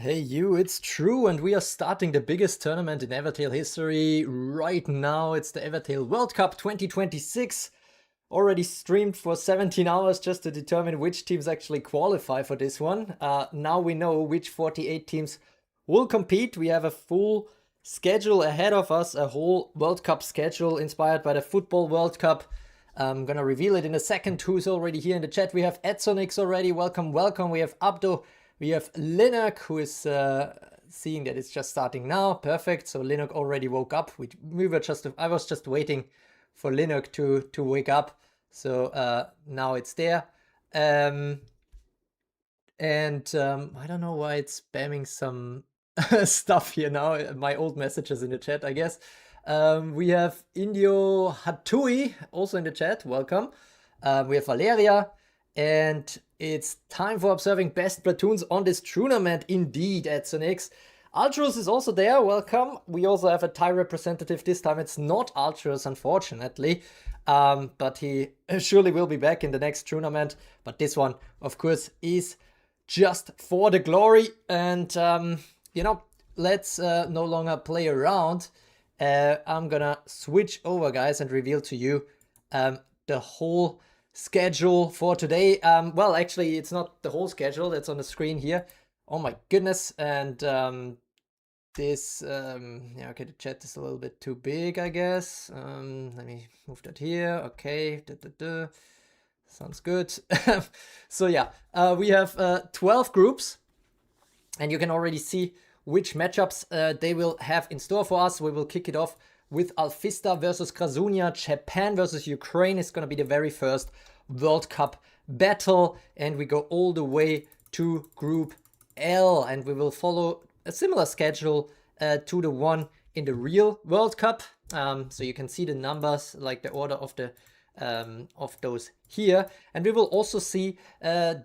Hey you, it's true, and we are starting the biggest tournament in Evertale history right now. It's the Evertale World Cup 2026. Already streamed for 17 hours just to determine which teams actually qualify for this one. Now we know which 48 teams will compete. We have a full schedule ahead of us, a whole World Cup schedule inspired by the Football World Cup. I'm gonna reveal it in a second. Who's already here in the chat? We have Edsonix already. Welcome, welcome. We have Abdo. We have Linak, who is seeing that it's just starting now. Perfect. So Linak already woke up. I was just waiting for Linak to wake up. So now it's there. I don't know why it's spamming some stuff here now. My old messages in the chat, I guess. We have Indio Hatui also in the chat. Welcome. We have Valeria. And it's time for observing best platoons on this tournament. Indeed, Edsonix. Ultros is also there. Welcome. We also have a Thai representative. This time it's not Ultros, unfortunately. But he surely will be back in the next tournament. But this one, of course, is just for the glory. And, let's no longer play around. I'm gonna switch over, guys, and reveal to you the whole schedule for today. Well, actually, it's not the whole schedule that's on the screen here. Oh my goodness. And yeah, okay, the chat is a little bit too big, I guess. Let me move that here. Okay. Sounds good. So yeah, we have 12 groups, and you can already see which matchups they will have in store for us. We will kick it off with Alfista versus Krasunia. Japan versus Ukraine is going to be the very first World Cup battle, and we go all the way to Group L, and we will follow a similar schedule to the one in the real World Cup. So you can see the numbers, like the order of those here, and we will also see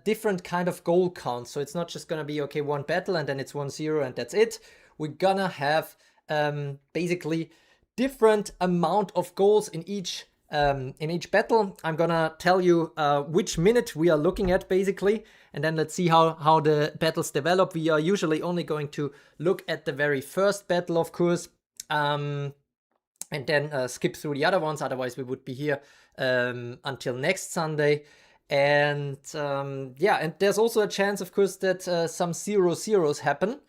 different kind of goal counts. So it's not just gonna be okay, one battle and then it's 1-0 and that's it. We're gonna have basically different amount of goals in each battle. I'm gonna tell you which minute we are looking at, basically, and then let's see how the battles develop. We are usually only going to look at the very first battle, of course, and then skip through the other ones. Otherwise, we would be here until next Sunday. And yeah, and there's also a chance, of course, that some 0-0s happen.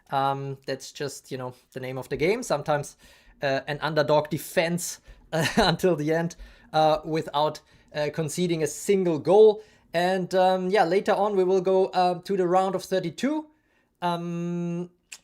That's just, the name of the game. Sometimes an underdog defends until the end without conceding a single goal. And yeah, later on we will go to the round of 32,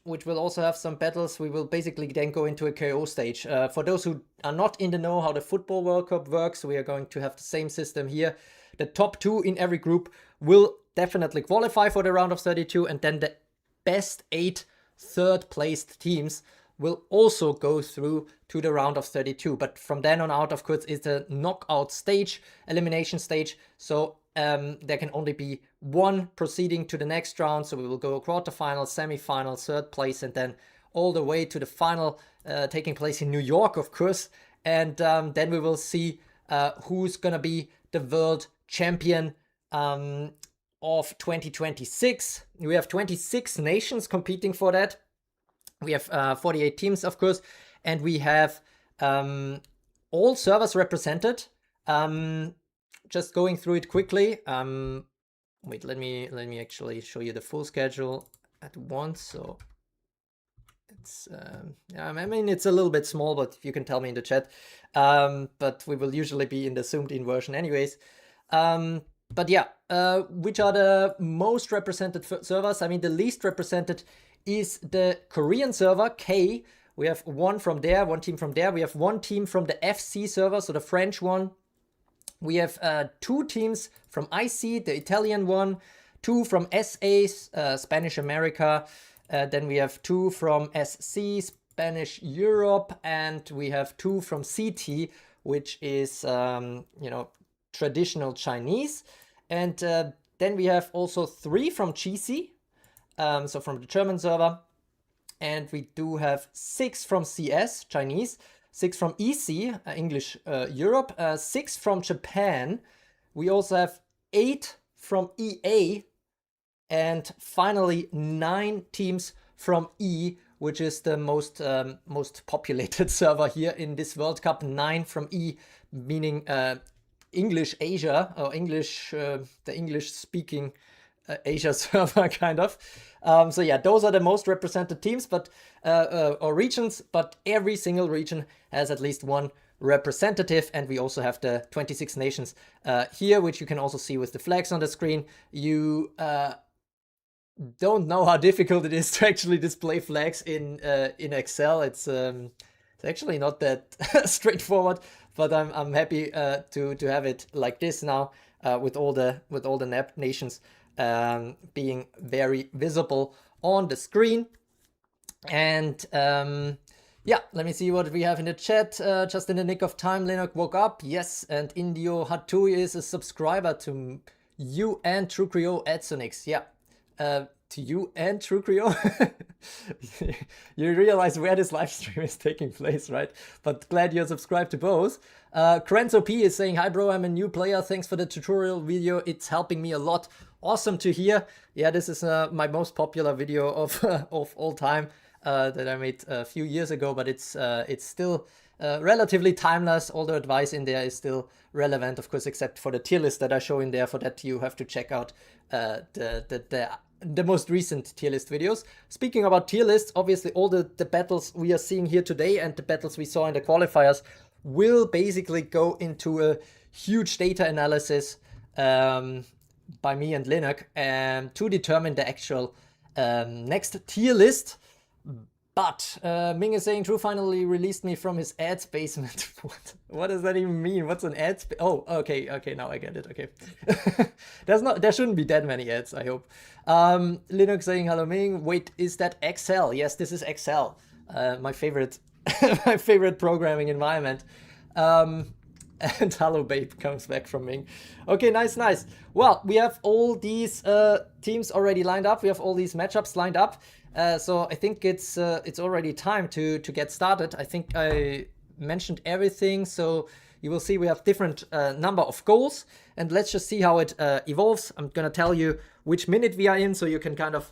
which will also have some battles. We will basically then go into a KO stage. For those who are not in the know how the Football World Cup works, we are going to have the same system here. The top 2 in every group will definitely qualify for the round of 32, and then the best 8 third-placed teams will also go through to the round of 32. But from then on out, of course, it's a knockout stage, elimination stage. So there can only be one proceeding to the next round. So we will go quarterfinals, semifinals, third place, and then all the way to the final taking place in New York, of course. And then we will see who's going to be the world champion of 2026. We have 26 nations competing for that. We have 48 teams, of course, and we have all servers represented. Just going through it quickly. Wait, let me actually show you the full schedule at once. So it's yeah, I mean, it's a little bit small, but you can tell me in the chat. But we will usually be in the zoomed-in version, anyways. But yeah, which are the most represented servers? I mean, the least represented is the Korean server, K. We have one from there, one team from there. We have one team from the FC server, so the French one. We have 2 teams from IC, the Italian one, 2 from SA, Spanish America. Then we have 2 from SC, Spanish Europe, and we have 2 from CT, which is, traditional Chinese. And then we have also 3 from GC, so from the German server. And we do have 6 from CS, Chinese, 6 from EC, English Europe, 6 from Japan. We also have 8 from EA, and finally 9 teams from E, which is the most populated server here in this World Cup. 9 from E, meaning English Asia, or English, the English speaking Asia server, kind of. So yeah, those are the most represented teams, but or regions, but every single region has at least one representative, and we also have the 26 nations here, which you can also see with the flags on the screen. You don't know how difficult it is to actually display flags in Excel. It's actually not that straightforward, but I'm happy to have it like this now, with all the nations being very visible on the screen. And yeah, let me see what we have in the chat. Just in the nick of time, Linux woke up. Yes, and Indio Hatu is a subscriber to you and TrueCreo Adsonix. Yeah, to you and TrueCreo. You realize where this live stream is taking place, right? But glad you're subscribed to both. Krenzo P is saying, hi bro, I'm a new player. Thanks for the tutorial video. It's helping me a lot. Awesome to hear. Yeah, this is my most popular video of all time that I made a few years ago, but it's still relatively timeless. All the advice in there is still relevant, of course, except for the tier list that I show in there. For that, you have to check out the most recent tier list videos. Speaking about tier lists, obviously all the battles we are seeing here today and the battles we saw in the qualifiers will basically go into a huge data analysis by me and Linux to determine the actual next tier list. But Ming is saying True finally released me from his ads basement. What does that even mean? What's an ads? Oh, okay, now I get it. Okay, there shouldn't be that many ads, I hope. Linux saying hello Ming. Wait, is that Excel? Yes, this is Excel. My favorite, my favorite programming environment. And hello babe comes back from Ming. Okay, nice. Well, we have all these teams already lined up. We have all these matchups lined up. So I think it's already time to get started. I think I mentioned everything. So you will see we have different number of goals, and let's just see how it evolves. I'm gonna tell you which minute we are in, so you can kind of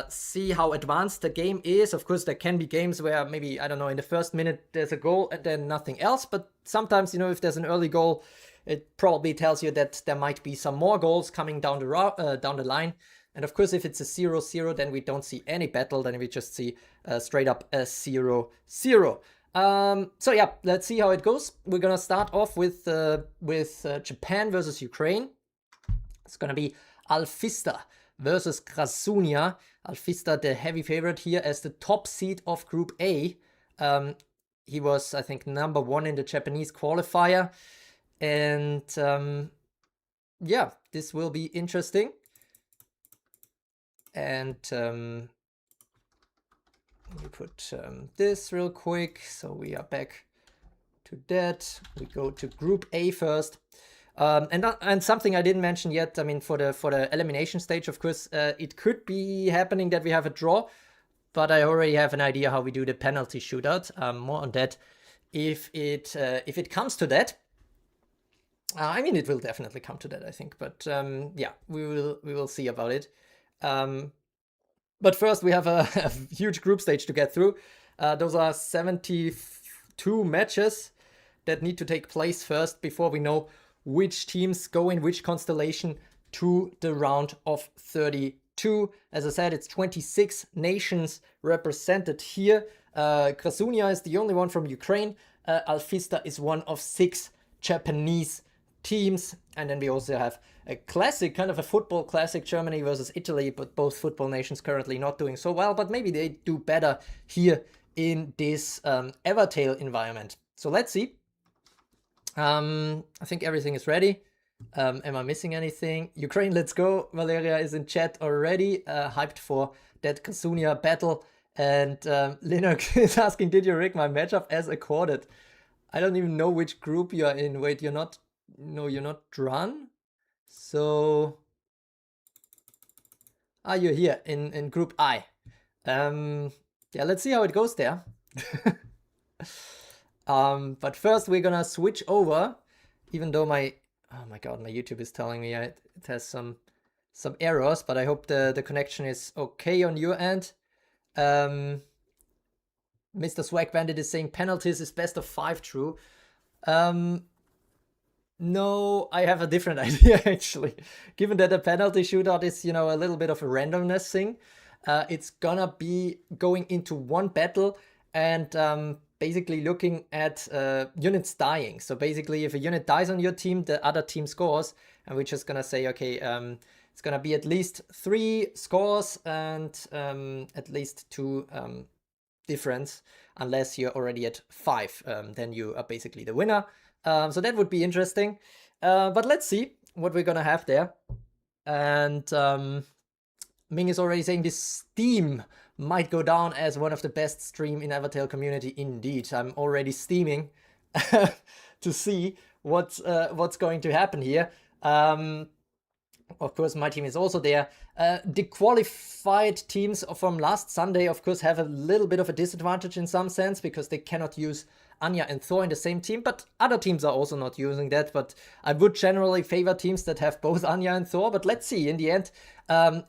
see how advanced the game is. Of course, there can be games where maybe, I don't know, in the first minute there's a goal and then nothing else. But sometimes, you know, if there's an early goal, it probably tells you that there might be some more goals coming down the line. And of course, if it's a 0-0, then we don't see any battle. Then we just see straight up a 0-0. So yeah, let's see how it goes. We're gonna start off with Japan versus Ukraine. It's gonna be Alfista versus Krasunia. Alfista, the heavy favorite here, as the top seed of Group A. He was, I think, number 1 in the Japanese qualifier. And yeah, this will be interesting. And let me put this real quick. So we are back to that. We go to Group A first. And something I didn't mention yet, I mean, for the elimination stage, of course, it could be happening that we have a draw, but I already have an idea how we do the penalty shootout. More on that if it comes to that. I mean, it will definitely come to that, I think. But yeah, we will see about it. But first, we have a huge group stage to get through. Those are 72 matches that need to take place first before we know which teams go in which constellation to the round of 32. As I said, it's 26 nations represented here. Krasunia is the only one from Ukraine. Alfista is one of 6 Japanese teams. And then we also have a classic, kind of a football classic, Germany versus Italy, but both football nations currently not doing so well, but maybe they do better here in this Evertale environment. So let's see. I think everything is ready. Am I missing anything? Ukraine, let's go. Valeria is in chat already, hyped for that Krasunia battle. And Linux is asking, did you rig my matchup as accorded? I don't even know which group you are in. Wait, you're not drawn? So, you're here in Group I. Yeah, let's see how it goes there. But first we're gonna switch over, even though oh my god, my YouTube is telling me it has some some errors, but I hope the connection is okay on your end. Mr. Swag Bandit is saying penalties is best of 5 true. No, I have a different idea actually. Given that the penalty shootout is, you know, a little bit of a randomness thing, it's gonna be going into one battle and basically looking at units dying. So basically, if a unit dies on your team, the other team scores, and we're just gonna say, okay, it's gonna be at least 3 scores and at least 2 difference, unless you're already at 5, then you are basically the winner. So that would be interesting. But let's see what we're gonna have there. And Ming is already saying this Steam might go down as one of the best stream in Evertale community. Indeed, I'm already steaming to see what's going to happen here. Of course, my team is also there. The qualified teams from last Sunday, of course, have a little bit of a disadvantage in some sense because they cannot use Anya and Thor in the same team, but other teams are also not using that. But I would generally favor teams that have both Anya and Thor, but let's see. In the end,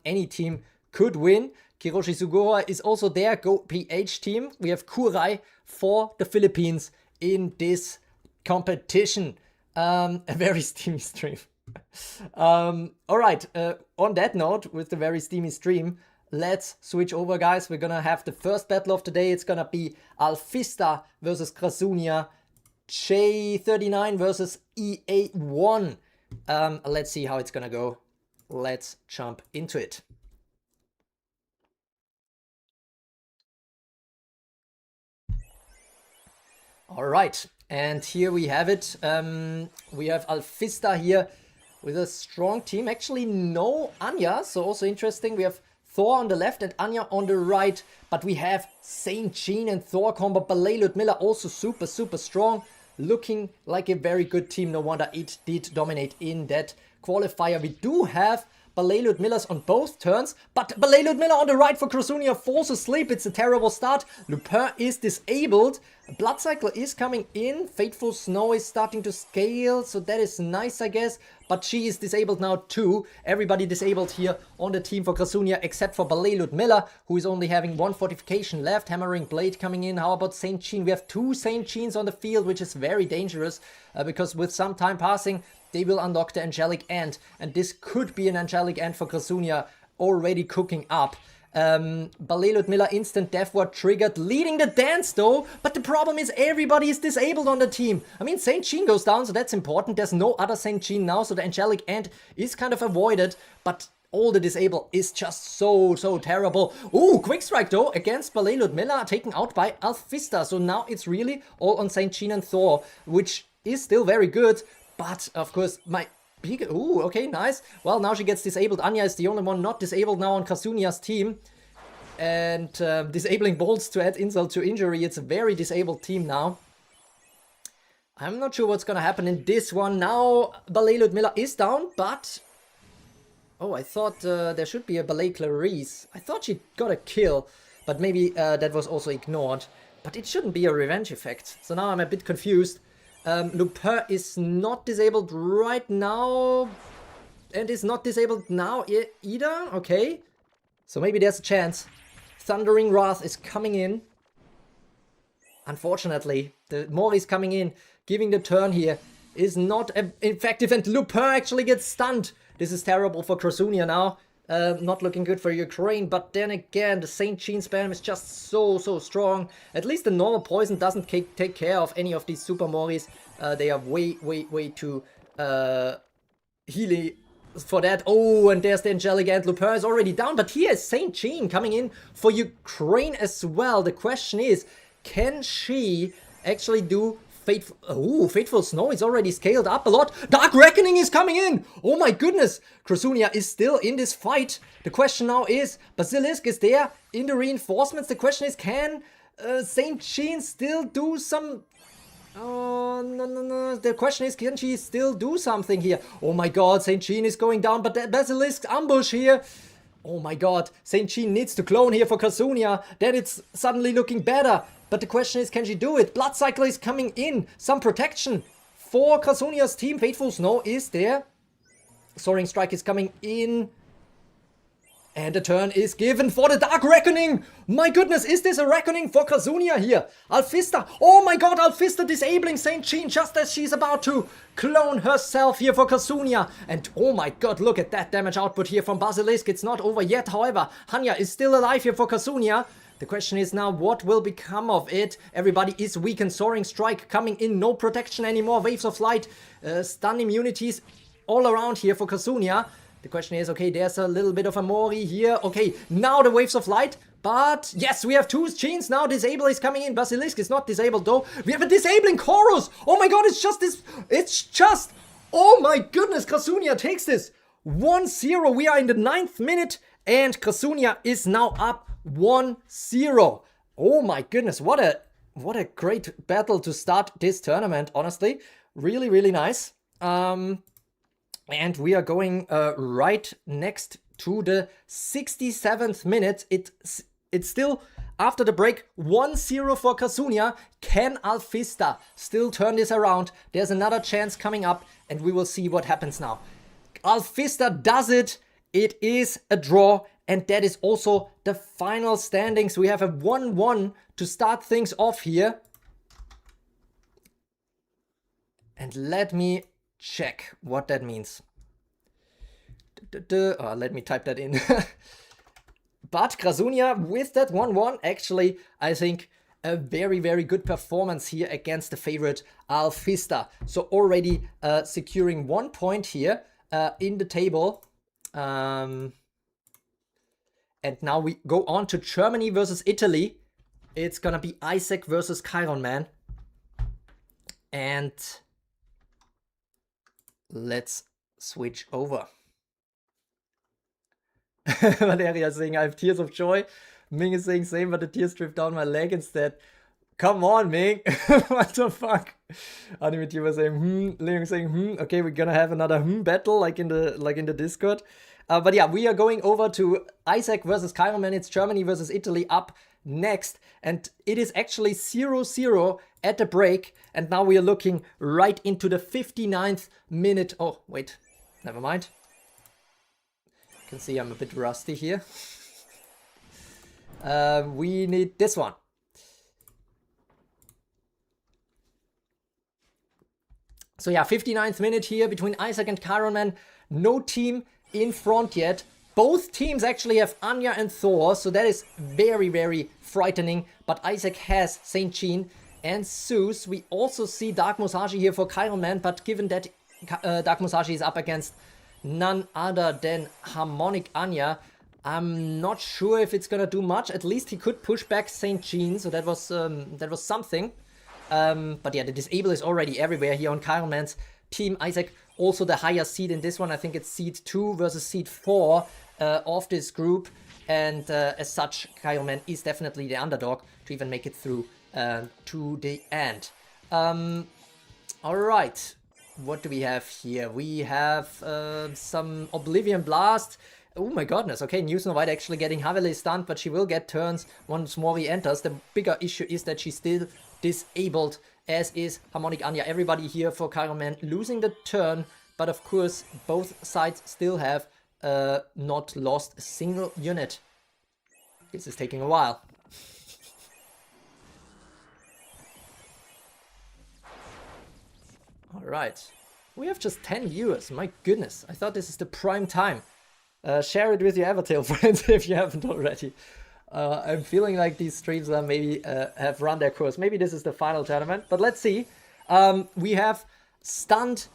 any team could win. Kiroshi Sugora is also there, Go PH team. We have Kurai for the Philippines in this competition. A very steamy stream. All right, on that note, with the very steamy stream, let's switch over, guys. We're gonna have the first battle of the day. It's gonna be Alfista versus Krasunia, J39 versus EA1. Let's see how it's gonna go. Let's jump into it. All right, and here we have it. We have Alfista here with a strong team. Actually, no Anya, so also interesting. We have Thor on the left and Anya on the right, but we have Saint Jean and Thor combo. Ballet Ludmilla also super, super strong. Looking like a very good team. No wonder it did dominate in that qualifier. We do have Ballet Ludmilla's on both turns, but Ballet Ludmilla on the right for Krasunia falls asleep. It's a terrible start. Lupin is disabled. Blood Cycle is coming in. Fateful Snow is starting to scale, so that is nice, I guess. But she is disabled now too. Everybody disabled here on the team for Krasunia except for Ballet Ludmilla, who is only having 1 fortification left. Hammering Blade coming in. How about Saint Jean? We have 2 Saint Jeans on the field, which is very dangerous because with some time passing, they will unlock the Angelic End. And this could be an Angelic End for Krasunia already cooking up. Ballet Ludmilla instant death ward triggered, leading the dance though, but the problem is everybody is disabled on the team. I mean, Saint Jean goes down, so that's important. There's no other Saint Jean now, so the Angelic End is kind of avoided, but all the disable is just so terrible. Ooh, quick strike though against Ballet Ludmilla, taken out by Alfista. So now it's really all on Saint Jean and Thor, which is still very good, but of course my ooh, okay, nice. Well, now she gets disabled. Anya is the only one not disabled now on Krasunia's team. And disabling bolts to add insult to injury. It's a very disabled team now. I'm not sure what's gonna happen in this one. Now, Ballet Ludmilla is down, but... Oh, I thought there should be a Ballet Clarice. I thought she got a kill, but maybe that was also ignored. But it shouldn't be a revenge effect. So now I'm a bit confused. Lupin is not disabled right now, and is not disabled now either. Okay, so maybe there's a chance. Thundering Wrath is coming in. Unfortunately, the Mori's coming in, giving the turn here is not effective, and Lupin actually gets stunned. This is terrible for Krasunia now. Not looking good for Ukraine, but then again, the Saint Jean spam is just so strong. At least the normal poison doesn't take care of any of these super Moris. They are way too healy for that. Oh, and there's the Angelic End. Lupin is already down, but here is Saint Jean coming in for Ukraine as well. The question is, can she actually do Fateful... Ooh, Fateful Snow is already scaled up a lot. Dark Reckoning is coming in! Oh my goodness! Krasunia is still in this fight. The question now is, Basilisk is there in the reinforcements. The question is, can Saint Jean still do some... Oh, no. The question is, can she still do something here? Oh my god, Saint Jean is going down, but that Basilisk ambush here... Oh my god, Saint Jean needs to clone here for Krasunia. Then it's suddenly looking better. But the question is, can she do it? Blood Cycle is coming in. Some protection for Krasunia's team. Fateful Snow is there. Soaring Strike is coming in. And the turn is given for the Dark Reckoning. My goodness, is this a Reckoning for Krasunia here? Alfista. Oh my god, Alfista disabling Saint Jean just as she's about to clone herself here for Krasunia. And oh my god, look at that damage output here from Basilisk. It's not over yet, however. Hanya is still alive here for Krasunia. The question is now, what will become of it? Everybody is weakened. Soaring Strike coming in. No protection anymore. Waves of Light. Stun immunities all around here for Krasunia. The question is, okay, there's a little bit of a Mori here. Okay, now the Waves of Light. But yes, we have two Genes now. Disable is coming in. Basilisk is not disabled though. We have a disabling Chorus. Oh my god, it's just this. It's just. Oh my goodness, Krasunia takes this. 1-0. We are in the 9th minute. And Krasunia is now up 1-0. Oh my goodness, what a great battle to start this tournament, honestly. Really, really nice. And we are going right next to the 67th minute. It's still, after the break, 1-0 for Krasunia. Can Alfista still turn this around? There's another chance coming up, and we will see what happens now. Alfista does it. It is a draw, and that is also the final standings. We have a 1-1 to start things off here. And let me check what that means. Let me type that in. But Krasunia with that 1-1, actually, I think a very, very good performance here against the favorite Alfista. So already securing 1 point here in the table. And now we go on to Germany versus Italy. It's gonna be Isaac versus Chiron Man. And let's switch over. Valeria is saying, I have tears of joy. Ming is saying, same, but the tears drift down my leg instead. Come on, Ming. What the fuck? Animative was saying, Leon saying, Okay, we're gonna have another battle like in the Discord. But yeah, we are going over to Isaac versus Chiron Man. It's Germany versus Italy up next. And it is actually 0-0 at the break. And now we are looking right into the 59th minute. Oh, wait. Never mind. You can see I'm a bit rusty here. We need this one. So yeah, 59th minute here between Isaac and Chiron Man. No team in front yet. Both teams actually have Anya and Thor, so that is very, very frightening. But Isaac has Saint Jean and Zeus. We also see Dark Musashi here for Chiron Man, but given that Dark Musashi is up against none other than Harmonic Anya, I'm not sure if it's gonna do much. At least he could push back Saint Jean, so that was something. But yeah, the disable is already everywhere here on Chiron Man's team. Isaac also the higher seed in this one. I think it's seed 2 versus seed 4 of this group. And as such, Chiron Man is definitely the underdog to even make it through to the end. Alright, what do we have here? We have some Oblivion Blast. Oh my goodness, okay, New Snow White actually getting heavily stunned, but she will get turns once Mori enters. The bigger issue is that she's still disabled, as is Harmonic Anya. Everybody here for Chiron Man losing the turn, but of course both sides still have not lost a single unit. This is taking a while. Alright, we have just 10 viewers, my goodness, I thought this is the prime time. Share it with your Evertale friends if you haven't already. I'm feeling like these streams are maybe have run their course. Maybe this is the final tournament, but let's see. We have stunned.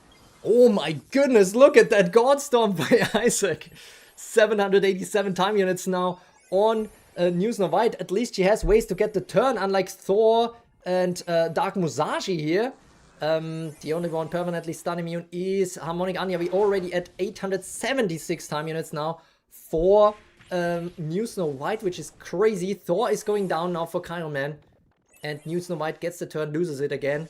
Oh my goodness, look at that God Storm by Isaac. 787 time units now on New Snow White. At least she has ways to get the turn, unlike Thor and Dark Musashi here. The only one permanently stun immune is Harmonic Anya. We already at 876 time units now for New Snow White, which is crazy. Thor is going down now for Chiron Man. And New Snow White gets the turn, loses it again.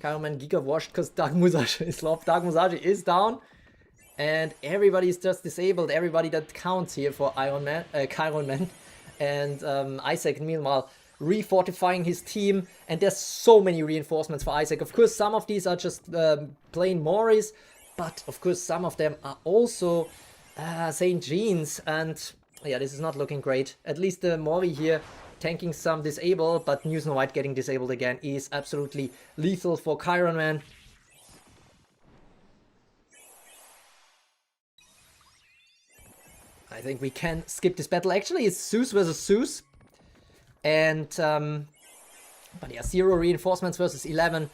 Chiron Man Giga washed because Dark Musashi is lost. Dark Musashi is down. And everybody is just disabled. Everybody that counts here for Chiron Man. And Isaac, meanwhile, refortifying his team, and there's so many reinforcements for Isaac. Of course, some of these are just plain Moris, but of course some of them are also St. Jeans, and yeah, this is not looking great. At least the Mori here tanking some disable, but New Snow White getting disabled again is absolutely lethal for Chiron Man. I think we can skip this battle. Actually, it's Zeus versus Zeus. And, but yeah, 0 reinforcements versus 11,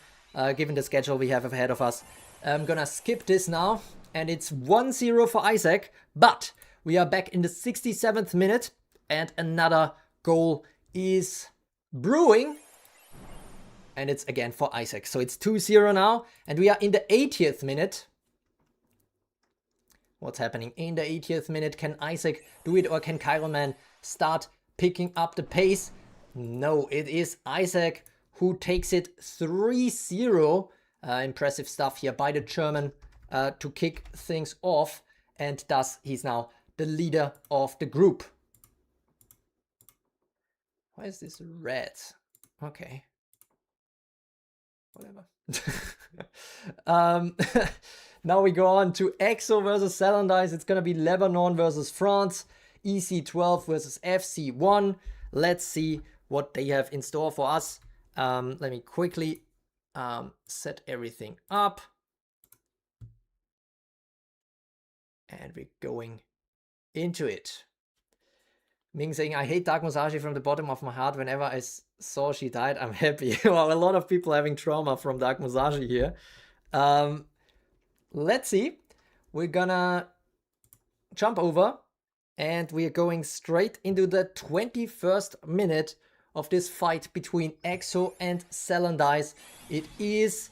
given the schedule we have ahead of us. I'm gonna skip this now. And it's 1-0 for Isaac. But we are back in the 67th minute. And another goal is brewing. And it's again for Isaac. So it's 2-0 now. And we are in the 80th minute. What's happening in the 80th minute? Can Isaac do it, or can Chiron Man start picking up the pace? No, it is Isaac who takes it 3-0. Impressive stuff here by the German to kick things off. And thus he's now the leader of the group. Why is this red? Okay. Whatever. Now we go on to EXO versus Celandice. It's going to be Lebanon versus France. EC12 versus FC1. Let's see what they have in store for us. Let me quickly set everything up. And we're going into it. Ming saying, I hate Dark Musashi from the bottom of my heart. Whenever I saw she died, I'm happy. Well, a lot of people having trauma from Dark Musashi here. Let's see. We're gonna jump over. And we're going straight into the 21st minute of this fight between EXO and Celandice. It is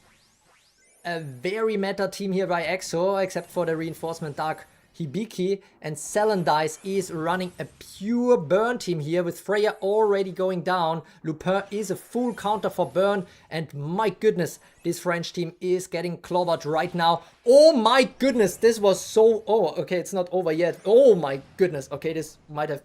a very meta team here by EXO, except for the reinforcement Dark Hibiki, and Celandice is running a pure burn team here with Freya already going down. Lupin is a full counter for burn, and my goodness, this French team is getting clobbered right now. Oh my goodness, this was so... Oh, okay, it's not over yet. Oh my goodness. Okay, this might have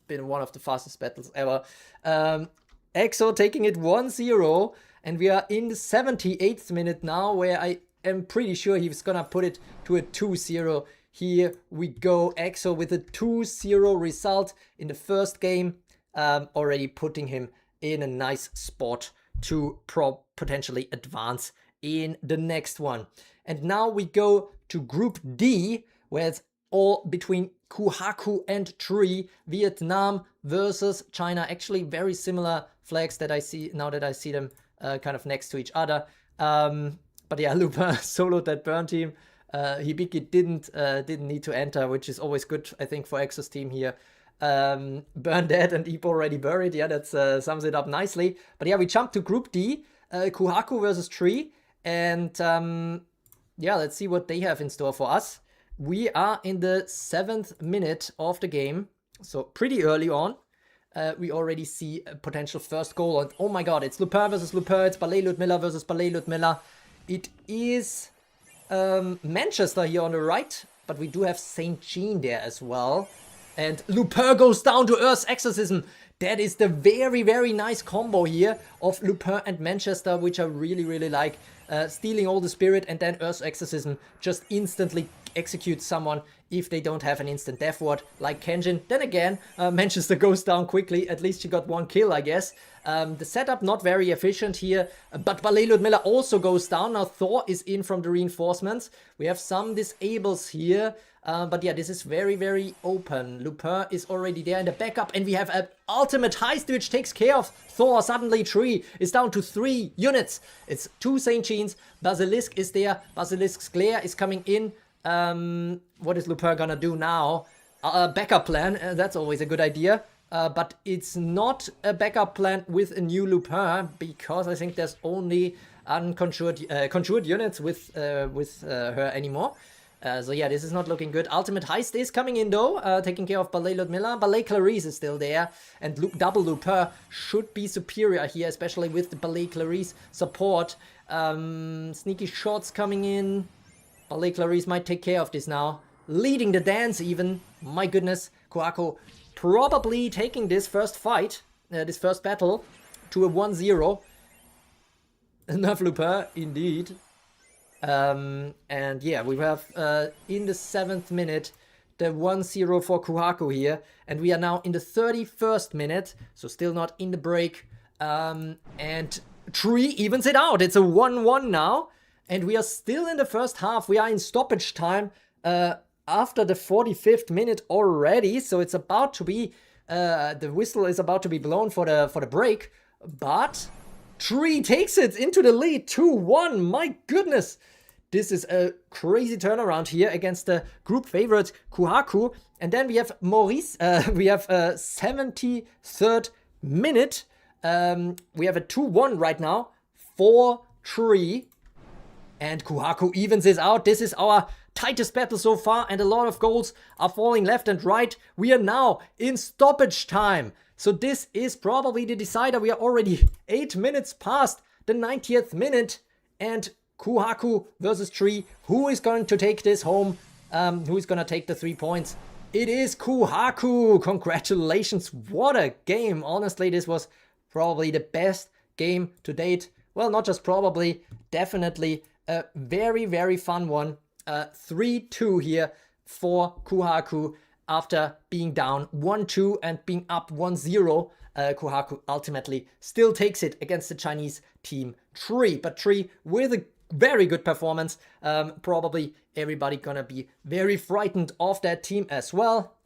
been one of the fastest battles ever. EXO taking it 1-0, and we are in the 78th minute now, where I am pretty sure he's gonna put it to a 2-0. Here we go, EXO with a 2-0 result in the first game, already putting him in a nice spot to potentially advance in the next one. And now we go to Group D, where it's all between Kuhaku and Tree, Vietnam versus China. Actually, very similar flags that I see now that I see them kind of next to each other. But yeah, Lupin soloed that burn team. Hibiki didn't need to enter, which is always good, I think, for EXO's team here. Burn dead and Ipo already buried. Yeah, that sums it up nicely. But yeah, we jump to Group D, Kuhaku versus Tree. And yeah, let's see what they have in store for us. We are in the 7th minute of the game, so pretty early on. We already see a potential first goal. And oh my god, it's Lupin versus Lupin. It's Ballet Ludmilla versus Ballet Ludmilla. It is... Manchester here on the right, but we do have St. Jean there as well. And Lupin goes down to Earth's Exorcism. That is the very, very nice combo here of Lupin and Manchester, which I really, really like. Stealing all the spirit and then Earth's Exorcism just instantly executes someone if they don't have an instant death ward like Kenjin. Then again, Manchester goes down quickly. At least she got one kill, I guess. The setup not very efficient here, but Ballet Ludmilla also goes down. Now Thor is in from the reinforcements. We have some disables here, but yeah, this is very, very open. Lupin is already there in the backup, and we have an ultimate heist which takes care of Thor. Suddenly Tree is down to 3 units. It's 2 St. Jeans. Basilisk is there. Basilisk's Glare is coming in. What is Lupin gonna do now? Backup plan, that's always a good idea. But it's not a backup plan with a new Lupin, because I think there's only conjured units with her anymore. So yeah, this is not looking good. Ultimate Heist is coming in though, taking care of Ballet Ludmilla. Ballet Clarice is still there, and double Lupin should be superior here, especially with the Ballet Clarice support. Sneaky shots coming in. Ballet Clarice might take care of this now. Leading the dance even. My goodness. Kuako probably taking this first fight, this first battle, to a 1-0. Enough Lupin, indeed. And yeah, we have in the 7th minute the 1-0 for Kohaku here. And we are now in the 31st minute, so still not in the break. And Tree evens it out. It's a 1-1 now. And we are still in the first half. We are in stoppage time after the 45th minute already. So it's about to be, the whistle is about to be blown for the break. But Tree takes it into the lead, 2-1. My goodness. This is a crazy turnaround here against the group favorite Kohaku. And then we have Maurice. We have a 73rd minute. We have a 2-1 right now for Tree. And Kohaku evens this out. This is our tightest battle so far. And a lot of goals are falling left and right. We are now in stoppage time. So this is probably the decider. We are already 8 minutes past the 90th minute. And Kohaku versus Tree. Who is going to take this home? Who is going to take the 3 points? It is Kohaku. Congratulations. What a game. Honestly, this was probably the best game to date. Well, not just probably, definitely a very, very fun one. 3-2 here for Kohaku after being down 1-2 and being up 1-0. Kohaku ultimately still takes it against the Chinese team Tree. But Tree with a very good performance. Probably everybody gonna be very frightened of that team as well.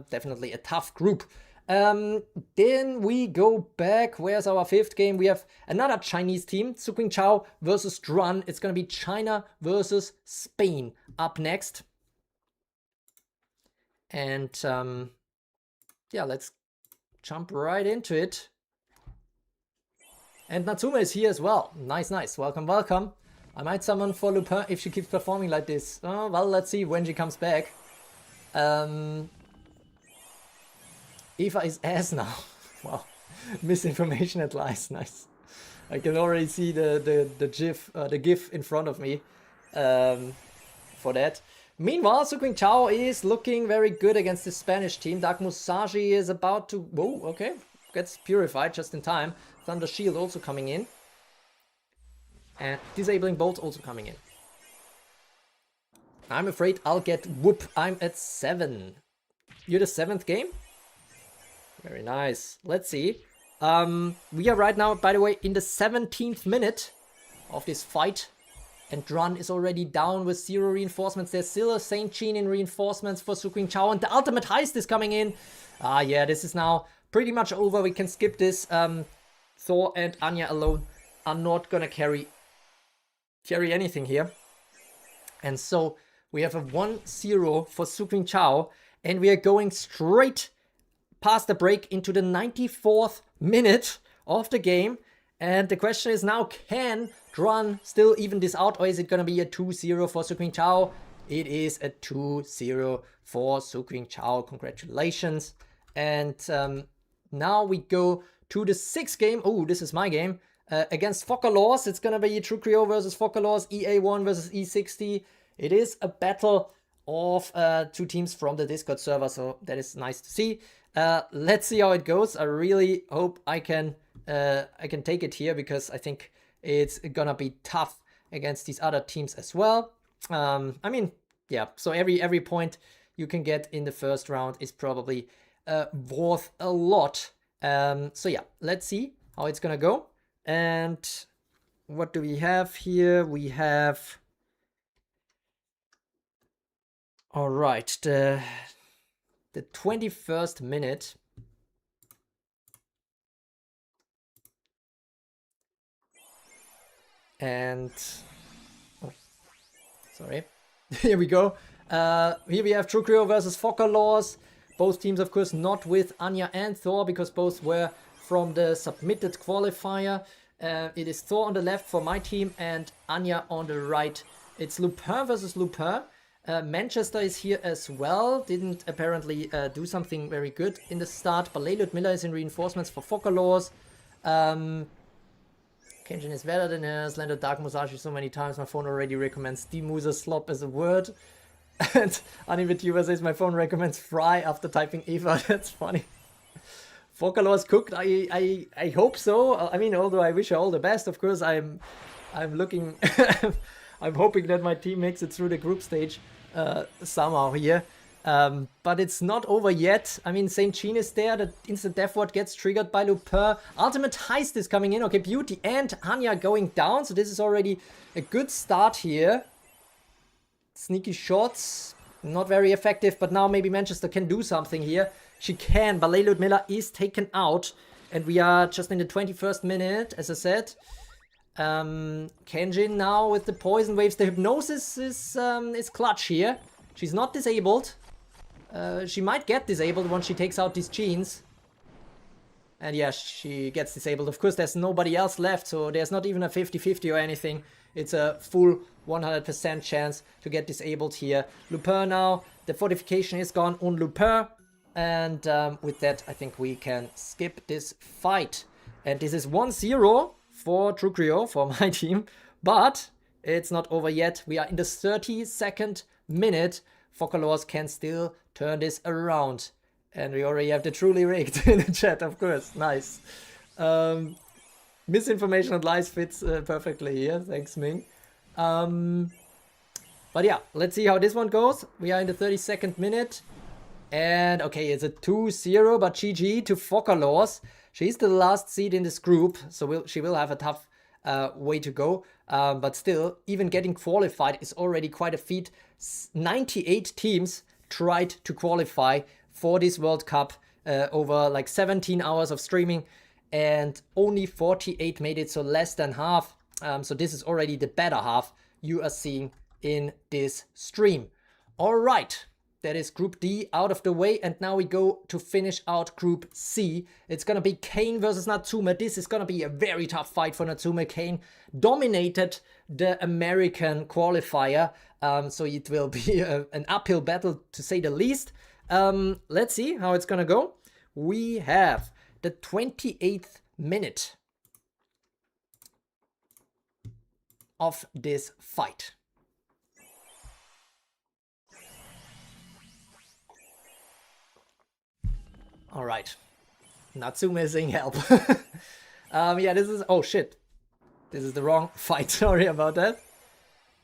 Definitely a tough group. Then we go back. Where's our 5th game? We have another Chinese team, Suqingqiao versus Drun. It's gonna be China versus Spain up next. And yeah, let's jump right into it. And Natsume is here as well. Nice, nice. Welcome, welcome. I might summon for Lupin if she keeps performing like this. Oh, well, let's see when she comes back. Eva is ass now. Wow. Misinformation at last. Nice. I can already see the GIF in front of me for that. Meanwhile, Suqingqiao is looking very good against the Spanish team. Dark Musashi is about to... Whoa, okay. Gets purified just in time. Thunder Shield also coming in. And Disabling Bolt also coming in. I'm afraid I'll get whoop. I'm at 7. You're the 7th game? Very nice. Let's see. We are right now, by the way, in the 17th minute of this fight. And Drun is already down with 0 reinforcements. There's still a Saint Jean in reinforcements for Suqingqiao. And the ultimate heist is coming in. Ah, yeah, this is now pretty much over. We can skip this. Thor and Anya alone are not gonna carry anything here. And so we have a 1-0 for Suqingqiao. And we are going straight past the break into the 94th minute of the game. And the question is now, can Drun still even this out, or is it going to be a 2-0 for Suqingqiao? It is a 2-0 for Suqingqiao. Congratulations. And now we go to the 6th game. Oh, this is my game. Against Focalors. It's going to be True Creo versus Focalors, EA1 versus E60. It is a battle of 2 teams from the Discord server, so that is nice to see. Let's see how it goes. I really hope I can take it here, because I think it's gonna be tough against these other teams as well. I mean, yeah, so every point you can get in the first round is probably worth a lot. So yeah, let's see how it's gonna go. And what do we have here? We have... All right, the 21st minute. And oh, sorry. Here we go. Here we have True Creo versus Focalors. Both teams, of course, not with Anya and Thor, because both were from the submitted qualifier. It is Thor on the left for my team and Anya on the right. It's Lupin versus Lupin. Manchester is here as well. Didn't apparently do something very good in the start. But Leylud Miller is in reinforcements for Focalors. Kenshin is better than her. Slandered Dark Musashi so many times. My phone already recommends Demusa Slop as a word. And Anivituber says my phone recommends Fry after typing Eva. That's funny. Focalors cooked. I hope so. I mean, although I wish her all the best, of course. I'm looking. I'm hoping that my team makes it through the group stage somehow here. But it's not over yet. I mean, St. Jean is there. The instant death ward gets triggered by Lupin. Ultimate Heist is coming in. Okay, Beauty and Anya going down. So this is already a good start here. Sneaky shots. Not very effective, but now maybe Manchester can do something here. She can, but Ludmilla is taken out. And we are just in the 21st minute, as I said. Kenjin now with the poison waves. The hypnosis is clutch here. She's not disabled. She might get disabled once she takes out these genes. And yeah, she gets disabled. Of course, there's nobody else left, so there's not even a 50-50 or anything. It's a full 100% chance to get disabled here. Lupin now, the fortification is gone on Lupin. And with that, I think we can skip this fight. And this is 1-0 for Trucrio, for my team. But it's not over yet. We are in the 32nd minute. Focalors can still turn this around. And we already have the truly rigged in the chat, of course. Nice. Misinformation and lies fits perfectly here. Thanks, Ming. But yeah, let's see how this one goes. We are in the 32nd minute. And okay, it's a 2-0, but GG to Focalors. She's the last seed in this group, so she will have a tough way to go. But still, even getting qualified is already quite a feat. 98 teams tried to qualify for this World Cup over like 17 hours of streaming, and only 48 made it, so less than half. So this is already the better half you are seeing in this stream. All right. That is Group D out of the way, and now we go to finish out Group C. It's gonna be Kane versus Natsume. This is gonna be a very tough fight for Natsume. Kane dominated the American qualifier, so it will be an uphill battle to say the least. Let's see how it's gonna go. We have the 28th minute of this fight. All right, Natsume is saying help. Yeah, this is, oh shit, this is the wrong fight. Sorry about that.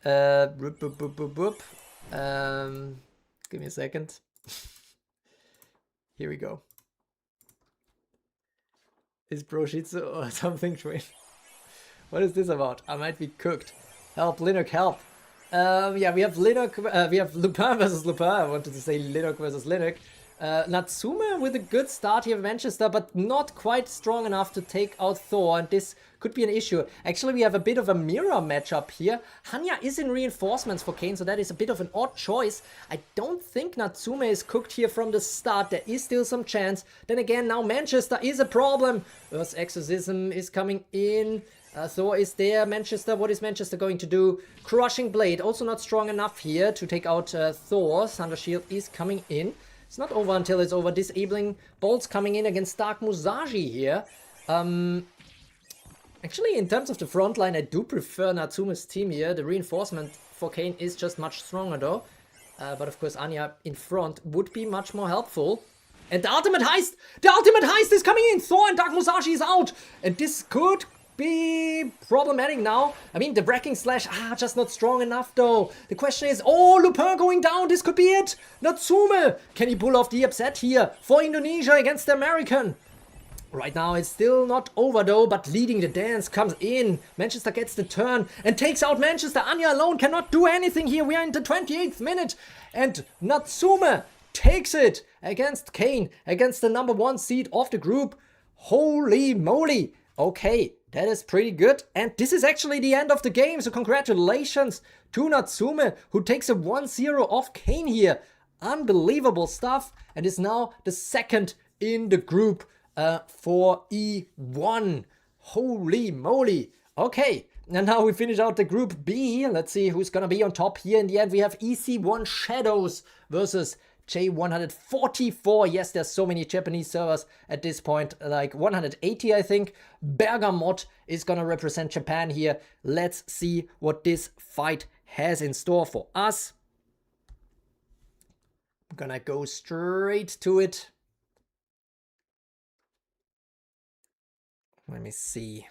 Boop, boop, boop, boop, boop. Give me a second. Here we go. Is Broshitsu or something train? What is this about? I might be cooked. Help, Linux, help. Yeah, we have Linux. We have Lupin versus Lupin. I wanted to say Linux versus Linux. Natsume with a good start here, Manchester, but not quite strong enough to take out Thor, and this could be an issue. Actually, we have a bit of a mirror matchup here. Hanya is in reinforcements for Kane, so that is a bit of an odd choice. I don't think Natsume is cooked here from the start. There is still some chance. Then again, now Manchester is a problem. Earth's Exorcism is coming in. Thor is there. Manchester, what is Manchester going to do? Crushing Blade, also not strong enough here to take out Thor. Thunder Shield is coming in. It's not over until it's over. Disabling bolts coming in against Dark Musashi here. Actually, in terms of the front line, I do prefer Natsume's team here. The reinforcement for Kane is just much stronger though. But of course, Anya in front would be much more helpful. And the ultimate heist! The ultimate heist is coming in! Thor and Dark Musashi is out! And this could be problematic now. I mean, the wrecking slash, just not strong enough though. The question is, oh, Lupin going down, this could be it. Natsume, can he pull off the upset here for Indonesia against the American? Right now it's still not over though, but leading the dance comes in. Manchester gets the turn and takes out Manchester. Anya alone cannot do anything here. We are in the 28th minute and Natsume takes it against Kane, against the #1 seed of the group. Holy moly. Okay, that is pretty good. And this is actually the end of the game. So congratulations to Natsume, who takes a 1-0 off Kane here. Unbelievable stuff. And is now the second in the group for E1. Holy moly. Okay, and now we finish out the group B. Let's see who's gonna be on top here. In the end, we have EC1 Shadows versus J144. Yes, there's so many Japanese servers at this point, like 180 I think. Bergamot is gonna represent Japan here. Let's see what this fight has in store for us. I'm gonna go straight to it. Let me see.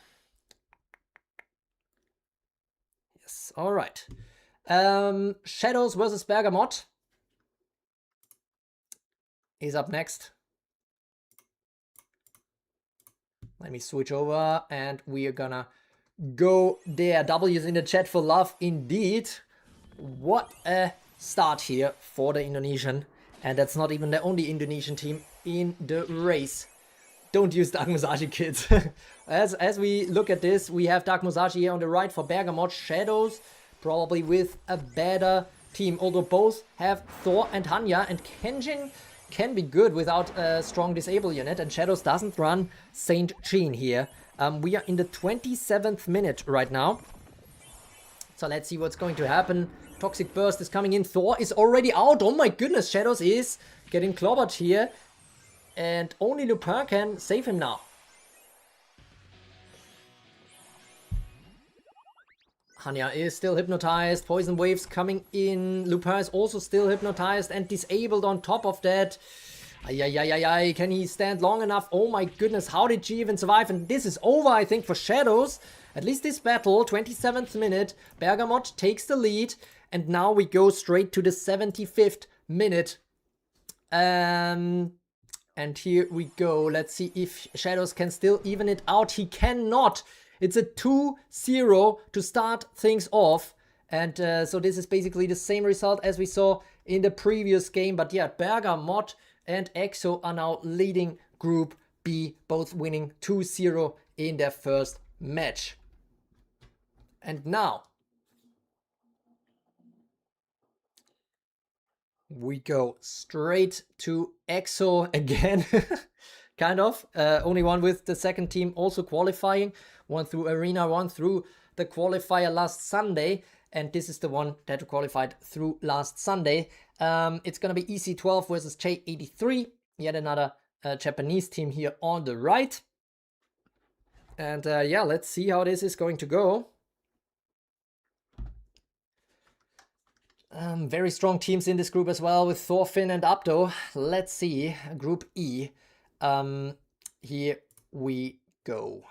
Yes, all right. Shadows versus Bergamot. is up next. Let me switch over and we are gonna go there. W's in the chat for love indeed. What a start here for the Indonesian. And that's not even the only Indonesian team in the race. Don't use Dark Musashi, kids. as we look at this, we have Dark Musashi here on the right for Bergamot. Shadows probably with a better team. Although both have Thor and Hanya, and Kenjin can be good without a strong disable unit, and Shadows doesn't run Saint Jean here. We are in the 27th minute right now. So let's see what's going to happen. Toxic Burst is coming in. Thor is already out. Oh my goodness, Shadows is getting clobbered here. And only Lupin can save him now. Hanya is still hypnotized. Poison waves coming in. Lupin is also still hypnotized and disabled on top of that. Ay, can he stand long enough? Oh my goodness, how did she even survive? And this is over, I think, for Shadows. At least this battle, 27th minute. Bergamot takes the lead. And now we go straight to the 75th minute. And here we go. Let's see if Shadows can still even it out. He cannot. It's a 2-0 to start things off. And so this is basically the same result as we saw in the previous game. But yeah, Bergamot and EXO are now leading Group B, both winning 2-0 in their first match. And now we go straight to EXO again. Kind of. Only one with the second team also qualifying. One through Arena, one through the qualifier last Sunday. And this is the one that qualified through last Sunday. It's going to be EC12 versus J83. Yet another Japanese team here on the right. And yeah, let's see how this is going to go. Very strong teams in this group as well with Thorfinn and Abdo. Let's see. Group E. Here we go.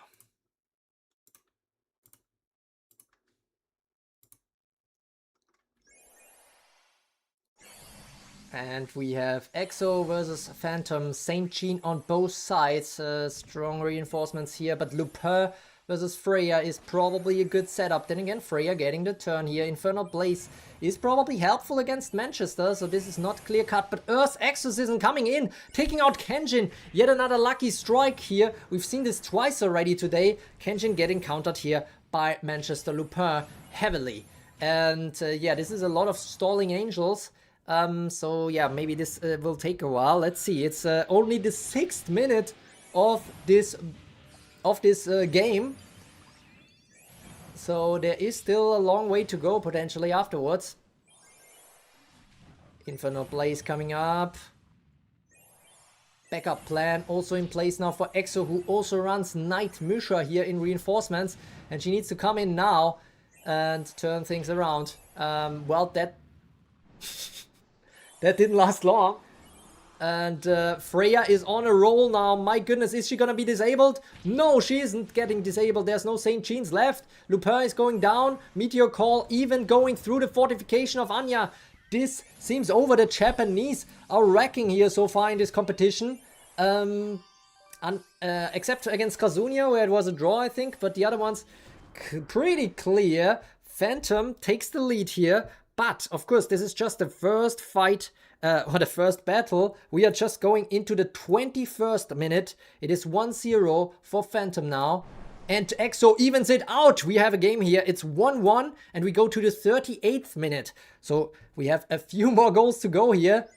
And we have EXO versus Phantom. Saint Jean on both sides. Strong reinforcements here. But Lupin versus Freya is probably a good setup. Then again, Freya getting the turn here. Infernal Blaze is probably helpful against Manchester. So this is not clear cut. But Earth's Exorcism coming in. Taking out Kenjin. Yet another lucky strike here. We've seen this twice already today. Kenjin getting countered here by Manchester Lupin heavily. And yeah, this is a lot of stalling angels. So yeah, maybe this will take a while. Let's see. It's only the 6th minute of this game. So there is still a long way to go potentially afterwards. Infernal Blaze coming up. Backup plan also in place now for EXO, who also runs Night Misha here in reinforcements. And she needs to come in now and turn things around. Well, that didn't last long. And Freya is on a roll now. My goodness, is she gonna be disabled? No, she isn't getting disabled. There's no Saint Jeans left. Lupin is going down. Meteor Call even going through the fortification of Anya. This seems over. The Japanese are wrecking here so far in this competition. Except against Kazunia, where it was a draw, I think. But the other ones, pretty clear. Phantom takes the lead here. But, of course, this is just the first fight, or the first battle. We are just going into the 21st minute. It is 1-0 for Phantom now. And EXO evens it out. We have a game here. It's 1-1, and we go to the 38th minute. So we have a few more goals to go here.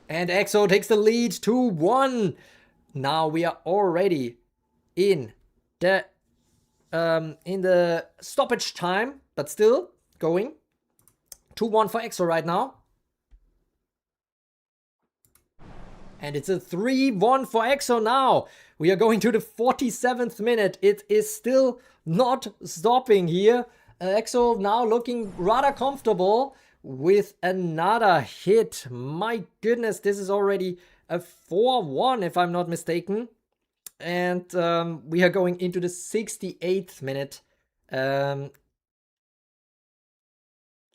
And EXO takes the lead 2-1. Now we are already in the stoppage time, but still going. 2-1 for EXO right now. And it's a 3-1 for EXO now. We are going to the 47th minute. It is still not stopping here. EXO now looking rather comfortable with another hit. My goodness, this is already a 4-1 if I'm not mistaken. And we are going into the 68th minute.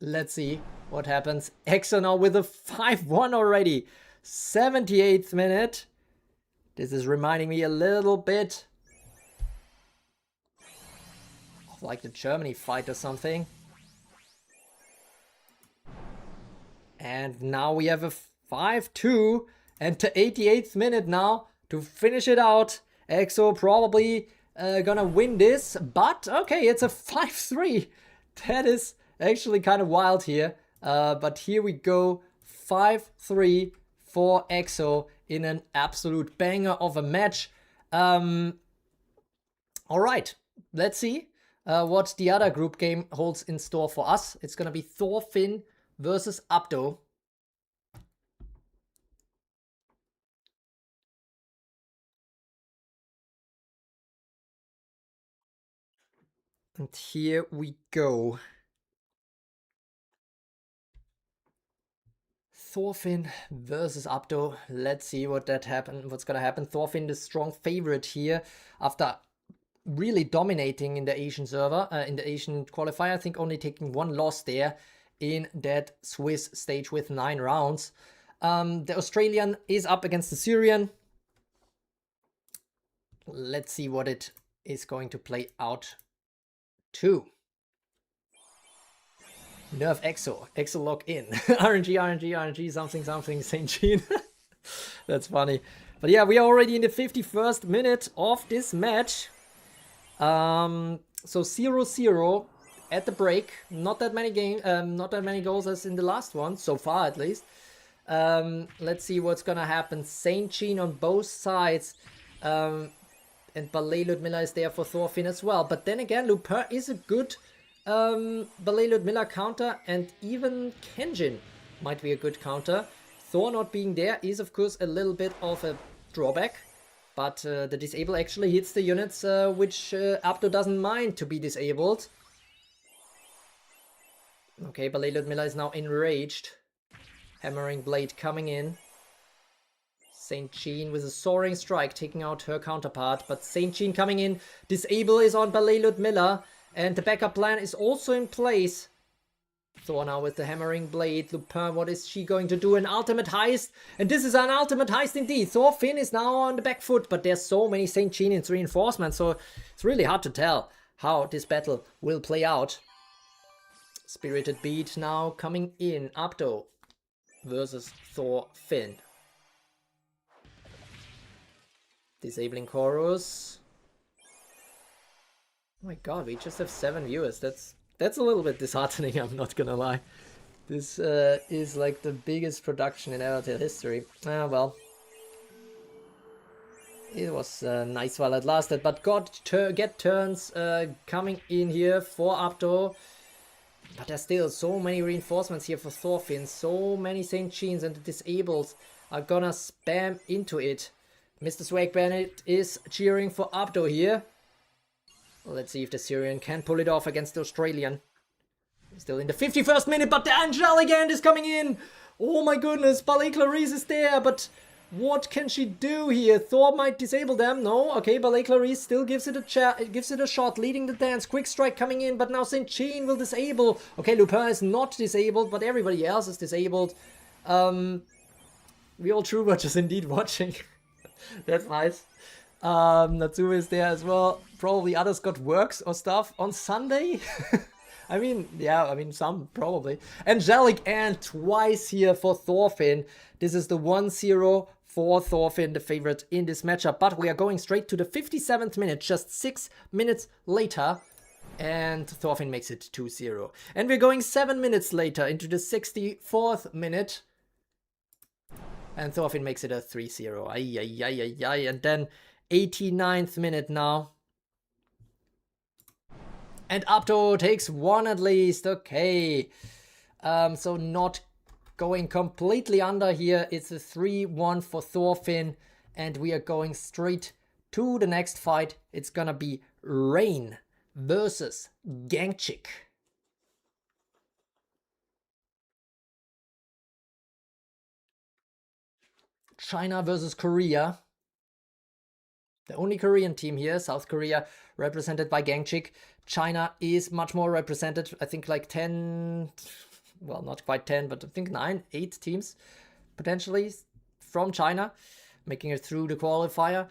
Let's see what happens. EXO now with a 5-1 already. 78th minute. This is reminding me a little bit of like the Germany fight or something. And now we have a 5-2 and to 88th minute now to finish it out. EXO probably gonna win this, but okay, it's a 5-3. That is actually kind of wild here. But here we go, 5-3 for EXO in an absolute banger of a match. All right, let's see what the other group game holds in store for us. It's gonna be Thorfinn versus Abdo. And here we go. Thorfinn versus Abdo. Let's see what's gonna happen. Thorfinn the strong favorite here after really dominating in the Asian server, in the Asian qualifier. I think only taking one loss there in that Swiss stage with 9 rounds. The Australian is up against the Syrian. Let's see what it is going to play out to. Nerf EXO lock in. RNG, something, St. Jean. That's funny. But yeah, we are already in the 51st minute of this match. So 0-0 at the break. Not that many goals as in the last one, so far at least. Let's see what's gonna happen. St. Jean on both sides. And Ballet Ludmilla is there for Thorfinn as well. But then again, Lupin is a good Ballet Ludmilla counter, and even Kenjin might be a good counter. Thor not being there is of course a little bit of a drawback, but the disable actually hits the units which Abdo doesn't mind to be disabled. Okay, Ballet Ludmilla is now enraged. Hammering Blade coming in. St. Jean with a soaring strike taking out her counterpart, but St. Jean coming in. Disable is on Ballet Ludmilla. And the backup plan is also in place. Thor now with the Hammering Blade. Lupin, what is she going to do? An ultimate heist. And this is an ultimate heist indeed. Thorfinn is now on the back foot, but there's so many St. Jean in reinforcements, so it's really hard to tell how this battle will play out. Spirited Beat now coming in. Abdo versus Thorfinn. Disabling Chorus. Oh my god, we just have 7 viewers. That's a little bit disheartening, I'm not gonna lie. This is like the biggest production in Evertale history. Well. It was nice while it lasted, but get turns coming in here for Abdo. But there's still so many reinforcements here for Thorfinn. So many St. Jeans, and the disabled are gonna spam into it. Mr. Swag Bennett is cheering for Abdo here. Let's see if the Syrian can pull it off against the Australian. Still in the 51st minute, but the Angelic Hand is coming in. Oh my goodness, Ballet Clarice is there, but what can she do here? Thor might disable them. No, okay, Ballet Clarice still gives it a shot, leading the dance. Quick strike coming in, but now St. Jean will disable. Okay, Lupin is not disabled, but everybody else is disabled. We all true watchers indeed watching. That's nice. Natsume is there as well. Probably others got works or stuff on Sunday. I mean, yeah, I mean, some probably. Angelic and twice here for Thorfinn. This is the 1-0 for Thorfinn, the favorite in this matchup. But we are going straight to the 57th minute, just 6 minutes later. And Thorfinn makes it 2-0. And we're going 7 minutes later into the 64th minute. And Thorfinn makes it a 3-0. Ay. And then 89th minute now. And Abdo takes one at least. Okay. So not going completely under here. It's a 3-1 for Thorfinn. And we are going straight to the next fight. It's gonna be Rain versus Gangchik. China versus Korea. The only Korean team here, South Korea, represented by Gangchik. China is much more represented, I think like 10, well, not quite 10, but I think 9, 8 teams, potentially. from China, making it through the qualifier.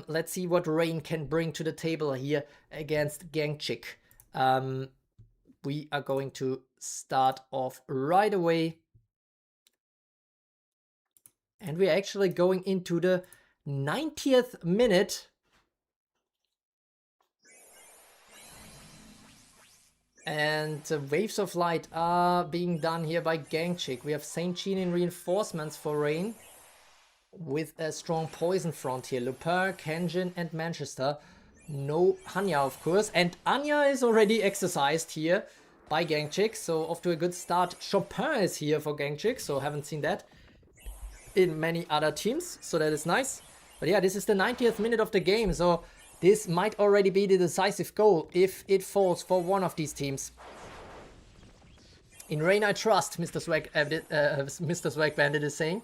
Let's see what Rain can bring to the table here against Gangchik. We are going to start off right away. And we're actually going into the 90th minute. And the Waves of Light are being done here by Gangchik. We have Saint Jean in reinforcements for Rain, with a strong poison front here. Lupin, Kenjin, and Manchester. No Hanya, of course. And Anya is already exercised here by Gangchik, so off to a good start. Chopin is here for Gangchik, so haven't seen that in many other teams, so that is nice. But yeah, this is the 90th minute of the game, so this might already be the decisive goal if it falls for one of these teams. In Rain I trust, Mr. Swag Bandit is saying.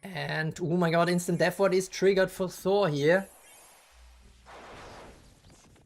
And oh my god, instant death ward is triggered for Thor here.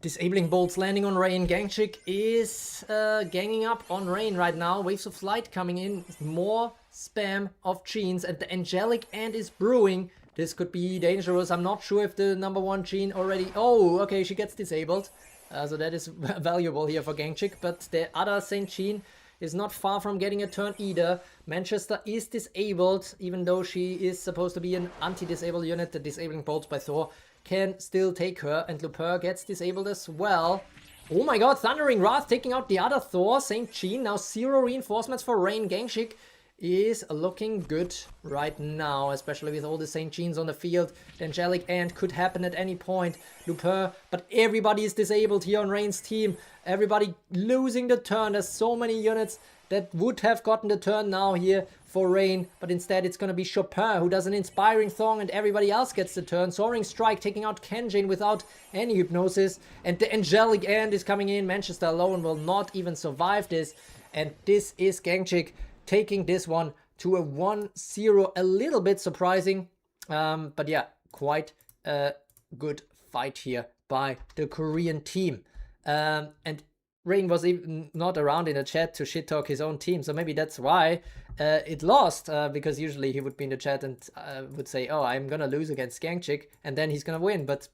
Disabling bolts landing on Rain. Gangchik is ganging up on Rain right now. Waves of Light coming in. More spam of Genes, and the Angelic Ant is brewing. This could be dangerous. I'm not sure if the number one Gene already... Oh, okay, she gets disabled. So that is valuable here for Gangchik. But the other Saint Jean is not far from getting a turn either. Manchester is disabled, even though she is supposed to be an anti-disabled unit. The disabling bolts by Thor can still take her, and Lupin gets disabled as well. Oh my god, Thundering Wrath taking out the other Thor. Saint Jean, now 0 reinforcements for Rain. Gangchik is looking good right now, especially with all the Saint Jeans on the field. The Angelic Ant could happen at any point. Lupin, but everybody is disabled here on Rain's team. Everybody losing the turn. There's so many units that would have gotten the turn now here for Rain, but instead it's going to be Chopin who does an Inspiring Thong and everybody else gets the turn. Soaring Strike taking out Kenjin without any hypnosis, and the Angelic Ant is coming in. Manchester alone will not even survive this, and this is Gangchik taking this one to a 1-0. A little bit surprising, but yeah, quite a good fight here by the Korean team. And Rain was even not around in the chat to shit talk his own team, so maybe that's why it lost, because usually he would be in the chat and would say, oh, I'm gonna lose against Gangchik, and then he's gonna win. But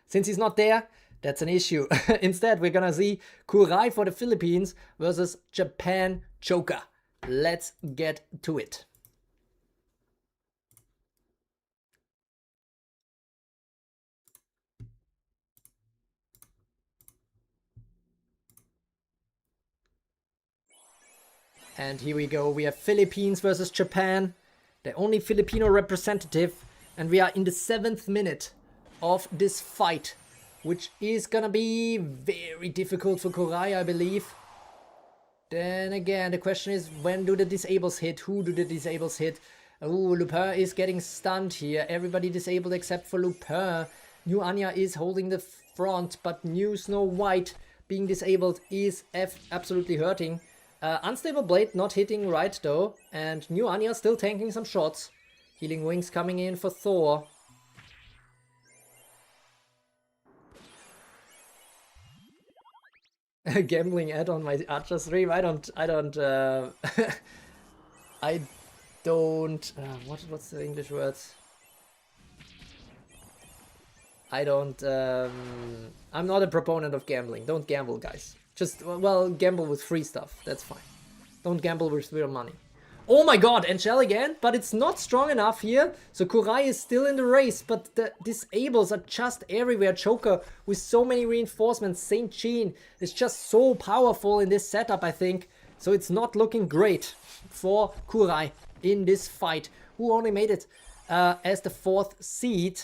since he's not there, that's an issue. Instead, we're gonna see Kurai for the Philippines versus Japan Joker. Let's get to it. And here we go. We have Philippines versus Japan. The only Filipino representative. And we are in the 7th minute of this fight, which is gonna be very difficult for Kurai, I believe. Then again, the question is, when do the disables hit? Who do the disables hit? Oh, Lupin is getting stunned here. Everybody disabled except for Lupin. New Anya is holding the front, but New Snow White being disabled is absolutely hurting. Unstable Blade not hitting right though, and New Anya still tanking some shots. Healing Wings coming in for Thor. Gambling ad on my Archer stream. I don't what's the English words? I'm not a proponent of gambling. Don't gamble, guys. Just, well, gamble with free stuff. That's fine. Don't gamble with real money. Oh my god, Angelic Ant, but it's not strong enough here. So Kurai is still in the race, but the disables are just everywhere. Joker with so many reinforcements. Saint Jean is just so powerful in this setup, I think. So it's not looking great for Kurai in this fight, who only made it as the 4th seed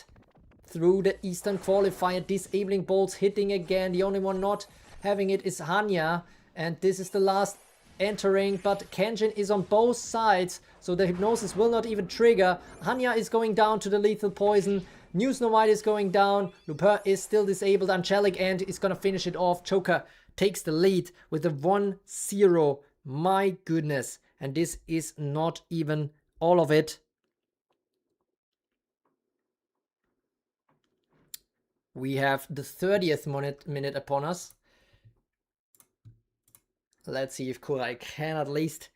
through the Eastern qualifier. Disabling bolts hitting again. The only one not having it is Hanya, and this is the last entering, but Kenjin is on both sides, so the hypnosis will not even trigger. Hanya is going down to the lethal poison. New Snow White is going down. Lupin is still disabled. Angelic Ant is gonna finish it off. Joker takes the lead with a 1-0. My goodness. And this is not even all of it. We have the 30th minute upon us. Let's see if Kurai can at least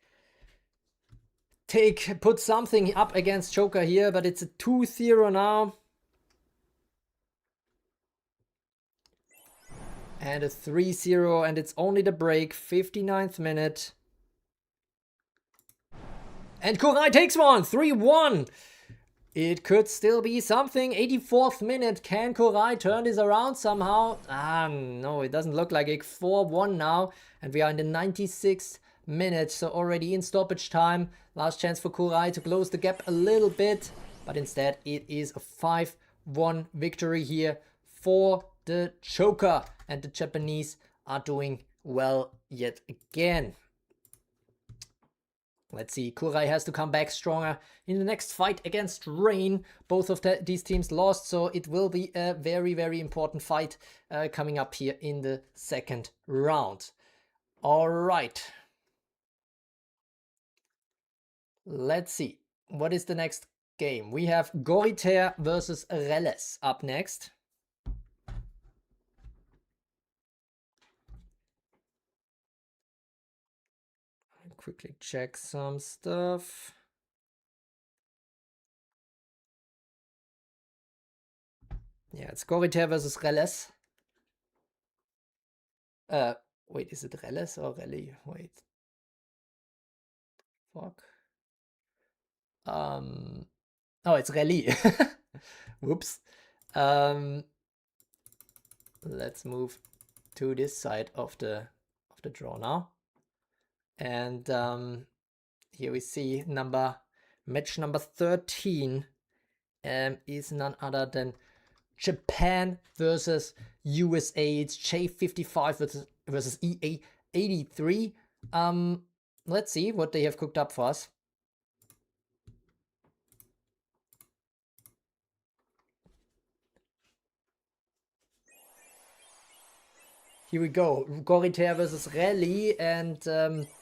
put something up against Joker here, but it's a 2-0 now. And a 3-0, and it's only the break, 59th minute. And Kurai takes one, 3-1. It could still be something. 84th minute, can Kurai turn this around somehow? No, it doesn't look like it. 4-1 now, and we are in the 96th minute, so already in stoppage time. Last chance for Kurai to close the gap a little bit, but instead it is a 5-1 victory here for the Joker, and the Japanese are doing well yet again. Let's see, Kurai has to come back stronger in the next fight against Rain. Both of these teams lost, so it will be a very, very important fight coming up here in the second round. All right. Let's see. What is the next game? We have Goriter versus Reles up next. Quickly check some stuff. Yeah, it's Goriter versus Reles. Wait, is it Reles or Rally? Wait. Fuck. Oh, it's Rally. Whoops. Let's move to this side of the draw now. And here we see match number 13 is none other than Japan versus USA. It's J55 versus EA83. Let's see what they have cooked up for us. Here we go, Goriter versus Rally, and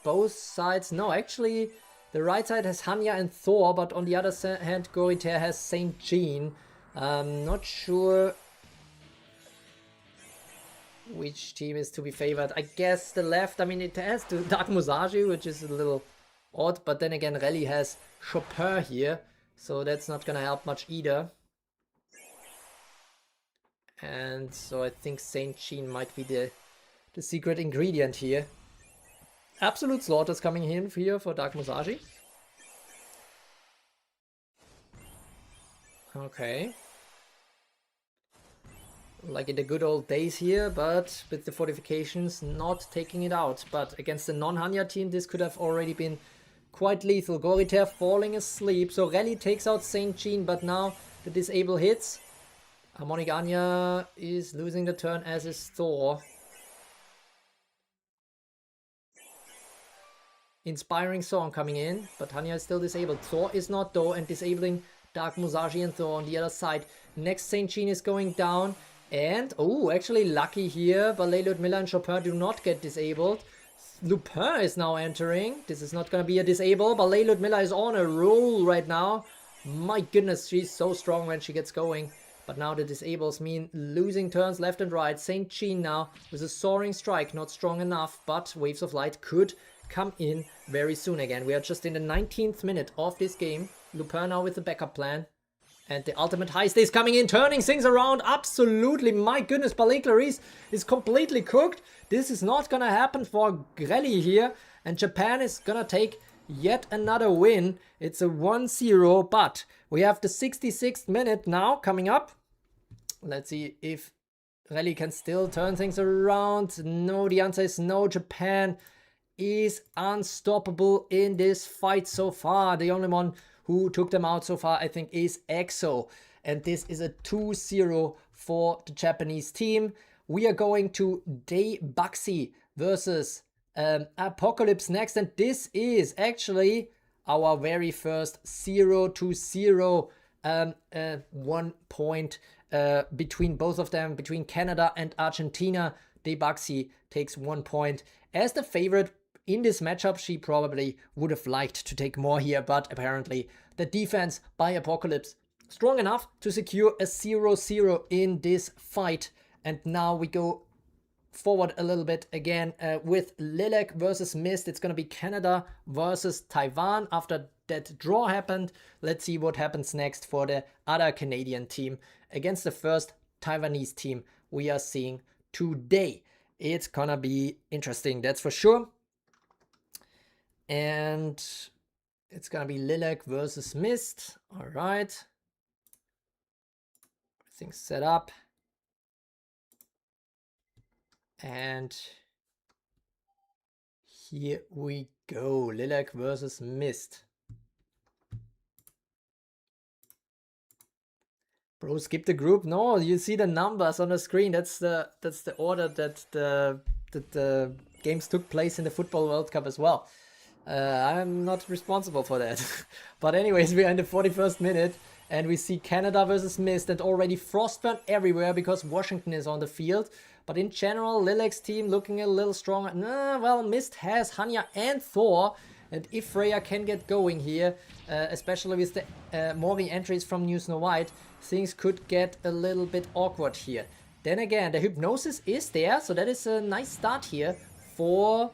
both sides, no, actually, the right side has Hanya and Thor, but on the other hand, Goriter has Saint Jean. Not sure which team is to be favored. I guess the left, I mean, it has to Dark Musashi, which is a little odd, but then again, Rally has Chopin here, so that's not gonna help much either. And so I think Saint Jean might be the secret ingredient here. Absolute Slaughter's coming in here for Dark Musashi. Okay. Like in the good old days here, but with the fortifications not taking it out. But against the non-Hanya team, this could have already been quite lethal. Goriter falling asleep, so Rally takes out Saint Jean, but now the disable hits. Harmonic Anya is losing the turn, as is Thor. Inspiring Song coming in, but Hanya is still disabled. Thor is not though, and disabling Dark Musashi and Thor on the other side. Next Saint Jean is going down, and oh, actually lucky here. Ballet Ludmilla and Chopin do not get disabled. Lupin is now entering. This is not gonna be a disable. Ballet Ludmilla is on a roll right now. My goodness, she's so strong when she gets going. But now the disables mean losing turns left and right. Saint Jean now with a soaring strike, not strong enough, but Waves of Light could come in very soon again. We are just in the 19th minute of this game. Lupin now with the backup plan. And the ultimate heist is coming in, turning things around. Absolutely, my goodness, Ballet Clarice is completely cooked. This is not gonna happen for Grelly here. And Japan is gonna take yet another win. It's a 1-0, but we have the 66th minute now coming up. Let's see if Rally can still turn things around. No, the answer is no. Japan is unstoppable in this fight so far. The only one who took them out so far, I think, is EXO. And this is a 2-0 for the Japanese team. We are going to Day Baxi versus Apocalypse next. And this is actually our very first 0-0 1 point between both of them, between Canada and Argentina. Debaxi takes 1 point. As the favorite in this matchup, she probably would have liked to take more here, but apparently the defense by Apocalypse strong enough to secure a 0-0 in this fight. And now we go forward a little bit again with Lilac versus Mist. It's going to be Canada versus Taiwan after that draw happened. Let's see what happens next for the other Canadian team against the first Taiwanese team we are seeing today. It's gonna be interesting, that's for sure. And it's gonna be Lilac versus Mist. All right. Everything's set up. And here we go. Lilac versus Mist. Bro, skip the group. No, you see the numbers on the screen. That's the order that the games took place in the Football World Cup as well. I'm not responsible for that. But anyways, we are in the 41st minute and we see Canada versus Mist, and already Frostburn everywhere because Washington is on the field. But in general, Lilac's team looking a little stronger. Well, Mist has Hanya and Thor. And if Freya can get going here, especially with the Mori entries from New Snow White, things could get a little bit awkward here. Then again, the Hypnosis is there, so that is a nice start here for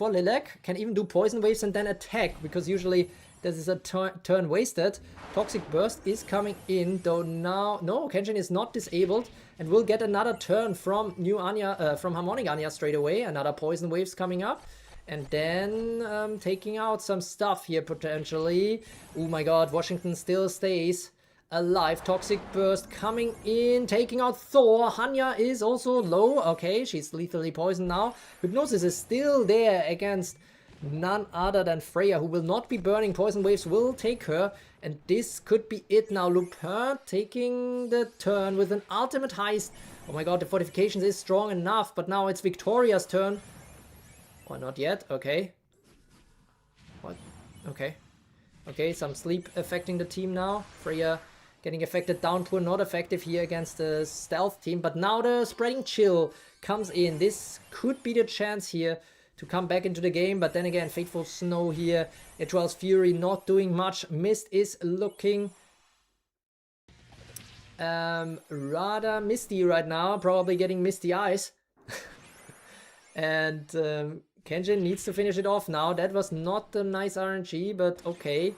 Lilac. Can even do Poison Waves and then attack, because usually this is a turn wasted. Toxic Burst is coming in, though now... No, Kenshin is not disabled, and we'll get another turn from from Harmonic Anya straight away. Another Poison Waves coming up. And then taking out some stuff here potentially. Oh my god, Washington still stays alive. Toxic Burst coming in, taking out Thor. Hanya is also low. Okay, she's lethally poisoned now. Hypnosis is still there against none other than Freya, who will not be burning. Poison Waves will take her. And this could be it now. Lupin taking the turn with an ultimate heist. Oh my god, the fortifications is strong enough, but now it's Victoria's turn. Or not yet, okay. What? Okay. Okay, some sleep affecting the team now. Freya getting affected, Downpour not effective here against the stealth team. But now the Spreading Chill comes in. This could be the chance here to come back into the game. But then again, Fateful Snow here. Etral's Fury not doing much. Mist is looking rather misty right now. Probably getting misty eyes. And Kenshin needs to finish it off now. That was not a nice RNG, but okay.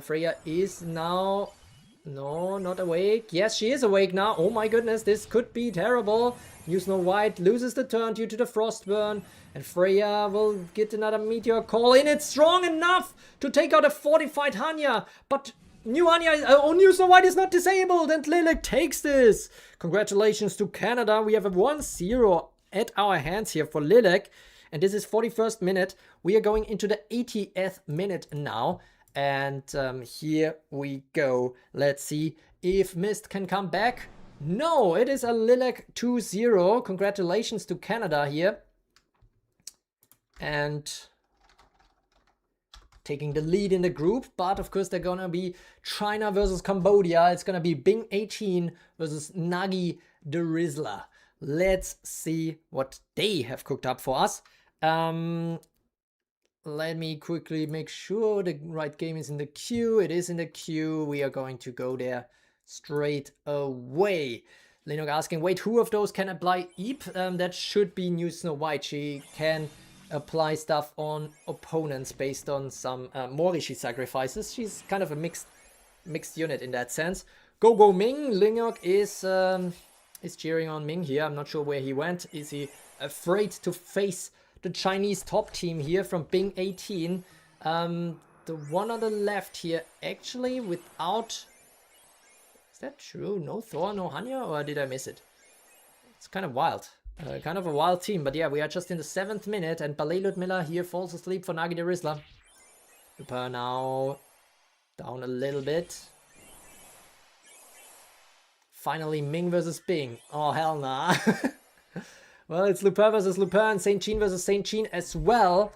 Freya is now... No, not awake. Yes, she is awake now. Oh my goodness, this could be terrible. New Snow White loses the turn due to the Frostburn. And Freya will get another Meteor call in. It's strong enough to take out a fortified Hanya. But New Snow White is not disabled. And Lilac takes this. Congratulations to Canada. We have a 1-0 at our hands here for Lilac. And this is 41st minute. We are going into the 80th minute now. And here we go. Let's see if Mist can come back. No, it is a Lilac 2-0. Congratulations to Canada here. And taking the lead in the group. But of course, they're gonna be China versus Cambodia. It's gonna be Bing 18 versus Nagi the Rizzler. Let's see what they have cooked up for us. Let me quickly make sure the right game is in the queue. It is in the queue. We are going to go there straight away. Lenok asking, wait, who of those can apply Eep? That should be New Snow White. She can apply stuff on opponents based on some Mori she sacrifices. She's kind of a mixed unit in that sense. Go Ming. Lenok is cheering on Ming here. I'm not sure where he went. Is he afraid to face the Chinese top team here from Bing 18? The one on the left here, actually without... Is that true? No Thor, no Hanya, or did I miss it? It's kind of wild. Kind of a wild team, but yeah, we are just in the 7th minute, and Ballet Ludmilla here falls asleep for Nagi the Rizzler. Lupin now down a little bit. Finally, Ming versus Bing. Oh, hell nah. Well, it's Lupin versus Lupin, Saint Jean versus Saint Jean as well.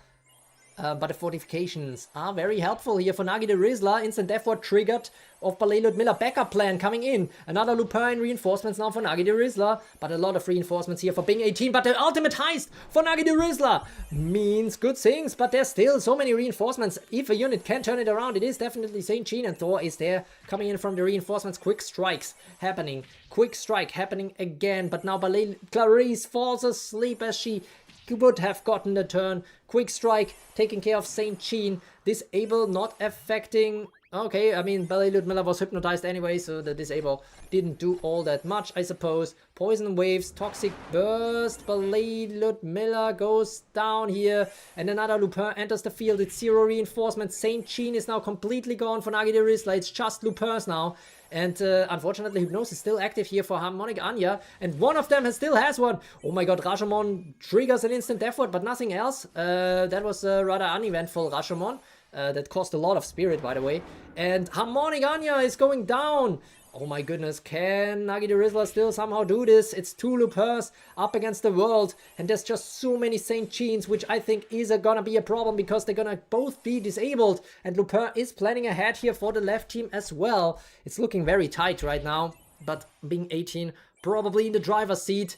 But the fortifications are very helpful here for Nagi the Rizzler. Instant death ward triggered of Ballet Ludmilla. Backup plan coming in. Another Lupin reinforcements now for Nagi the Rizzler. But a lot of reinforcements here for Bing 18. But the ultimate heist for Nagi the Rizzler means good things. But there's still so many reinforcements. If a unit can turn it around, it is definitely Saint Jean. And Thor is there coming in from the reinforcements. Quick strikes happening. Quick strike happening again. But now Ballet Clarice falls asleep as she would have gotten the turn. Quick strike taking care of Saint Jean. Disable not affecting. Okay, I mean, Ballet Ludmilla was hypnotized anyway, so the disable didn't do all that much, I suppose. Poison waves, toxic burst. Ballet Ludmilla goes down here, and another Lupin enters the field. It's 0 reinforcement. Saint Jean is now completely gone for Nagi the Rizzler. It's just Lupins now. And unfortunately, Hypnosis is still active here for Harmonic Anya. And one of them still has one. Oh my god, Rashomon triggers an instant death ward, but nothing else. That was rather uneventful, Rashomon. That cost a lot of spirit, by the way. And Harmonic Anya is going down. Oh my goodness, can Nagi the Rizzler still somehow do this? It's 2 Lupins up against the world, and there's just so many Saint Jeans, which I think is gonna be a problem because they're gonna both be disabled, and Lupin is planning ahead here for the left team as well. It's looking very tight right now, but Bing 18 probably in the driver's seat.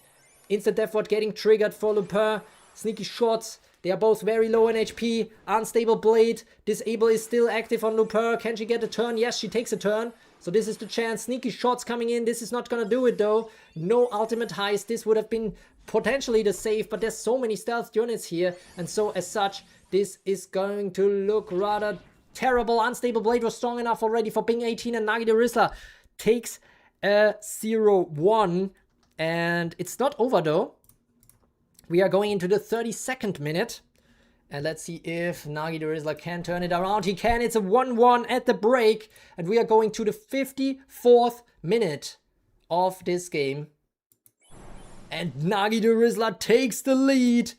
Instant death ward getting triggered for Lupin. Sneaky shots. They are both very low in HP. Unstable blade. Disable is still active on Lupin. Can she get a turn? Yes, she takes a turn. So this is the chance. Sneaky shots coming in. This is not gonna do it though. No ultimate heist. This would have been potentially the save, but there's so many stealth units here. And so as such, this is going to look rather terrible. Unstable blade was strong enough already for Bing 18, and Nagi the Rizzler takes a 0-1. And it's not over though. We are going into the 32nd minute. And let's see if Nagi the Rizzler can turn it around. He can. It's a 1-1 at the break. And we are going to the 54th minute of this game. And Nagi the Rizzler takes the lead.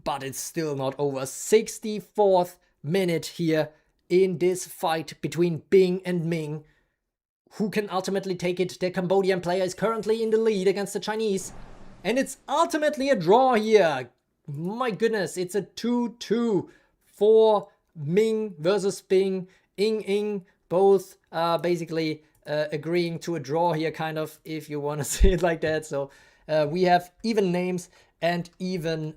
But it's still not over. 64th minute here in this fight between Bing and Ming. Who can ultimately take it? The Cambodian player is currently in the lead against the Chinese. And it's ultimately a draw here. My goodness, it's a 2-2 for Ming versus Bing. Ying, both basically agreeing to a draw here, kind of, if you want to say it like that. So we have even names and even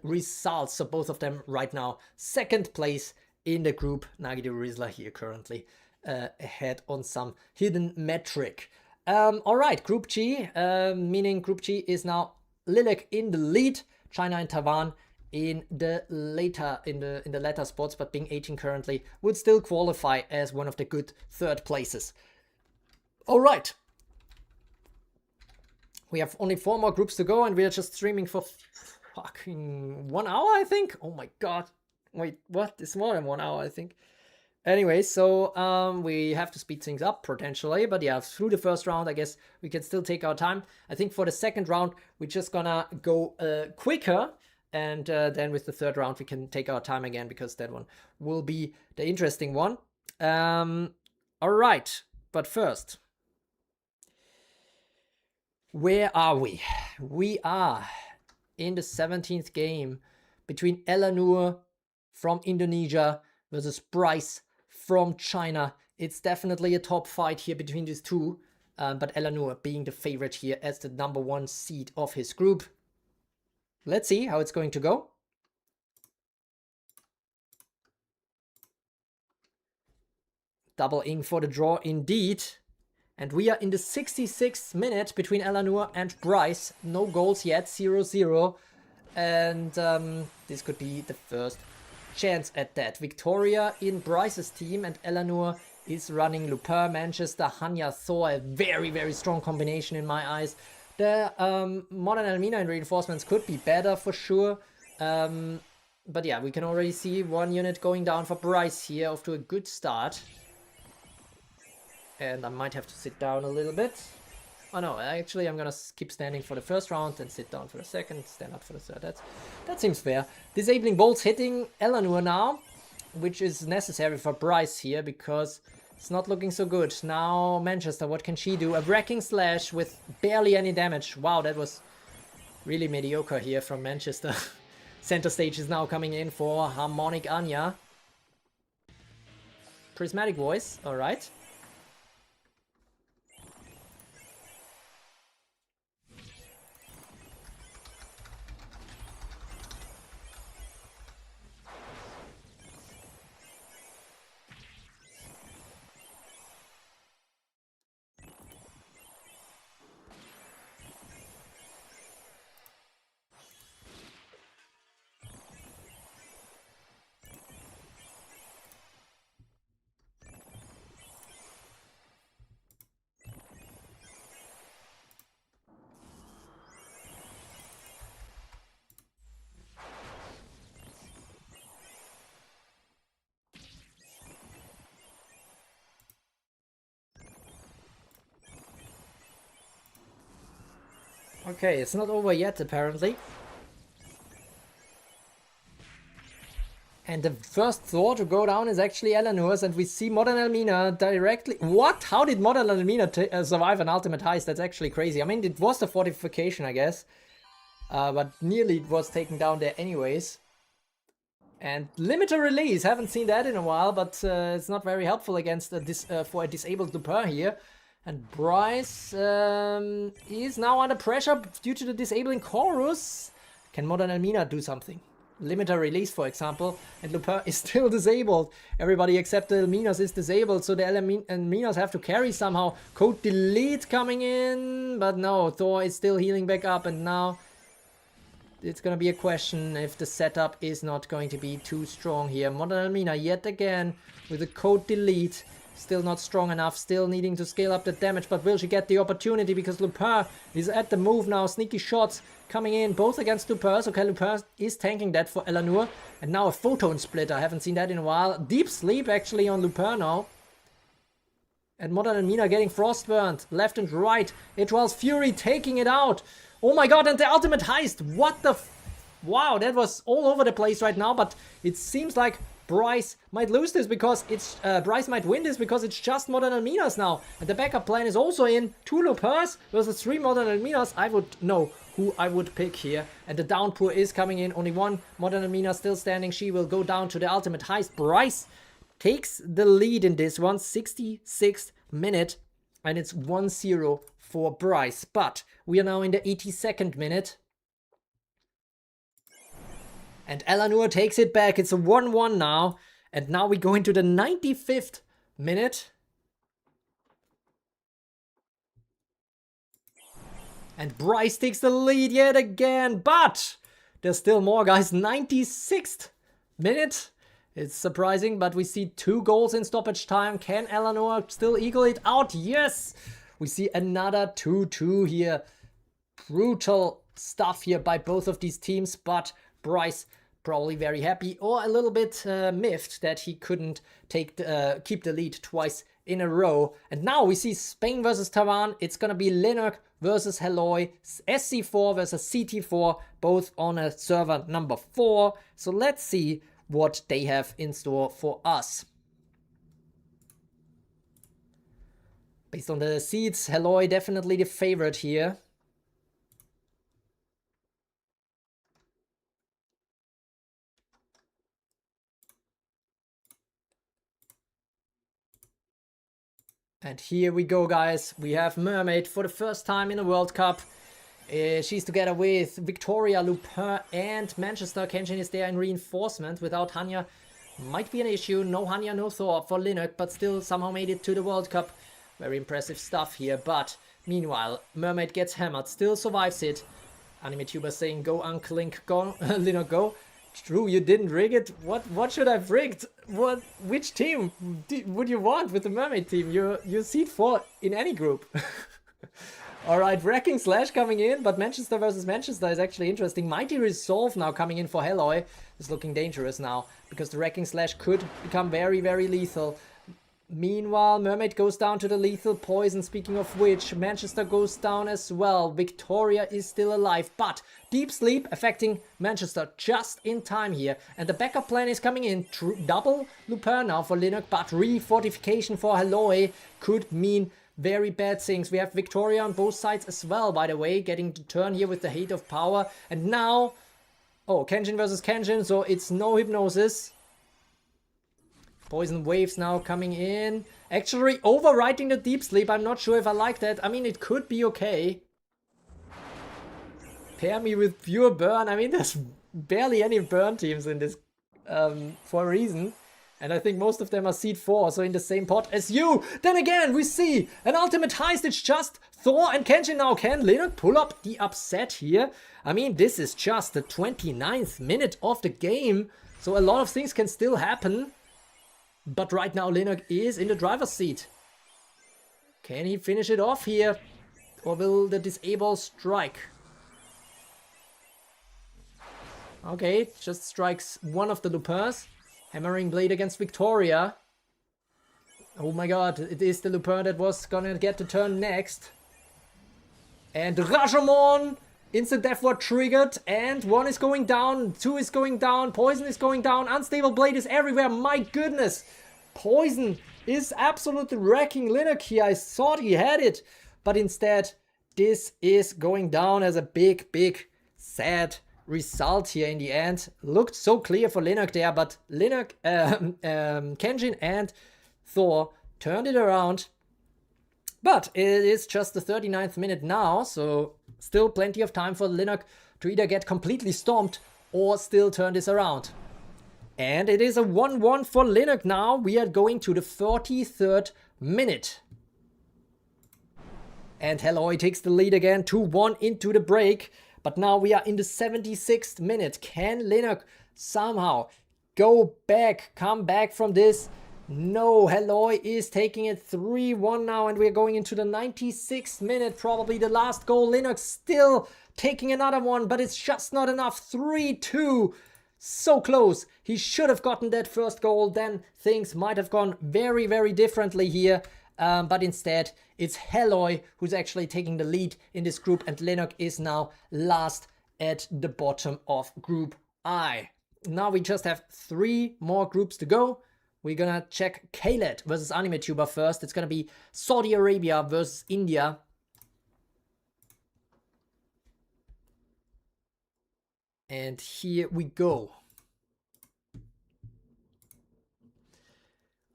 results. So both of them right now, second place in the group. Nagi the Rizzler here currently ahead on some hidden metric. All right, Group G, meaning Group G is now Lilac in the lead, China and Taiwan in the latter spots, but Bing 18 currently would still qualify as one of the good third places. All right, we have only 4 more groups to go, and we are just streaming for fucking 1 hour, I think. Oh my god, wait, what? It's more than 1 hour, I think. Anyway, so we have to speed things up potentially, but yeah, through the first round, I guess we can still take our time. I think for the second round, we're just gonna go quicker, and then with the third round, we can take our time again, because that one will be the interesting one. All right, but first, where are we? We are in the 17th game between Elanur from Indonesia versus Bryce from China. It's definitely a top fight here between these two, but Elanur being the favorite here as the #1 seed of his group. Let's see how it's going to go. Double ing for the draw indeed. And we are in the 66th minute between Elanur and Bryce. No goals yet, 0-0. And this could be the first chance at that. Victoria in Bryce's team, and Elanur is running Lupin, Manchester, Hanya, Thor. A very, very strong combination in my eyes. The Modern Elmina and reinforcements could be better for sure. But yeah, we can already see 1 unit going down for Bryce here, off to a good start. And I might have to sit down a little bit. Oh no, actually I'm gonna keep standing for the first round and sit down for the second, stand up for the third. That seems fair. Disabling bolts hitting Elanur now, which is necessary for Bryce here, because it's not looking so good. Now Manchester, what can she do? A wrecking slash with barely any damage. Wow, that was really mediocre here from Manchester. Center stage is now coming in for Harmonic Anya. Prismatic Voice, alright. Okay, it's not over yet, apparently. And the first Thor to go down is actually Eleanor's, and we see Modern Elmina directly... What? How did Modern Elmina survive an ultimate heist? That's actually crazy. I mean, it was the fortification, I guess. But nearly it was taken down there anyways. And limited release, haven't seen that in a while, but it's not very helpful against for a disabled Lupin here. And Bryce is now under pressure due to the disabling chorus. Can Modern Elmina do something? Limiter release, for example, and Lupin is still disabled. Everybody except the Elminas is disabled, so the Elminas have to carry somehow. Code delete coming in, but no, Thor is still healing back up, and now it's gonna be a question if the setup is not going to be too strong here. Modern Elmina yet again with a code delete. Still not strong enough, still needing to scale up the damage, but will she get the opportunity because Lupin is at the move now. Sneaky shots coming in, both against Lupin. Okay, Lupin is tanking that for Eleanor. And now a photon splitter, I haven't seen that in a while. Deep sleep actually on Lupin now. And Modern Elmina getting frostburned, left and right. It-Wells Fury taking it out. Oh my god, and the ultimate heist, what the wow, that was all over the place right now, but it seems like Bryce might lose this because it's Bryce might win this because it's just Modern Elminas now. And the backup plan is also in 2 Lupins versus 3 Modern Elminas. I would know who I would pick here. And the downpour is coming in. Only 1 Modern Elmina still standing. She will go down to the ultimate heist. Bryce takes the lead in this one. 66th minute. And it's 1-0 for Bryce. But we are now in the 82nd minute. And Eleanor takes it back. It's a 1-1 now. And now we go into the 95th minute. And Bryce takes the lead yet again. But there's still more, guys. 96th minute. It's surprising, but we see 2 goals in stoppage time. Can Eleanor still eagle it out? Yes! We see another 2-2 here. Brutal stuff here by both of these teams, but Bryce probably very happy or a little bit miffed that he couldn't keep the lead twice in a row. And now we see Spain versus Taiwan. It's gonna be Linux versus Helloy, SC4 versus CT4, both on a server number 4. So let's see what they have in store for us. Based on the seeds, Helloy definitely the favorite here. And here we go, guys. We have Mermaid for the first time in the World Cup. She's together with Victoria, Lupin, and Manchester. Kenshin is there in reinforcement. Without Hanya, might be an issue. No Hanya, no Thor for Linux, but still somehow made it to the World Cup. Very impressive stuff here. But meanwhile, Mermaid gets hammered, still survives it. AnimeTuber saying, "Go, Uncle Link, go, Linux, go." True, you didn't rig it. What should I've rigged? Which team would you want with the Mermaid team? You seed 4 in any group. Alright, Wrecking Slash coming in, but Manchester versus Manchester is actually interesting. Mighty Resolve now coming in for Helloy is looking dangerous now, because the Wrecking Slash could become very, very lethal. Meanwhile, Mermaid goes down to the lethal poison. Speaking of which, Manchester goes down as well. Victoria is still alive, but deep sleep affecting Manchester just in time here. And the backup plan is coming in. Double Lupin now for Linux, but refortification for Helloy could mean very bad things. We have Victoria on both sides as well, by the way, getting the turn here with the Hate of Power. And now Oh, Kenshin versus Kenshin, so it's no hypnosis. Poison waves now coming in. Actually overwriting the deep sleep. I'm not sure if I like that. I mean, it could be okay. Pair me with pure burn. I mean, there's barely any burn teams in this for a reason. And I think most of them are seed 4, so in the same pot as you. Then again, we see an ultimate heist. It's just Thor and Kenshin now. Can Linux pull up the upset here? I mean, this is just the 29th minute of the game. So a lot of things can still happen. But right now, Linux is in the driver's seat. Can he finish it off here? Or will the disable strike? Okay, just strikes one of the Lupins. Hammering Blade against Victoria. Oh my god, it is the Lupin that was gonna get the turn next. And Rashomon! Instant death ward triggered, and 1 is going down, 2 is going down, Poison is going down, Unstable Blade is everywhere, my goodness! Poison is absolutely wrecking Linux here. I thought he had it, but instead, this is going down as a big, sad result here in the end. Looked so clear for Linux there, but Linux, Kenshin and Thor turned it around. But it is just the 39th minute now, so still plenty of time for Linux to either get completely stomped or still turn this around. And it is a 1-1 for Linux now. We are going to the 43rd minute. And Helloy takes the lead again, 2-1 into the break. But now we are in the 76th minute. Can Linux somehow go back, come back from this? No, Helloy is taking it 3-1 now, and we're going into the 96th minute, probably the last goal. Linux still taking another one, but it's just not enough. 3-2, so close. He should have gotten that first goal, then things might have gone very, very differently here. But instead, it's Helloy who's actually taking the lead in this group, and Linux is now last at the bottom of Group I. Now we just have 3 more groups to go. We're gonna check Khaled versus AnimeTuber first. It's gonna be Saudi Arabia versus India. And here we go.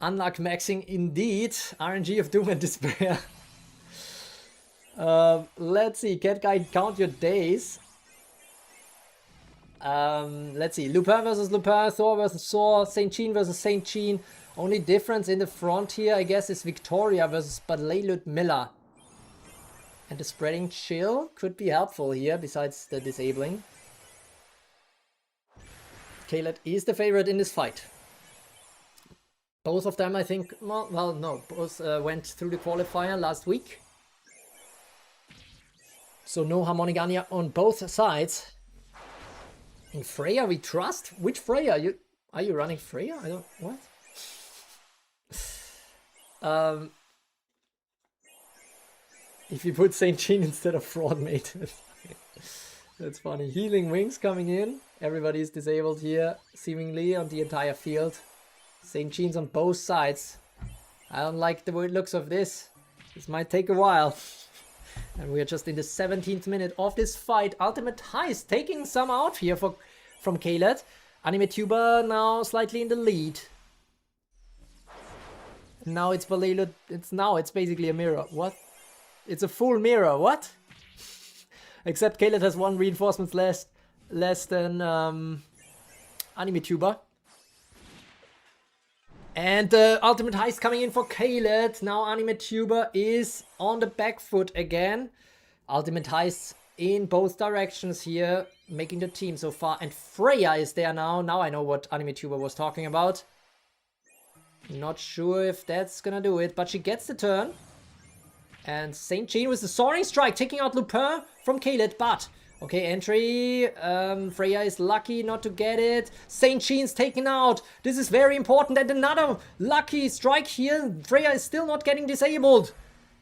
Unluck maxing indeed. RNG of Doom and Despair. Let's see. Cat Guy, count your days. Let's see. Lupin versus Lupin, Thor versus Thor, Saint Jean versus Saint Jean. Only difference in the front here, I guess, is Victoria versus Badley Miller. And the spreading chill could be helpful here, besides the disabling. Khaled is the favorite in this fight. Both of them, I think, well, no, both went through the qualifier last week. So no Harmonic Anya on both sides. In Freya we trust? Which Freya? Are you running Freya? I don't, what? If you put Saint Jean instead of Fraud Mate. That's funny. Healing Wings coming in. Everybody is disabled here, seemingly on the entire field. Saint Jean's on both sides. I don't like the way it looks of this. This might take a while. And we are just in the 17th minute of this fight. Ultimate Heist taking some out here from Khaled. AnimeTuber now slightly in the lead. Now it's Valelo. It's basically a mirror. What? It's a full mirror. What? Except Khaled has 1 reinforcements less than AnimeTuber. And Ultimate Heist coming in for Khaled. Now AnimeTuber is on the back foot again. Ultimate Heist in both directions here, making the team so far. And Freya is there now. Now I know what AnimeTuber was talking about. Not sure if that's gonna do it, but she gets the turn. And Saint Jean with the Soaring Strike, taking out Lupin from Khaled, but... Okay, entry. Freya is lucky not to get it. Saint Jean's taken out. This is very important. And another lucky strike here. Freya is still not getting disabled.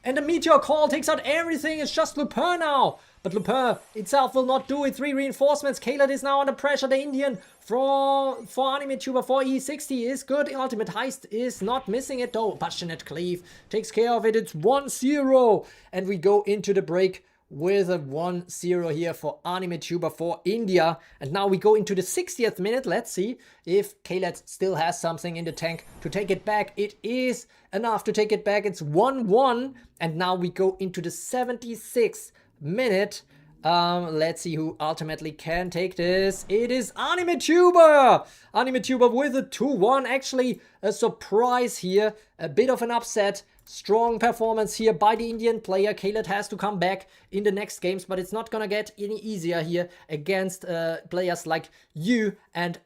And the Meteor Call takes out everything. It's just Lupin now. But Lupin itself will not do it. 3 reinforcements. Khaled is now under pressure. The Indian for AnimeTuber for E60 is good. Ultimate Heist is not missing it though. Passionate Cleave takes care of it. It's 1-0. And we go into the break with a 1-0 here for Anime Tuber for India. And now we go into the 60th minute. Let's see if Kaylet still has something in the tank to take it back. It is enough to take it back. It's 1-1. And now we go into the 76th minute. Let's see who ultimately can take this. It is Anime Tuber! Anime Tuber with a 2-1. Actually, a surprise here. A bit of an upset. Strong performance here by the Indian player. Kaylet has to come back in the next games, but it's not gonna get any easier here against players like you and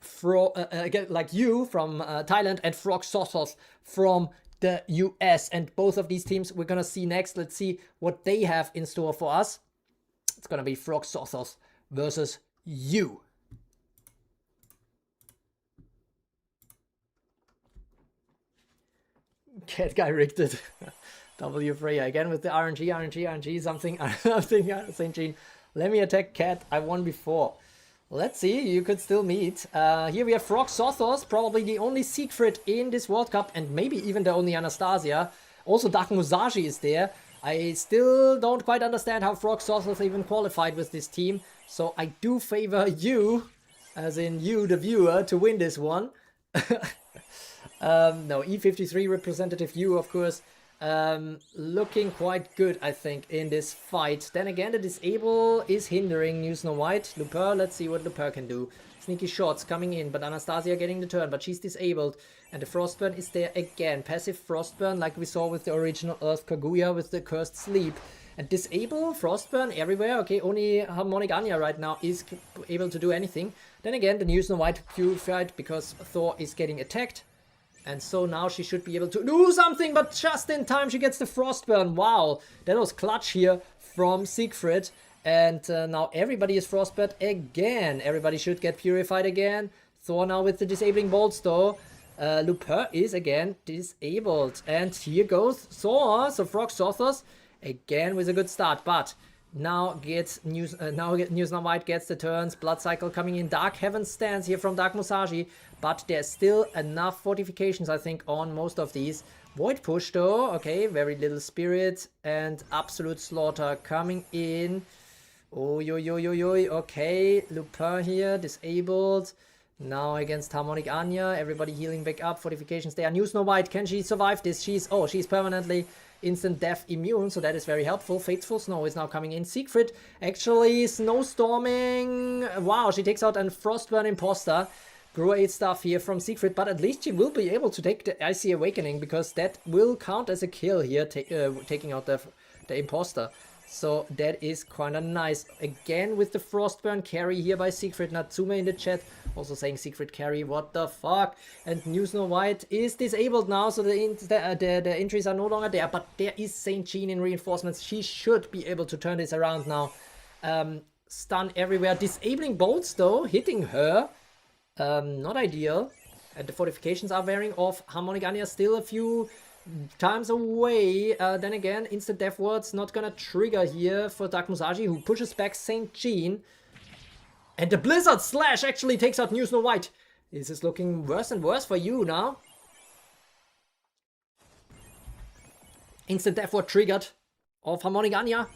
like you from Thailand and Frog Sosos from the US. And both of these teams we're gonna see next. Let's see what they have in store for us. It's gonna be Frog Sosos versus you. Cat guy rigged it. W Freya again with the RNG, something. St. Jean. Let me attack Cat. I won before. Let's see, you could still meet. Here we have Frog Sothos, probably the only Siegfried in this World Cup, and maybe even the only Anastasia. Also Dark Musashi is there. I still don't quite understand how Frog Sothos even qualified with this team. So I do favor you, as in you, the viewer, to win this one. No, E53 representative you, of course, looking quite good, I think, in this fight. Then again, the disable is hindering New Snow White. Lupin, let's see what Lupin can do. Sneaky shots coming in, but Anastasia getting the turn, but she's disabled. And the Frostburn is there again. Passive Frostburn, like we saw with the original Earth Kaguya with the Cursed Sleep. And disable Frostburn everywhere. Okay, only Harmonic Anya right now is able to do anything. Then again, the New Snow White purified because Thor is getting attacked. And so now she should be able to do something, but just in time she gets the Frostburn. Wow, that was clutch here from Siegfried. And now everybody is Frostburn again. Everybody should get purified again. Thor now with the disabling bolts though. Lupin is again disabled. And here goes Thor. So Frog Sothos again with a good start. But now New Snow White gets the turns. Blood Cycle coming in. Dark Heaven stands here from Dark Musashi. But there's still enough fortifications, I think, on most of these. Void Push, though. Okay, very little Spirit. And Absolute Slaughter coming in. Oh, yo. Okay, Lupin here, disabled. Now against Harmonic Anya. Everybody healing back up. Fortifications there. New Snow White, can she survive this? She's permanently instant death immune, so that is very helpful. Fateful Snow is now coming in. Siegfried actually snowstorming. Wow, she takes out a Frostburn Imposter. Great stuff here from Siegfried, but at least she will be able to take the Icy Awakening, because that will count as a kill here, taking out the Imposter. So that is kind of nice. Again with the Frostburn carry here by Siegfried. Natsume in the chat also saying Siegfried carry, what the fuck. And New Snow White is disabled now, so the entries are no longer there. But there is St. Jean in reinforcements. She should be able to turn this around now. Stun everywhere. Disabling bolts though, hitting her. Not ideal. And the fortifications are wearing off. Harmonic Anya still a few times away. Then again, instant death wards not gonna trigger here for Dark Musashi, who pushes back St. Jean. And the Blizzard Slash actually takes out New Snow White. This is looking worse and worse for you now. Instant death ward triggered of Harmonic Anya.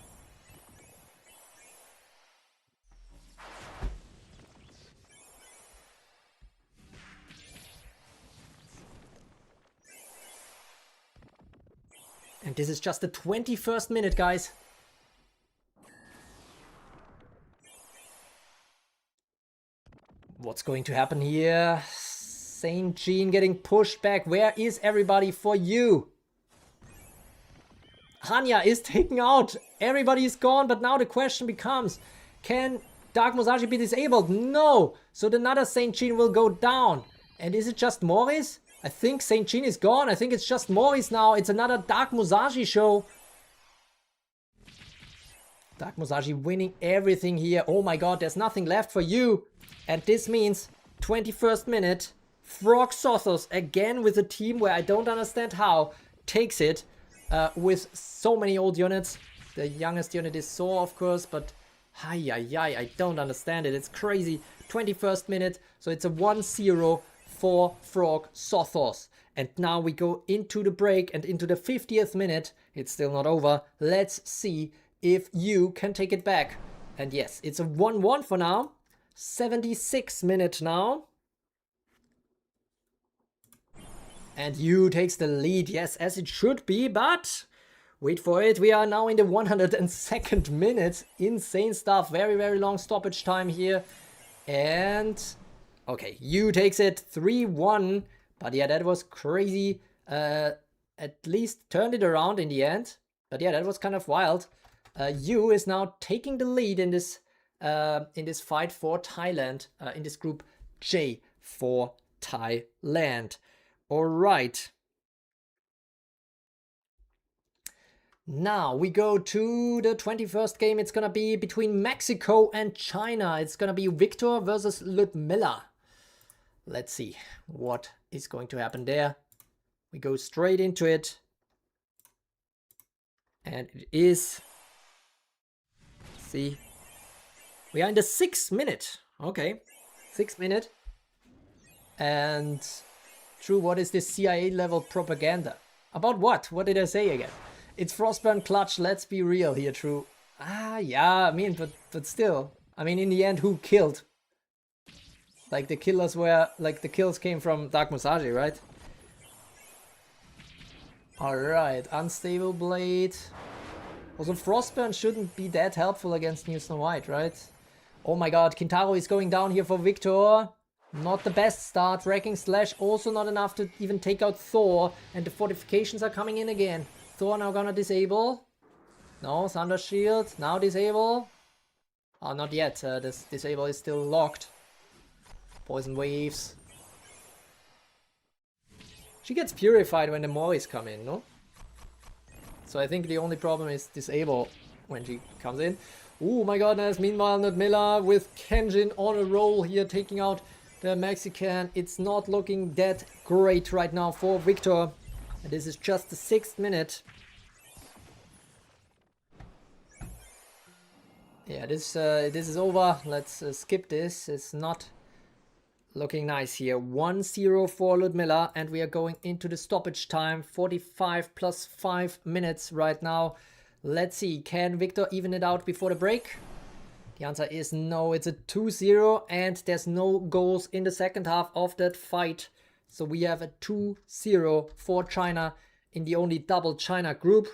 And this is just the 21st minute, guys. What's going to happen here? St. Jean getting pushed back. Where is everybody for you? Hanya is taken out. Everybody is gone, but now the question becomes, can Dark Musashi be disabled? No. So another St. Jean will go down. And is it just Morris? I think St. Jean is gone. I think it's just Morris now. It's another Dark Musashi show. Dark Musashi winning everything here. Oh my god, there's nothing left for you. And this means 21st minute. Frog Sothos again with a team where I don't understand how takes it with so many old units. The youngest unit is Saw, of course, but I don't understand it. It's crazy. 21st minute. So it's a 1-0 for Frog Sothos. And now we go into the break and into the 50th minute. It's still not over. Let's see if you can take it back. And yes, it's a 1-1 for now. 76 minute now. And Yu takes the lead, yes, as it should be, but wait for it, we are now in the 102nd minute. Insane stuff, very, very long stoppage time here. And, okay, Yu takes it 3-1, but yeah, that was crazy. At least turned it around in the end. But yeah, that was kind of wild. Yu is now taking the lead in this fight for Thailand, in this group J for Thailand. All right. Now we go to the 21st game. It's gonna be between Mexico and China. It's gonna be Victor versus Ludmilla. Let's see what is going to happen there. We go straight into it. And it is... See. We are in the 6th minute. Okay. 6th minute. And... True, what is this CIA level propaganda? About what? What did I say again? It's Frostburn Clutch, let's be real here, True. Ah, yeah, I mean, but still. I mean, in the end, who killed? Like, the killers were... Like, the kills came from Dark Musashi, right? Alright, Unstable Blade. Also, Frostburn shouldn't be that helpful against New Snow White, right? Oh my god, Kintaro is going down here for Victor. Not the best start. Wrecking Slash also not enough to even take out Thor. And the fortifications are coming in again. Thor now gonna disable. No, Thunder Shield. Now disable. Oh, not yet. This disable is still locked. Poison Waves. She gets purified when the Moris come in, no? So I think the only problem is disable when she comes in. Oh my goodness. Meanwhile, Ludmilla with Kenjin on a roll here, taking out the Mexican. It's not looking that great right now for Victor. And this is just the 6th minute. Yeah, this is over. Let's skip this. It's not looking nice here. 1-0 for Ludmilla, and we are going into the stoppage time. 45 plus 5 minutes right now. Let's see, can Victor even it out before the break? The answer is no. It's a 2-0 and there's no goals in the second half of that fight. So we have a 2-0 for China in the only double China group.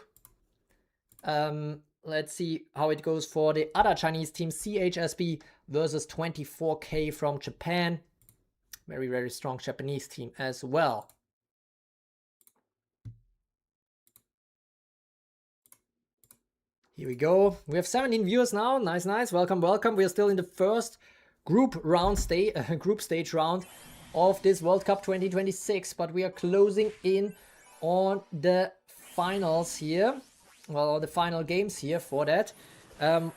Let's see how it goes for the other Chinese team, CHSB versus 24K from Japan. Very, very strong Japanese team as well. Here we go. We have 17 viewers now. Nice, nice. Welcome, welcome. We are still in the first group stage round of this World Cup 2026, but we are closing in on the finals here. Well, the final games here for that.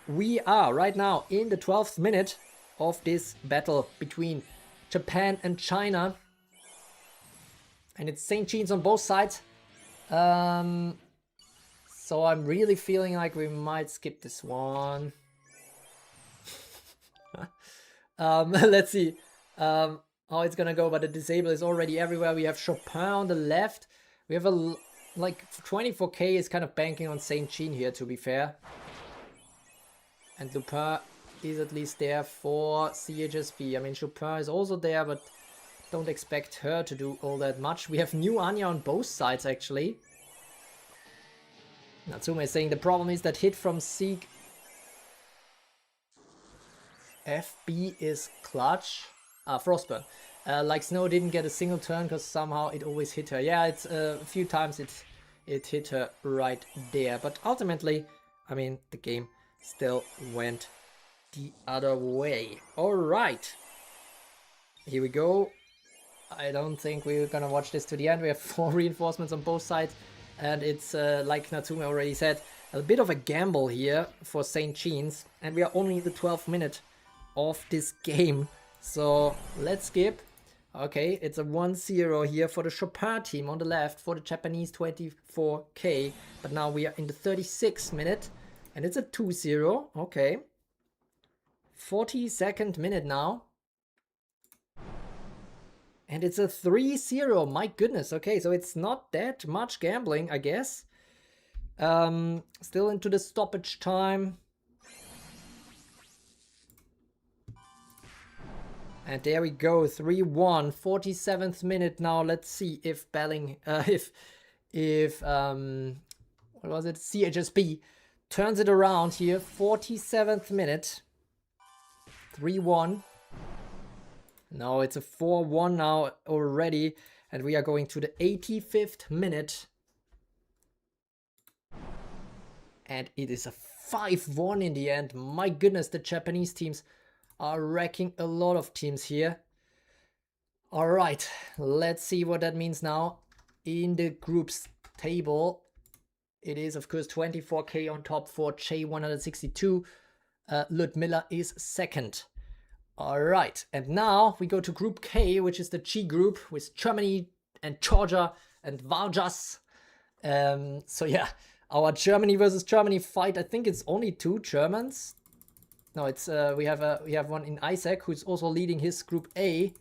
We are right now in the 12th minute of this battle between Japan and China. And it's St. Jean's on both sides. So I'm really feeling like we might skip this one. Let's see how it's gonna go, but the disable is already everywhere. We have Chopin on the left. We have a, like, 24K is kind of banking on St. Jean here, to be fair. And Lupin is at least there for CHSB. I mean, Chopin is also there, but don't expect her to do all that much. We have new Anya on both sides, actually. Natsume is saying the problem is that hit from Seek FB is clutch. Frostburn. Like Snow didn't get a single turn because somehow it always hit her. Yeah, it's a few times it hit her right there. But ultimately, I mean, the game still went the other way. Alright. Here we go. I don't think we're gonna watch this to the end. We have 4 reinforcements on both sides. And it's, like Natsume already said, a bit of a gamble here for St. Jean's. And we are only in the 12th minute of this game. So let's skip. Okay, it's a 1-0 here for the Chopin team on the left for the Japanese 24K. But now we are in the 36th minute. And it's a 2-0. Okay. 42nd minute now. And it's a 3-0. My goodness. Okay, so it's not that much gambling, I guess. Still into the stoppage time. And there we go, 3-1, 47th minute now. Let's see if what was it? CHSP turns it around here. 47th minute. 3-1. No, it's a 4-1 now already. And we are going to the 85th minute. And it is a 5-1 in the end. My goodness, the Japanese teams are wrecking a lot of teams here. All right, let's see what that means now in the groups table. It is, of course, 24K on top for J162. Ludmilla is second. All right, and now we go to Group K, which is the G group with Germany and Georgia and Vargas. So yeah, our Germany versus Germany fight. I think it's only 2 Germans. No, it's we have one in Isaac who's also leading his Group A.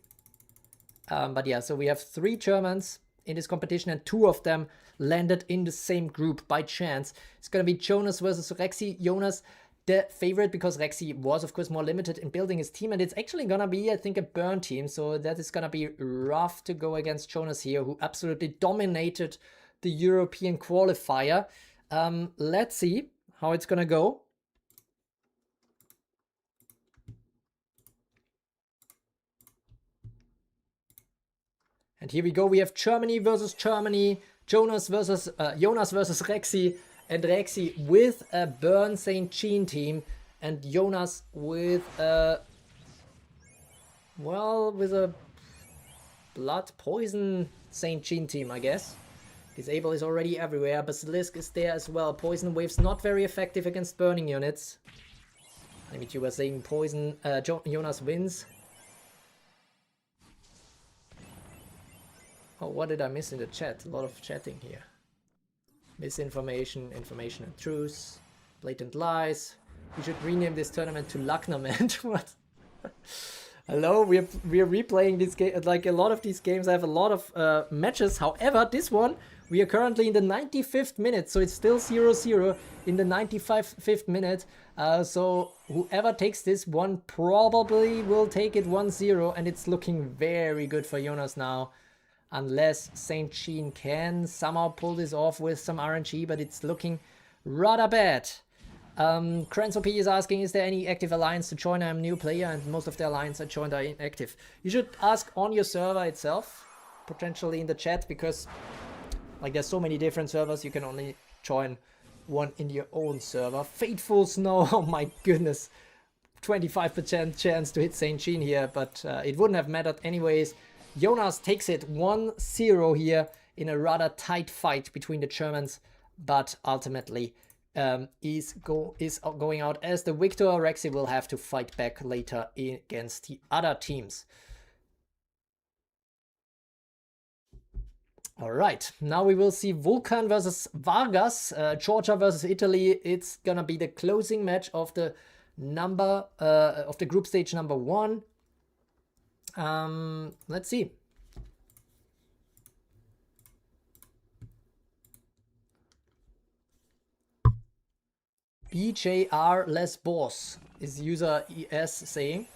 But yeah, so we have 3 Germans in this competition, and 2 of them landed in the same group by chance. It's gonna be Jonas versus Rexy. Jonas, the favorite, because Rexy was, of course, more limited in building his team, and it's actually gonna be, I think, a burn team. So that is gonna be rough to go against Jonas here, who absolutely dominated the European qualifier. Let's see how it's gonna go. And here we go. We have Germany versus Germany. Jonas versus Rexy. And Rexy with a Burn St. Jean team. And Jonas with a... well, with a Blood Poison St. Jean team, I guess. Disable is already everywhere. Basilisk is there as well. Poison Wave's not very effective against burning units. I mean, you were saying Poison... Jonas wins. Oh, what did I miss in the chat? A lot of chatting here. Misinformation, information and truth, blatant lies. We should rename this tournament to Lucknament. What? Hello, we're replaying this game. Like a lot of these games, I have a lot of matches. However, this one, we are currently in the 95th minute, so it's still 0-0 in the 95th minute. So whoever takes this one probably will take it 1-0, and it's looking very good for Jonas now. Unless St. Jean can somehow pull this off with some RNG, but it's looking rather bad. Krensop is asking, is there any active alliance to join? I'm a new player, and most of the alliance I joined are inactive. You should ask on your server itself, potentially in the chat, because like there's so many different servers, you can only join one in your own server. Fateful Snow, oh my goodness. 25% chance to hit St. Jean here, but it wouldn't have mattered anyways. Jonas takes it 1-0 here in a rather tight fight between the Germans, but ultimately is going out as the victor. Rexy will have to fight back later against the other teams. All right, now we will see Vulcan versus Vargas, Georgia versus Italy. It's gonna be the closing match of the group stage number 1. Let's see. BJR Les Boss is user ES saying.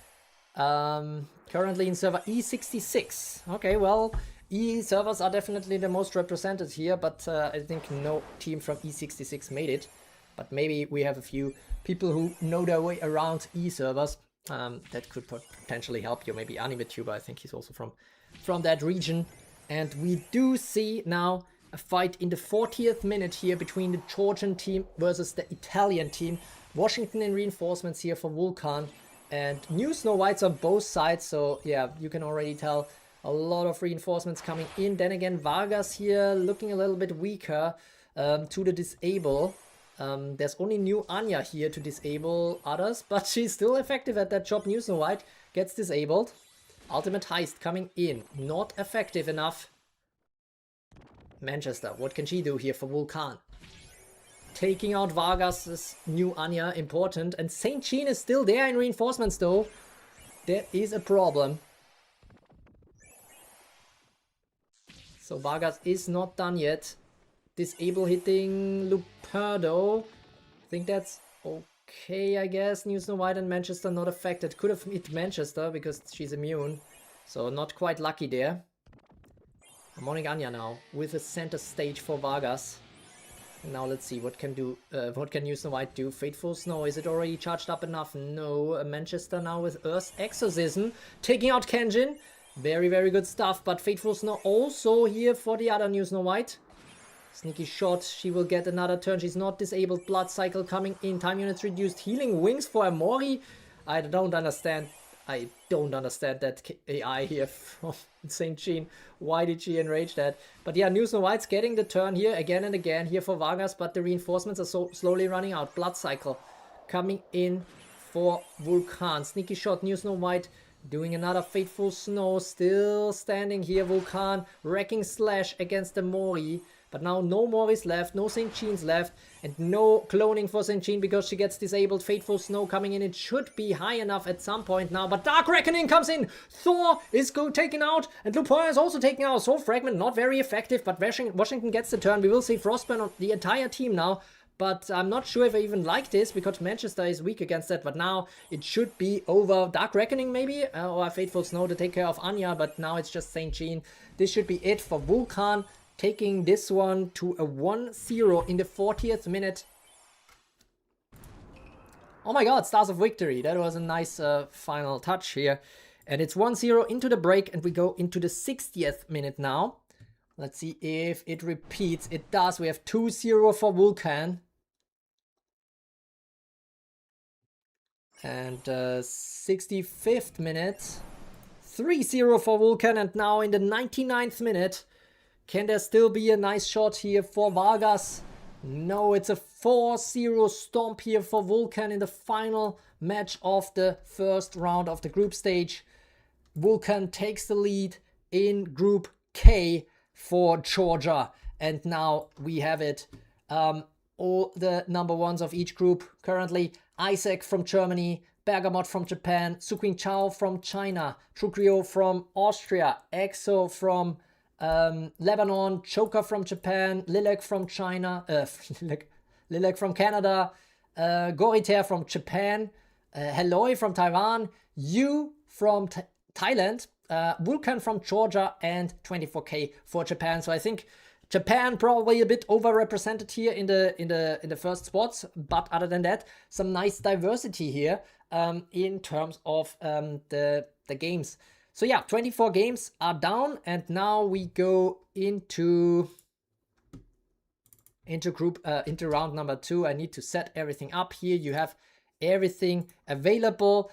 Currently in server E66. Okay, well, E servers are definitely the most represented here, but I think no team from E66 made it. But maybe we have a few people who know their way around E servers. That could potentially help you. Maybe AnimeTuber, I think he's also from that region. And we do see now a fight in the 40th minute here between the Georgian team versus the Italian team. Washington in reinforcements here for Vulcan. And new Snow Whites on both sides. So yeah, you can already tell a lot of reinforcements coming in. Then again, Vargas here looking a little bit weaker to the disable. There's only new Anya here to disable others, but she's still effective at that job. New Snow White gets disabled. Ultimate Heist coming in. Not effective enough. Manchester, what can she do here for Vulcan? Taking out Vargas' new Anya, important. And St. Jean is still there in reinforcements though. There is a problem. So Vargas is not done yet. disable hitting Luperdo. I think that's okay, I guess. New Snow White and Manchester not affected. Could have hit Manchester because she's immune. So not quite lucky there. Harmonic Anya now with a center stage for Vargas. And now let's see what can New Snow White do. Fateful Snow, is it already charged up enough? No. Manchester now with Earth's Exorcism, taking out Kenjin. Very, very good stuff. But Fateful Snow also here for the other New Snow White. Sneaky shot. She will get another turn. She's not disabled. Blood cycle coming in. Time units reduced. Healing wings for Amori. I don't understand. I don't understand that AI here from St. Jean. Why did she enrage that? But yeah, New Snow White's getting the turn here again and again here for Vargas, but the reinforcements are so slowly running out. Blood cycle coming in for Vulcan. Sneaky shot. New Snow White doing another Fateful Snow. Still standing here. Vulcan wrecking slash against the Mori. But now no Moris left, no St. Jean's left, and no cloning for St. Jean because she gets disabled. Fateful Snow coming in. It should be high enough at some point now, but Dark Reckoning comes in. Thor is taken out, and Lupin is also taken out. Soul Fragment not very effective, but Washington gets the turn. We will see Frostburn on the entire team now, but I'm not sure if I even like this because Manchester is weak against that, but now it should be over. Dark Reckoning maybe, or Fateful Snow to take care of Anya, but now it's just St. Jean. This should be it for Vulcan, taking this one to a 1-0 in the 40th minute. Oh my god, Stars of Victory. That was a nice final touch here. And it's 1-0 into the break, and we go into the 60th minute now. Let's see if it repeats. It does. We have 2-0 for Vulcan. And 65th minute. 3-0 for Vulcan, and now in the 99th minute. Can there still be a nice shot here for Vargas? No, it's a 4-0 stomp here for Vulcan in the final match of the first round of the group stage. Vulcan takes the lead in Group K for Georgia. And now we have it. All the number ones of each group currently. Isaac from Germany, Bergamot from Japan, Suqing Chao from China, Trukrio from Austria, EXO from Lebanon, Choker from Japan, Lilac from China, Lilac from Canada, Goriter from Japan, Helloy from Taiwan, Yu from Thailand, Vulcan from Georgia, and 24K for Japan. So I think Japan probably a bit overrepresented here in the first spots, but other than that, some nice diversity here in terms of the games. So yeah, 24 games are down, and now we go into round number 2. I need to set everything up here. You have everything available.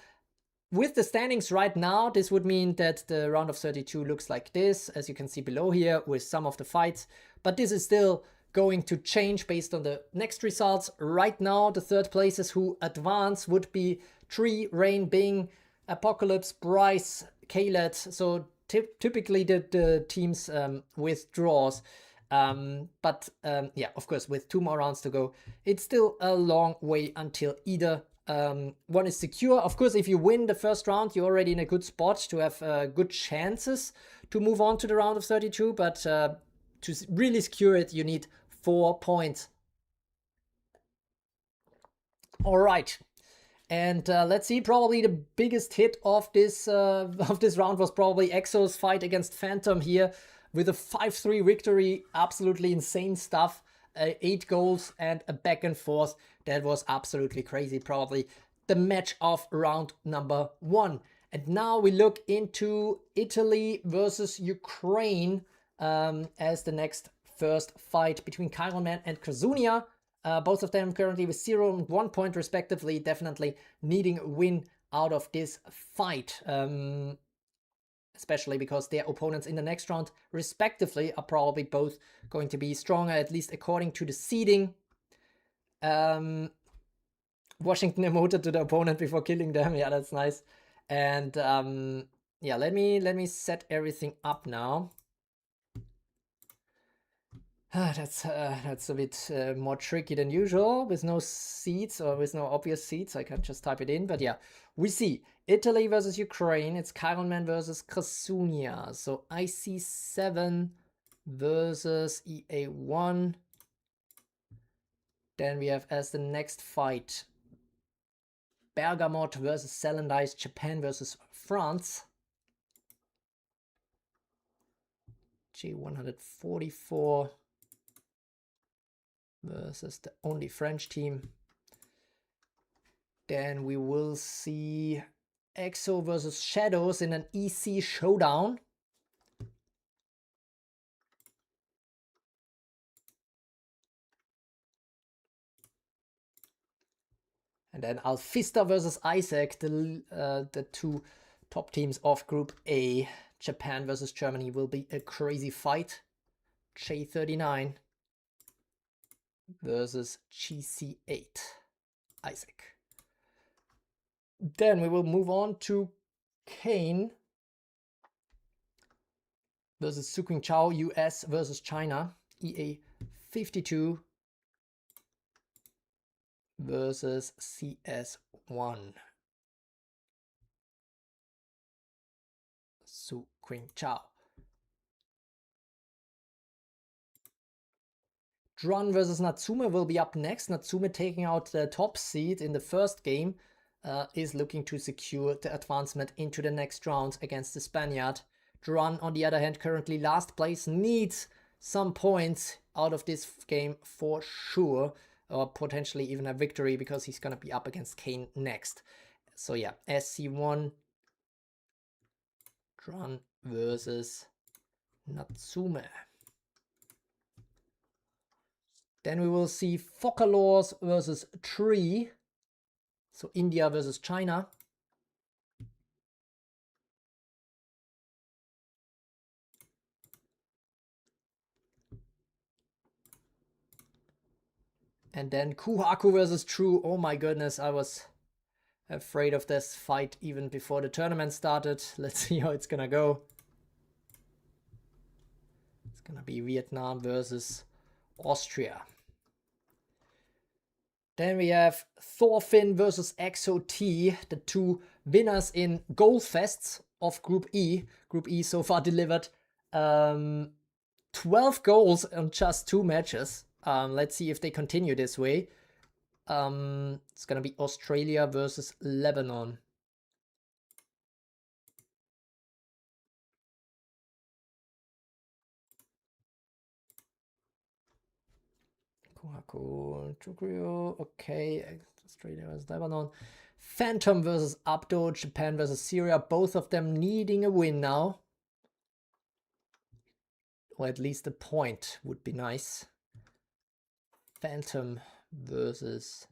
With the standings right now, this would mean that the round of 32 looks like this, as you can see below here, with some of the fights. But this is still going to change based on the next results. Right now, the third places who advance would be Tree, Rain, Bing, Apocalypse, Bryce, Kaylet. So typically the teams with draws. But yeah, of course, with 2 more rounds to go, it's still a long way until either one is secure. Of course, if you win the first round, you're already in a good spot to have good chances to move on to the round of 32. But to really secure it, you need 4 points. All right. And let's see, probably the biggest hit of this round was probably EXO's fight against Phantom here with a 5-3 victory. Absolutely insane stuff. 8 goals and a back and forth. That was absolutely crazy. Probably the match of round number 1. And now we look into Italy versus Ukraine as the next first fight between Chiron Man and Krasunia. Both of them currently with 0 and 1 point respectively, definitely needing a win out of this fight. Especially because their opponents in the next round respectively are probably both going to be stronger, at least according to the seeding. Washington emoted to the opponent before killing them. Yeah, that's nice. And yeah, let me set everything up now. That's a bit more tricky than usual with no seeds or with no obvious seeds. I can't just type it in, but yeah, we see Italy versus Ukraine. It's Chiron Man versus Krasunia. So IC7 versus EA1. Then we have as the next fight Bergamot versus Celandice, Japan versus France. G144 versus the only French team. Then we will see Exo versus Shadows in an EC showdown. And then Alfista versus Isaac, the two top teams of Group A. Japan versus Germany will be a crazy fight. J39 versus GC8, Isaac. Then we will move on to Kane versus Suqing Chao, US versus China, EA52 versus CS1. Suqing Chao. Drun versus Natsume will be up next. Natsume taking out the top seed in the first game is looking to secure the advancement into the next round against the Spaniard. Drun, on the other hand, currently last place, needs some points out of this game for sure, or potentially even a victory because he's going to be up against Kane next. So yeah, SC1, Drun versus Natsume. Then we will see Focalors versus Tree. So India versus China. And then Kuhaku versus True. Oh my goodness, I was afraid of this fight even before the tournament started. Let's see how it's gonna go. It's gonna be Vietnam versus Austria. Then we have Thorfinn versus XOT, the two winners in goal fests of Group E. Group E so far delivered 12 goals on just 2 matches. Let's see if they continue this way. It's gonna be Australia versus Lebanon. Okay, Australia versus Lebanon. Phantom versus Abdo, Japan versus Syria. Both of them needing a win now. Or at least a point would be nice. Phantom versus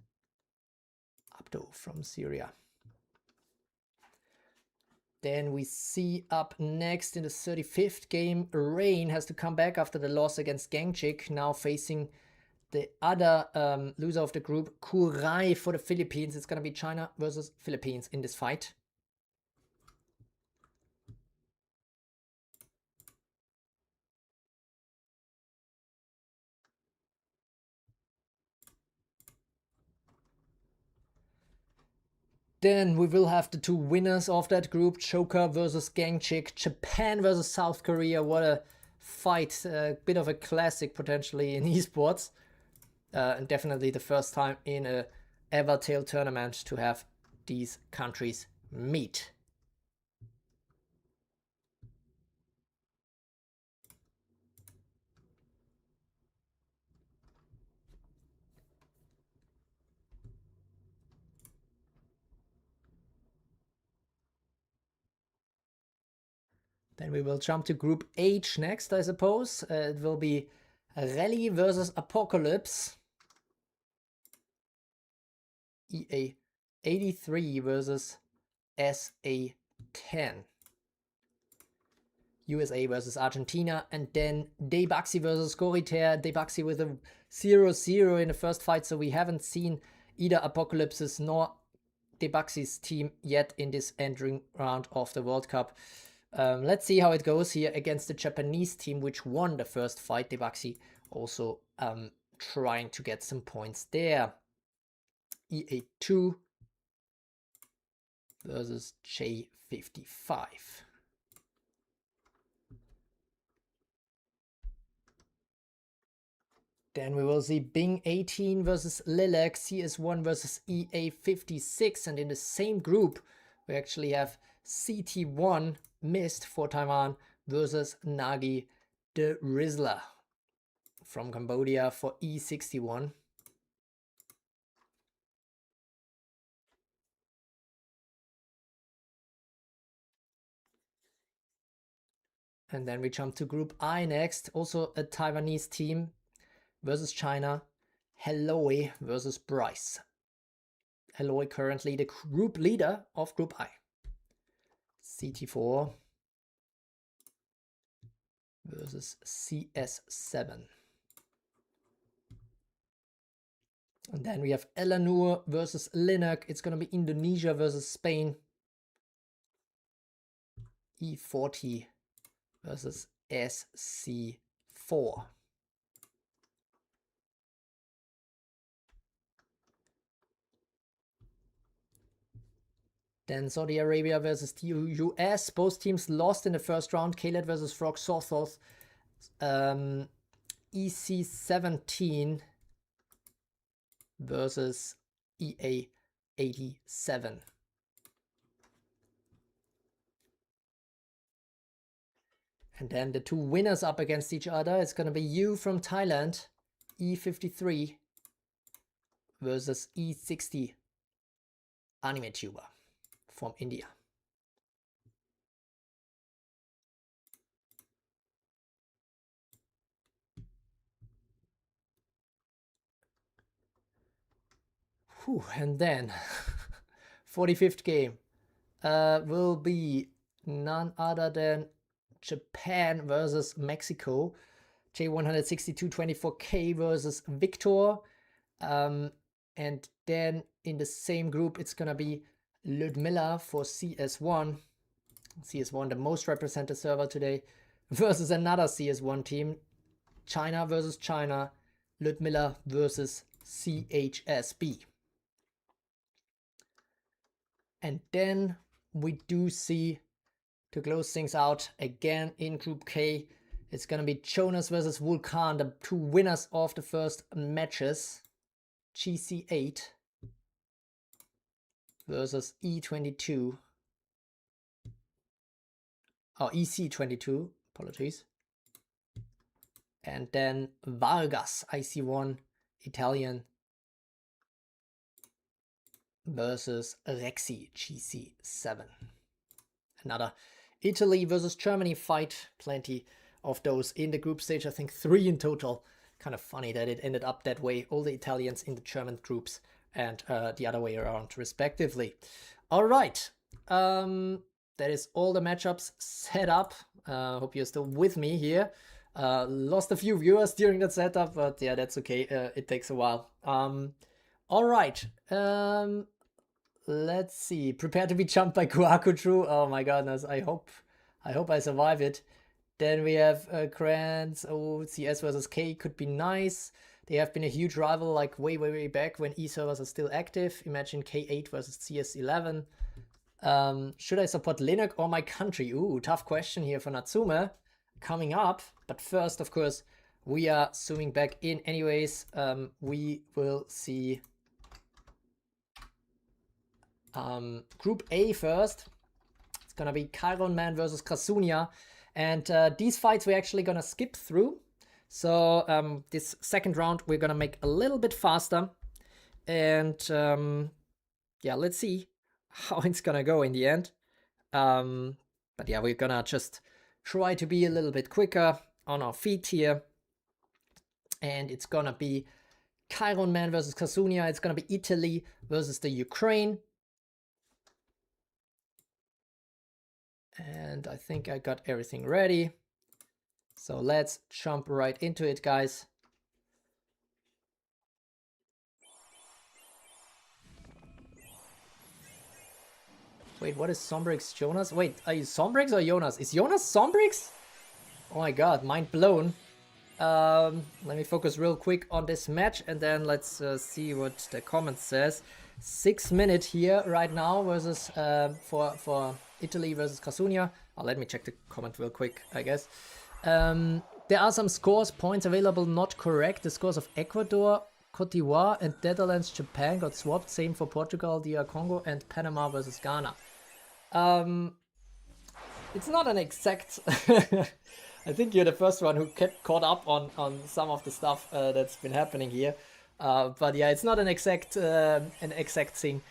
Abdo from Syria. Then we see up next in the 35th game, Rain has to come back after the loss against Gangchik, now facing the other loser of the group, Kurai for the Philippines. It's going to be China versus Philippines in this fight. Then we will have the two winners of that group, Choker versus Gangchik, Japan versus South Korea. What a fight, a bit of a classic potentially in esports. And definitely the first time in a Evertale tournament to have these countries meet. Then we will jump to Group H next, I suppose. It will be Rally versus Apocalypse. EA 83 versus SA10. USA versus Argentina, and then Deibaxi versus Coritair. Deibaxi with a 0-0 in the first fight, so we haven't seen either Apocalypse's nor Deibaxi's team yet in this entering round of the World Cup. Let's see how it goes here against the Japanese team, which won the first fight. Deibaxi also trying to get some points there. EA2 versus J55. Then we will see Bing 18 versus Lilac, CS1 versus EA56. And in the same group, we actually have CT1 Mist for Taiwan versus Nagi the Rizzler from Cambodia for E61. And then we jump to Group I next. Also a Taiwanese team versus China. Helloy versus Bryce. Helloy currently the group leader of Group I. CT4 versus CS7. And then we have Eleanor versus Linak. It's going to be Indonesia versus Spain. E40 versus SC4. Then Saudi Arabia versus the US. Both teams lost in the first round. Kaled versus Frog Sothoth. EC17 versus EA87. And then the two winners up against each other. It's going to be you from Thailand, E53 versus E60 anime tuber from India. Whew, and then 45th game will be none other than Japan versus Mexico. J162-24K versus Victor. And then in the same group, it's going to be Ludmilla for CS1. CS1, the most represented server today, versus another CS1 team. China versus China. Ludmilla versus CHSB. And then we do see, to close things out, again in Group K, it's going to be Jonas versus Vulcan, the two winners of the first matches. GC8 versus E22. Oh, EC22, apologies. And then Vargas, IC1, Italian, versus Rexy, GC7. Another Italy versus Germany fight. Plenty of those in the group stage. I think 3 in total. Kind of funny that it ended up that way. All the Italians in the German groups and the other way around, respectively. All right. That is all the matchups set up. Hope you're still with me here. Lost a few viewers during that setup, but yeah, that's okay. It takes a while. All right. Let's see. Prepare to be jumped by Kuakutru. Oh my goodness. I hope I survive it. Then we have Krantz. Oh, CS versus K could be nice. They have been a huge rival like way back when E-servers are still active. Imagine K8 versus CS11. Should I support Linux or my country? Ooh, tough question here for Natsume. Coming up. But first, of course, we are zooming back in anyways. We will see Group A first. It's gonna be Chiron Man versus Krasunia. And these fights we're actually gonna skip through. So this second round we're gonna make a little bit faster. And yeah, let's see how it's gonna go in the end. But yeah, we're gonna just try to be a little bit quicker on our feet here. And it's gonna be Chiron Man versus Krasunia. It's gonna be Italy versus the Ukraine. And I think I got everything ready. So let's jump right into it, guys. Wait, what is Sombrix Jonas? Wait, are you Sombrix or Jonas? Is Jonas Sombrix? Oh my god, mind blown. Let me focus real quick on this match and then let's see what the comment says. 6 minutes here right now versus for Italy versus Krasunia. Oh, let me check the comment real quick, I guess. Then there are some scores, points available not correct. The scores of Ecuador, Cote d'Ivoire, and Netherlands, Japan got swapped. Same for Portugal, DR Congo, and Panama versus Ghana. It's not an exact... I think you're the first one who kept caught up on some of the stuff that's been happening here. But yeah, it's not an exact thing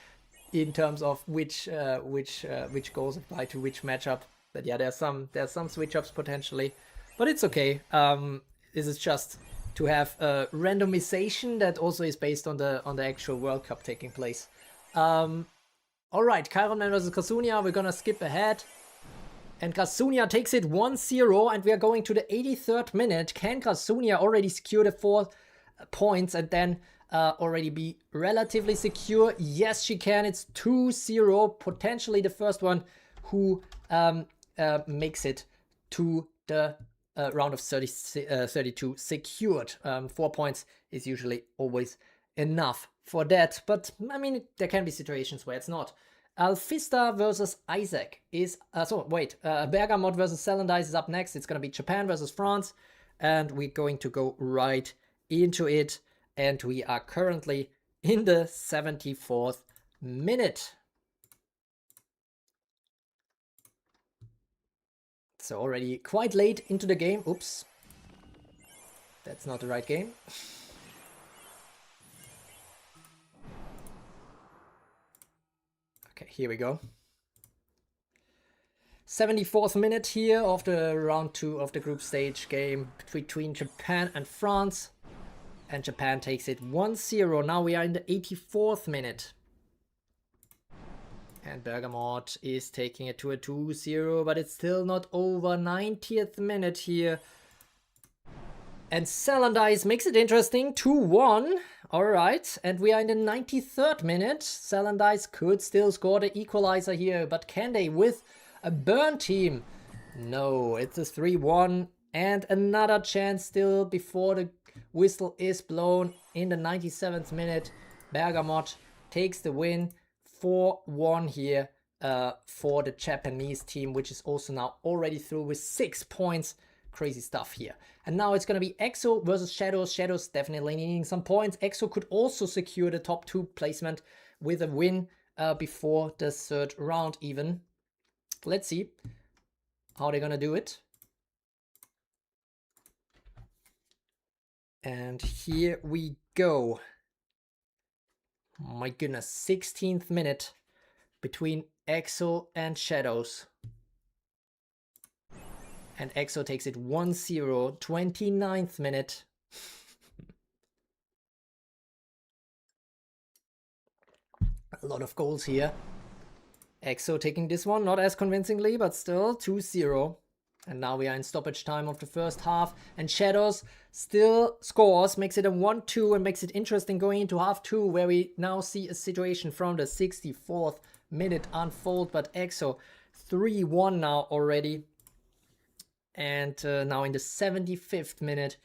in terms of which goals apply to which matchup. But yeah, there's some switch ups potentially, but it's okay. This is just to have a randomization that also is based on the actual World Cup taking place. All right, Chiron versus Kasunia. We're gonna skip ahead. And Kasunia takes it 1-0, and we are going to the 83rd minute. Can Kasunia already secure the 4 points and then already be relatively secure? Yes, she can. It's 2-0, potentially the first one who makes it to the round of 32 secured. 4 points is usually always enough for that, but I mean, there can be situations where it's not. Alfista versus Isaac is... Bergamot versus Selendice is up next. It's going to be Japan versus France. And we're going to go right into it. And we are currently in the 74th minute. So already quite late into the game. Oops. That's not the right game. Okay, here we go. 74th minute here of the round 2 of the group stage game between Japan and France. And Japan takes it 1-0. Now we are in the 84th minute. And Bergamot is taking it to a 2-0, but it's still not over. 90th minute here. And Selendice makes it interesting. 2-1. Alright, and we are in the 93rd minute. Selendice could still score the equalizer here, but can they with a burn team? No, it's a 3-1. And another chance still before the whistle is blown in the 97th minute. Bergamot takes the win. 4-1 here for the Japanese team, which is also now already through with 6 points. Crazy stuff here. And now it's going to be EXO versus Shadows. Shadows definitely needing some points. EXO could also secure the top 2 placement with a win before the 3rd round even. Let's see how they're going to do it. And here we go. My goodness, 16th minute between EXO and Shadows. And EXO takes it 1-0, 29th minute. A lot of goals here. EXO taking this one, not as convincingly, but still 2-0. And now we are in stoppage time of the first half. And Shadows still scores, makes it a 1-2 and makes it interesting going into half 2, where we now see a situation from the 64th minute unfold. But EXO 3-1 now already. And now in the 75th minute,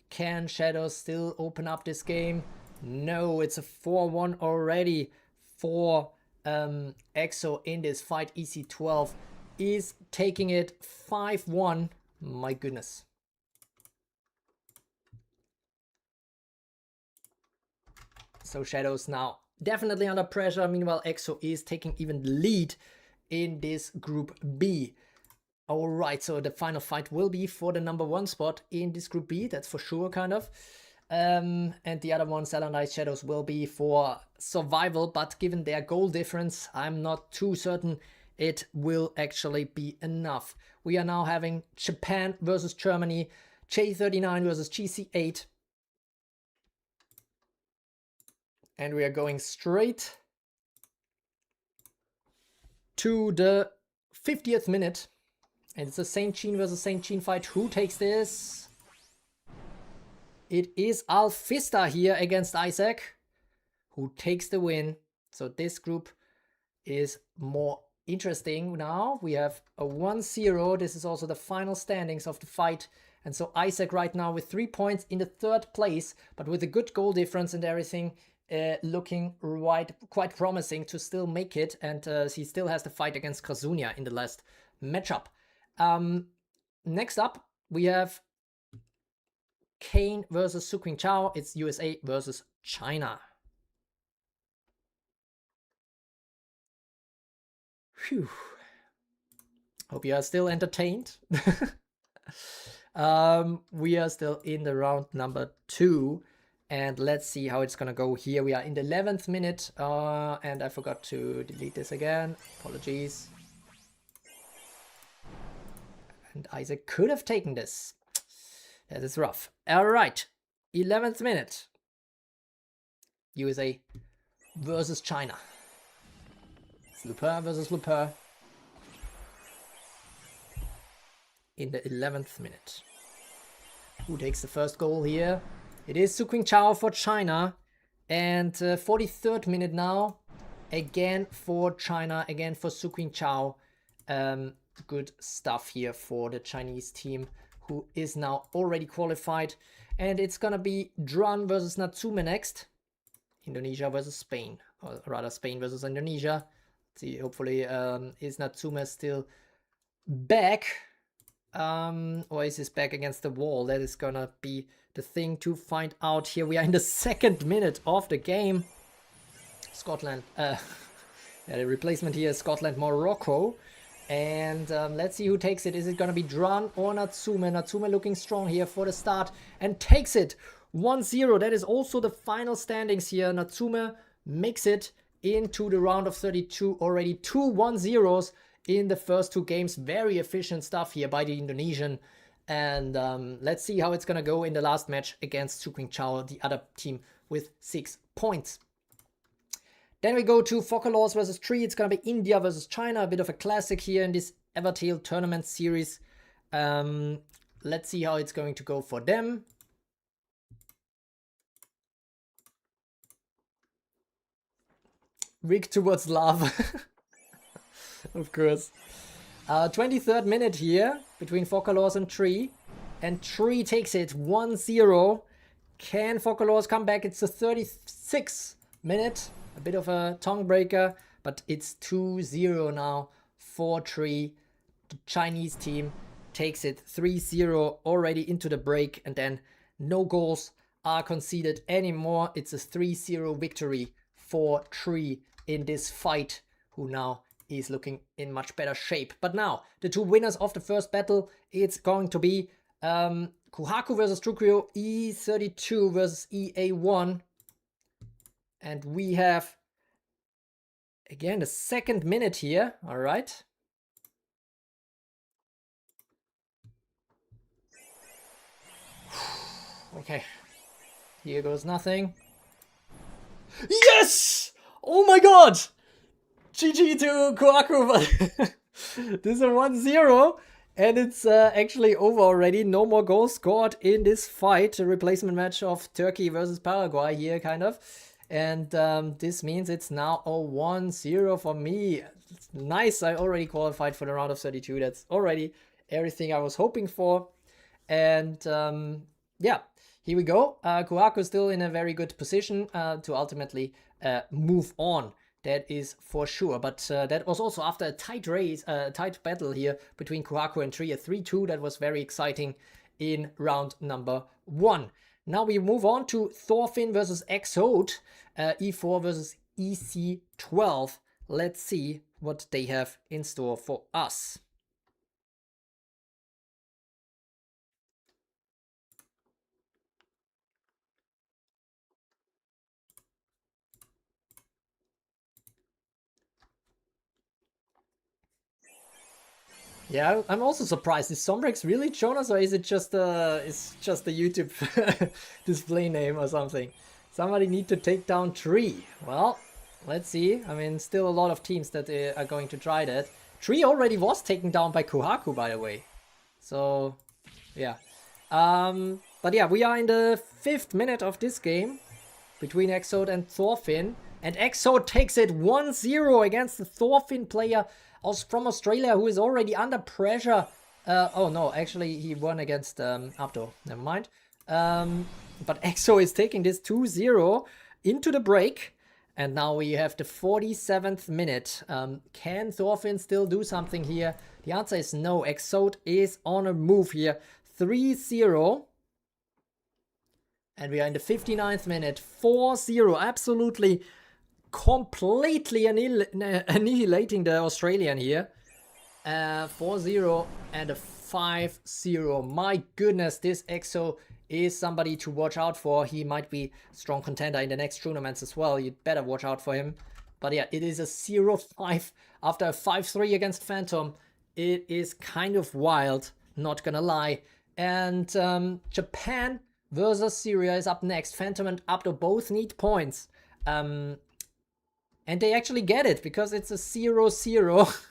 can Shadows still open up this game? No, it's a 4-1 already for EXO in this fight. EC12 is taking it 5-1. My goodness. So Shadows now definitely under pressure. Meanwhile, EXO is taking even the lead in this Group B. Alright, so the final fight will be for the number 1 spot in this Group B, that's for sure, kind of. And the other one, Selendice Shadows, will be for survival, but given their goal difference, I'm not too certain it will actually be enough. We are now having Japan versus Germany, J39 versus GC8. And we are going straight to the 50th minute. And it's a Saint Jean versus Saint Jean fight. Who takes this? It is Alfista here against Isaac, who takes the win. So this group is more interesting now. We have a 1-0. This is also the final standings of the fight. And so Isaac right now with 3 points in the 3rd place, but with a good goal difference and everything, looking quite promising to still make it. And he still has the fight against Kasunia in the last matchup. Next up, we have Kane versus Su Qingqiao. It's USA versus China. Phew. Hope you are still entertained. We are still in the round number 2. And let's see how it's gonna go here. We are in the 11th minute. And I forgot to delete this again. Apologies. And Isaac could have taken this. That is rough. All right. 11th minute. USA versus China. It's Lupin versus Lupin. In the 11th minute. Who takes the first goal here? It is Su Qingqiao for China. And 43rd minute now. Again for China. Again for Su Qingqiao. Good stuff here for the Chinese team, who is now already qualified. And it's gonna be Dran versus Natsume next. Indonesia versus Spain. Or rather Spain versus Indonesia. Let's see, hopefully is Natsume still back? Or is his back against the wall? That is gonna be the thing to find out here. We are in the 2nd minute of the game. Scotland, yeah, the replacement here is Scotland, Morocco. And let's see who takes it. Is it gonna be Dran or Natsume? Natsume looking strong here for the start and takes it 1-0. That is also the final standings here. Natsume makes it into the round of 32 already. 2 1-0s in the first 2 games. Very efficient stuff here by the Indonesian. And let's see how it's gonna go in the last match against Su Qingqiao, the other team with 6 points. Then we go to Focalors versus Tree. It's gonna be India versus China. A bit of a classic here in this Evertale tournament series. Let's see how it's going to go for them. Rick towards love. Of course. 23rd minute here between Focalors and Tree. And Tree takes it 1-0. Can Focalors come back? It's the 36th minute. A bit of a tongue breaker, but it's 2-0 now for Tree. The Chinese team takes it 3-0 already into the break, and then no goals are conceded anymore. It's a 3-0 victory for Tree in this fight, who now is looking in much better shape. But now, the 2 winners of the first battle, it's going to be Kohaku versus Trukyo, E32 versus EA1. And we have, again, the 2nd minute here. All right. Okay. Here goes nothing. Yes! Oh my god! GG to Kohaku. This is a 1-0. And it's actually over already. No more goals scored in this fight. A replacement match of Turkey versus Paraguay here, kind of. And this means it's now a 1-0 for me. It's nice, I already qualified for the round of 32. That's already everything I was hoping for. And yeah, here we go. Kohaku still in a very good position to ultimately move on. That is for sure. But that was also after a tight race, tight battle here between Kohaku and Tree. A 3-2 that was very exciting in round number 1. Now we move on to Thorfinn versus Exode, E4 versus EC12. Let's see what they have in store for us. Yeah, I'm also surprised. Is Sombrex really Jonas, or is it just a YouTube display name or something? Somebody need to take down Tree. Well, let's see. I mean, still a lot of teams that are going to try that. Tree already was taken down by Kohaku, by the way. So, yeah. But yeah, we are in the 5th minute of this game between Exode and Thorfinn. And Exode takes it 1-0 against the Thorfinn player from Australia, who is already under pressure. Oh no, actually he won against Abdo. Never mind. But Exo is taking this 2-0 into the break. And now we have the 47th minute. Can Thorfinn still do something here? The answer is no. Exode is on a move here. 3-0. And we are in the 59th minute. 4-0. Absolutely, completely annihilating the Australian here. 4-0 and a 5-0. My goodness, this EXO is somebody to watch out for. He might be strong contender in the next tournaments as well. You'd better watch out for him. But yeah, it is a 0-5 after a 5-3 against Phantom. It is kind of wild, not gonna lie. And Japan versus Syria is up next. Phantom and Abdo both need points. And they actually get it because it's a 0-0.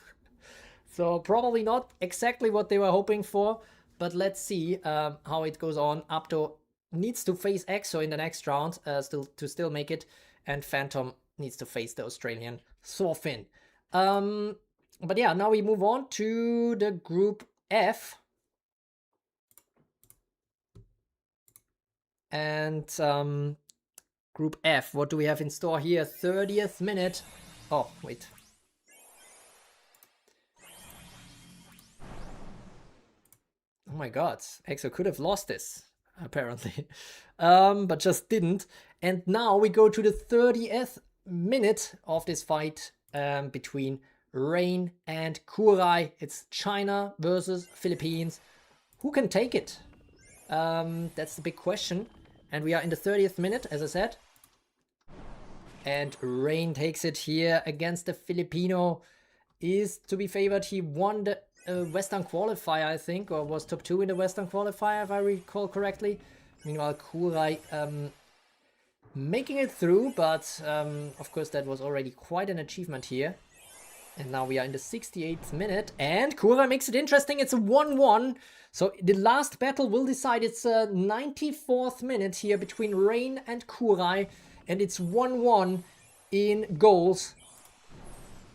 So probably not exactly what they were hoping for. But let's see how it goes on. Abdo needs to face EXO in the next round to still make it. And Phantom needs to face the Australian Thorfinn. But yeah, now we move on to the Group F. And Group F, what do we have in store here? 30th minute. Oh, wait. Oh my god, EXO could have lost this, apparently. But just didn't. And now we go to the 30th minute of this fight between Rain and Kurai. It's China versus Philippines. Who can take it? That's the big question. And we are in the 30th minute, as I said. And Rain takes it here against the Filipino. Is to be favored. He won the Western qualifier, I think, or was top 2 in the Western qualifier, if I recall correctly. Meanwhile, Kurai making it through, but of course that was already quite an achievement here. And now we are in the 68th minute, and Kurai makes it interesting. It's a 1-1. So the last battle will decide. It's a 94th minute here between Rain and Kurai, and it's 1-1 in goals.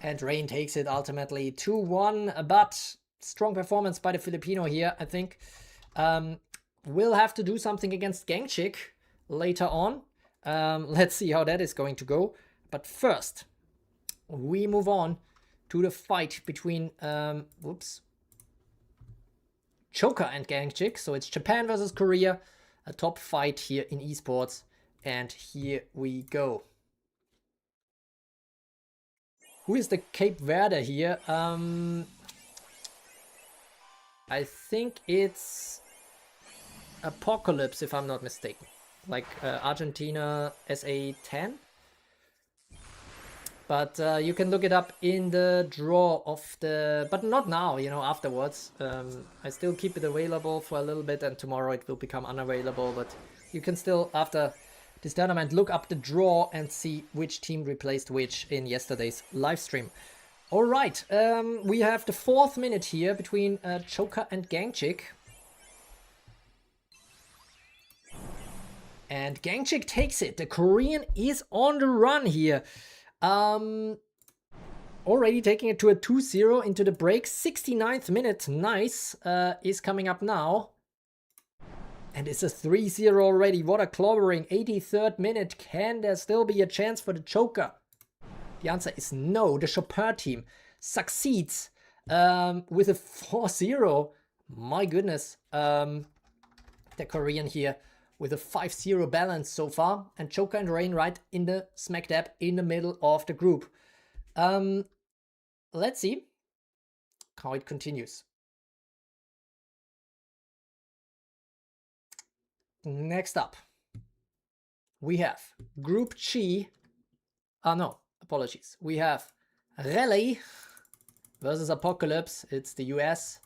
And Rain takes it ultimately 2-1, but strong performance by the Filipino here, I think. We'll have to do something against Gangchik later on. Let's see how that is going to go. But first, we move on to the fight between Choker and Gangchik. So it's Japan versus Korea, a top fight here in esports. And here we go. Who is the Cape Verde here? I think it's Apocalypse, if I'm not mistaken. Like Argentina SA10. But you can look it up in the draw of the... But not now, you know, afterwards. I still keep it available for a little bit, and tomorrow it will become unavailable. But you can still, after this tournament, look up the draw and see which team replaced which in yesterday's live stream. All right, we have the 4th minute here between Choker and Gangchik. And Gangchik takes it. The Korean is on the run here. Already taking it to a 2-0 into the break. 69th minute, nice, is coming up now. And it's a 3-0 already. What a clobbering. 83rd minute. Can there still be a chance for the Choker? The answer is no. The Chopin team succeeds with a 4-0. My goodness. The Korean here with a 5-0 balance so far. And Choker and Rain right in the smack dab in the middle of the group. Let's see how it continues. Next up, we have Group G. No, apologies. We have Rally versus Apocalypse. It's the US.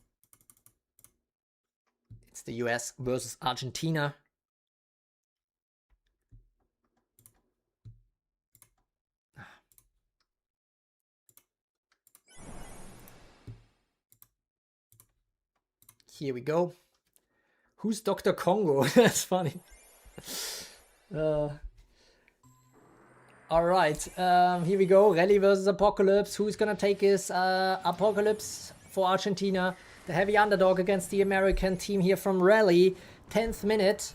It's the US versus Argentina. Here we go. Who's Dr. Congo? That's funny. All right, here we go. Rally versus Apocalypse. Who's gonna take his Apocalypse for Argentina? The heavy underdog against the American team here from Rally. 10th minute.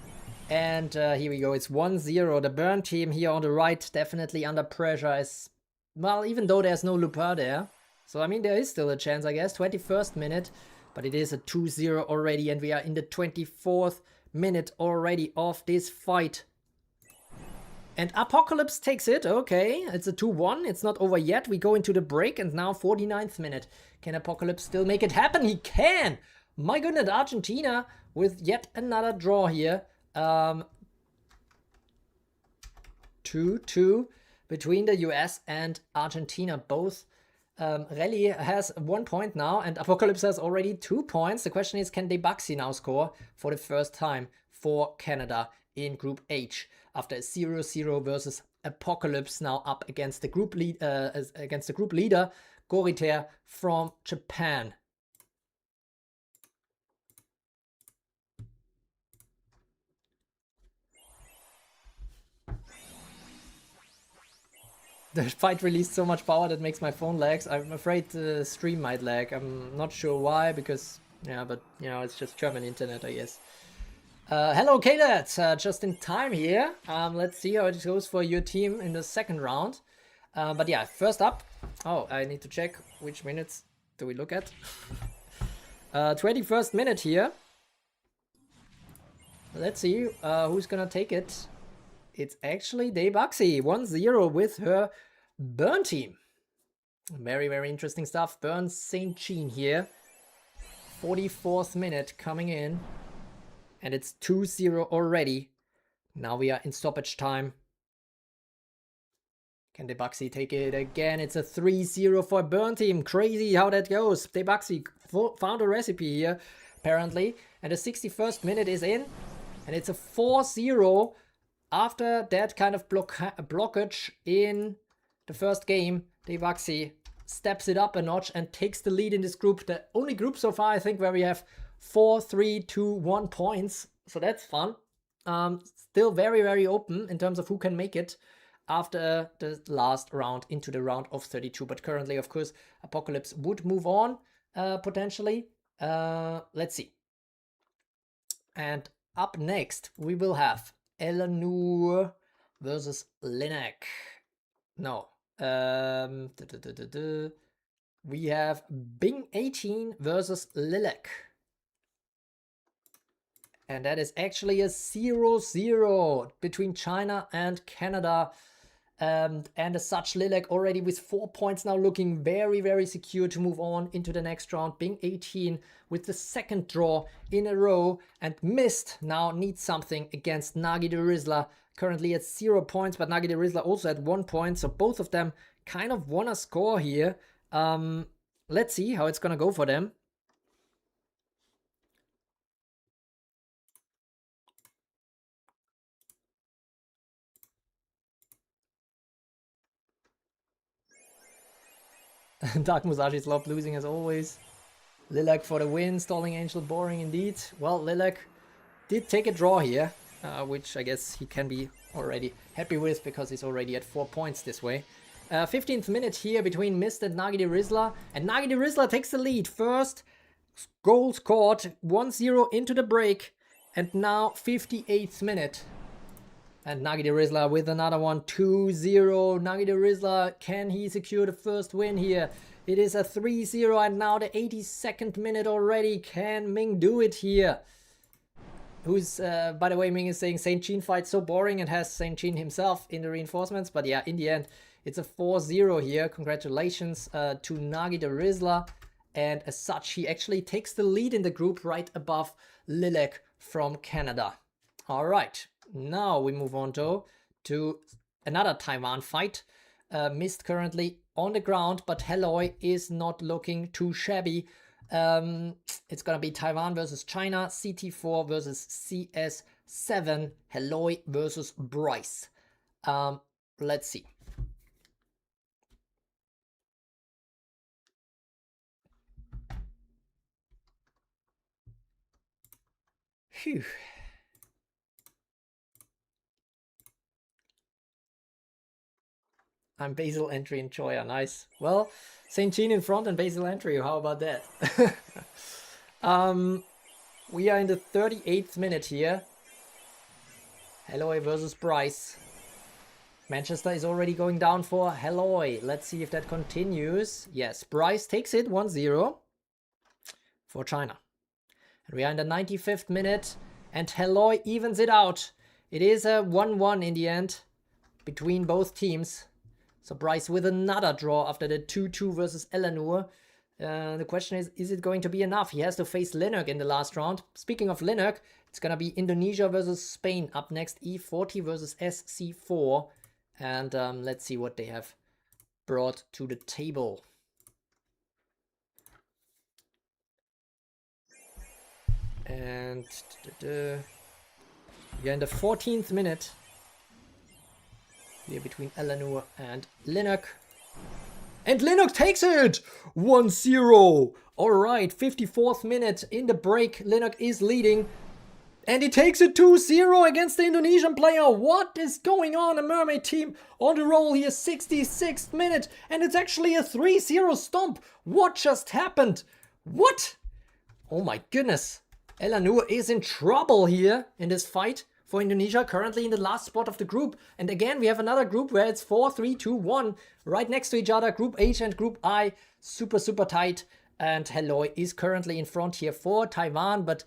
And here we go. It's 1-0. The Burn team here on the right, definitely under pressure. As well, even though there's no Lupin there. So, I mean, there is still a chance, I guess. 21st minute. But it is a 2-0 already, and we are in the 24th minute already of this fight. And Apocalypse takes it. Okay, it's a 2-1. It's not over yet. We go into the break, and now 49th minute. Can Apocalypse still make it happen? He can! My goodness, Argentina with yet another draw here. 2-2 between the US and Argentina. Both Rally has 1 point now, and Apocalypse has already 2 points. The question is, can Debuxy now score for the first time for Canada in Group H after a 0-0 versus Apocalypse, now up against the group leader Goriter from Japan. The fight released so much power that makes my phone lags. I'm afraid the stream might lag. I'm not sure why, because, yeah, but, you know, it's just German internet, I guess. Hello, Kaylet! Just in time here. Let's see how it goes for your team in the second round. But yeah, first up. Oh, I need to check which minutes do we look at. 21st minute here. Let's see who's gonna take it. It's actually Debuxy, 1-0 with her Burn team. Very, very interesting stuff. Burn St. Jean here. 44th minute coming in. And it's 2-0 already. Now we are in stoppage time. Can Debuxy take it again? It's a 3-0 for Burn team. Crazy how that goes. Debuxy found a recipe here, apparently. And the 61st minute is in. And it's a 4-0 after that kind of blockage in the first game. Debuxy steps it up a notch and takes the lead in this group. The only group so far, I think, where we have 4, 3, 2, 1 points. So that's fun. Still very, very open in terms of who can make it after the last round into the round of 32. But currently, of course, Apocalypse would move on potentially. Let's see. And up next, we will have Eleanor versus Linek. No. We have Bing 18 versus Lilac. And that is actually a 0-0 between China and Canada. And as such, Lilac already with 4 points now, looking very, very secure to move on into the next round. Bing 18 with the second draw in a row, and missed now needs something against Nagi the Rizzler. Currently at 0 points, but Nagi the Rizzler also at 1 point. So both of them kind of want to score here. Let's see how it's going to go for them. Dark Musashi loved losing as always. Lilac for the win. Stalling Angel, boring indeed. Well, Lilac did take a draw here, which I guess he can be already happy with because he's already at 4 points this way. 15th minute here between Mist and Nagi the Rizzler. And Nagi the Rizzler takes the lead. First goal scored, 1-0 into the break. And now 58th minute. And Nagi the Rizzler with another one, 2-0. Nagi the Rizzler, can he secure the first win here? It is a 3-0, and now the 82nd minute already. Can Ming do it here? Who's, by the way, Ming is saying St. Jean fight so boring, and has St. Jean himself in the reinforcements. But yeah, in the end, it's a 4-0 here. Congratulations to Nagi the Rizzler. And as such, he actually takes the lead in the group right above Lilac from Canada. All right. Now we move on to another Taiwan fight. Mist currently on the ground, but Helloy is not looking too shabby. It's gonna be Taiwan versus China, CT4 versus CS7, Helloy versus Bryce. Let's see. Phew. I'm Basil entry and Choya. Nice. Well, St. Jean in front and Basil entry. How about that? We are in the 38th minute here. Helloy versus Bryce. Manchester is already going down for Helloy. Let's see if that continues. Yes, Bryce takes it 1-0 for China. And we are in the 95th minute. and Helloy evens it out. It is a 1-1 in the end between both teams. So Bryce with another draw after the 2-2 versus Eleanor. The question is it going to be enough? He has to face Linux in the last round. Speaking of Linux, it's going to be Indonesia versus Spain up next. E40 versus SC4. And let's see what they have brought to the table. And we're in the 14th minute here between Eleanor and Linux. And Linux takes it! 1-0. Alright, 54th minute in the break. Linux is leading. And he takes it 2-0 against the Indonesian player. What is going on? A Mermaid team on the roll here. 66th minute. And it's actually a 3-0 stomp. What just happened? What? Oh my goodness. Eleanor is in trouble here in this fight for Indonesia, currently in the last spot of the group. And again, we have another group where it's 4, 3, 2, 1 right next to each other. Group H and Group I, super, super tight. And Helloy is currently in front here for Taiwan, but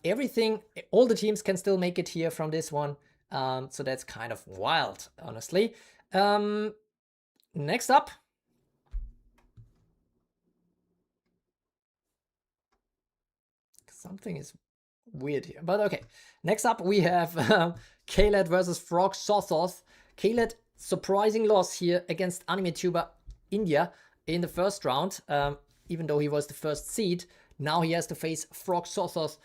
everything, all the teams can still make it here from this one. So that's kind of wild, honestly. Next up. Something is weird here, but okay. Next up, we have Khaled versus Frog Sothoth. Khaled, surprising loss here against AnimeTuber India in the first round, even though he was the first seed. Now he has to face Frog Sothoth.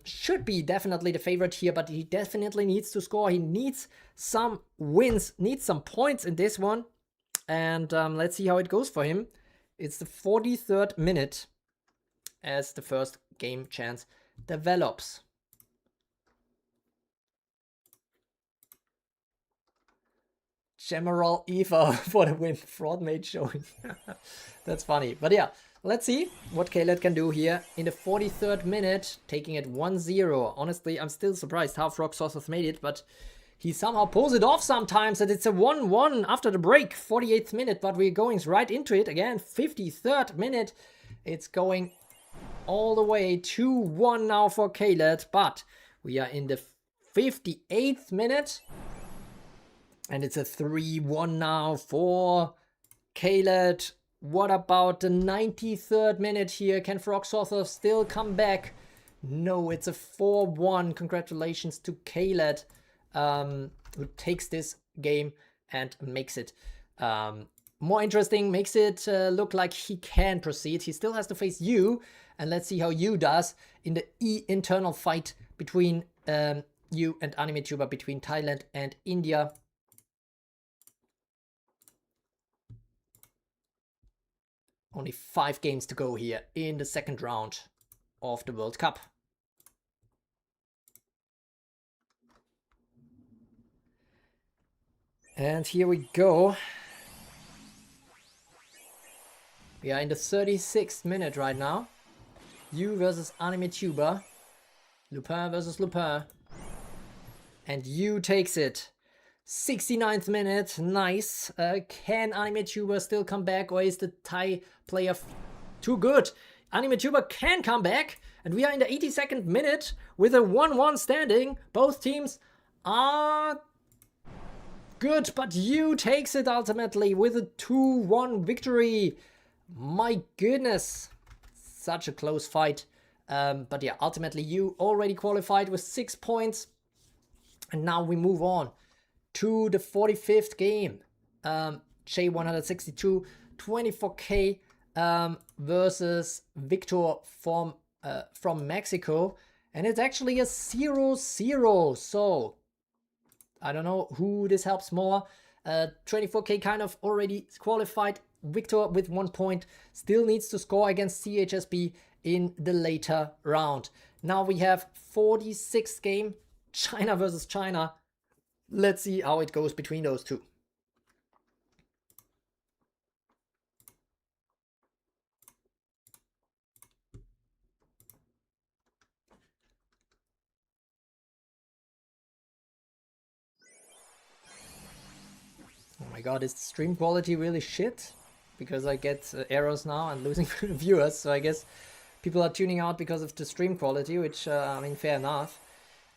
Should be definitely the favorite here, but he definitely needs to score. He needs some wins, needs some points in this one. And let's see how it goes for him. It's the 43rd minute as the first game chance develops. General Eva for the win. Fraudmate showing. That's funny. But yeah, let's see what Khaled can do here in the 43rd minute, taking it 1-0. Honestly, I'm still surprised how Frog Sothoth made it, but he somehow pulls it off sometimes, and it's a 1-1 after the break. 48th minute, but we're going right into it again. 53rd minute. It's going all the way 2-1 now for Khaled, but we are in the 58th minute. And it's a 3-1 now for Khaled. What about the 93rd minute here? Can Frog Sothoth still come back? No, it's a 4-1. Congratulations to Khaled, who takes this game and makes it more interesting, makes it look like he can proceed. He still has to face you, and let's see how you does in the internal fight between you and AnimeTuber, between Thailand and India. Only 5 games to go here in the second round of the World Cup. And here we go. We are in the 36th minute right now. You versus AnimeTuber. Lupin versus Lupin. And you takes it. 69th minute, nice. Can AnimeTuber still come back, or is the Thai player too good? AnimeTuber can come back, and we are in the 82nd minute with a 1-1 standing. Both teams are good, but you takes it ultimately with a 2-1 victory. My goodness, such a close fight. But yeah, ultimately you already qualified with 6 points, and now we move on to the 45th game. J162 24K versus Victor from Mexico, and it's actually a 0-0. So I don't know who this helps more. 24K kind of already qualified. Victor with 1 point still needs to score against CHSB in the later round. Now we have 46th game, China versus China. Let's see how it goes between those two. Oh my god, is the stream quality really shit? Because I get errors now and losing viewers, so I guess people are tuning out because of the stream quality, which, I mean, fair enough.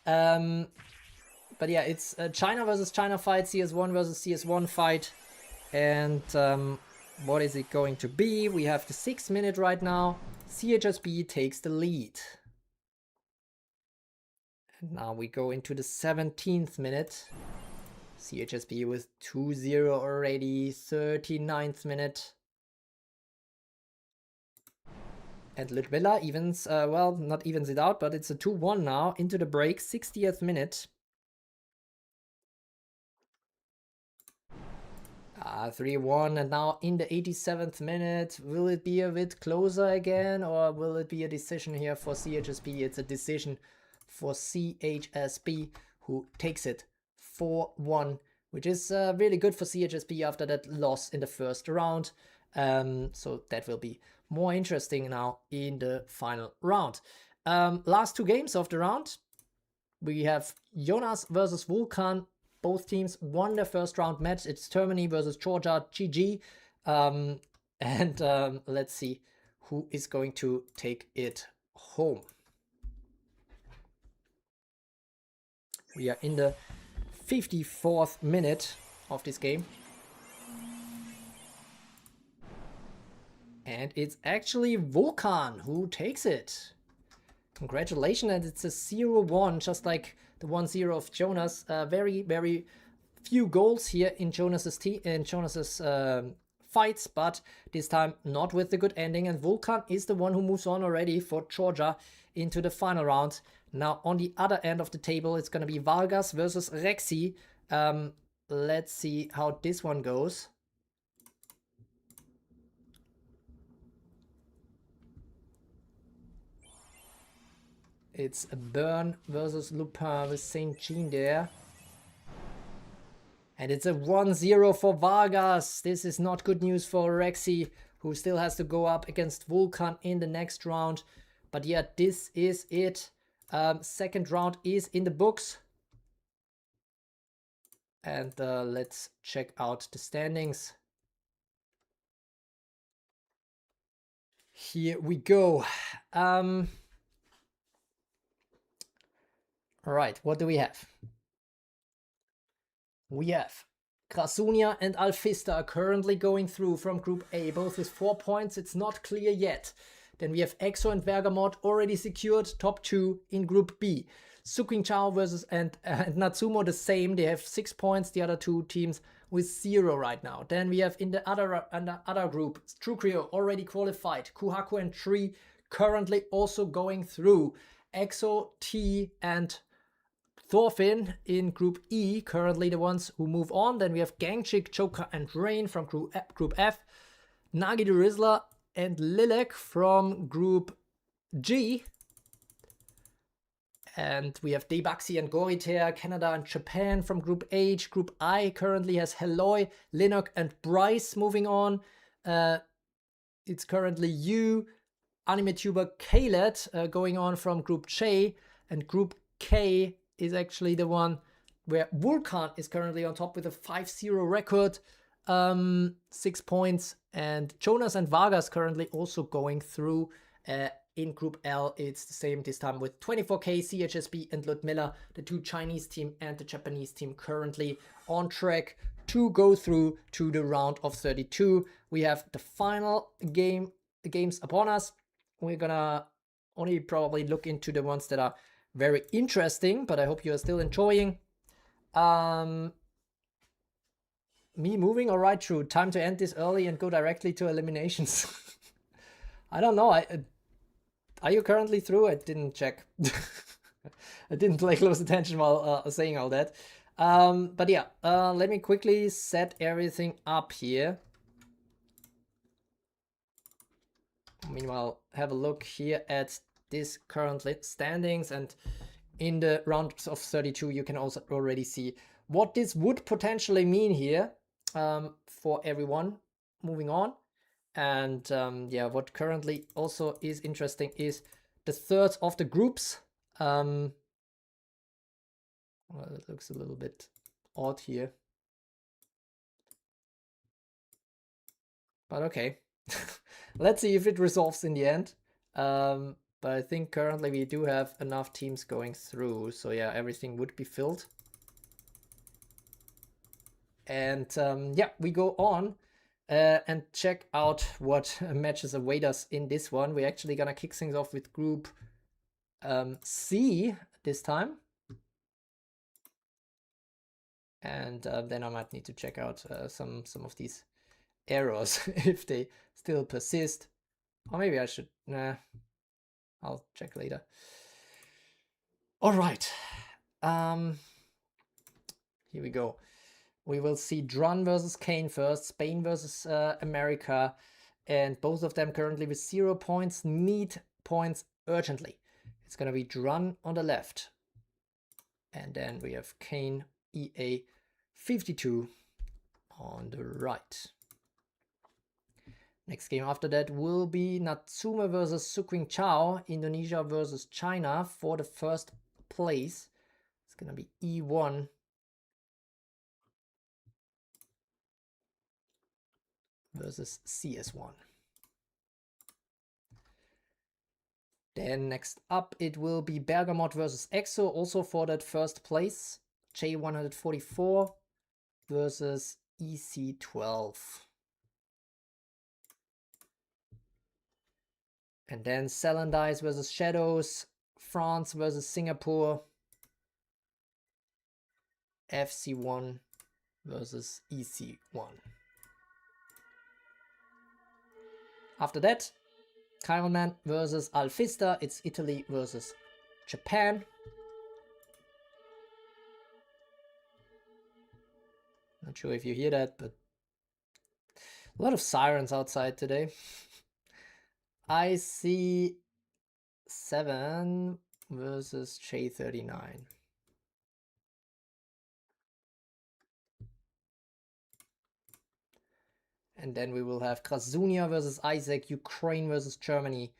But yeah, it's China versus China fight, CS1 versus CS1 fight. And what is it going to be? We have the 6th minute right now. CHSB takes the lead. And now we go into the 17th minute. CHSB with 2-0 already. 39th minute. And Ludmilla evens, well, not evens it out, but it's a 2-1 now into the break. 60th minute. 3-1, and now in the 87th minute, will it be a bit closer again, or will it be a decision here for CHSB? It's a decision for CHSB, who takes it 4-1, which is really good for CHSB after that loss in the first round. So that will be more interesting now in the final round. Last 2 games of the round, we have Jonas versus Vulcan. Both teams won their first round match. It's Germany versus Georgia, GG. Let's see who is going to take it home. We are in the 54th minute of this game. And it's actually Vulcan who takes it. Congratulations, and it's a 0-1, just like the 1-0 of Jonas. Very, very few goals here in Jonas's fights, but this time not with the good ending. And Vulcan is the one who moves on already for Georgia into the final round. Now on the other end of the table, it's going to be Vargas versus Rexy. Let's see how this one goes. It's Bern versus Lupin with St. Jean there. And it's a 1-0 for Vargas. This is not good news for Rexy, who still has to go up against Vulcan in the next round. But yeah, this is it. Second round is in the books. And let's check out the standings. Here we go. All right, what do we have? We have Krasunia and Alfista are currently going through from Group A, both with 4 points. It's not clear yet. Then we have Exo and Bergamot already secured top 2 in Group B. Suking Chao versus and Natsumo the same. They have 6 points. The other 2 teams with 0 right now. Then we have in the other group, True Creo already qualified. Kuhaku and Tree currently also going through. Exo, T, and Thorfinn in Group E, currently the ones who move on. Then we have Gangchik, Joker, and Rain from Group F. Nagi the Rizzler and Lilek from Group G. And we have Debaxi and Goriter, Canada and Japan from Group H. Group I currently has Heloy, Linnock, and Bryce moving on. It's currently you, anime tuber Kaylet, going on from Group J. And Group K is actually the one where Vulcan is currently on top with a 5-0 record, 6 points. And Jonas and Vargas currently also going through. In Group L, it's the same this time with 24K, CHSB, and Ludmilla, the 2 Chinese team and the Japanese team currently on track to go through to the round of 32. We have the final games upon us. We're gonna only probably look into the ones that are very interesting, but I hope you are still enjoying. Me moving, all right, true. Time to end this early and go directly to eliminations. I don't know. Are you currently through? I didn't check. I didn't pay close attention while saying all that. But yeah, let me quickly set everything up here. Meanwhile, have a look here at this currently standings, and in the rounds of 32 you can also already see what this would potentially mean here for everyone moving on. And yeah, what currently also is interesting is the thirds of the groups. Well, it looks a little bit odd here, but okay. Let's see if it resolves in the end. But I think currently we do have enough teams going through. So yeah, everything would be filled. And yeah, we go on and check out what matches await us in this one. We're actually gonna kick things off with Group C this time. And then I might need to check out some of these errors if they still persist. Or maybe I should, nah, I'll check later. All right, here we go. We will see Drun versus Kane first, Spain versus America, and both of them currently with 0 points, need points urgently. It's gonna be Drun on the left, and then we have Kane EA 52 on the right. Next game after that will be Natsume versus Sukwing Chao, Indonesia versus China for the first place. It's gonna be E1 versus CS1. Then next up it will be Bergamot versus EXO, also for that first place. J144 versus EC12. And then Celandice versus Shadows, France versus Singapore, FC1 versus EC1. After that, Chironman versus Alfista, it's Italy versus Japan. Not sure if you hear that, but a lot of sirens outside today. IC7 versus J39. And then we will have Krasunia versus Isaac, Ukraine versus Germany.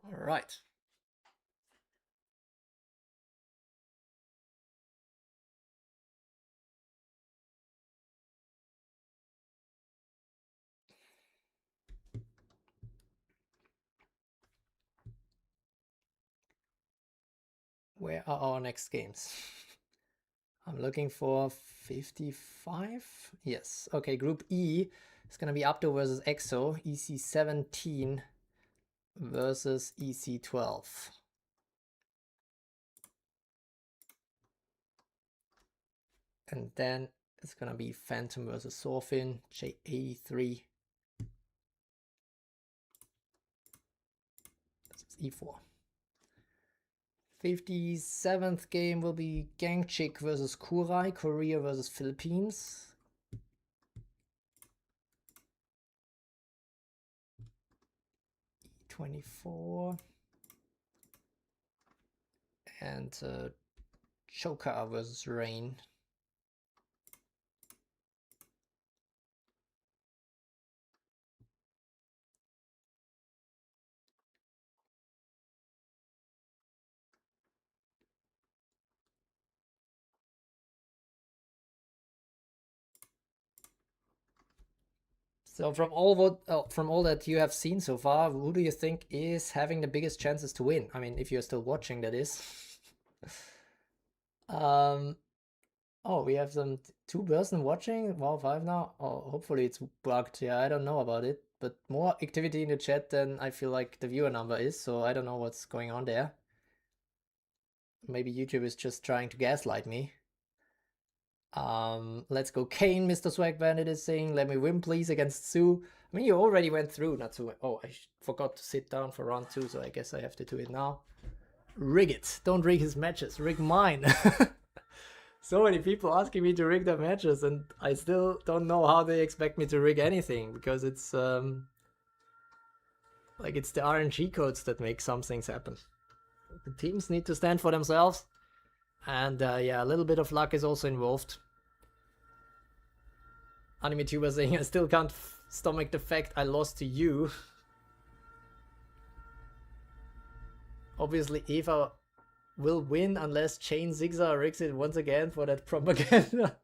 All right. Where are our next games? I'm looking for 55. Yes. Okay, Group E is going to be Apto versus EXO, EC17 versus EC12. And then it's going to be Phantom versus Sorfin, J83 versus E4. 57th game will be Gangchik versus Kurai, Korea versus Philippines. E24. And Choka versus Rain. So from all that you have seen so far, who do you think is having the biggest chances to win? I mean, if you're still watching, that is. Oh, we have some 2-person watching. Wow, 5 now. Oh, hopefully it's bugged. Yeah, I don't know about it, but more activity in the chat than I feel like the viewer number is. So I don't know what's going on there. Maybe YouTube is just trying to gaslight me. Let's go Kane, Mr. Swag Bandit is saying, let me win please against Sue. I mean, you already went through, not to, oh, I forgot to sit down for round 2, so I guess I have to do it now. Rig it. Don't rig his matches, rig mine. So many people asking me to rig their matches, and I still don't know how they expect me to rig anything, because it's, like, it's the RNG codes that make some things happen. The teams need to stand for themselves, and yeah, a little bit of luck is also involved. AnimeTuber saying, I still can't stomach the fact I lost to you. Obviously, Eva will win unless Chain Zigzag rigs it once again for that propaganda.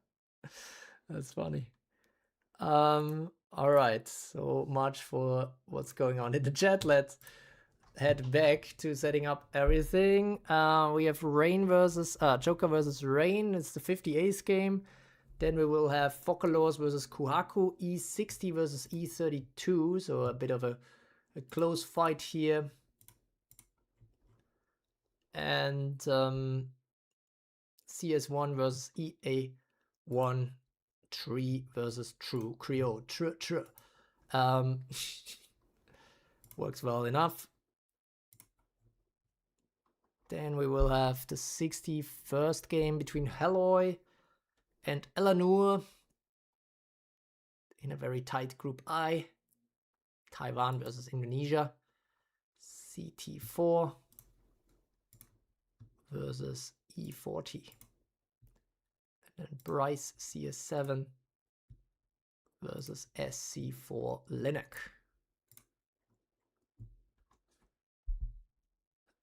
That's funny. All right. So much for what's going on in the chat. Let's head back to setting up everything. We have Rain versus Joker versus Rain. It's the 50 ace game. Then we will have Focalors versus Kuhaku, E60 versus E32. So a bit of a close fight here. And CS1 versus EA1, Tree versus True Creole. Works well enough. Then we will have the 61st game between Helloy and Elanur in a very tight group I. Taiwan versus Indonesia. CT4 versus E40. And then Bryce CS7 versus SC4 Linek.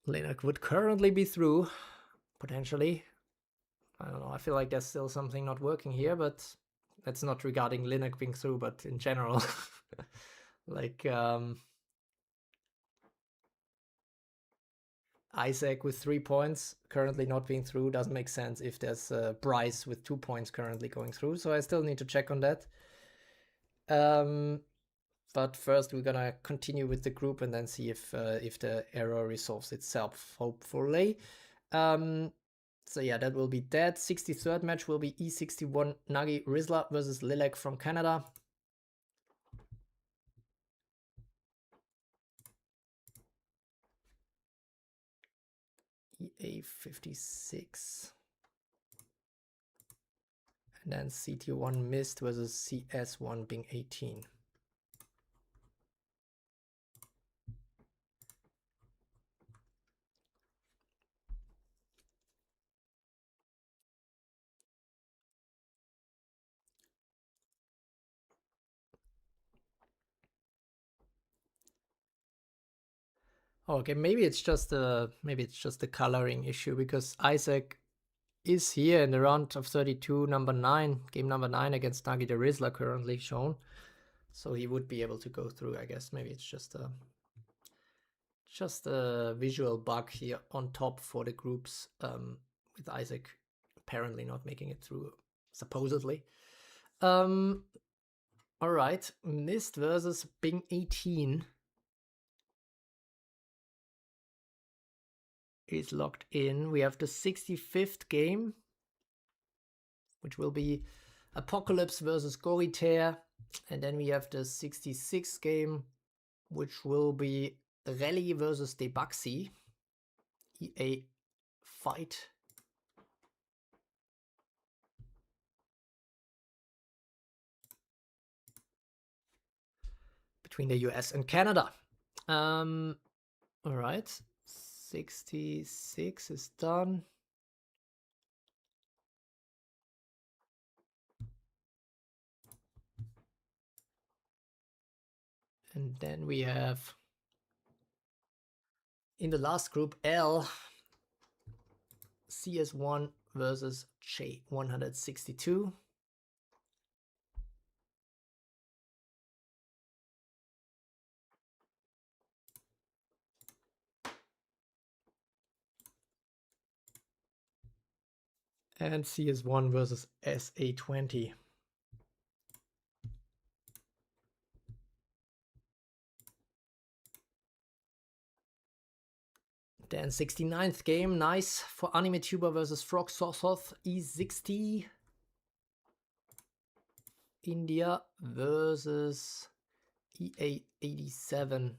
Linek would currently be through, potentially. I don't know, I feel like there's still something not working here, but that's not regarding Linek being through, but in general. Like, Isaac with 3 points currently not being through doesn't make sense if there's Bryce with 2 points currently going through, so I still need to check on that. But first we're gonna continue with the group and then see if the error resolves itself, hopefully. So yeah, that will be that. 63rd match will be E61 Nagi Rizla versus Lilac from Canada. EA56. And then CT1 Mist versus CS1 being 18. Okay, maybe it's just a coloring issue because Isaac is here in the round of 32, number 9, game number 9 against Nagi the Rizla currently shown. So he would be able to go through, I guess. Maybe it's just a visual bug here on top for the groups, with Isaac apparently not making it through, supposedly. All right, Mist versus Bing 18 is locked in. We have the 65th game, which will be Apocalypse versus Goritaire. And then we have the 66th game, which will be Rally versus Debuxy. EA fight. Between the US and Canada. All right. 66 is done. And then we have in the last group L, CS1 versus J162. And CS1 versus SA20. Then 69th game, nice for AnimeTuber versus Frog Sothoth, E60. India versus EA87.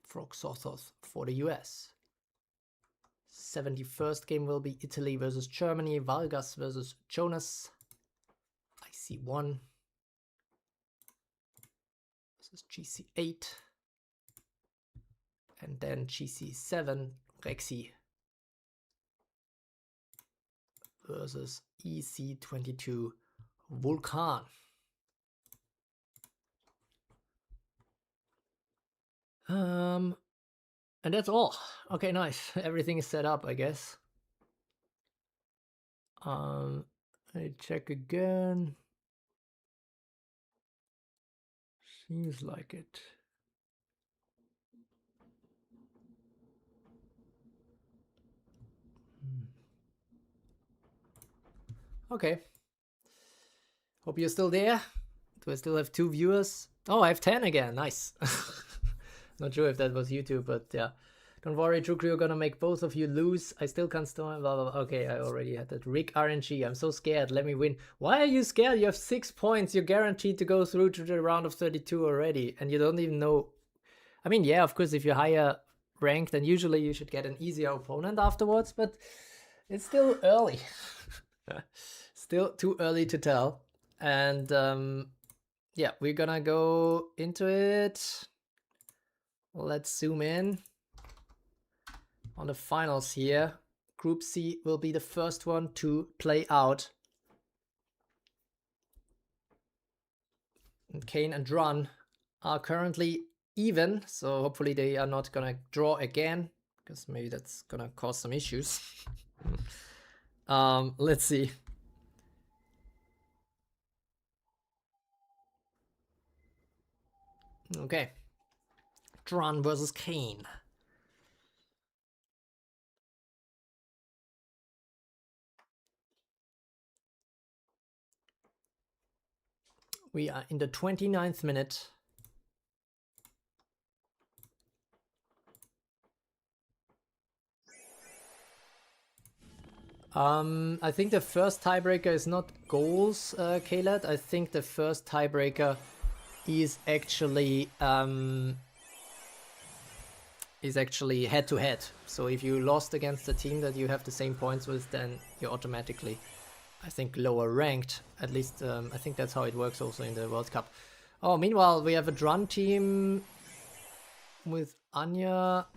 Frog Sothoth for the US. 71st game will be Italy versus Germany, Vargas versus Jonas. IC1 versus GC8. And then GC7, Rexy versus EC22, Vulkan. And that's all. Okay, nice. Everything is set up, I guess. I check again. Seems like it. Okay. Hope you're still there. Do I still have 2 viewers? Oh, I have 10 again. Nice. Not sure if that was YouTube, but yeah. Don't worry, True Crew, gonna make both of you lose. I still can't storm. Blah, blah, blah. Okay, I already had that. Rick RNG, I'm so scared. Let me win. Why are you scared? You have 6 points. You're guaranteed to go through to the round of 32 already. And you don't even know. I mean, yeah, of course, if you're higher ranked, then usually you should get an easier opponent afterwards, but it's still early. Still too early to tell. And yeah, we're gonna go into it. Let's zoom in on the finals here. Group C will be the first one to play out. And Kane and Dran are currently even, so hopefully they are not gonna draw again, because maybe that's gonna cause some issues. Let's see. Okay. Dran versus Kane. We are in the 29th minute. I think the first tiebreaker is not goals, Kaled. I think the first tiebreaker is actually head-to-head. So if you lost against a team that you have the same points with, then you're automatically, I think, lower ranked. At least I think that's how it works also in the World Cup. Oh, meanwhile, we have a Drun team with Anya.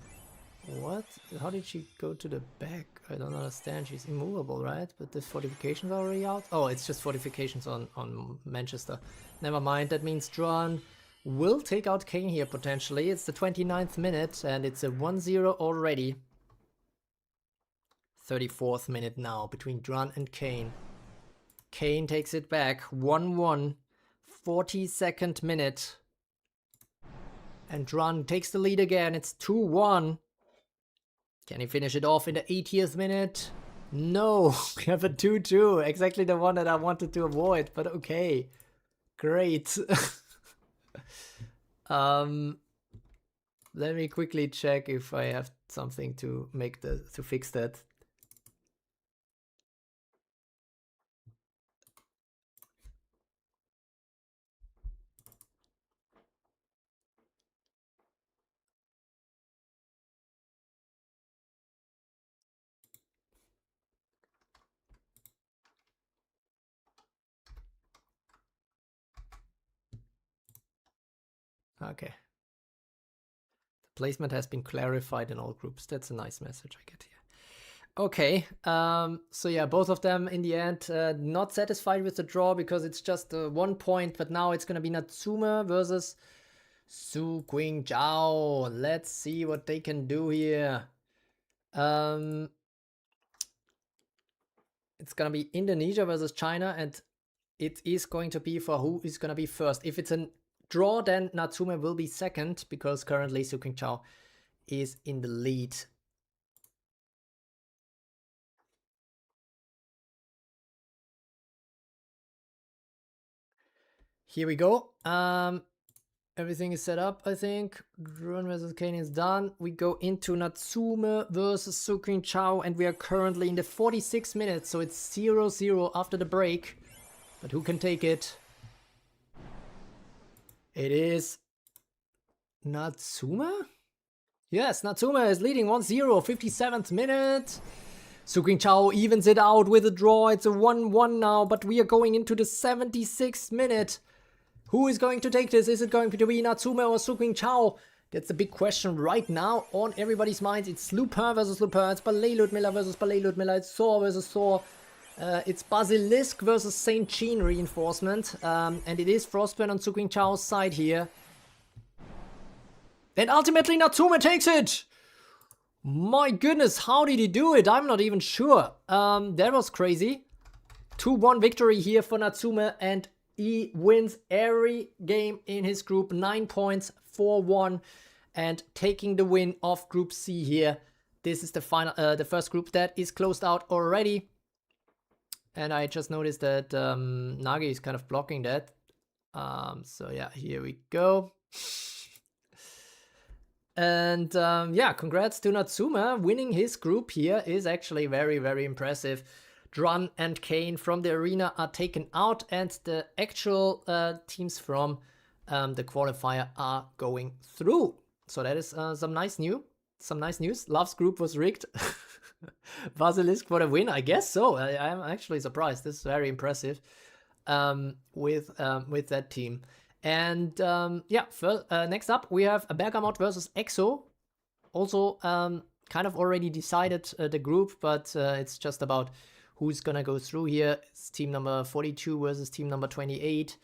What? How did she go to the back? I don't understand. She's immovable, right? But the fortifications are already out? Oh, it's just fortifications on Manchester. Never mind. That means Drun will take out Kane here potentially. It's the 29th minute and it's a 1-0 already. 34th minute now between Drun and Kane. Kane takes it back. 1-1. 42nd minute. And Drun takes the lead again. It's 2-1. Can he finish it off in the 80th minute? No, we have a 2-2. Exactly the one that I wanted to avoid, but okay. Great. Let me quickly check if I have something to fix that. Okay. The placement has been clarified in all groups. That's a nice message I get here. Okay, so yeah, both of them in the end not satisfied with the draw because it's just 1 point, but now it's gonna be Natsume versus Su Qingzhao. Let's see what they can do here. It's gonna be Indonesia versus China, and it is going to be for who is gonna be first. If it's a draw, then Natsume will be second because currently Su Qingzhao is in the lead. Here we go. Everything is set up, I think. Drone versus Kane is done. We go into Natsume versus Su Qingzhao, and we are currently in the 46 minutes, so it's 0-0 after the break. But who can take it? It is Natsume? Yes, Natsume is leading 1-0, 57th minute. Su Qingzhao evens it out with a draw. It's a 1-1 now, but we are going into the 76th minute. Who is going to take this? Is it going to be Natsume or Su Qingzhao? That's the big question right now on everybody's minds. It's Lupin versus Lupin. It's Ballet Ludmilla versus Ballet Ludmilla. It's Thor versus Thor. It's Basilisk versus Saint Jean reinforcement. And it is Frostburn on Su Qingzhao's side here. And ultimately Natsume takes it! My goodness, how did he do it? I'm not even sure. That was crazy. 2-1 victory here for Natsume, and he wins every game in his group. 9 points, 4-1, and taking the win of Group C here. This is the final, the first group that is closed out already. And I just noticed that Nagi is kind of blocking that. So yeah, here we go. And yeah, congrats to Natsume. Winning his group here is actually very, very impressive. Drun and Kane from the arena are taken out, and the actual teams from the qualifier are going through. So that is some nice news. Love's group was rigged. Basilisk for the win, I guess so. I'm actually surprised. This is very impressive with that team. And yeah, next up we have Bergamot versus EXO. Also kind of already decided the group, but it's just about who's gonna go through here. It's team number 42 versus team number 28.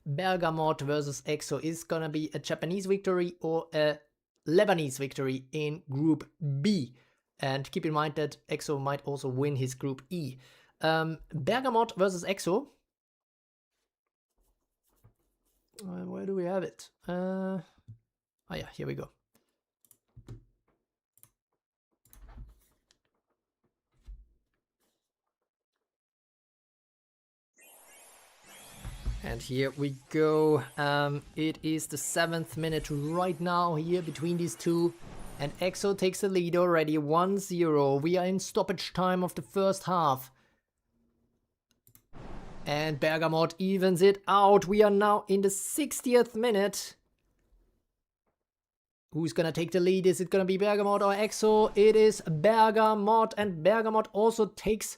Bergamot versus EXO is gonna be a Japanese victory or a Lebanese victory in Group B. And keep in mind that EXO might also win his Group E. Bergamot versus EXO. Where do we have it? Oh yeah, here we go. And here we go. It is the 7th minute right now here between these two. And EXO takes the lead already, 1-0. We are in stoppage time of the first half. And Bergamot evens it out. We are now in the 60th minute. Who's gonna take the lead? Is it gonna be Bergamot or EXO? It is Bergamot, and Bergamot also takes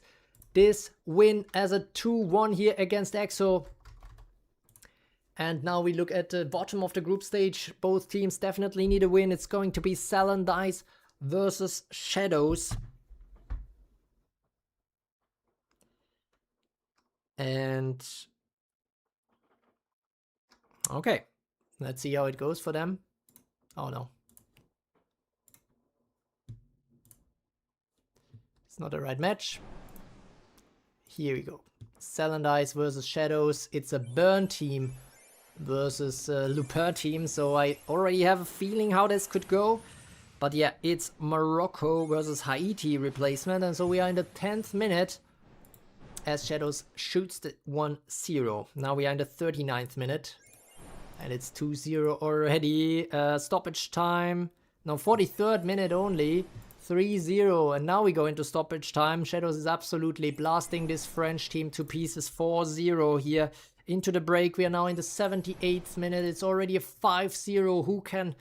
this win as a 2-1 here against EXO. And now we look at the bottom of the group stage. Both teams definitely need a win. It's going to be Salon Dice versus Shadows. And okay, let's see how it goes for them. Oh no. It's not the right match. Here we go. Salon Dice versus Shadows. It's a Burn team versus Lupin team, so I already have a feeling how this could go. But yeah, it's Morocco versus Haiti replacement, and so we are in the 10th minute as Shadows shoots the 1-0. Now we are in the 39th minute, and it's 2-0 already. Stoppage time, no, 43rd minute only, 3-0, and now we go into stoppage time. Shadows is absolutely blasting this French team to pieces, 4-0 here. Into the break, we are now in the 78th minute. It's already a 5-0. Who can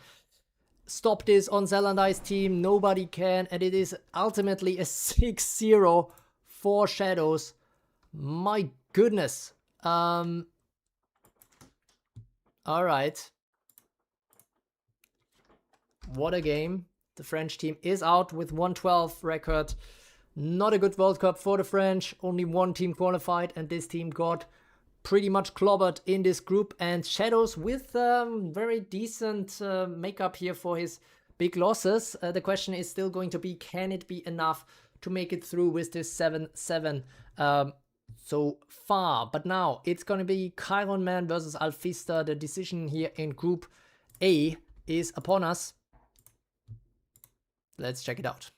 stop this on Zelandai's team? Nobody can. And it is ultimately a 6-0 for Shadows. My goodness. Alright. What a game. The French team is out with 112 record. Not a good World Cup for the French. Only one team qualified, and this team got pretty much clobbered in this group. And Shadows with very decent makeup here for his big losses. The question is still going to be, can it be enough to make it through with this 7-7 so far? But now it's going to be Chiron Man versus Alfista. The decision here in Group A is upon us. Let's check it out.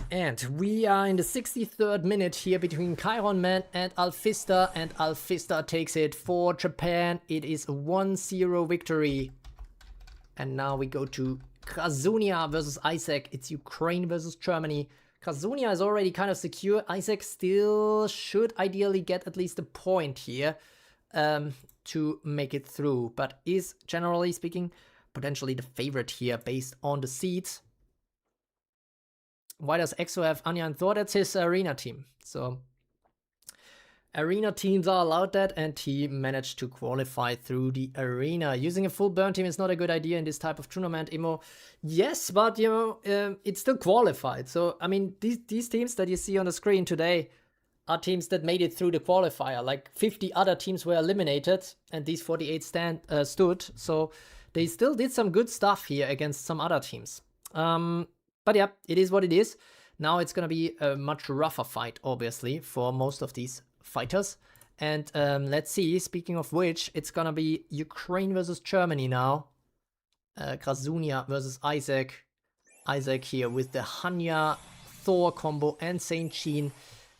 And we are in the 63rd minute here between Chiron Man and Alfista takes it for Japan. It is a 1-0 victory. And now we go to Krasunia versus Isaac. It's Ukraine versus Germany. Krasunia is already kind of secure. Isaac still should ideally get at least a point here to make it through, but is, generally speaking, potentially the favorite here based on the seeds. Why does EXO have Anya and Thor? That's his arena team. So arena teams are allowed that, and he managed to qualify through the arena. Using a full burn team is not a good idea in this type of tournament, Imo. Yes, but you know, it's still qualified. So I mean, these teams that you see on the screen today are teams that made it through the qualifier. Like 50 other teams were eliminated, and these 48 stood. So they still did some good stuff here against some other teams. But yeah, it is what it is. Now it's gonna be a much rougher fight, obviously, for most of these fighters. And let's see, speaking of which, it's gonna be Ukraine versus Germany now. Krasunia versus Isaac. Isaac here with the Hanya Thor combo and Saint Sheen.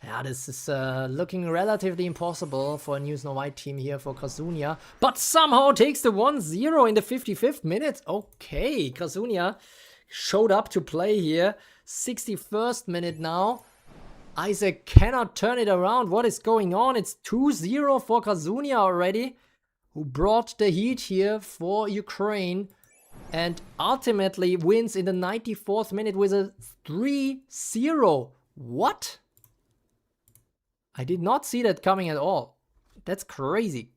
Yeah, this is looking relatively impossible for a New Snow White team here for Krasunia. But somehow takes the 1-0 in the 55th minute. Okay, Krasunia showed up to play here. 61st minute now. Isaac cannot turn it around. What is going on? It's 2-0 for Krasunia already, who brought the heat here for Ukraine and ultimately wins in the 94th minute with a 3-0. What? I did not see that coming at all. That's crazy.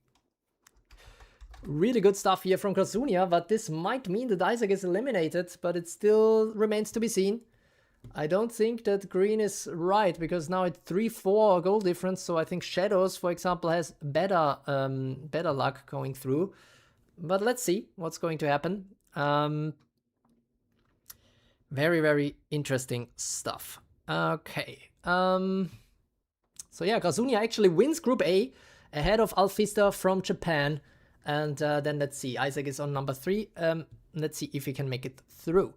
Really good stuff here from Krasunia, but this might mean that Isaac is eliminated, but it still remains to be seen. I don't think that green is right, because now it's 3-4 goal difference, so I think Shadows, for example, has better luck going through. But let's see what's going to happen. Very, very interesting stuff. Okay. So yeah, Krasunia actually wins Group A ahead of Alfista from Japan. And then let's see, Isaac is on number 3. Let's see if he can make it through.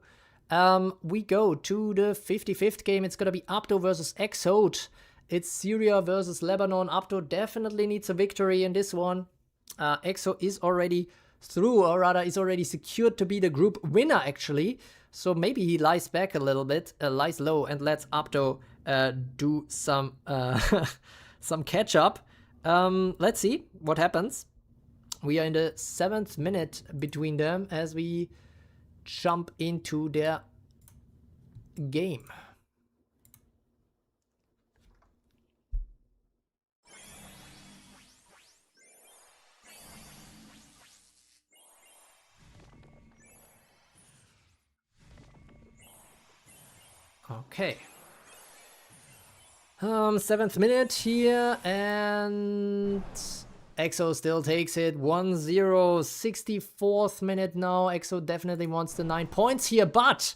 We go to the 55th game. It's going to be Abdo versus Exode. It's Syria versus Lebanon. Abdo definitely needs a victory in this one. Exo is already through, or rather is already secured to be the group winner, actually. So maybe he lies back a little bit, lies low, and lets Abdo do some some catch up. Let's see what happens. We are in the 7th minute between them as we jump into their game. Okay. 7th minute here, and Exo still takes it 1-0. 64th minute now. Exo definitely wants the 9 points here, but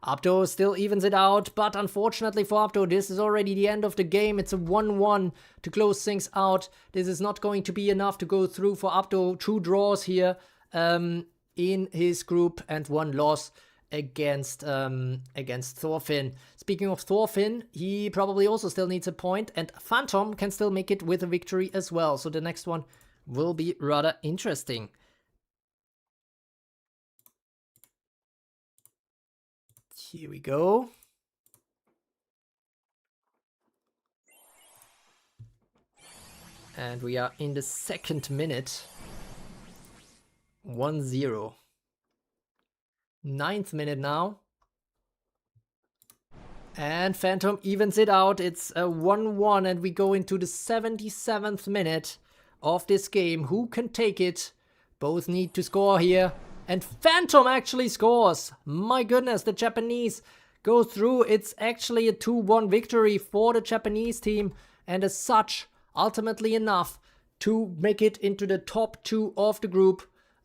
Abdo still evens it out. But unfortunately for Abdo, this is already the end of the game. It's a 1-1 to close things out. This is not going to be enough to go through for Abdo. 2 draws here in his group and 1 loss against Thorfinn. Speaking of Thorfinn, he probably also still needs a point, and Phantom can still make it with a victory as well. So the next one will be rather interesting. Here we go. And we are in the 2nd minute. 1-0. 9th minute now. And Phantom evens it out. It's a 1-1 and we go into the 77th minute of this game. Who can take it? Both need to score here. And Phantom actually scores. My goodness, the Japanese go through. It's actually a 2-1 victory for the Japanese team. And as such, ultimately enough to make it into the top 2 of the group.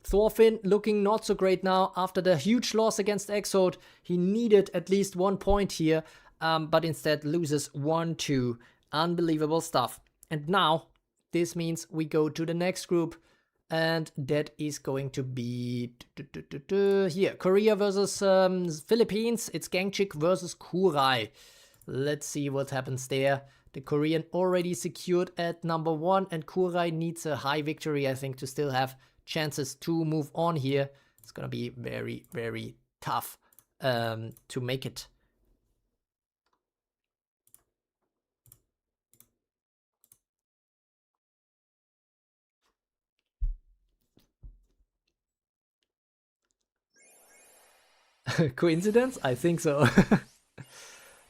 Thorfinn looking not so great now after the huge loss against Exode. He needed at least 1 point here, but instead loses 1-2. Unbelievable stuff. And now this means we go to the next group, and that is going to be here. Korea versus Philippines. It's Gangchik versus Kurai. Let's see what happens there. The Korean already secured at number 1, and Kurai needs a high victory, I think, to still have chances to move on here. It's gonna be very, very tough to make it. Coincidence? I think so.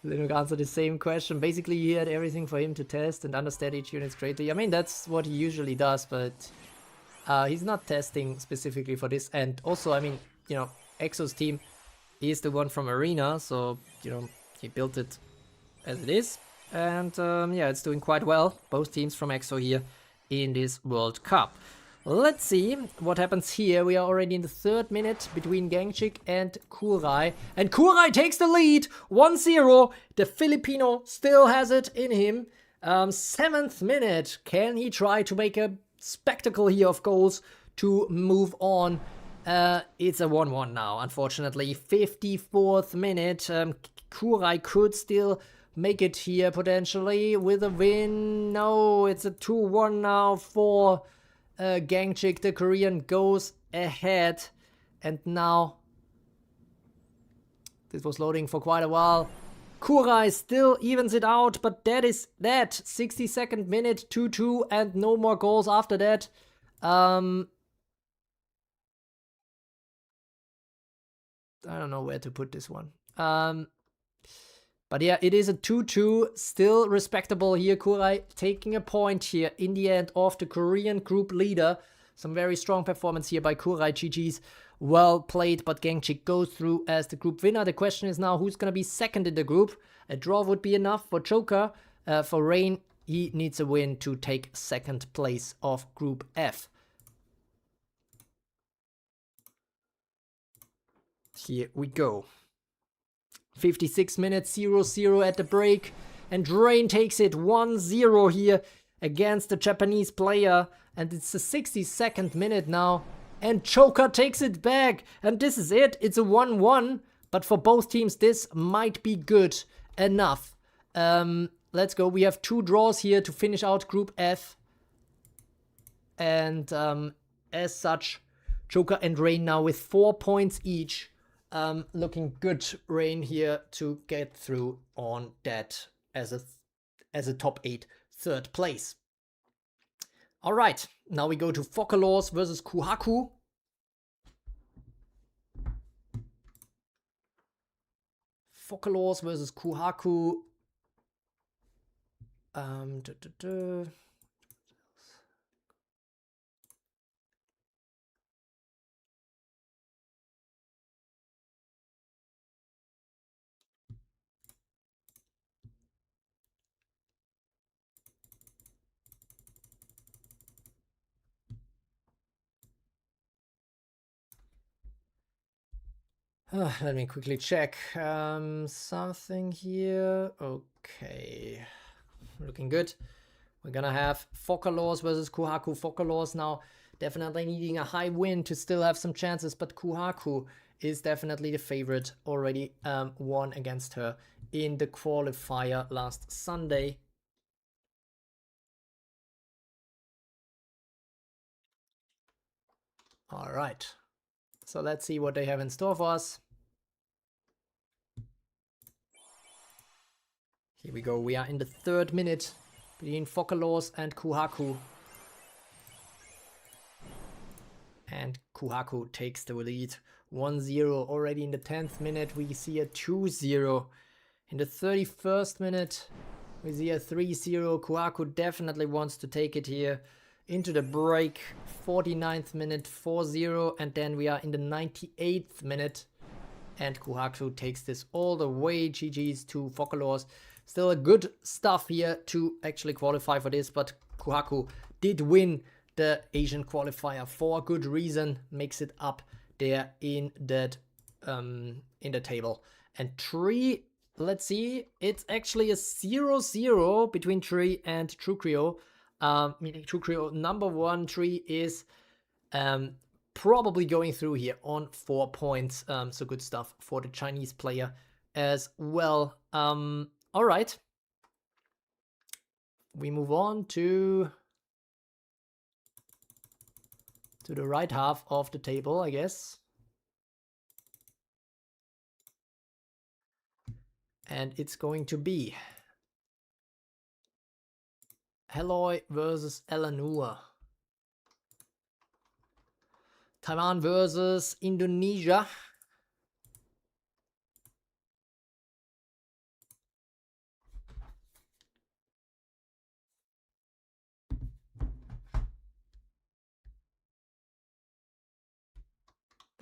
Linux answered the same question. Basically, he had everything for him to test and understand each unit's greatly. I mean, that's what he usually does, but he's not testing specifically for this. And also, I mean, you know, Exo's team is the one from Arena, so, you know, he built it as it is. And yeah, it's doing quite well. Both teams from Exo here in this World Cup. Let's see what happens here. We are already in the 3rd minute between Gangchik and Kurai. And Kurai takes the lead, 1-0. The Filipino still has it in him. 7th minute. Can he try to make a spectacle here of goals to move on? It's a 1-1 now, unfortunately. 54th minute. Kurai could still make it here potentially with a win. No, it's a 2-1 now for Gangchik. The Korean goes ahead. And now, this was loading for quite a while. Kurai still evens it out, but that is that. 62nd minute, 2-2, and no more goals after that. I don't know where to put this one. But yeah, it is a 2-2, still respectable here. Kurai taking a point here in the end of the Korean group leader. Some very strong performance here by Kurai. GG's well played, but Gangchik goes through as the group winner. The question is now who's going to be second in the group. A draw would be enough for Joker. For Rain, he needs a win to take second place of Group F. Here we go. 56 minutes, 0-0 at the break. And Rain takes it 1-0 here against the Japanese player. And it's the 62nd minute now. And Joker takes it back. And this is it. It's a 1-1. But for both teams, this might be good enough. Let's go. We have 2 draws here to finish out Group F. And as such, Joker and Rain now with 4 points each. Looking good, Rain here to get through on that as a top 8 third place. All right, now we go to Focalors versus Kuhaku. Focalors versus Kuhaku. Let me quickly check something here. Okay, looking good. We're gonna have Focalors versus Kuhaku. Focalors now definitely needing a high win to still have some chances, but Kuhaku is definitely the favorite. Already won against her in the qualifier last Sunday. All right, so let's see what they have in store for us. Here we go. We are in the 3rd minute between Focalors and Kuhaku. And Kuhaku takes the lead. 1-0 already in the 10th minute. We see a 2-0. In the 31st minute, we see a 3-0. Kuhaku definitely wants to take it here into the break. 49th minute, 4-0. And then we are in the 98th minute. And Kuhaku takes this all the way. GG's to Focalors. Still a good stuff here to actually qualify for this. But Kuhaku did win the Asian qualifier for a good reason. Makes it up there in that in the table. And Tree, let's see, it's actually a 0-0 between Tree and True Creo. Meaning True Creo number 1. Tree is probably going through here on 4 points. So good stuff for the Chinese player as well. All right. We move on to the right half of the table, I guess. And it's going to be Helloy versus Elanua. Taiwan versus Indonesia.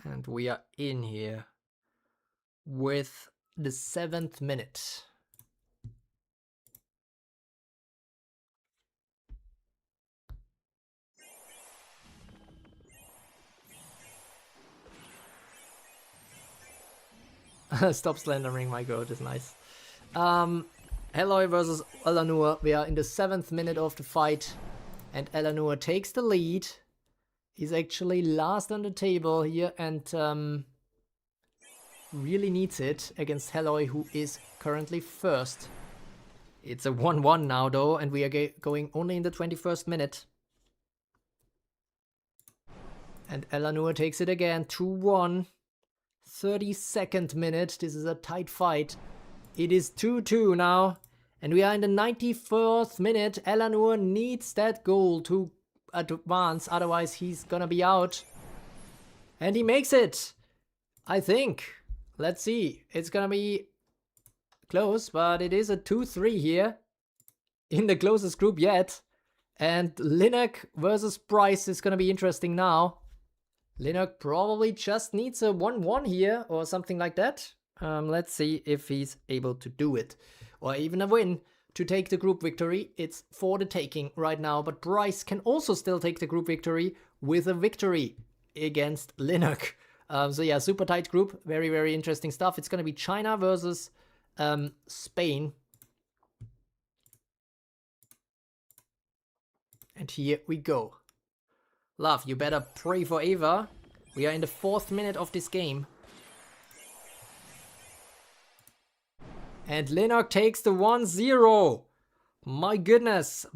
And we are in here with the 7th minute. Stop slandering my goat is nice. Eloy versus Elanur. We are in the 7th minute of the fight. And Elanur takes the lead. He's actually last on the table here and really needs it against Heloy, who is currently first. It's a 1-1 now though, and we are going only in the 21st minute. And Elanur takes it again, 2-1. 32nd minute, this is a tight fight. It is 2-2 now, and we are in the 94th minute. Elanur needs that goal to advance, otherwise he's gonna be out. And he makes it, I think. Let's see, it's gonna be close, but it is a 2-3 here in the closest group yet. And Linek versus Bryce is gonna be interesting now. Linek probably just needs a 1-1 here or something like that. Let's see if he's able to do it. Or even a win to take the group victory. It's for the taking right now, but Bryce can also still take the group victory with a victory against Linek. So yeah, super tight group. Very, very interesting stuff. It's going to be China versus Spain. And here we go. Love, you better pray for Ava. We are in the 4th minute of this game. And Linek takes the 1-0. My goodness.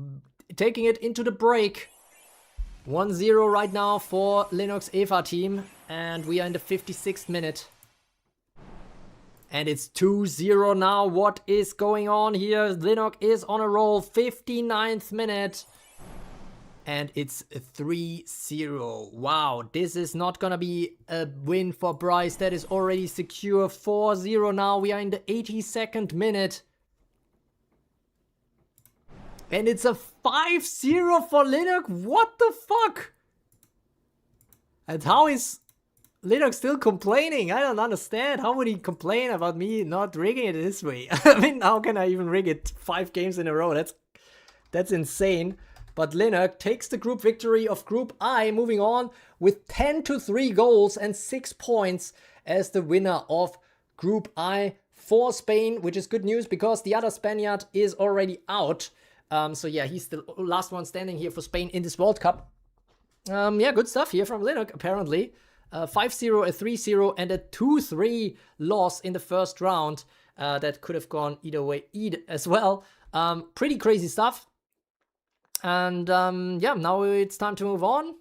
Taking it into the break. 1-0 right now for Linek's Eva team. And we are in the 56th minute. And it's 2-0 now. What is going on here? Linek is on a roll. 59th minute. And it's 3-0. Wow, this is not gonna be a win for Bryce. That is already secure. 4-0 now. We are in the 82nd minute. And it's a 5-0 for Linek. What the fuck? And how is Linek still complaining? I don't understand. How would he complain about me not rigging it this way? I mean, how can I even rig it 5 games in a row? That's insane. But Linek takes the group victory of Group I, moving on with 10-3 goals and 6 points as the winner of Group I for Spain, which is good news because the other Spaniard is already out. So yeah, he's the last one standing here for Spain in this World Cup. Yeah, good stuff here from Linek, apparently. 5-0, a 3-0, and a 2-3 loss in the first round. That could have gone either way as well. Pretty crazy stuff. And yeah, now it's time to move on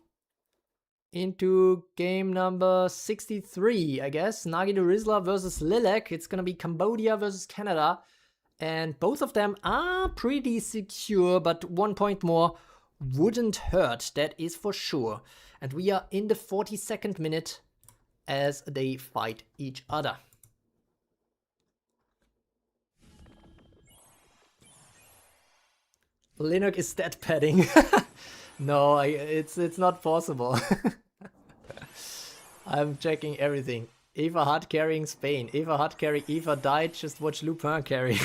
into game number 63, I guess. Nagito Rizla versus Lilek. It's going to be Cambodia versus Canada. And both of them are pretty secure, but 1 point more wouldn't hurt, that is for sure. And we are in the 42nd minute as they fight each other. Linek is stat padding. No, it's not possible. I'm checking everything. Eva hard carrying Spain. Eva hard carry. Eva died. Just watch Lupin carry.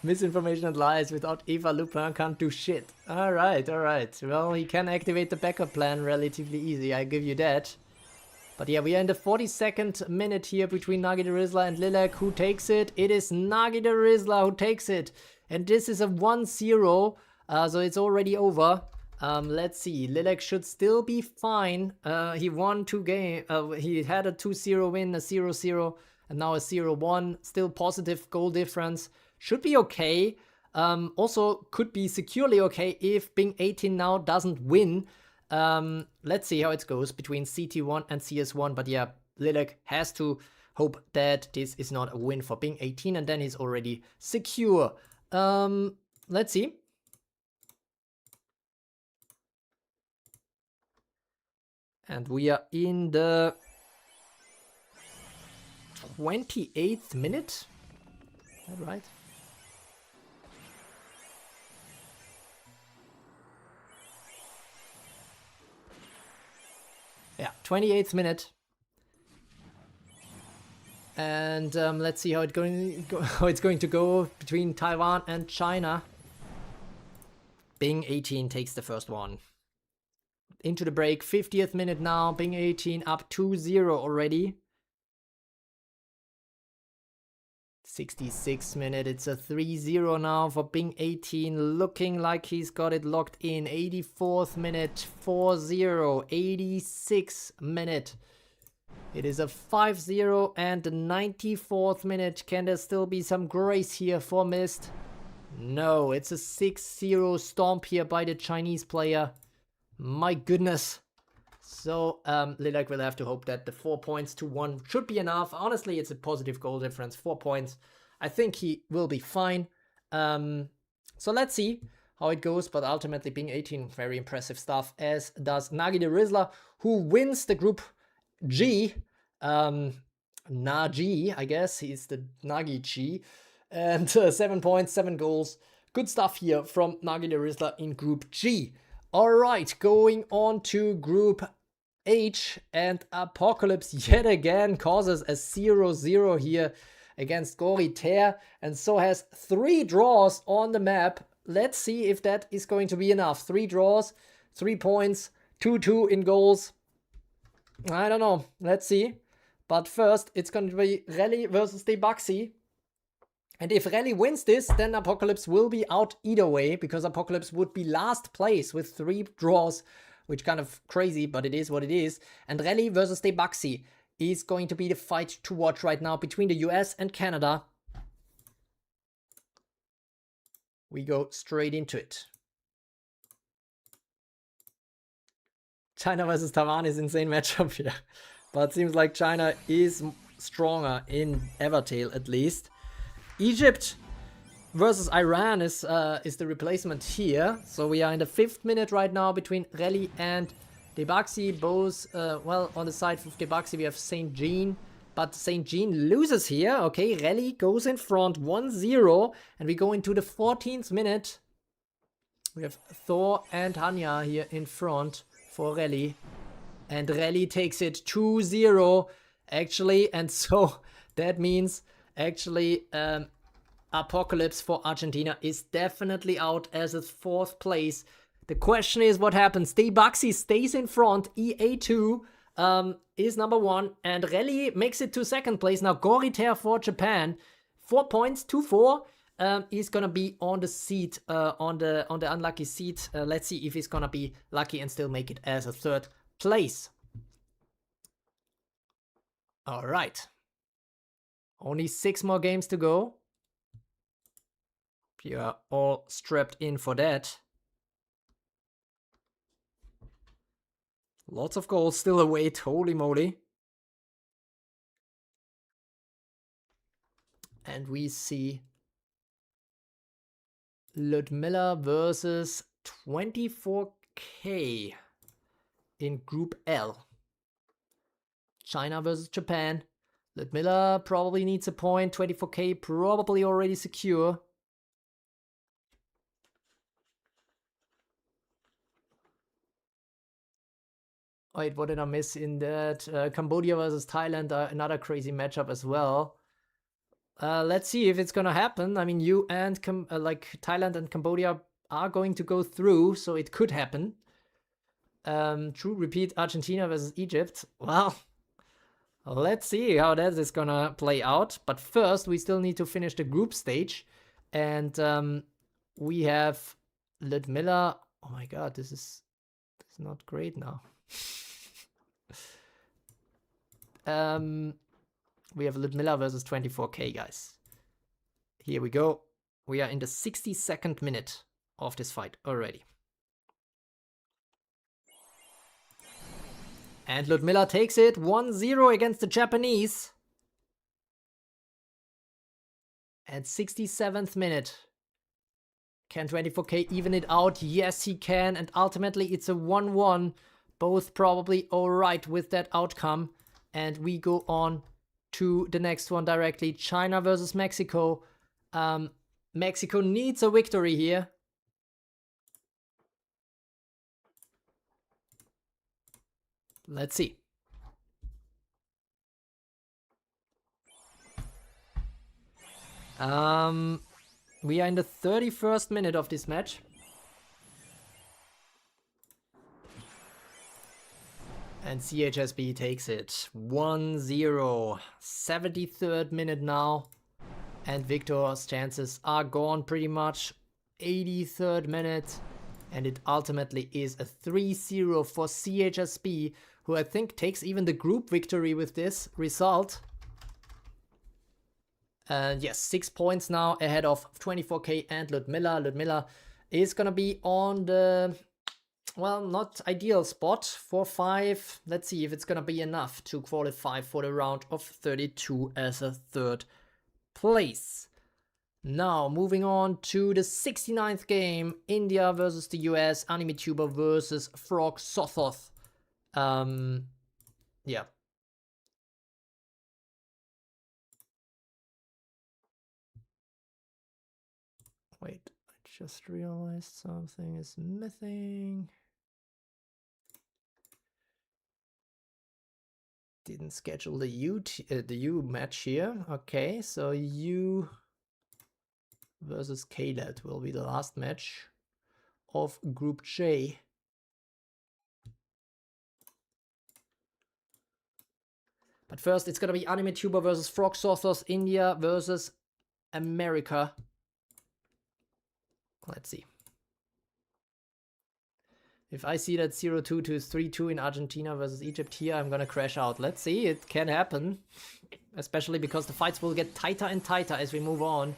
Misinformation and lies. Without Eva, Lupin can't do shit. Alright, alright. Well, he can activate the backup plan relatively easy. I give you that. But yeah, we are in the 42nd minute here between Nagito Rizla and Lilek. Who takes it? It is Nagito Rizla who takes it. And this is a 1-0, so it's already over. Let's see, Lilek should still be fine. He won 2 games. He had a 2-0 win, a 0-0, and now a 0-1. Still positive goal difference. Should be okay. Also could be securely okay if Bing 18 now doesn't win. Let's see how it goes between CT1 and CS1. But yeah, Lilek has to hope that this is not a win for Bing 18, and then he's already secure. Let's see. And we are in the 28th minute. Is that right? Yeah, 28th minute. And let's see how it's going to go between Taiwan and China. Bing 18 takes the first one. Into the break, 50th minute now. Bing 18 up 2-0 already. 66th minute, it's a 3-0 now for Bing 18, looking like he's got it locked in. 84th minute, 4-0, 86th minute. It is a 5-0 and the 94th minute. Can there still be some grace here for Mist? No, it's a 6-0 stomp here by the Chinese player. My goodness. So Lilac will have to hope that the 4 points to 1 should be enough. Honestly, it's a positive goal difference, 4 points. I think he will be fine. So let's see how it goes. But ultimately, Bing 18, very impressive stuff, as does Nagi the Rizzler, who wins the group G. Nagi, I guess. He's the Nagi G. And 7 points, 7 goals. Good stuff here from Nagi the Rizzler in Group G. Alright, going on to Group H, and Apocalypse yet again causes a 0-0 here against Goriter, and so has 3 draws on the map. Let's see if that is going to be enough. 3 draws, 3 points, 2-2 in goals. I don't know. Let's see. But first, it's going to be Rally versus Debuxy. And if Rally wins this, then Apocalypse will be out either way, because Apocalypse would be last place with 3 draws, which kind of crazy, but it is what it is. And Rally versus Debuxy is going to be the fight to watch right now between the US and Canada. We go straight into it. China versus Taiwan is insane matchup here. But seems like China is stronger in Evertale at least. Egypt versus Iran is the replacement here. So we are in the 5th minute right now between Rally and Debuxy. Both, well, on the side of Debuxy we have St. Jean. But St. Jean loses here. Okay, Rally goes in front 1-0. And we go into the 14th minute. We have Thor and Hanya here in front for Rally. And Rally takes it 2-0 actually. And so that means actually Apocalypse for Argentina is definitely out as its 4th place. The question is what happens. Debuxy stays in front. EA2 is number 1. And Rally makes it to 2nd place. Now Goriter for Japan. 4 points, 2-4. Is gonna be on the seat, on the unlucky seat. Let's see if he's gonna be lucky and still make it as a 3rd place. All right. Only 6 more games to go. You are all strapped in for that. Lots of goals still await, holy moly. And we see Ludmilla versus 24K in Group L. China versus Japan. Ludmilla probably needs a point. 24K probably already secure. Wait, what did I miss in that? Cambodia versus Thailand, another crazy matchup as well. Let's see if it's gonna happen. I mean, you and like Thailand and Cambodia are going to go through, so it could happen. True repeat, Argentina versus Egypt. Well, let's see how that is gonna play out. But first, we still need to finish the group stage. And we have Ludmilla. Oh my god, this is not great now. We have Ludmilla versus 24K, guys. Here we go. We are in the 62nd minute of this fight already. And Ludmilla takes it 1-0 against the Japanese. At 67th minute. Can 24K even it out? Yes, he can. And ultimately, it's a 1-1. Both probably alright with that outcome. And we go on to the next one directly. China versus Mexico. Mexico needs a victory here. Let's see. We are in the 31st minute of this match. And CHSB takes it 1-0. 73rd minute now. And Victor's chances are gone pretty much. 83rd minute. And it ultimately is a 3-0 for CHSB, who I think takes even the group victory with this result. And yes, 6 points now ahead of 24K and Ludmilla. Ludmilla is going to be on the, well, not ideal spot for 5. Let's see if it's going to be enough to qualify for the round of 32 as a 3rd place. Now, moving on to the 69th game, India versus the US, AnimeTuber versus Frog Sothoth. Yeah. Wait, I just realized something is missing. Didn't schedule the U match here. Okay, so U versus KLED will be the last match of Group J. But first, it's gonna be AnimeTuber versus Frog Sothoth, India versus America. Let's see. If I see that 0-2 to 3-2 in Argentina versus Egypt here, I'm gonna crash out. Let's see, it can happen. Especially because the fights will get tighter and tighter as we move on.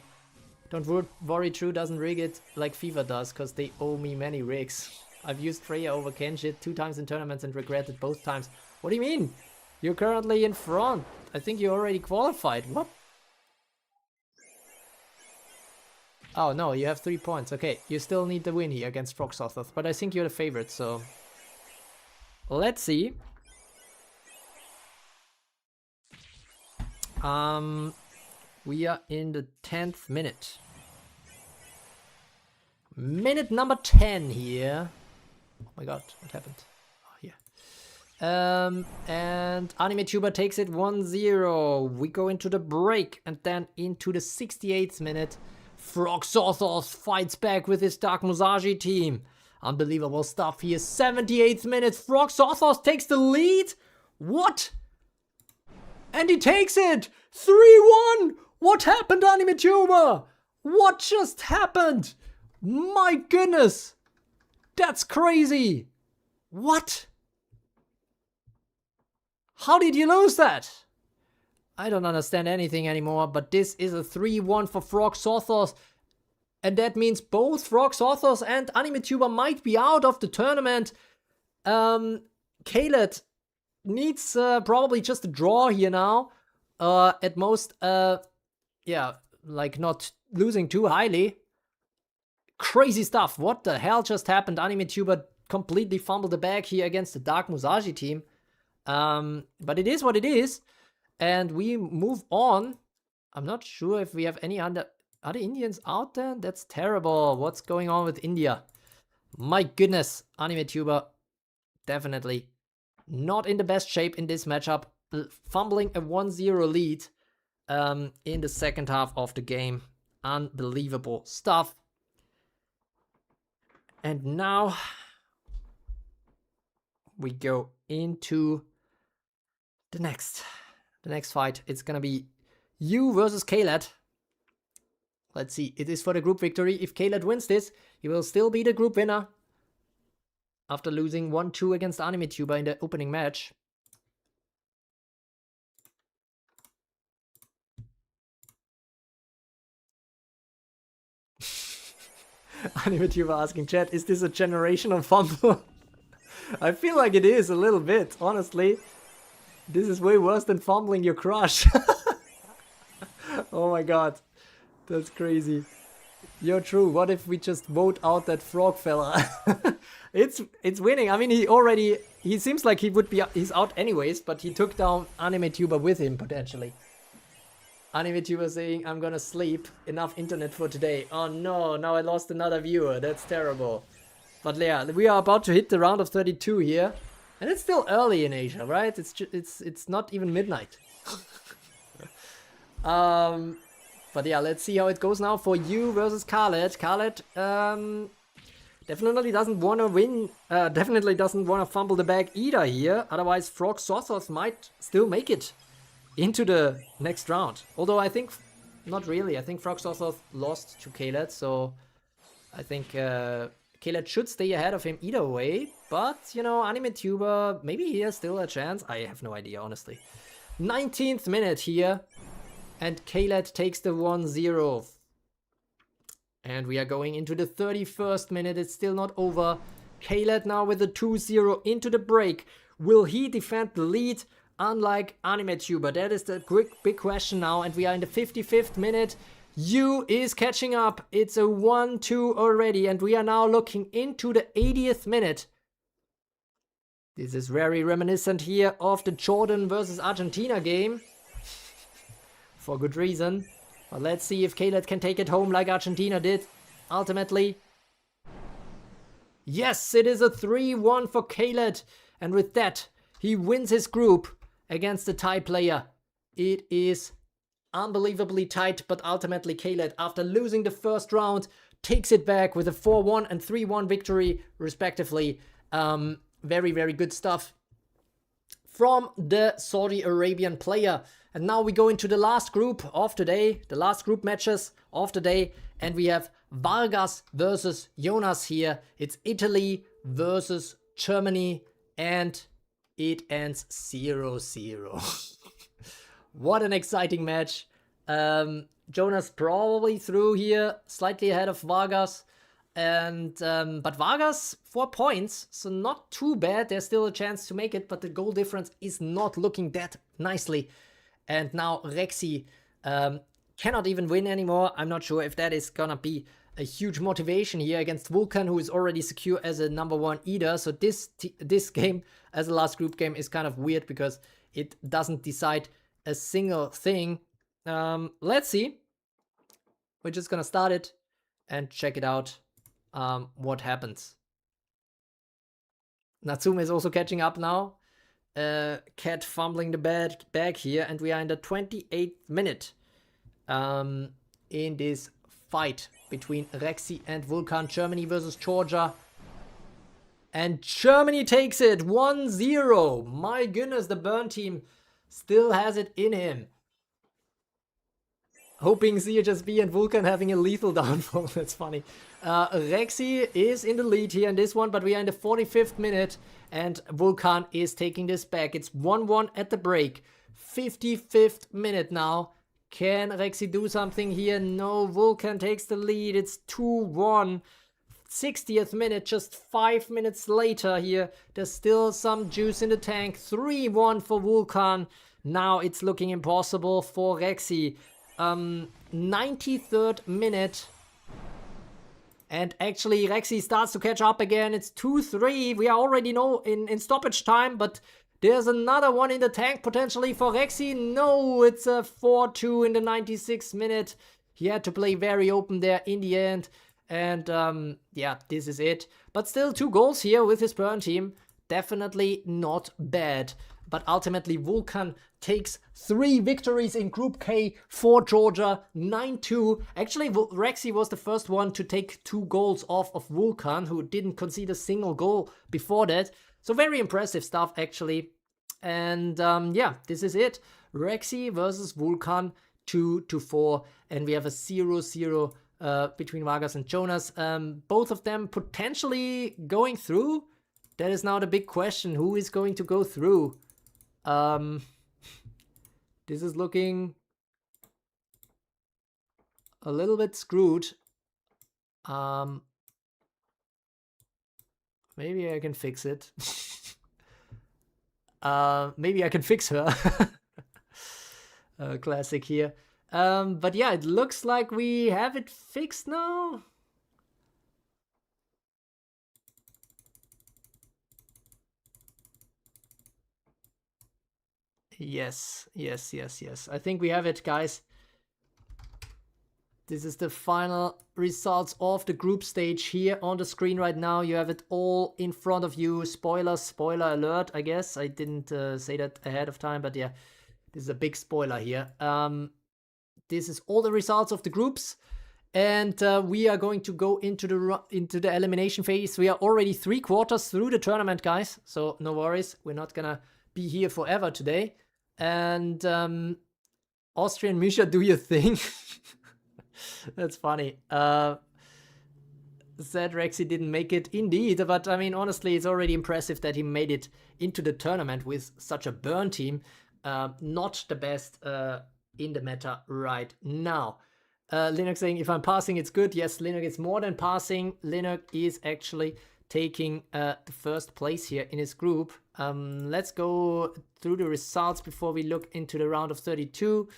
Don't worry, True doesn't rig it like FIFA does, because they owe me many rigs. I've used Freya over Kenshit 2 times in tournaments and regretted both times. What do you mean? You're currently in front. I think you already qualified. What? Oh no, you have 3 points. Okay, you still need the win here against Frog Sothoth, but I think you're the favorite, so... Let's see. We are in the 10th minute. Minute number 10 here. Oh my god, what happened? Oh, here. And AnimeTuber takes it 1-0. We go into the break and then into the 68th minute. Frog Sothoth fights back with his Dark Musashi team. Unbelievable stuff here. 78th minute. Frog Sothoth takes the lead. What? And he takes it. 3-1. What happened, AnimeTuber? What just happened? My goodness. That's crazy. What? How did you lose that? I don't understand anything anymore, but this is a 3-1 for Frog Sothoth. And that means both Frog Sothoth and AnimeTuber might be out of the tournament. KLED needs probably just a draw here now. At most, yeah, like not losing too highly. Crazy stuff. What the hell just happened? AnimeTuber completely fumbled the bag here against the Dark Musashi team. But it is what it is. And we move on. I'm not sure if we have any other Indians out there. That's terrible. What's going on with India? My goodness. AnimeTuber definitely not in the best shape in this matchup. Fumbling a 1-0 lead in the second half of the game. Unbelievable stuff. And now we go into the next fight. It's gonna be U versus KLED. Let's see. It is for the group victory. If KLED wins this, he will still be the group winner after losing 1-2 against AnimeTuber in the opening match. AnimeTuber asking chat, is this a generational fumble? I feel like it is a little bit, honestly. This is way worse than fumbling your crush. Oh my god. That's crazy. You're true. What if we just vote out that frog fella? It's winning. I mean, he seems like he's out anyways, but he took down AnimeTuber with him potentially. AnimeTuber saying, I'm gonna sleep. Enough internet for today. Oh no, now I lost another viewer. That's terrible. But yeah, we are about to hit the round of 32 here. And it's still early in Asia, right? It's not even midnight. But yeah, let's see how it goes now for you versus Khaled. Khaled definitely doesn't want to win. Definitely doesn't want to fumble the bag either here. Otherwise, Frog Sothoth might still make it into the next round. Although I think not really. I think Frogs also lost to Kaylet, so I think Kaylet should stay ahead of him either way. But, you know, Animetuber, maybe he has still a chance. I have no idea, honestly. 19th minute here, and Kaylet takes the 1-0. And we are going into the 31st minute. It's still not over. Kaylet now with a 2-0 into the break. Will he defend the lead? Unlike Animetuber, that is the big question now. And we are in the 55th minute. Yu is catching up. It's a 1-2 already. And we are now looking into the 80th minute. This is very reminiscent here of the Jordan versus Argentina game. For good reason. But let's see if Kaylet can take it home like Argentina did. Ultimately. Yes, it is a 3-1 for Kaylet. And with that, he wins his group against the Thai player. It is unbelievably tight, but ultimately Kaylet, after losing the first round, takes it back with a 4-1 and 3-1 victory, respectively. Very, very good stuff from the Saudi Arabian player. And now we go into the last group of today, the last group matches of today, and we have Vargas versus Jonas here. It's Italy versus Germany, and it ends 0-0. What an exciting match. Jonas probably through here, slightly ahead of Vargas. And but Vargas 4 points, so not too bad. There's still a chance to make it, but the goal difference is not looking that nicely. And now Rexy cannot even win anymore. I'm not sure if that is gonna be a huge motivation here against Vulcan, who is already secure as a #1 either. So this game as a last group game is kind of weird because it doesn't decide a single thing. Let's see. We're just gonna start it and check it out. What happens. Natsume is also catching up now. Cat fumbling the bag here, and we are in the 28th minute in this fight between Rexy and Vulcan. Germany versus Georgia. And Germany takes it 1-0. My goodness, the Burn team still has it in him. Hoping CHSB and Vulcan having a lethal downfall. That's funny. Rexy is in the lead here in this one, but we are in the 45th minute and Vulcan is taking this back. It's 1-1 at the break. 55th minute now. Can Rexy do something here? No, Vulcan takes the lead. It's 2-1. 60th minute, just 5 minutes later here. There's still some juice in the tank. 3-1 for Vulcan. Now it's looking impossible for Rexy. 93rd minute. And actually Rexy starts to catch up again. It's 2-3. We are already know in stoppage time, but there's another one in the tank potentially for Rexy. No, it's a 4-2 in the 96th minute. He had to play very open there in the end. And yeah, this is it. But still 2 goals here with his Burn team. Definitely not bad. But ultimately Vulcan takes 3 victories in Group K for Georgia, 9-2. Actually, Rexy was the first one to take 2 goals off of Vulcan, who didn't concede a single goal before that. So very impressive stuff, actually. And yeah, this is it. Rexy versus Vulcan, 2-4. And we have a 0-0 between Vargas and Jonas. Both of them potentially going through. That is now the big question. Who is going to go through? This is looking a little bit screwed. Maybe I can fix it. Maybe I can fix her. Classic here. But yeah, it looks like we have it fixed now. Yes. I think we have it, guys. This is the final results of the group stage here on the screen right now. You have it all in front of you. Spoiler alert, I guess. I didn't say that ahead of time, but yeah, this is a big spoiler here. This is all the results of the groups. And we are going to go into the elimination phase. We are already 3/4 through the tournament, guys. So no worries. We're not gonna be here forever today. And Austrian Misha, do you think? That's funny. Said Rexy didn't make it. Indeed, but I mean, honestly, it's already impressive that he made it into the tournament with such a burn team. Not the best in the meta right now. Linux saying, if I'm passing, it's good. Yes, Linux is more than passing. Linux is actually taking the first place here in his group. Let's go through the results before we look into the round of 32.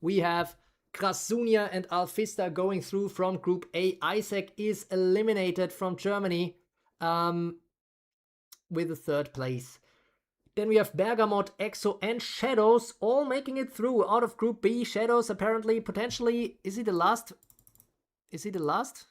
We have Krasunia and Alfista going through from Group A. Isaac is eliminated from Germany with the third place. Then we have Bergamot, Exo, and Shadows all making it through out of Group B. Shadows apparently, potentially, is he the last? Is he the last?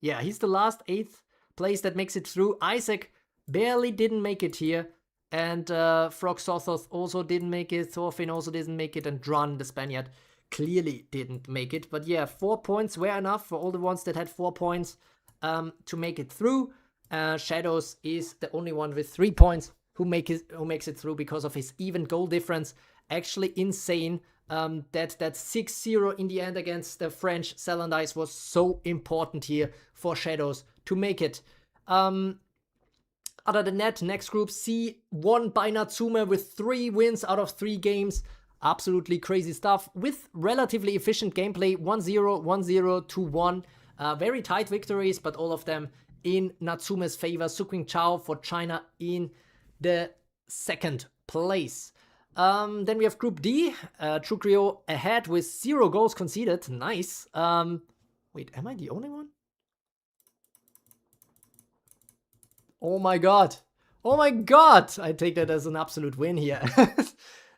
Yeah, he's the last 8th place that makes it through. Isaac barely didn't make it here. And Frog Sothoth also didn't make it. Thorfinn also didn't make it. And Dran, the Spaniard, clearly didn't make it. But yeah, 4 points were enough for all the ones that had 4 points to make it through. Shadows is the only one with 3 points who makes it through because of his even goal difference. Actually insane. That 6-0 in the end against the French Celandais was so important here for Shadows to make it. Other than that, next group C, won by Natsume with 3 wins out of 3 games. Absolutely crazy stuff with relatively efficient gameplay. 1-0, 1-0, 2-1. Very tight victories, but all of them in Natsume's favor. Suqing Chao for China in the 2nd place. Then we have Group D. Chukrio ahead with 0 goals conceded. Nice. Wait, am I the only one? Oh my god. Oh my god! I take that as an absolute win here.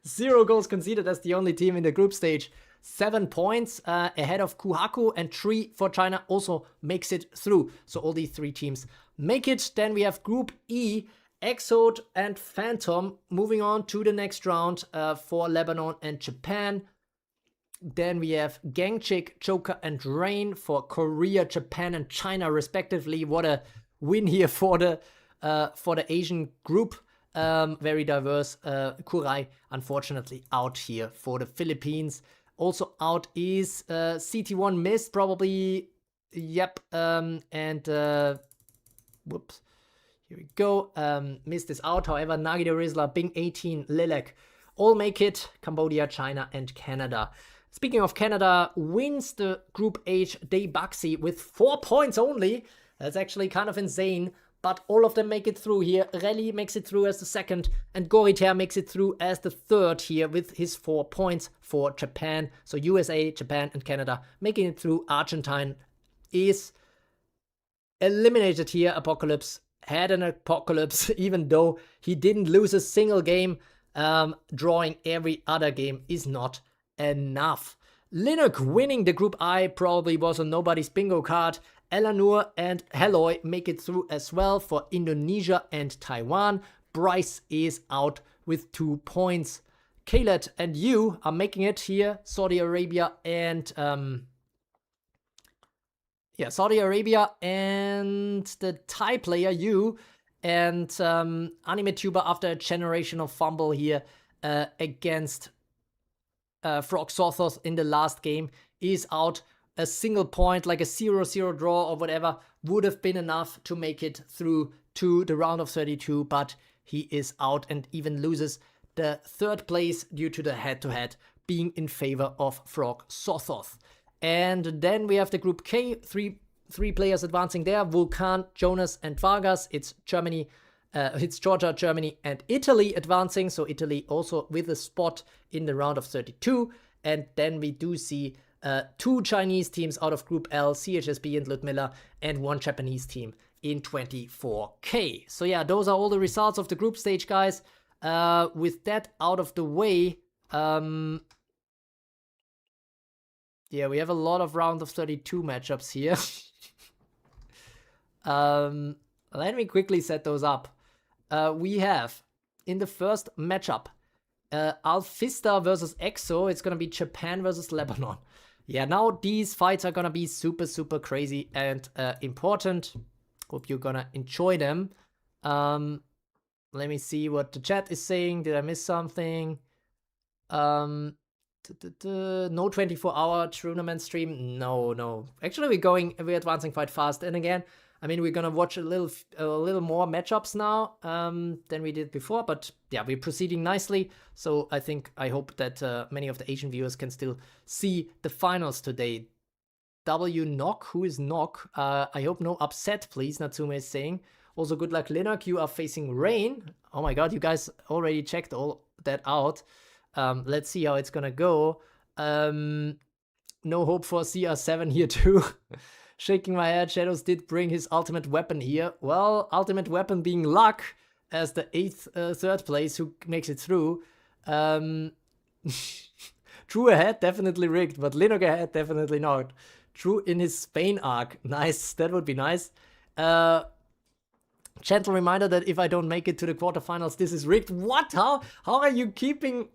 0 goals conceded as the only team in the group stage. 7 points ahead of Kuhaku, and 3 for China also makes it through. So all these 3 teams make it. Then we have Group E. Exode and Phantom moving on to the next round for Lebanon and Japan. Then we have Gangchik, Joker, and Rain for Korea, Japan, and China respectively. What a win here for the Asian group. Very diverse. Kurai, unfortunately, out here for the Philippines. Also out is CT1 missed, probably. Yep. Whoops. Here we go. Missed is out. However, Nagi the Rizzler, Bing 18, Lilek all make it. Cambodia, China, and Canada. Speaking of Canada, wins the Group H Day Baxi with 4 points only. That's actually kind of insane. But all of them make it through here. Relly makes it through as the 2nd. And Goriter makes it through as the 3rd here with his 4 points for Japan. So USA, Japan, and Canada making it through. Argentine is eliminated here. Apocalypse had an apocalypse, even though he didn't lose a single game. Drawing every other game is not enough. Linux winning the Group I probably was on nobody's bingo card. Elanur and Heloy make it through as well for Indonesia and Taiwan. Bryce is out with 2 points. Khaled and you are making it here. Saudi Arabia and Saudi Arabia and the Thai player, you, and Anime Tuber after a generational fumble here against Frog Sothoth in the last game is out. A single point, like a 0-0 draw or whatever, would have been enough to make it through to the round of 32, but he is out and even loses the 3rd place due to the head-to-head being in favor of Frog Sothoth. And then we have the Group K, three players advancing there. Vulkan, Jonas, and Vargas. It's Germany, it's Georgia, Germany, and Italy advancing. So Italy also with a spot in the round of 32. And then we do see 2 Chinese teams out of Group L, CHSB and Ludmilla, and 1 Japanese team in 24K. So yeah, those are all the results of the group stage, guys. With that out of the way, yeah, we have a lot of round of 32 matchups here. Let me quickly set those up. We have, in the first matchup, Alfista versus Exo. It's going to be Japan versus Lebanon. Yeah, now these fights are going to be super, super crazy and important. Hope you're going to enjoy them. Let me see what the chat is saying. Did I miss something? No 24-hour tournament stream. No. Actually, we're advancing quite fast. And again, I mean, we're gonna watch a little more matchups now than we did before. But yeah, we're proceeding nicely. So I hope that many of the Asian viewers can still see the finals today. W Knock, who is Knock? I hope no upset, please. Natsume is saying. Also, good luck, Linux. You are facing Rain. Oh my god, you guys already checked all that out. Let's see how it's gonna go. No hope for CR7 here too. Shaking my head, Shadows did bring his ultimate weapon here. Well, ultimate weapon being luck as the third place who makes it through. True ahead, definitely rigged, but Linux ahead, definitely not. True in his Spain arc. Nice, that would be nice. Gentle reminder that if I don't make it to the quarterfinals, this is rigged. What? How are you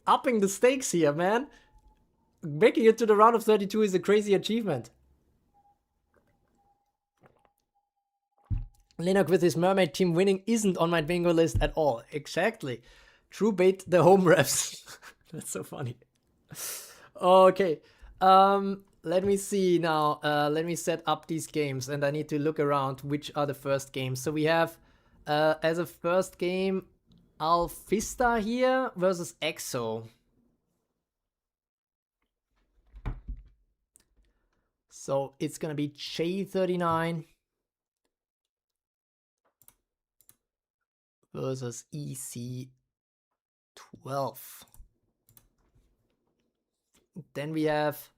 upping the stakes here, man? Making it to the round of 32 is a crazy achievement. Linux with his mermaid team winning isn't on my bingo list at all. Exactly. True bait the home refs. That's so funny. Okay. Let me see now. Let me set up these games and I need to look around which are the first games. So we have as a first game Alfista here versus EXO. So it's gonna be J39 versus EC12. Then we have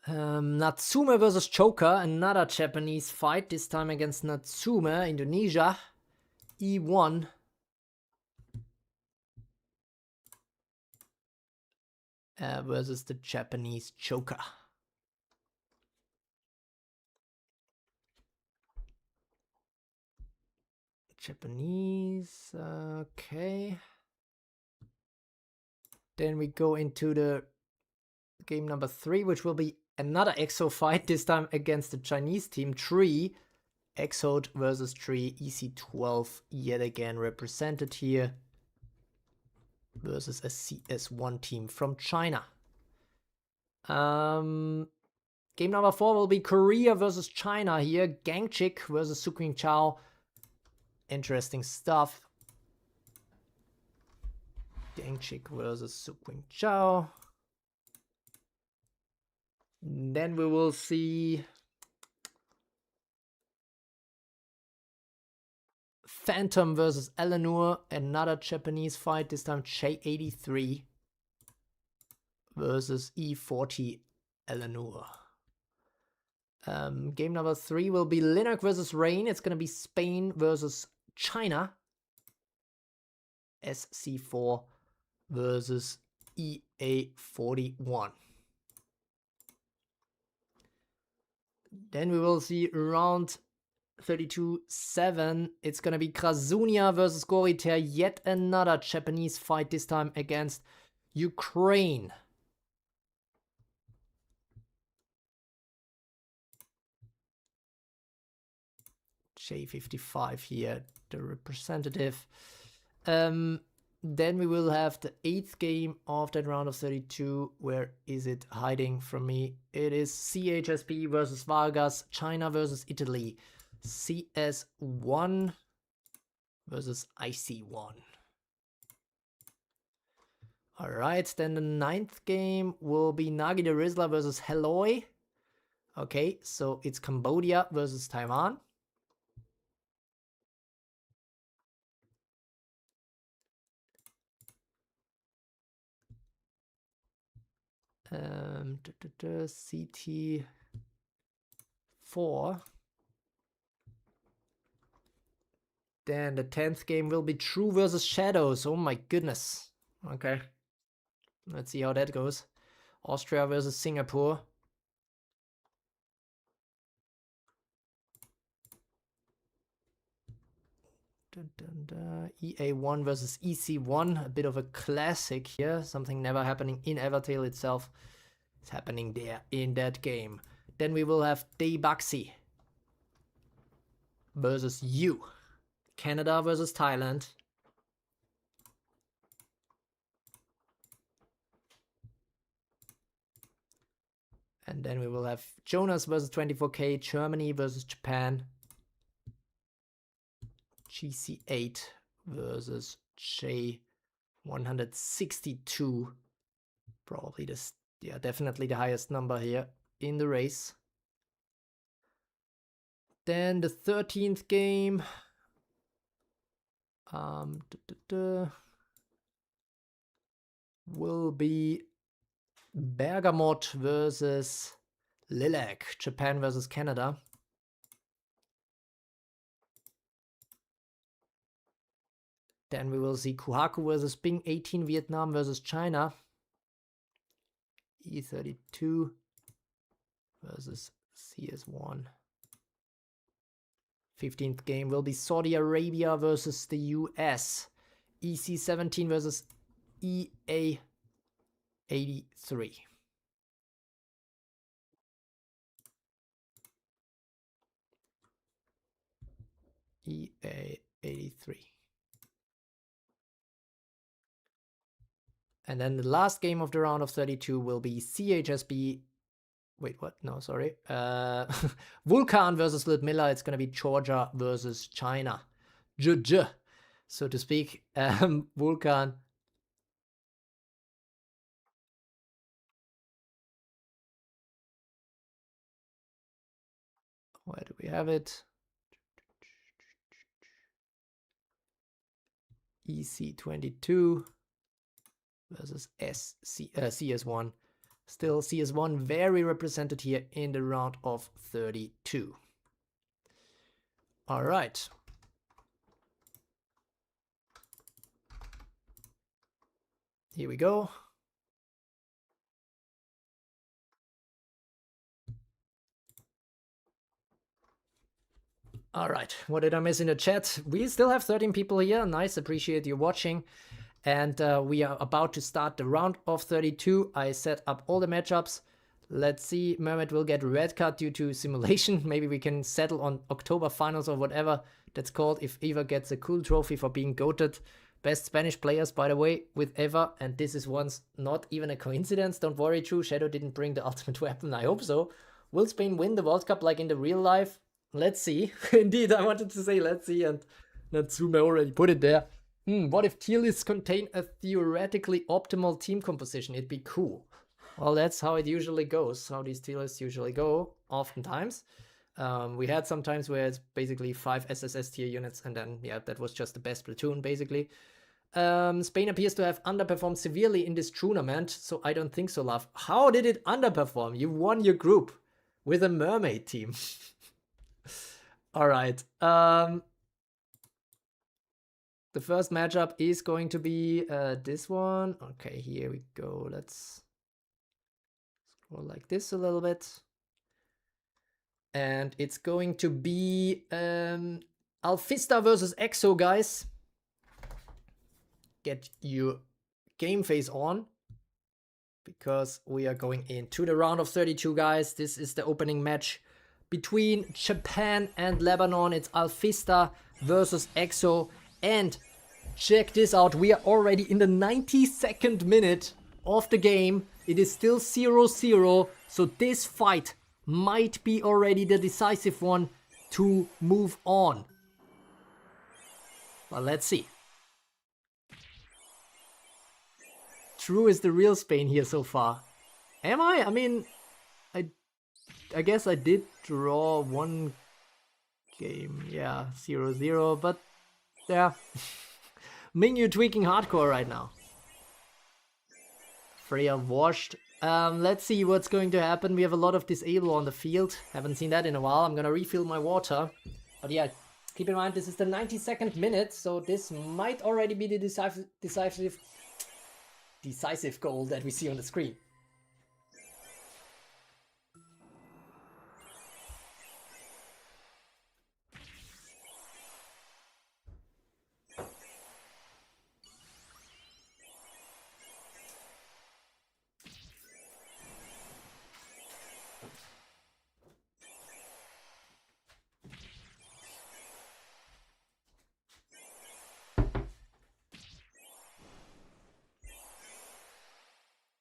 Natsume versus Choker, another Japanese fight, this time against Natsume, Indonesia. E1 versus the Japanese Choker. Japanese, okay. Then we go into the game number 3, which will be another EXO fight, this time against the Chinese team. 3, EXO versus 3, EC12 yet again represented here versus a CS1 team from China. Game number 4 will be Korea versus China here. Gangchik versus Suqing Chao. Interesting stuff. Gangchik versus Suqing Chao. Then we will see Phantom versus Eleanor, another Japanese fight, this time J83 versus E40 Eleanor. Game number 3 will be Linux versus Rain. It's going to be Spain versus China. SC4 versus EA41. Then we will see round 32-7. It's going to be Krasunia versus Goriter. Yet another Japanese fight, this time against Ukraine. J55 here, the representative. Then we will have the 8th game of that round of 32. Where is it hiding from me? It is CHSP versus Vargas, China versus Italy. CS1 versus IC1. Alright, then the 9th game will be Nagi the Rizzler versus Helloy. Okay, so it's Cambodia versus Taiwan. CT4. Then the 10th game will be True versus Shadows. Oh my goodness. Okay. Let's see how that goes. Austria versus Singapore. EA1 versus EC1. A bit of a classic here. Something never happening in Evertale itself. It's happening there in that game. Then we will have Deibaxi versus you. Canada versus Thailand. And then we will have Jonas versus 24K, Germany versus Japan, GC8 versus J162. Probably this, yeah, definitely the highest number here in the race. Then the 13th game. Will be Bergamot versus Lilac, Japan versus Canada. Then we will see Kuhaku versus Bing 18, Vietnam versus China. E32 versus CS1. 15th game will be Saudi Arabia versus the US. EC17 versus EA83. EA83. And then the last game of the round of 32 will be CHSB. Wait, what? No, sorry. Vulcan versus Ludmilla. It's going to be Georgia versus China. So to speak. Vulcan. Where do we have it? EC22 versus CS1. Still CS1 very represented here in the round of 32. All right. Here we go. All right, what did I miss in the chat? We still have 13 people here. Nice, appreciate you watching. And we are about to start the round of 32. I set up all the matchups. Let's see, Mermaid will get red card due to simulation. Maybe we can settle on October finals or whatever that's called if Eva gets a cool trophy for being goated. Best Spanish players, by the way, with Eva. And this is once not even a coincidence. Don't worry, True. Shadow didn't bring the ultimate weapon. I hope so. Will Spain win the World Cup like in the real life? Let's see. Indeed, I wanted to say let's see, and Natsume already put it there. What if tier lists contain a theoretically optimal team composition? It'd be cool. Well, that's how it usually goes, how these tier lists usually go, oftentimes. We had some times where it's basically 5 SSS tier units, and then, yeah, that was just the best platoon, basically. Spain appears to have underperformed severely in this tournament, so I don't think so, love. How did it underperform? You won your group with a mermaid team. All right. The first matchup is going to be this one. Okay, here we go. Let's scroll like this a little bit. And it's going to be Alfista versus Exo, guys. Get your game face on, because we are going into the round of 32, guys. This is the opening match between Japan and Lebanon. It's Alfista versus Exo. And check this out. We are already in the 92nd minute of the game. It is still 0-0. So this fight might be already the decisive one to move on. Well, let's see. True is the real Spain here so far. Am I? I mean, I guess I did draw one game. Yeah, 0-0, but yeah. Mingyu tweaking hardcore right now. Freya washed. Let's see what's going to happen. We have a lot of disable on the field. Haven't seen that in a while. I'm gonna refill my water. But yeah, keep in mind this is the 92nd minute, so this might already be the decisive goal that we see on the screen.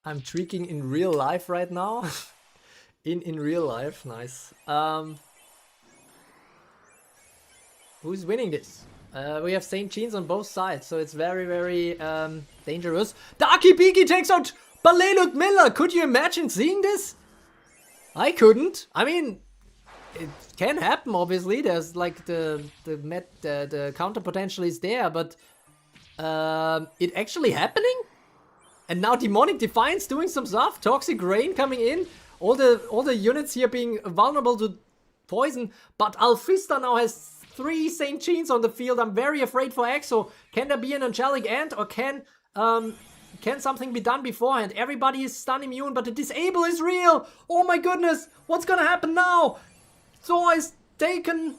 I'm tweaking in real life right now. in real life. Nice. Who's winning this? We have St. Jeans on both sides, so it's very, very dangerous. Darky Beaky takes out Baleluk Miller. Could you imagine seeing this? I couldn't. I mean, it can happen, obviously. There's like the counter potential is there, but it actually happening? And now Demonic Defiance doing some stuff. Toxic Rain coming in. All the units here being vulnerable to poison. But Alfista now has 3 St. Jeans on the field. I'm very afraid for Exo. Can there be an Angelic End, or can something be done beforehand? Everybody is stun immune, but the disable is real. Oh my goodness, what's gonna happen now? Thor is taken.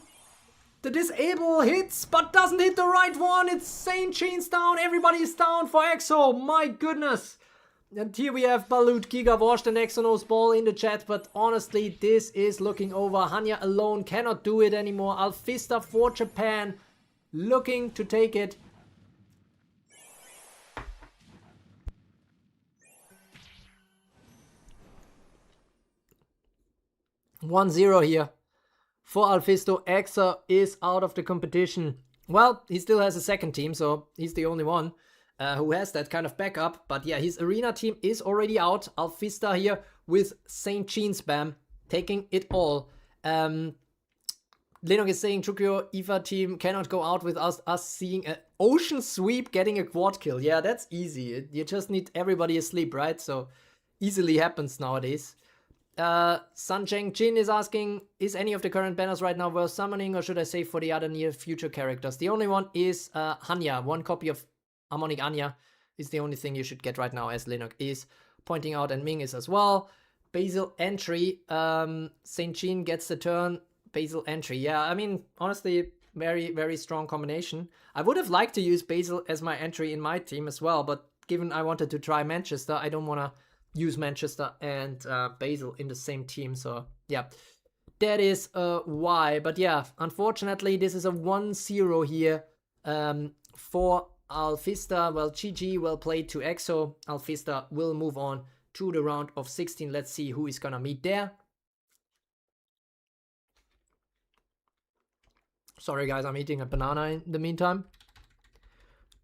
The disable hits, but doesn't hit the right one. It's St. Jeans down. Everybody is down for Exo. My goodness. And here we have Balut, Giga, Washed, and Exonos Ball in the chat. But honestly, this is looking over. Hanya alone cannot do it anymore. Alfista for Japan looking to take it. (1-0) here for Alfisto. Exa is out of the competition. Well, he still has a second team, so he's the only one who has that kind of backup. But yeah, his arena team is already out. Alfista here with St. Jean spam taking it all. Lenok is saying Chukyo Eva team cannot go out with us seeing an ocean sweep getting a quad kill. Yeah, that's easy. You just need everybody asleep, right? So easily happens nowadays. Sancheng Jin is asking, is any of the current banners right now worth summoning, or should I save for the other near future characters? The only one is Hanya. One copy of Harmonic Anya is the only thing you should get right now, as Lenok is pointing out, and Ming is as well. Basil entry. St. Jean gets the turn. Basil entry. Yeah, I mean, honestly, very, very strong combination. I would have liked to use Basil as my entry in my team as well, but given I wanted to try Manchester, I don't want to use Manchester and Basil in the same team. So yeah, that is why. But yeah, unfortunately, this is a 1-0 here for Alfista. Well, GG, well played to Exo. Alfista will move on to the round of 16. Let's see who is gonna meet there. Sorry guys, I'm eating a banana in the meantime.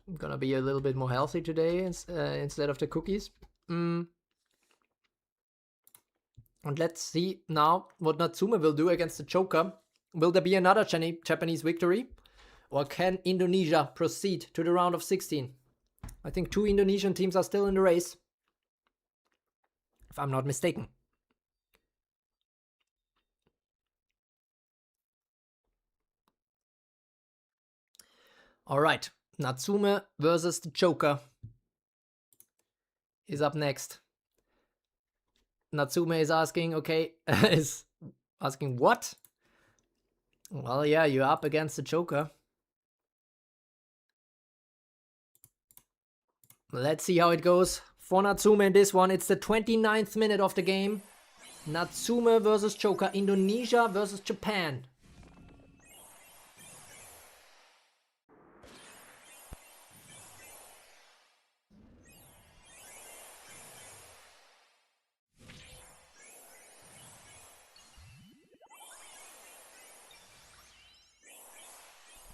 I'm gonna be a little bit more healthy today instead of the cookies. And let's see now what Natsume will do against the Joker. Will there be another Japanese victory? Or can Indonesia proceed to the round of 16? I think 2 Indonesian teams are still in the race, if I'm not mistaken. Alright, Natsume versus the Joker is up next. Natsume is asking, okay, is asking what? Well, yeah, you're up against the Joker. Let's see how it goes for Natsume in this one. It's the 29th minute of the game. Natsume versus Joker. Indonesia versus Japan.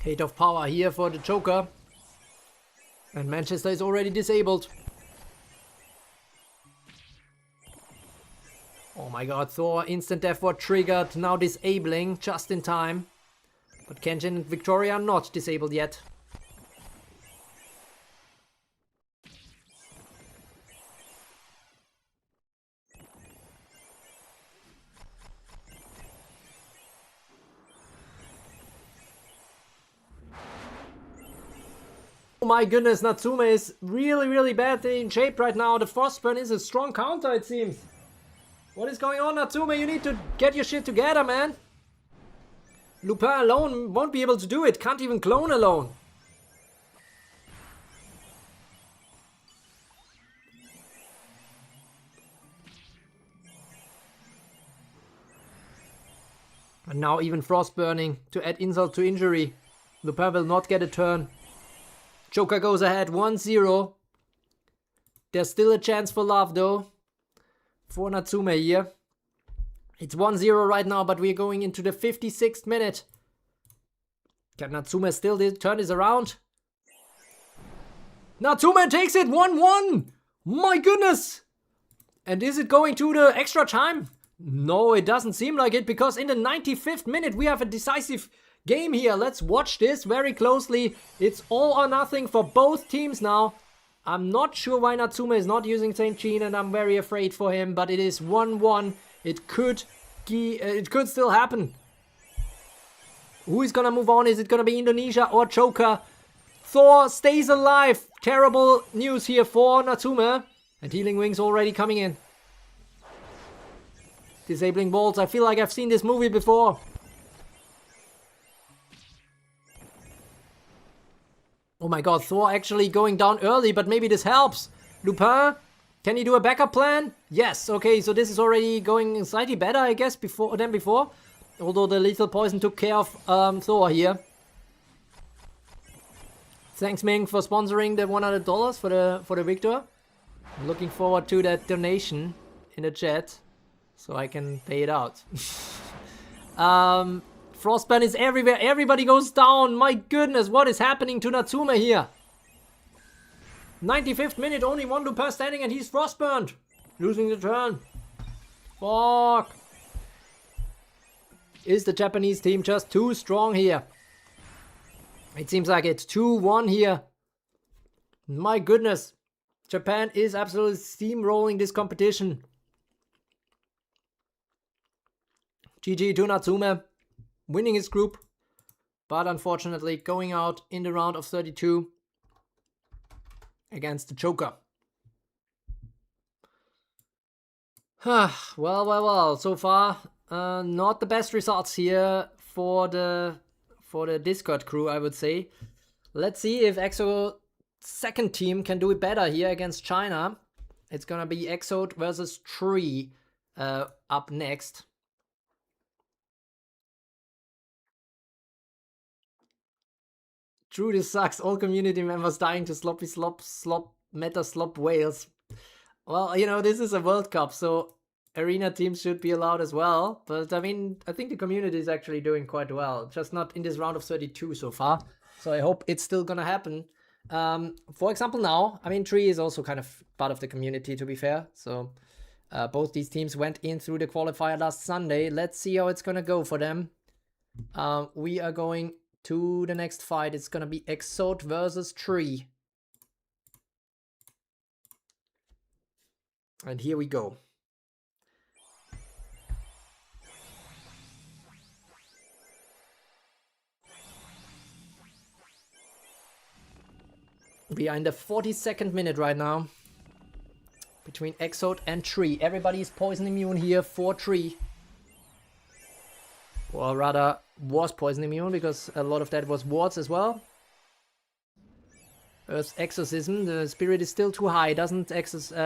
Hate of power here for the Joker. And Manchester is already disabled. Oh my god, Thor, instant death ward triggered, now disabling just in time. But Kenshin and Victoria are not disabled yet. Oh my goodness, Natsume is really, really bad in shape right now. The Frostburn is a strong counter, it seems. What is going on, Natsume? You need to get your shit together, man. Lupin alone won't be able to do it. Can't even clone alone. And now even Frostburning to add insult to injury. Lupin will not get a turn. Joker goes ahead 1-0. There's still a chance for love though. For Natsume here. It's 1-0 right now, but we're going into the 56th minute. Can Natsume still turn this around? Natsume takes it 1-1! My goodness! And is it going to the extra time? No, it doesn't seem like it, because in the 95th minute we have a decisive game here. Let's watch this very closely. It's all or nothing for both teams now. I'm not sure why Natsume is not using St. Jean, and I'm very afraid for him, but it is 1-1. It could still happen. Who is gonna move on? Is it gonna be Indonesia or Joker? Thor stays alive. Terrible news here for Natsume. And Healing Wings already coming in. Disabling Bolts. I feel like I've seen this movie before. Oh my god, Thor actually going down early, but maybe this helps. Lupin, can he do a backup plan? Yes, okay, so this is already going slightly better, I guess, than before. Although the lethal poison took care of Thor here. Thanks, Ming, for sponsoring the $100 for the victor. I'm looking forward to that donation in the chat, so I can pay it out. Frostburn is everywhere. Everybody goes down. My goodness, what is happening to Natsume here? 95th minute, only one Lupin standing, and he's frostburned. Losing the turn. Fuck. Is the Japanese team just too strong here? It seems like it's 2-1 here. My goodness. Japan is absolutely steamrolling this competition. GG to Natsume. Winning his group. But unfortunately going out in the round of 32 against the Joker. Well. So far, not the best results here for the Discord crew, I would say. Let's see if EXO second team can do it better here against China. It's gonna be EXO versus Tree up next. True, this sucks. All community members dying to sloppy meta slop whales. Well, you know, this is a World Cup, so arena teams should be allowed as well. But I mean, I think the community is actually doing quite well. Just not in this round of 32 so far. So I hope it's still gonna happen. For example, now, I mean, Tree is also kind of part of the community, to be fair. So both these teams went in through the qualifier last Sunday. Let's see how it's gonna go for them. We are going to the next fight. It's gonna be EXO versus Tree. And here we go. We are in the 42nd minute right now. Between EXO and Tree. Everybody is poison immune here for Tree. Or rather, was poison immune, because a lot of that was wards as well. Earth's Exorcism. The spirit is still too high. Doesn't exercise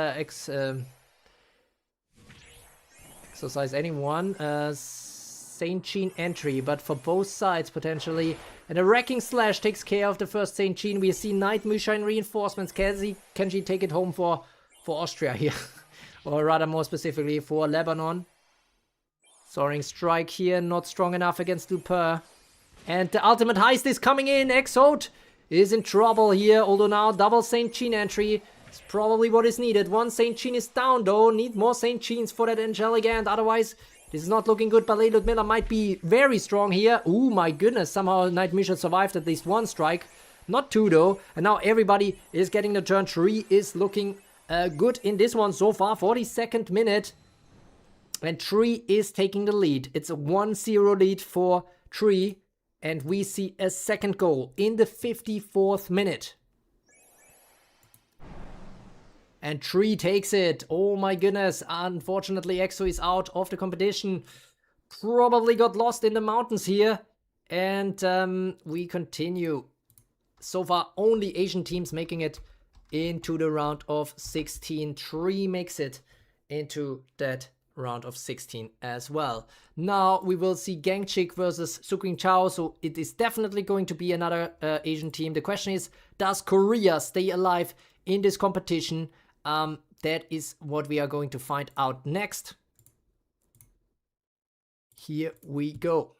anyone. Saint Jean entry, but for both sides potentially. And a Wrecking Slash takes care of the first Saint Jean. We see Night Mushine reinforcements. Can she take it home for Austria here? Or rather, more specifically, for Lebanon. Soaring Strike here, not strong enough against Lupin. And the ultimate heist is coming in. EXO is in trouble here, although now double Saint Jean entry is probably what is needed. One Saint Jean is down though. Need more Saint Jeans for that Angelic Ant, otherwise this is not looking good. But Lady Ludmilla might be very strong here. Oh my goodness, somehow Night Misha survived at least one strike. Not two though. And now everybody is getting the turn. Tree is looking good in this one so far. 42nd minute. And Tree is taking the lead. It's a 1-0 lead for Tree. And we see a second goal in the 54th minute. And Tree takes it. Oh my goodness. Unfortunately, EXO is out of the competition. Probably got lost in the mountains here. And we continue. So far, only Asian teams making it into the round of 16. Tree makes it into that round of 16 as well. Now we will see Gangchik versus Suking Chao, so it is definitely going to be another Asian team. The question is, does Korea stay alive in this competition? That is what we are going to find out next. Here we go.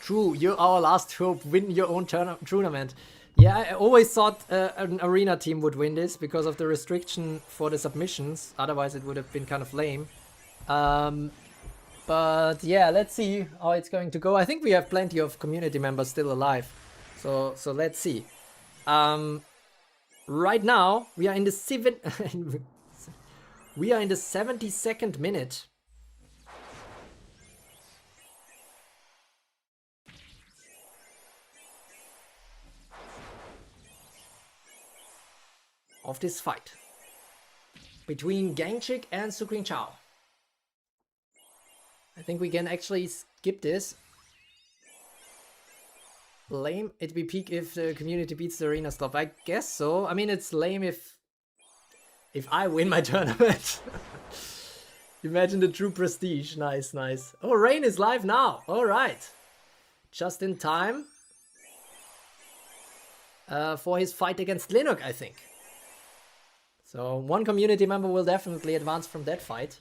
True, you're our last hope. Win your own tournament. Yeah, I always thought an arena team would win this because of the restriction for the submissions. Otherwise, it would have been kind of lame. But yeah, let's see how it's going to go. I think we have plenty of community members still alive. So let's see. Right now, we are in the 72nd minute. Of this fight between Gangchik and Suqing Chao. I think we can actually skip this. Lame. It'd be peak if the community beats the arena stuff. I guess so. I mean, it's lame if I win my tournament. Imagine the true prestige. Nice, nice. Oh, Rain is live now. All right. Just in time for his fight against Linux, I think. So one community member will definitely advance from that fight.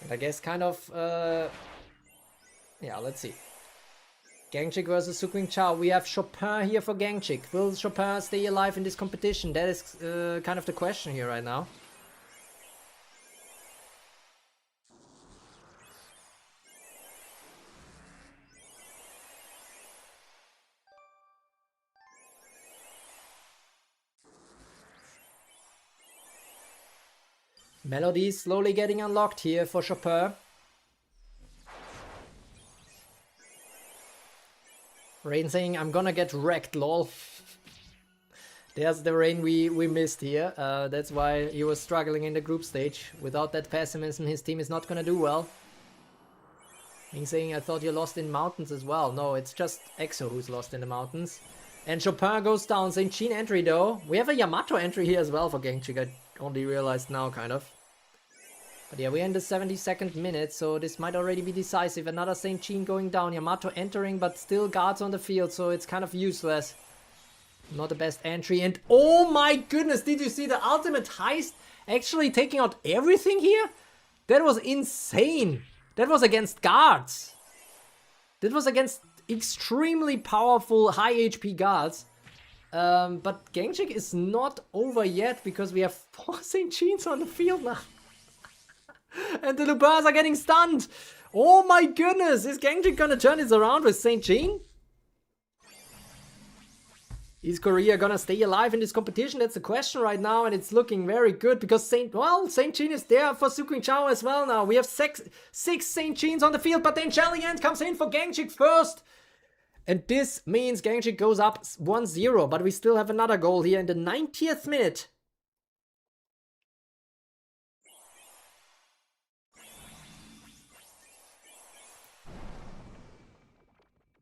And I guess kind of, yeah, let's see. Gangchik versus Suqing Chao. We have Chopin here for Gangchik. Will Chopin stay alive in this competition? That is kind of the question here right now. Melody slowly getting unlocked here for Chopin. Rain saying, I'm gonna get wrecked, lol. There's the Rain we missed here. That's why he was struggling in the group stage. Without that pessimism, his team is not gonna do well. He's saying, I thought you lost in mountains as well. No, it's just EXO who's lost in the mountains. And Chopin goes down. St. Jean entry though. We have a Yamato entry here as well for Gangchik. I only realized now, kind of. But yeah, we're in the 72nd minute, so this might already be decisive. Another St. Jean going down. Yamato entering, but still guards on the field, so it's kind of useless. Not the best entry. And oh my goodness, did you see the ultimate heist actually taking out everything here? That was insane. That was against guards. That was against extremely powerful high HP guards. But Gangchik is not over yet because we have 4 St. Jeans on the field now. And the Lupins are getting stunned. Oh my goodness, is Gangchik gonna turn this around with St. Jean? Is Korea gonna stay alive in this competition? That's the question right now, and it's looking very good because St. Jean is there for Suqing Chao as well now. We have six St. Jeans on the field, but then Jellyant comes in for Gangchik first. And this means Gangchik goes up 1-0, but we still have another goal here in the 90th minute.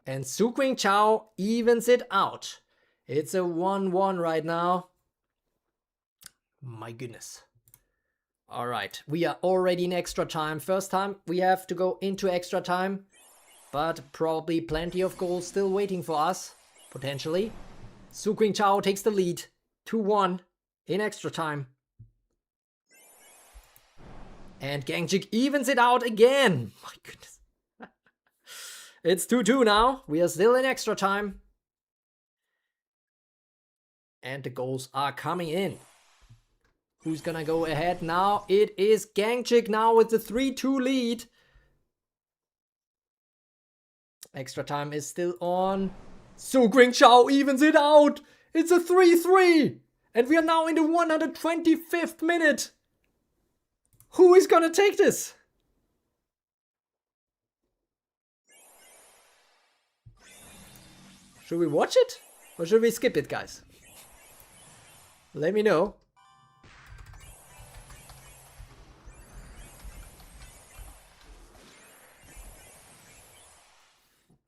And Suqing Chao evens it out. It's a 1-1 right now. My goodness. All right, we are already in extra time. First time we have to go into extra time. But probably plenty of goals still waiting for us, potentially. Suqing Chao takes the lead. 2-1 in extra time. And Gangchik evens it out again. My goodness. It's 2-2 now. We are still in extra time. And the goals are coming in. Who's gonna go ahead now? It is Gangchik now with the 3-2 lead. Extra time is still on. Suqing Chao evens it out. It's a 3-3. And we are now in the 125th minute. Who is gonna take this? Should we watch it? Or should we skip it, guys? Let me know.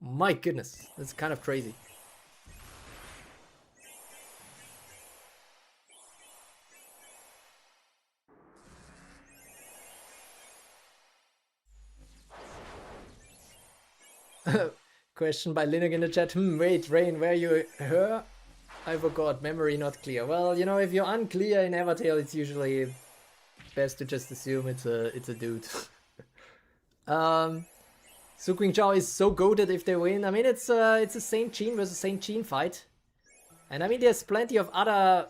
My goodness, that's kind of crazy. Question by Linux in the chat. Wait, Rain, where you her? I forgot. Memory not clear. Well, you know, if you're unclear in Evertale, it's usually best to just assume it's a dude. Su Qingzhao is so goated if they win. I mean, it's a Saint Jean versus Saint Jean fight. And I mean, there's plenty of other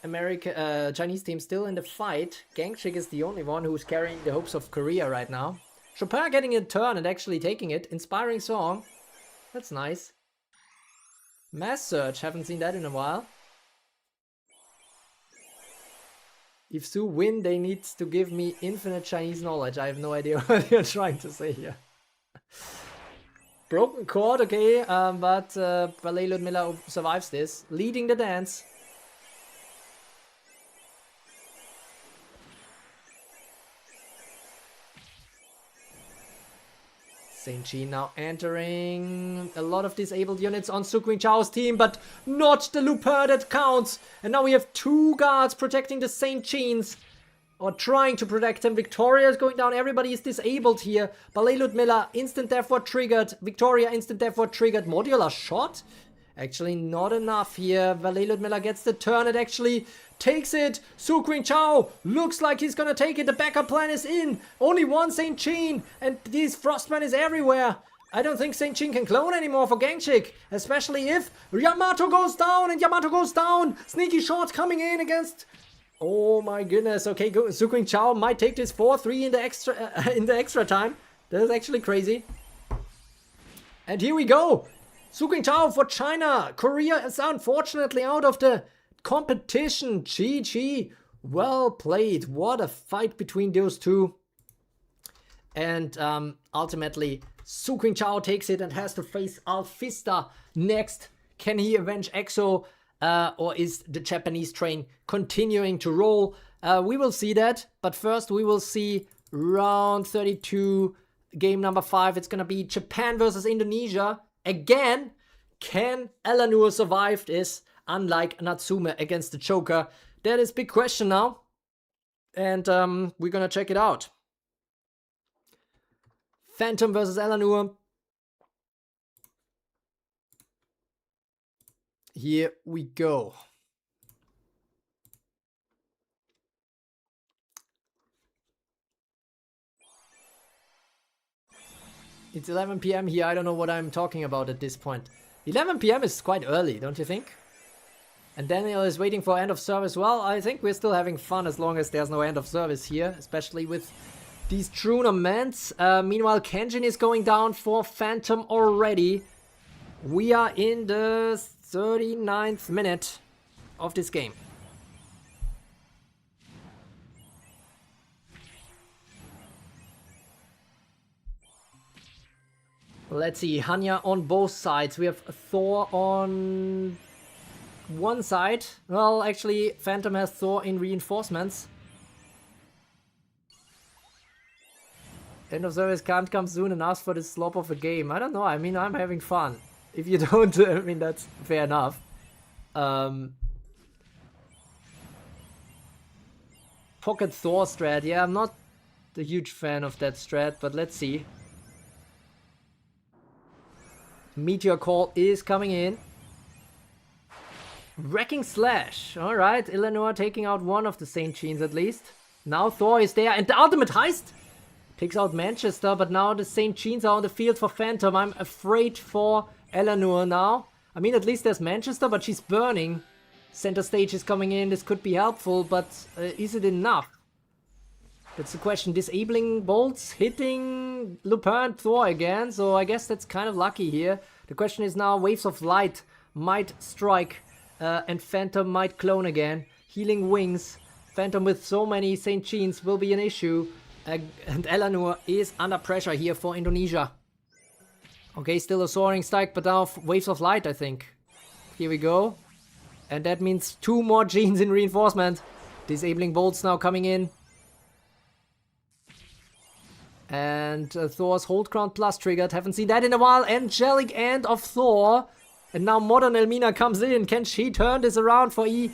Chinese teams still in the fight. Gangshik is the only one who's carrying the hopes of Korea right now. Chopin getting a turn and actually taking it. Inspiring song. That's nice. Mass Search, haven't seen that in a while. If Su win, they need to give me infinite Chinese knowledge. I have no idea what you're trying to say here. Broken chord, okay, but Ballet Ludmilla survives this. Leading the dance. Saint Jean now entering. A lot of disabled units on Su Qingzhao's team, but not the Lupin that counts. And now we have 2 guards protecting the Saint Jeans. Or trying to protect them. Victoria is going down. Everybody is disabled here. Ballet Ludmilla, instant death ward triggered. Victoria, instant death ward triggered. Modular shot? Actually not enough here. Ballet Ludmilla gets the turn. It actually takes it. Su Qingzhao looks like he's gonna take it. The backup plan is in. Only one Saint Jean. And this Frostman is everywhere. I don't think Saint Jean can clone anymore for Gangshik. Especially if Yamato goes down. And Yamato goes down. Sneaky shot coming in against... Oh my goodness. Okay, Su Qingzhao might take this 4-3 in the extra time. That is actually crazy. And here we go. Su Qingzhao for China. Korea is unfortunately out of the competition. GG. Well played. What a fight between those two. And ultimately, Su Qingzhao takes it and has to face Alfista next. Can he avenge EXO? Or is the Japanese train continuing to roll? We will see that. But first we will see round 32, game number 5. It's going to be Japan versus Indonesia. Again, can Elanur survive this? Unlike Natsume against the Joker. That is big question now. And we're going to check it out. Phantom versus Elanur. Here we go. It's 11 PM here. I don't know what I'm talking about at this point. 11 PM is quite early, don't you think? And Daniel is waiting for end of service. Well, I think we're still having fun as long as there's no end of service here, especially with these tournaments. Meanwhile, Kenjin is going down for Phantom already. We are in the 39th minute of this game. Let's see, Hanya on both sides. We have Thor on one side. Well, actually, Phantom has Thor in reinforcements. End of service can't come soon and ask for the slop of a game. I don't know, I mean, I'm having fun. If you don't, I mean, that's fair enough. Pocket Thor strat. Yeah, I'm not a huge fan of that strat, but let's see. Meteor Call is coming in. Wrecking Slash. Alright, Eleanor taking out one of the Saint Jeans at least. Now Thor is there, and the ultimate heist takes out Manchester, but now the Saint Jeans are on the field for Phantom. I'm afraid for Eleanor now. I mean, at least there's Manchester, but she's burning. Center stage is coming in. This could be helpful, but is it enough? That's the question. Disabling bolts, hitting Lupin and Thor again. So I guess that's kind of lucky here. The question is now, Waves of Light might strike and Phantom might clone again. Healing Wings. Phantom with so many Saint Jeans will be an issue. And Eleanor is under pressure here for Indonesia. Okay, still a Soaring Strike, but now Waves of Light, I think. Here we go. And that means 2 more Jeans in reinforcement. Disabling bolts now coming in. And Thor's Hold Ground Plus triggered. Haven't seen that in a while. Angelic End of Thor. And now Modern Elmina comes in. Can she turn this around for E?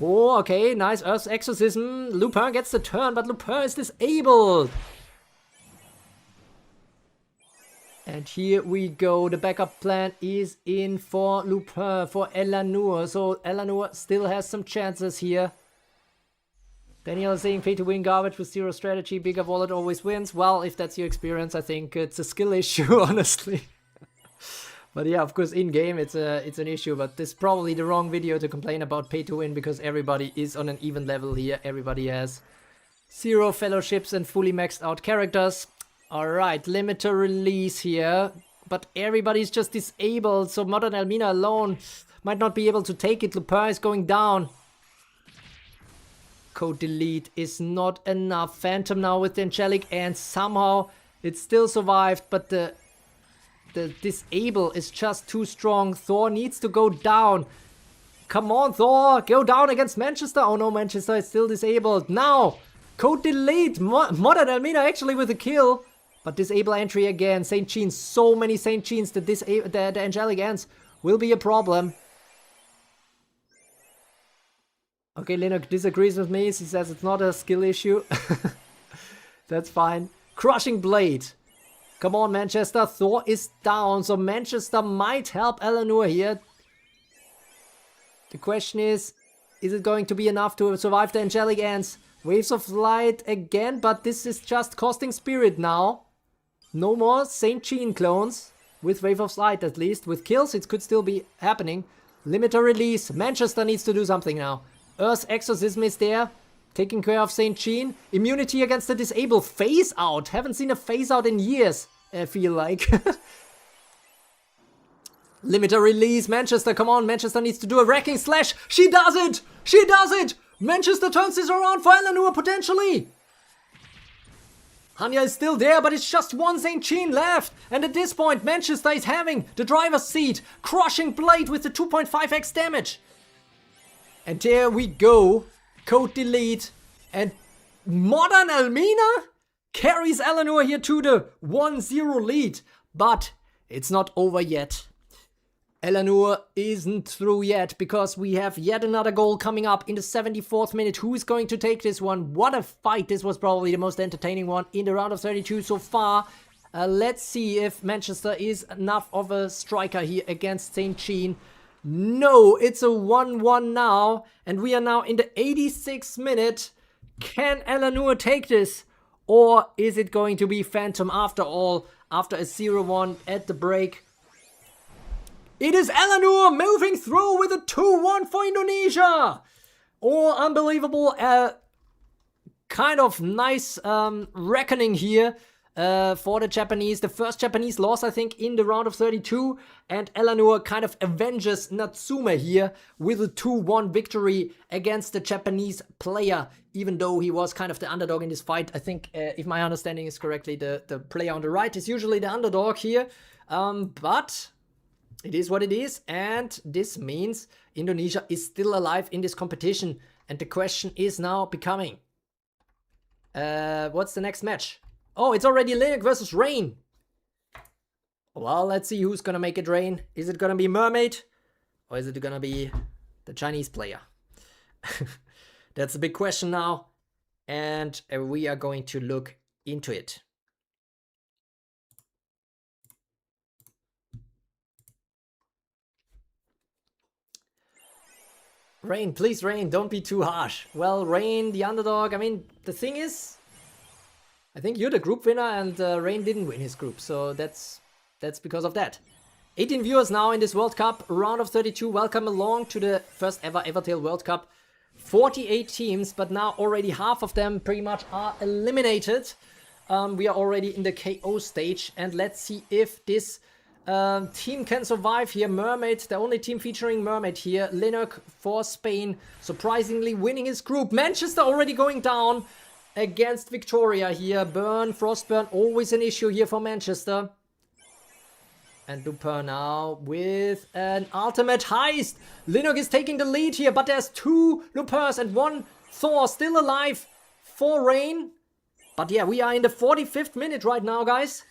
Oh, okay. Nice Earth's Exorcism. Lupin gets the turn, but Lupin is disabled. And here we go. The backup plan is in for Lupin, for Elanur. So Elanur still has some chances here. Daniel is saying pay to win garbage with zero strategy, bigger wallet always wins. Well, if that's your experience, I think it's a skill issue, honestly. But yeah, of course, in game it's an issue. But this is probably the wrong video to complain about pay to win because everybody is on an even level here. Everybody has 0 fellowships and fully maxed out characters. All right, limiter release here, but everybody's just disabled. So Modern Elmina alone might not be able to take it. Lupin is going down. Code delete is not enough. Phantom now with the Angelic and somehow it still survived, but the disable is just too strong. Thor needs to go down. Come on, Thor, go down against Manchester. Oh no, Manchester is still disabled. Now, code delete. Modern Elmina actually with a kill, but disable entry again. St. Jean, so many St. Jeans. The Angelic Ants will be a problem. Okay, Linux disagrees with me. He says it's not a skill issue. That's fine. Crushing Blade. Come on, Manchester. Thor is down, so Manchester might help Eleanor here. The question is it going to be enough to survive the Angelic Ants? Waves of Light again, but this is just costing Spirit now. No more St. Jean clones. With Wave of Light at least. With kills, it could still be happening. Limiter release. Manchester needs to do something now. Earth's Exorcism is there, taking care of St. Jean. Immunity against the disable. Phase out. Haven't seen a phase out in years, I feel like. Limiter release. Manchester, come on. Manchester needs to do a Wrecking Slash. She does it! She does it! Manchester turns this around for Eleanor potentially. Hanya is still there, but it's just one St. Jean left. And at this point, Manchester is having the driver's seat. Crushing Blade with the 2.5x damage. And there we go, code delete, and Modern Elmina carries Eleanor here to the 1-0 lead, but it's not over yet. Eleanor isn't through yet, because we have yet another goal coming up in the 74th minute. Who is going to take this one? What a fight. This was probably the most entertaining one in the round of 32 so far. Let's see if Manchester is enough of a striker here against St. Jean. No, it's a 1-1 now, and we are now in the 86th minute. Can Eleanor take this? Or is it going to be Phantom after all, after a 0-1 at the break? It is Eleanor moving through with a 2-1 for Indonesia! Oh, unbelievable, kind of nice reckoning here. For the Japanese, the first Japanese loss I think in the round of 32, and Eleanor kind of avenges Natsume here with a 2-1 victory against the Japanese player, even though he was kind of the underdog in this fight. I think if my understanding is correctly, the player on the right is usually the underdog here, but it is what it is, and this means Indonesia is still alive in this competition, and the question is now becoming, what's the next match? Oh, it's already Linux versus Rain. Well, let's see who's gonna make it rain. Is it gonna be Mermaid? Or is it gonna be the Chinese player? That's the big question now. And we are going to look into it. Rain, please Rain, don't be too harsh. Well, Rain, the underdog, I mean, the thing is, I think you're the group winner, and Rain didn't win his group, so that's because of that. 18 viewers now in this World Cup, round of 32. Welcome along to the first ever Evertale World Cup. 48 teams, but now already half of them pretty much are eliminated. We are already in the KO stage, and let's see if this team can survive here. Mermaid, the only team featuring Mermaid here. Linux for Spain, surprisingly winning his group. Manchester already going down against Victoria here. Frostburn, always an issue here for Manchester. And Lupin now with an ultimate heist. Linux is taking the lead here, but there's 2 Lupins and 1 Thor still alive for Rain. But yeah, we are in the 45th minute right now, guys.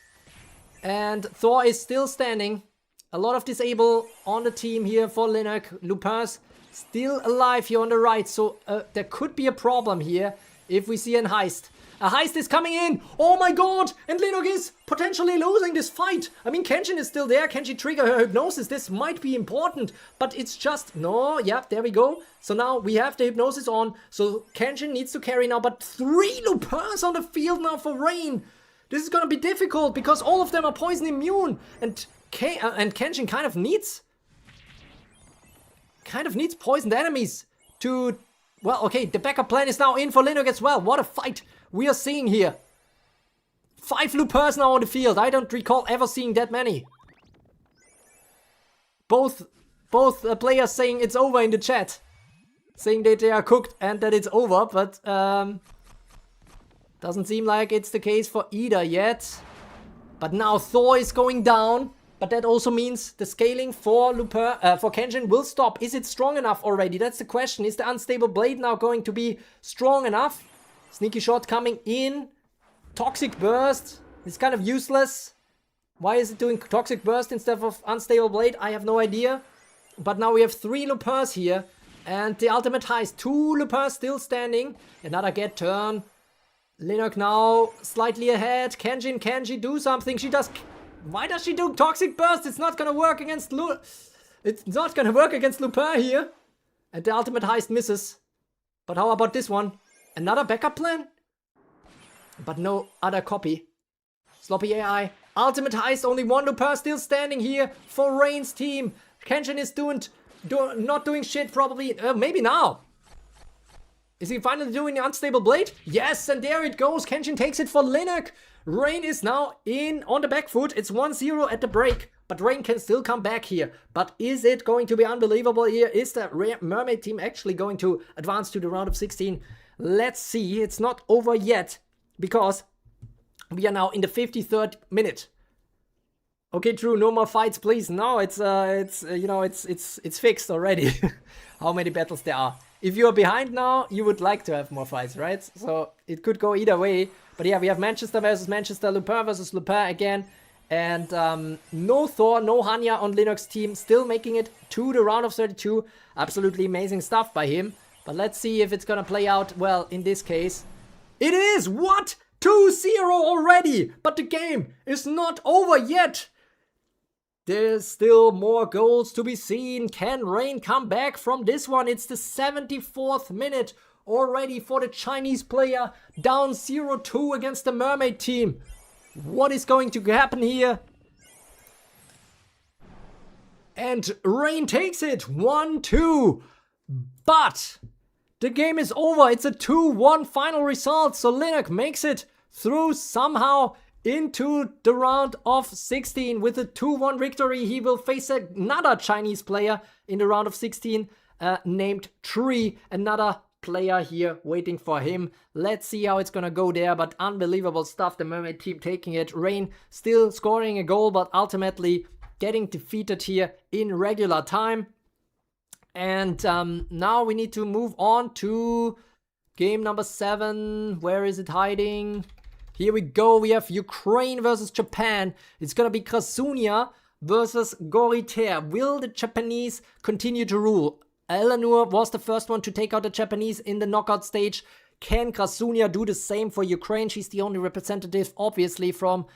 And Thor is still standing. A lot of disable on the team here for Linux. Lupin's still alive here on the right, so there could be a problem here if we see an heist. A heist is coming in. Oh my god. And Linux is potentially losing this fight. I mean, Kenshin is still there. Can she trigger her hypnosis? This might be important. But it's just... No, yeah, there we go. So now we have the hypnosis on. So Kenshin needs to carry now. But 3 Lupins on the field now for Rain. This is gonna be difficult because all of them are poison immune. And Kenshin kind of needs poisoned enemies to... Well, okay, the backup plan is now in for Linux as well. What a fight we are seeing here. 5 Lupins now on the field. I don't recall ever seeing that many. Both players saying it's over in the chat. Saying that they are cooked and that it's over, but doesn't seem like it's the case for either yet. But now Thor is going down. But that also means the scaling for Kenshin will stop. Is it strong enough already? That's the question. Is the Unstable Blade now going to be strong enough? Sneaky Shot coming in. Toxic Burst. It's kind of useless. Why is it doing Toxic Burst instead of Unstable Blade? I have no idea. But now we have 3 Lupins here. And the ultimate heist. 2 Lupins still standing. Another get turn. Linux now slightly ahead. Kenshin, can she do something? She does... Why does she do Toxic Burst? It's not gonna work against Lupin here. And the ultimate heist misses. But how about this one? Another backup plan? But no other copy. Sloppy AI. Ultimate heist, only 1 Lupin still standing here for Rain's team. Kenshin is not doing shit probably. Maybe now. Is he finally doing the Unstable Blade? Yes, and there it goes. Kenshin takes it for Linux. Rain is now on the back foot. It's 1-0 at the break. But Rain can still come back here. But is it going to be unbelievable here? Is the Mermaid team actually going to advance to the round of 16? Let's see. It's not over yet. Because we are now in the 53rd minute. Okay, Drew, no more fights, please. No, it's fixed already. How many battles there are. If you are behind now, you would like to have more fights, right? So it could go either way. But yeah, we have Manchester versus Manchester, Lupin versus Lupin again. And no Thor, no Hanya on Linux team. Still making it to the round of 32. Absolutely amazing stuff by him. But let's see if it's gonna play out well in this case. It is! What? 2-0 already! But the game is not over yet! There's still more goals to be seen. Can Rain come back from this one? It's the 74th minute already for the Chinese player. Down 0-2 against the Mermaid team. What is going to happen here? And Rain takes it. 1-2. But the game is over. It's a 2-1 final result. So Linux makes it through somehow into the round of 16 with a 2-1 victory. He will face another Chinese player in the round of 16 named Tree. Another player here waiting for him. Let's see how it's gonna go there, but unbelievable stuff. The Mermaid team taking it. Rain still scoring a goal, but ultimately getting defeated here in regular time. And now we need to move on to game number 7. Where is it hiding? Here we go. We have Ukraine versus Japan. It's gonna be Krasunia versus Goriter. Will the Japanese continue to rule? Eleanor was the first one to take out the Japanese in the knockout stage. Can Krasunia do the same for Ukraine? She's the only representative, obviously, from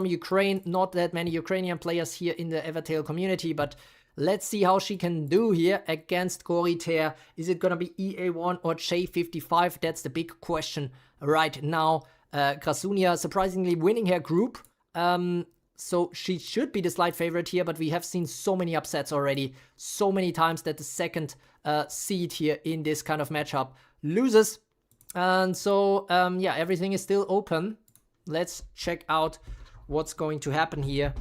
Ukraine. Not that many Ukrainian players here in the Evertale community, but let's see how she can do here against Goriter. Is it gonna be EA1 or J55? That's the big question right now. Krasunia surprisingly winning her group. So she should be the slight favorite here, but we have seen so many upsets already. So many times that the second seed here in this kind of matchup loses. And so, yeah, everything is still open. Let's check out what's going to happen here.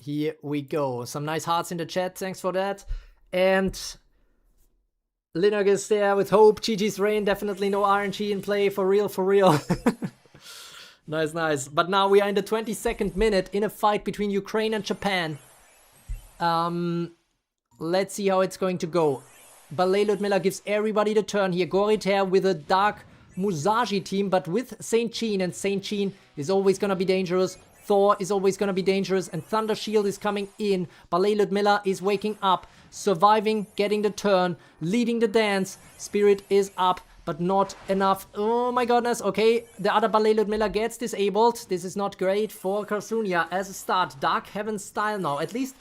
Here we go. Some nice hearts in the chat. Thanks for that. And Linux is there with hope. GG's Rain, definitely no RNG in play. For real, for real. Nice, nice. But now we are in the 22nd minute in a fight between Ukraine and Japan. Let's see how it's going to go. Ballet Ludmilla gives everybody the turn here. Goriter with a Dark Musashi team, but with Saint Jean. And Saint Jean is always going to be dangerous Thor is always going to be dangerous, and Thunder Shield is coming in. Ballet Ludmilla is waking up, surviving, getting the turn, leading the dance. Spirit is up, but not enough. Oh my goodness. Okay, the other Ballet Ludmilla gets disabled. This is not great for Krasunia as a start. Dark Heaven style now. At least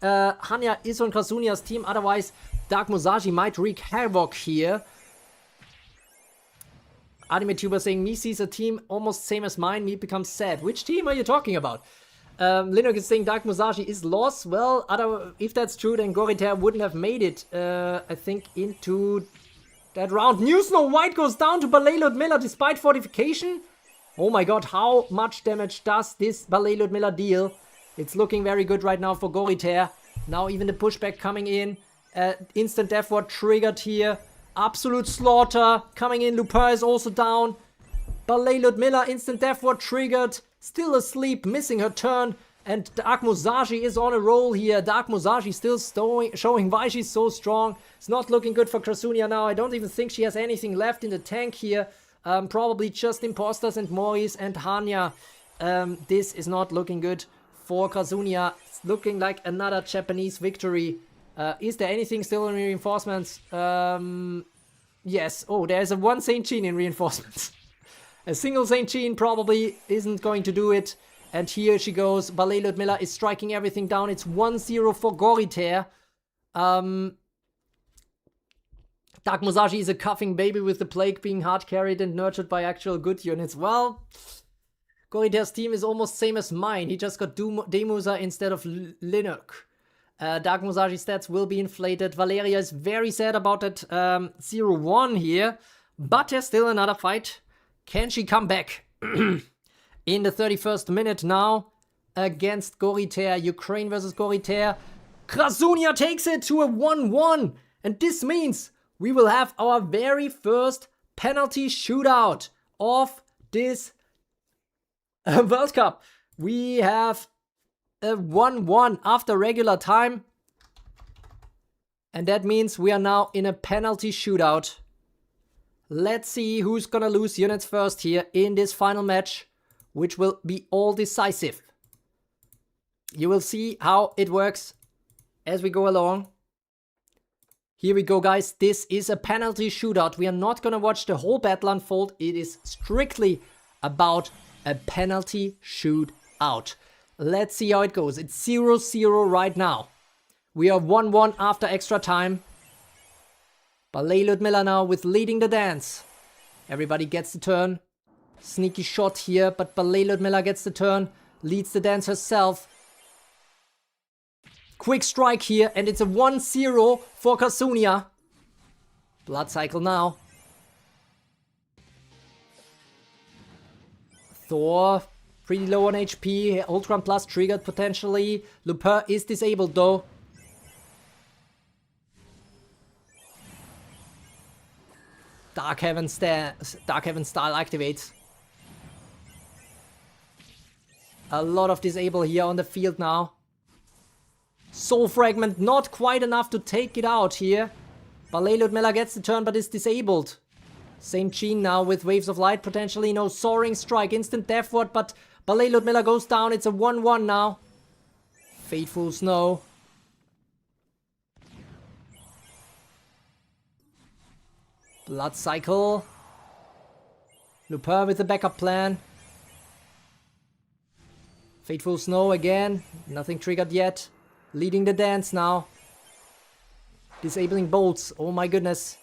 Hanya is on Krasunia's team. Otherwise, Dark Musashi might wreak havoc here. AnimeTuber saying, me sees a team almost same as mine, me becomes sad. Which team are you talking about? Linux is saying Dark Musashi is lost. Well, if that's true, then Goriter wouldn't have made it, I think, into that round. New Snow White goes down to Ballet Ludmilla despite fortification. Oh my god, how much damage does this Ballet Ludmilla deal? It's looking very good right now for Goriter. Now even the pushback coming in. Instant death ward triggered here. Absolute slaughter coming in. Lupin is also down. Ballet Ludmilla, instant death ward triggered. Still asleep, missing her turn. And Dark Musashi is on a roll here. Dark Musashi still showing why she's so strong. It's not looking good for Krasunia now. I don't even think she has anything left in the tank here. Probably just Imposters and Moris and Hanya. This is not looking good for Krasunia. It's looking like another Japanese victory. Is there anything still in reinforcements? Yes. Oh, there's a one Saint Jean in reinforcements. A single Saint Jean probably isn't going to do it. And here she goes. Ballet Ludmilla is striking everything down. It's 1-0 for Goriter. Dark Musashi is a coughing baby with the plague being hard carried and nurtured by actual good units. Well, Goriter's team is almost same as mine. He just got Demusa instead of Linux. Dark Musashi stats will be inflated. Valeria is very sad about that 0-1 here. But there's still another fight. Can she come back? In the 31st minute now against Goriter. Ukraine versus Goriter. Krasunia takes it to a 1-1. And this means we will have our very first penalty shootout of this World Cup. We have a 1-1 after regular time. And that means we are now in a penalty shootout. Let's see who's gonna lose units first here in this final match, which will be all decisive. You will see how it works as we go along. Here we go, guys. This is a penalty shootout. We are not gonna watch the whole battle unfold. It is strictly about a penalty shootout. Let's see how it goes. It's 0-0 right now. We are 1-1 after extra time. Ballet Ludmilla now with leading the dance. Everybody gets the turn. Sneaky shot here, but Ballet Ludmilla gets the turn. Leads the dance herself. Quick strike here, and it's a 1-0 for Krasunia. Blood cycle now. Thor, pretty low on HP. Ultron Plus triggered potentially. Lupin is disabled though. Dark Heaven style activates. A lot of disable here on the field now. Soul Fragment not quite enough to take it out here. Ballet Ludmilla gets the turn but is disabled. Saint Jean now with Waves of Light potentially. No Soaring Strike, instant death ward, but Ballet Ludmilla goes down. It's a 1-1 now. Fateful Snow. Blood cycle. Lupin with the backup plan. Fateful Snow again. Nothing triggered yet. Leading the dance now. Disabling bolts. Oh my goodness.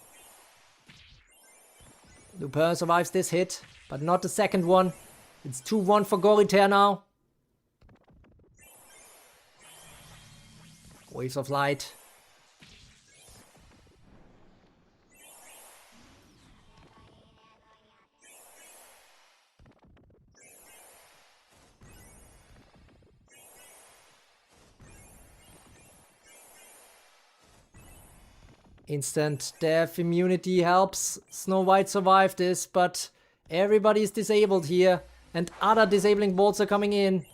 Lupin survives this hit, but not the second one. It's 2-1 for Goriter now. Waves of Light. Instant death immunity helps Snow White survive this, but everybody is disabled here. And other disabling bolts are coming in.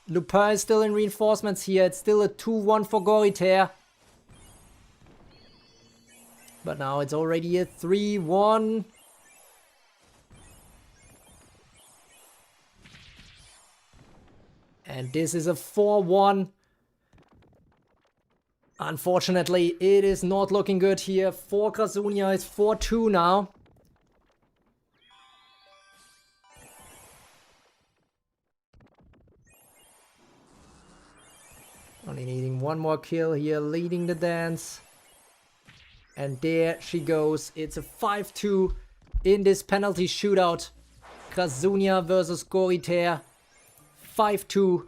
Lupin is still in reinforcements here. It's still a 2-1 for Goriter. But now it's already a 3-1. And this is a 4-1. Unfortunately, it is not looking good here for Krasunia. It's 4-2 now. Only needing one more kill here, leading the dance. And there she goes. It's a 5-2 in this penalty shootout. Krasunia versus Goriter. 5-2.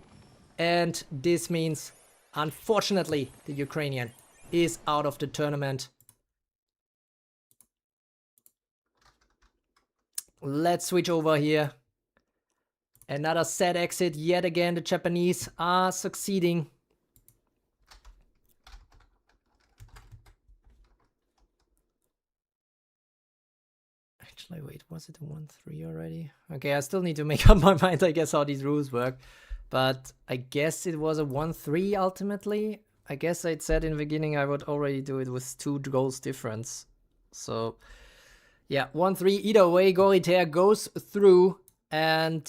And this means, unfortunately, the Ukrainian is out of the tournament. Let's switch over here. Another sad exit. Yet again, the Japanese are succeeding. Actually, wait, was it a 1-3 already? Okay, I still need to make up my mind, I guess, how these rules work. But I guess it was a 1-3 ultimately. I guess I'd said in the beginning I would already do it with 2 goals difference. So, yeah, 1-3. Either way, Goriter goes through and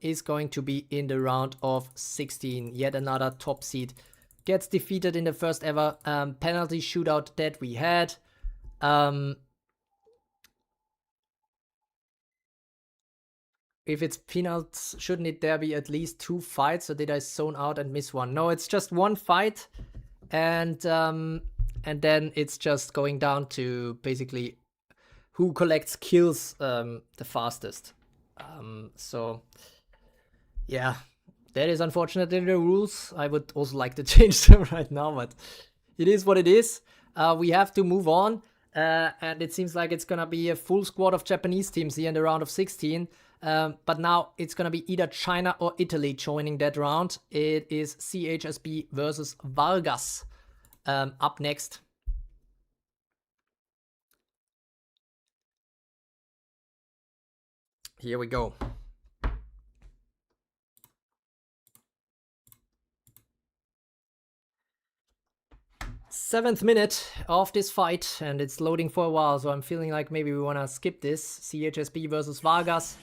is going to be in the round of 16. Yet another top seed gets defeated in the first ever penalty shootout that we had. If it's penalties, shouldn't it there be at least 2 fights? Or did I zone out and miss one? No, it's just 1 fight. And then it's just going down to basically who collects kills the fastest. So, yeah, that is unfortunately the rules. I would also like to change them right now, but it is what it is. We have to move on. And it seems like it's going to be a full squad of Japanese teams here in the round of 16. But now it's going to be either China or Italy joining that round. It is CHSB versus Vargas up next. Here we go. 7th minute of this fight, and it's loading for a while, so I'm feeling like maybe we want to skip this. CHSB versus Vargas.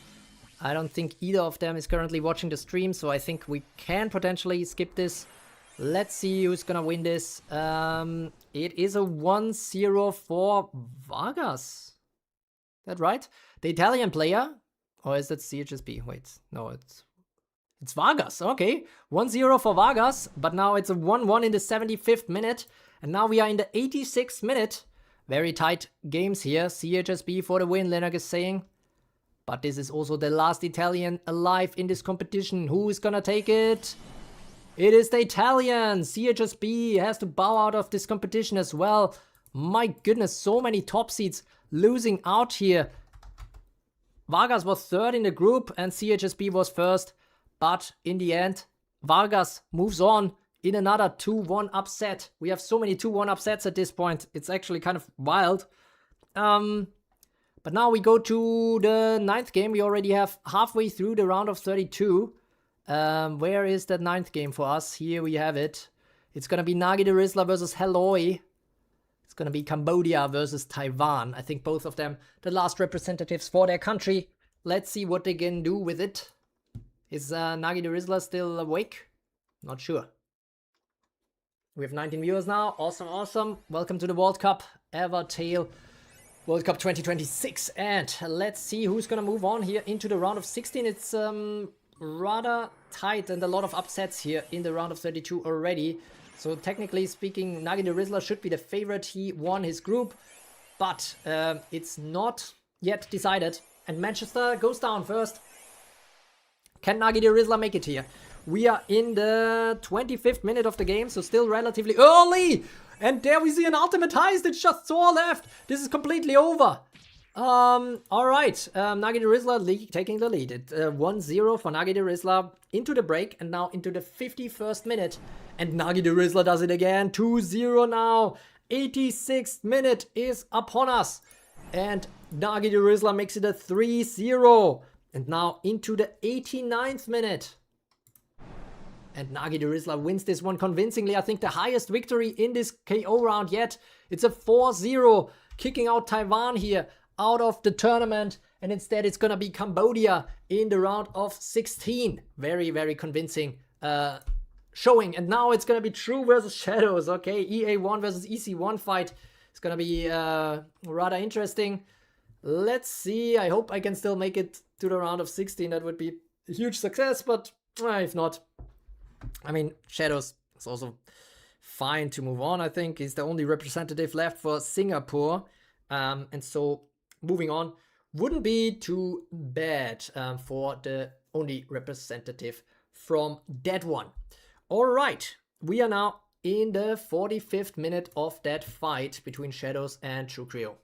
I don't think either of them is currently watching the stream, so I think we can potentially skip this. Let's see who's gonna win this. It is a 1-0 for Vargas. Is that right? The Italian player? Or is that CHSB? Wait, no, it's Vargas. Okay, 1-0 for Vargas, but now it's a 1-1 in the 75th minute. And now we are in the 86th minute. Very tight games here. CHSB for the win, Leonard is saying. But this is also the last Italian alive in this competition. Who is gonna take it? It is the Italian. CHSB has to bow out of this competition as well. My goodness, so many top seeds losing out here. Vargas was 3rd in the group and CHSB was 1st. But in the end, Vargas moves on in another 2-1 upset. We have so many 2-1 upsets at this point. It's actually kind of wild. But now we go to the 9th game. We already have halfway through the round of 32. Where is that 9th game for us? Here we have it. It's going to be Nagi the Rizzler versus Helloy. It's going to be Cambodia versus Taiwan. I think both of them the last representatives for their country. Let's see what they can do with it. Is Nagi the Rizzler still awake? Not sure. We have 19 viewers now. Awesome, awesome. Welcome to the World Cup. Evertale World Cup 2026. And let's see who's going to move on here into the round of 16. It's rather tight and a lot of upsets here in the round of 32 already. So technically speaking, Nagi the Rizzler should be the favorite. He won his group. But it's not yet decided. And Manchester goes down first. Can Nagi the Rizzler make it here? We are in the 25th minute of the game, so still relatively early. And there we see an ultimate heist. It's just Thor left. This is completely over. All right. Nagi the Rizzler taking the lead. It's 1-0 for Nagi the Rizzler into the break and now into the 51st minute. And Nagi the Rizzler does it again. 2-0 now. 86th minute is upon us. And Nagi the Rizzler makes it a 3-0. And now into the 89th minute. And Nagi the Rizzler wins this one convincingly. I think the highest victory in this KO round yet. It's a 4-0, kicking out Taiwan here out of the tournament. And instead it's going to be Cambodia in the round of 16. Very, very convincing showing. And now it's gonna be True versus Shadows. Okay, EA1 versus EC1 fight. It's gonna be rather interesting. Let's see. I hope I can still make it to the round of 16. That would be a huge success, but if not, I mean, Shadows is also fine to move on. I think he's the only representative left for Singapore. And so moving on wouldn't be too bad for the only representative from that one. All right, we are now in the 45th minute of that fight between Shadows and True Creo.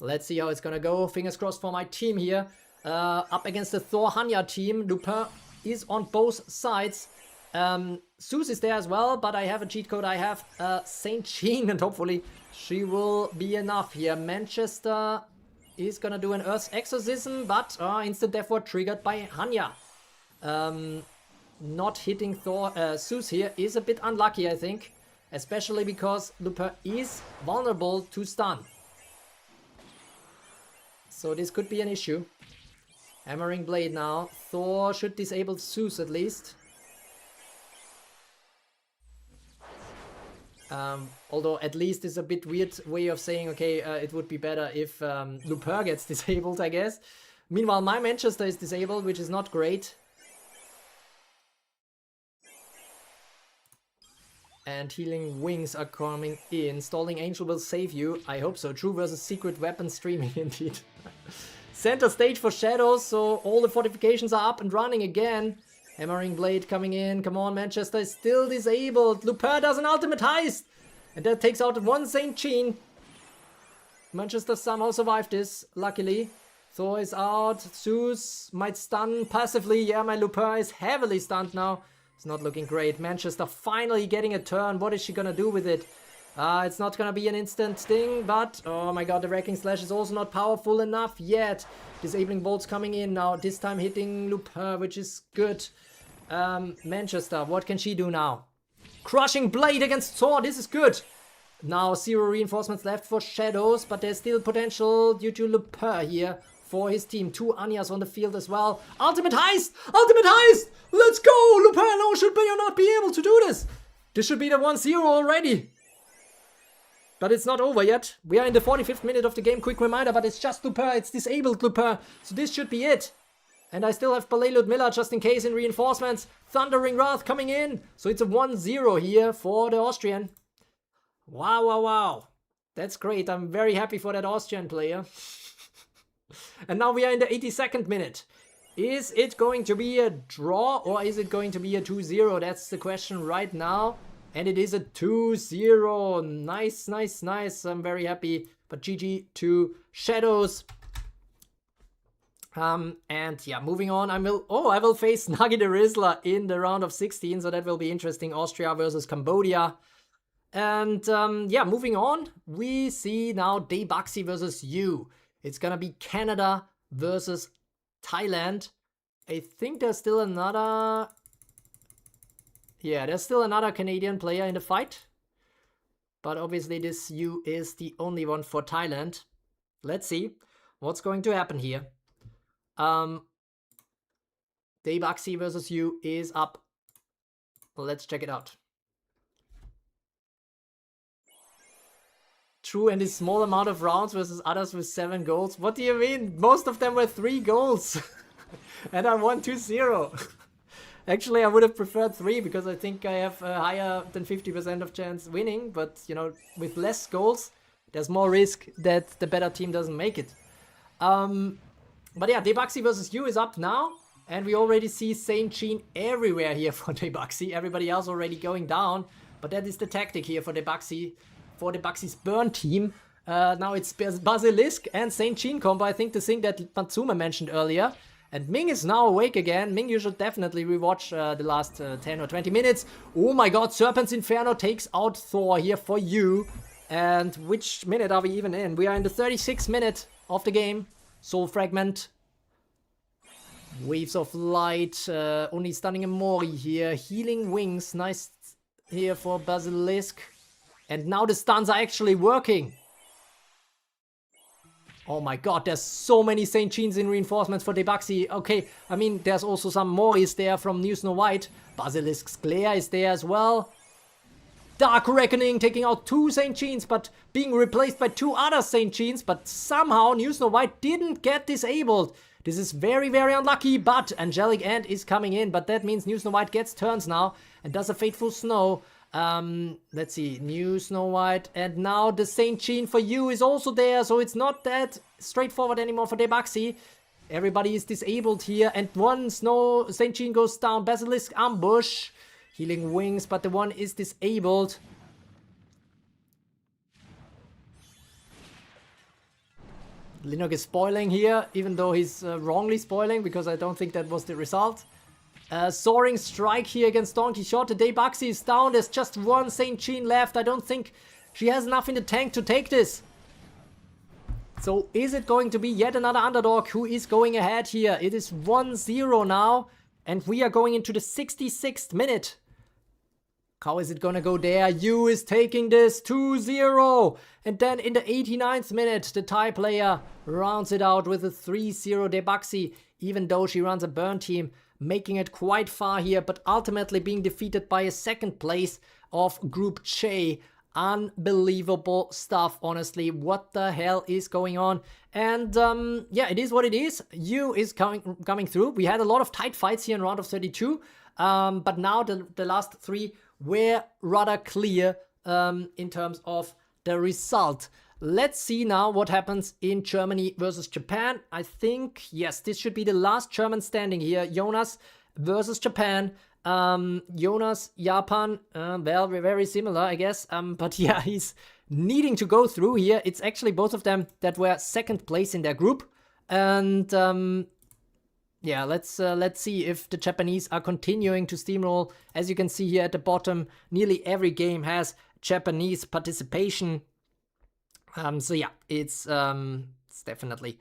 Let's see how it's gonna go. Fingers crossed for my team here. Up against the Thor Hanya team. Lupin is on both sides. Zeus is there as well, but I have a cheat code. I have Saint Jean, and hopefully she will be enough here. Manchester is gonna do an Earth Exorcism, but instant death ward triggered by Hanya. Not hitting Thor Zeus here is a bit unlucky, I think. Especially because Lupin is vulnerable to stun. So this could be an issue. Hammering Blade now. Thor should disable Zeus at least. Although at least is a bit weird way of saying, okay, it would be better if Lupin gets disabled, I guess. Meanwhile, my Manchester is disabled, which is not great. And healing wings are coming in. Stalling Angel will save you. I hope so. True versus secret weapon streaming indeed. Center stage for Shadows, so all the fortifications are up and running again. Hammering Blade coming in. Come on, Manchester is still disabled. Lupin does an ultimate heist. And that takes out one Saint Jean. Manchester somehow survived this, luckily. Thor is out. Zeus might stun passively. Yeah, my Lupin is heavily stunned now. It's not looking great. Manchester finally getting a turn. What is she gonna do with it? It's not gonna be an instant thing, but oh my god, the Wrecking Slash is also not powerful enough yet. Disabling bolts coming in now, this time hitting Lupin, which is good. Manchester, what can she do now? Crushing Blade against Thor, this is good. Now 0 reinforcements left for Shadows, but there's still potential due to Lupin here for his team. 2 Anyas on the field as well. Ultimate heist! Ultimate heist! Let's go! Lupin, no, should be or not be able to do this. This should be the 1-0 already. But it's not over yet. We are in the 45th minute of the game. Quick reminder, but it's just Lupin. It's disabled Lupin. So this should be it. And I still have Ballet Ludmilla just in case in reinforcements. Thundering Wrath coming in. So it's a 1-0 here for the Austrian. Wow, wow, wow. That's great. I'm very happy for that Austrian player. And now we are in the 82nd minute. Is it going to be a draw or is it going to be a 2-0? That's the question right now. And it is a 2-0. Nice, nice, nice. I'm very happy. But GG to Shadows. And yeah, moving on. I will face Nagi the Rizzler in the round of 16. So that will be interesting. Austria versus Cambodia. And yeah, moving on. We see now Daybaxi versus you. It's gonna be Canada versus Thailand. I think there's still another... Yeah, there's still another Canadian player in the fight. But obviously this U is the only one for Thailand. Let's see what's going to happen here. Daybaxi versus U is up. Let's check it out. True, and a small amount of rounds versus others with 7 goals. What do you mean? Most of them were 3 goals. And I won 2-0. Actually, I would have preferred 3 because I think I have a higher than 50% of chance winning. But, you know, with less goals, there's more risk that the better team doesn't make it. But yeah, Daybaxi versus you is up now. And we already see Saint Jean everywhere here for Daybaxi. Everybody else already going down. But that is the tactic here for Daybaxi. For Daybaxi's burn team. Now it's Basilisk and Saint Jean combo. I think the thing that Matsuma mentioned earlier. And Ming is now awake again. Ming, you should definitely rewatch the last 10 or 20 minutes. Oh my god, Serpent's Inferno takes out Thor here for you. And which minute are we even in? We are in the 36th minute of the game. Soul Fragment. Waves of Light. Only stunning a Mori here. Healing Wings. Nice here for Basilisk. And now the stuns are actually working. Oh my god, there's so many St. Jeans in reinforcements for Debuxy. Okay, I mean, there's also some Moris there from New Snow White. Basilisk's Glare is there as well. Dark Reckoning taking out 2 St. Jeans, but being replaced by 2 other St. Jeans. But somehow New Snow White didn't get disabled. This is very, very unlucky, but Angelic Ant is coming in. But that means New Snow White gets turns now and does a Fateful Snow. Let's see, New Snow White, and now the St. Jean for you is also there, so it's not that straightforward anymore for Debuxy. Everybody is disabled here, and one St. Jean goes down. Basilisk Ambush, Healing Wings, but the one is disabled. Linnock is spoiling here, even though he's wrongly spoiling, because I don't think that was the result. Soaring Strike here against Don Quixote. Debuxy is down. There's just one St. Jean left. I don't think she has enough in the tank to take this. So is it going to be yet another underdog who is going ahead here? It is 1-0 now. And we are going into the 66th minute. How is it gonna go there? Yu is taking this 2-0. And then in the 89th minute, the Thai player rounds it out with a 3-0 Debuxy. Even though she runs a burn team, making it quite far here, but ultimately being defeated by a 2nd place of Group J. Unbelievable stuff, honestly. What the hell is going on? And yeah, it is what it is. Yu is coming through. We had a lot of tight fights here in round of 32, but now the last 3 were rather clear in terms of the result. Let's see now what happens in Germany versus Japan. I think, yes, this should be the last German standing here. Jonas versus Japan. Jonas, Japan, well, we're very similar, I guess. But yeah, he's needing to go through here. It's actually both of them that were 2nd place in their group. And yeah, let's see if the Japanese are continuing to steamroll. As you can see here at the bottom, nearly every game has Japanese participation. So yeah, it's definitely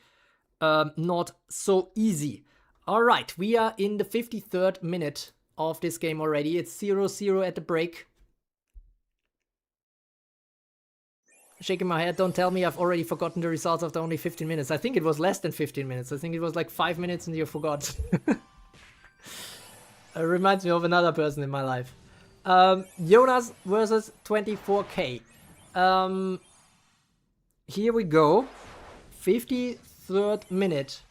not so easy. All right, we are in the 53rd minute of this game already. It's 0-0 at the break. Shaking my head, don't tell me I've already forgotten the results after only 15 minutes. I think it was less than 15 minutes. I think it was like 5 minutes and you forgot. It reminds me of another person in my life. Jonas versus 24K. Here we go. 53rd minute.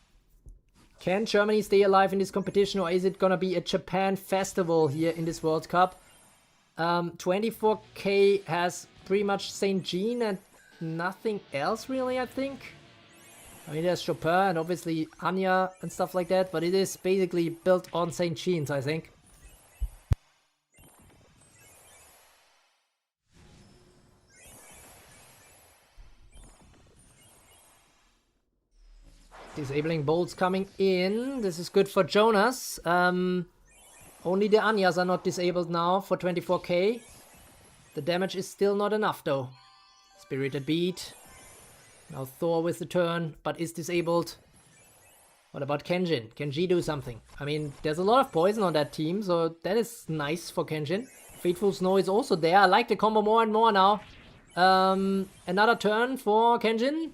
Can Germany stay alive in this competition, or is it gonna be a Japan festival here in this World Cup? 24K has pretty much St. Jean and nothing else really, I think. I mean, there's Chopin and obviously Anya and stuff like that, but it is basically built on St. Jeans, I think. Disabling bolts coming in. This is good for Jonas. Only the Anyas are not disabled now for 24K. The damage is still not enough though. Spirited Beat. Now Thor with the turn, but is disabled. What about Kenjin? Can G do something? I mean, there's a lot of poison on that team, so that is nice for Kenjin. Fateful Snow is also there. I like the combo more and more now. Another turn for Kenjin.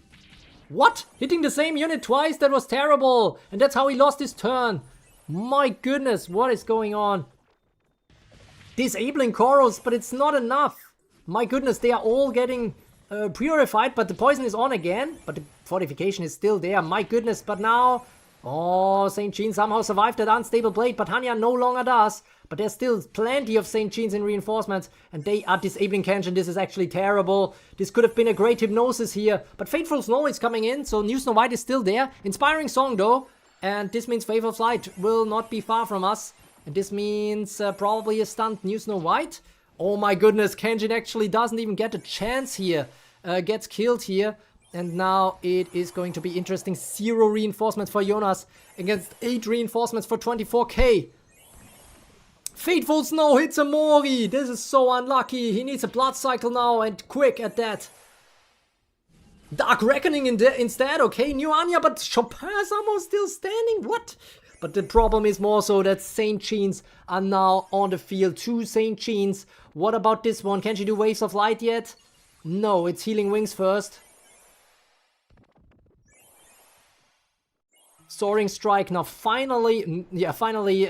What? Hitting the same unit twice? That was terrible. And that's how he lost his turn. My goodness, what is going on? Disabling Koros, but it's not enough. My goodness, they are all getting purified, but the poison is on again. But the fortification is still there. My goodness, but now... Oh, St. Jean somehow survived that unstable blade, but Hanya no longer does. But there's still plenty of St. Jeans in reinforcements, and they are disabling Kenshin. This is actually terrible. This could have been a great hypnosis here. But Fateful Snow is coming in, so New Snow White is still there. Inspiring Song, though. And this means Fateful Flight will not be far from us. And this means probably a stunned New Snow White. Oh my goodness, Kenshin actually doesn't even get a chance here. Gets killed here. And now it is going to be interesting. 0 reinforcements for Jonas against 8 reinforcements for 24K. Fateful Snow hits a Mori. This is so unlucky. He needs a blood cycle now, and quick at that. Dark Reckoning instead. Okay, New Anya, but Chopin is almost still standing. What? But the problem is more so that St. Jeans are now on the field. 2 St. Jeans. What about this one? Can she do Waves of Light yet? No, it's Healing Wings first. Soaring Strike now finally, finally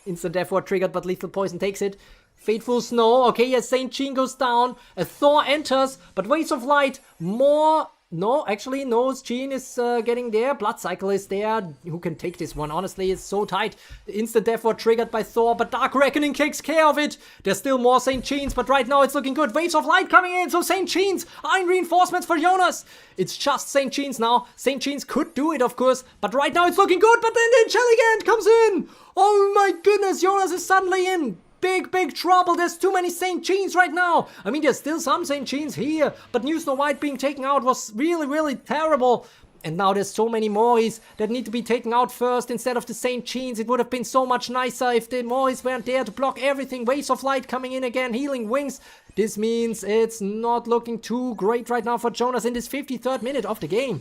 instant death ward triggered, but Lethal Poison takes it. Fateful Snow, okay, yes, Saint Jean goes down, a Thor enters, but Waves of Light, more... No, actually, no, Jean is getting there. Blood Cycle is there. Who can take this one? Honestly, it's so tight. Instant death ward triggered by Thor, but Dark Reckoning takes care of it. There's still more Saint Jeans, but right now it's looking good. Waves of Light coming in, so Saint Jeans are in reinforcements for Jonas. It's just Saint Jeans now. Saint Jeans could do it, of course, but right now it's looking good, but then the Angelic Ant comes in. Oh my goodness, Jonas is suddenly in big trouble. There's too many Saint Jeans right now. I mean, there's still some Saint Jeans here, but New Snow White being taken out was really terrible. And now there's so many Moris that need to be taken out first instead of the Saint Jeans. It would have been so much nicer if the Moris weren't there to block everything. Waves of Light coming in again, healing wings. This means it's not looking too great right now for Jonas in this 53rd minute of the game.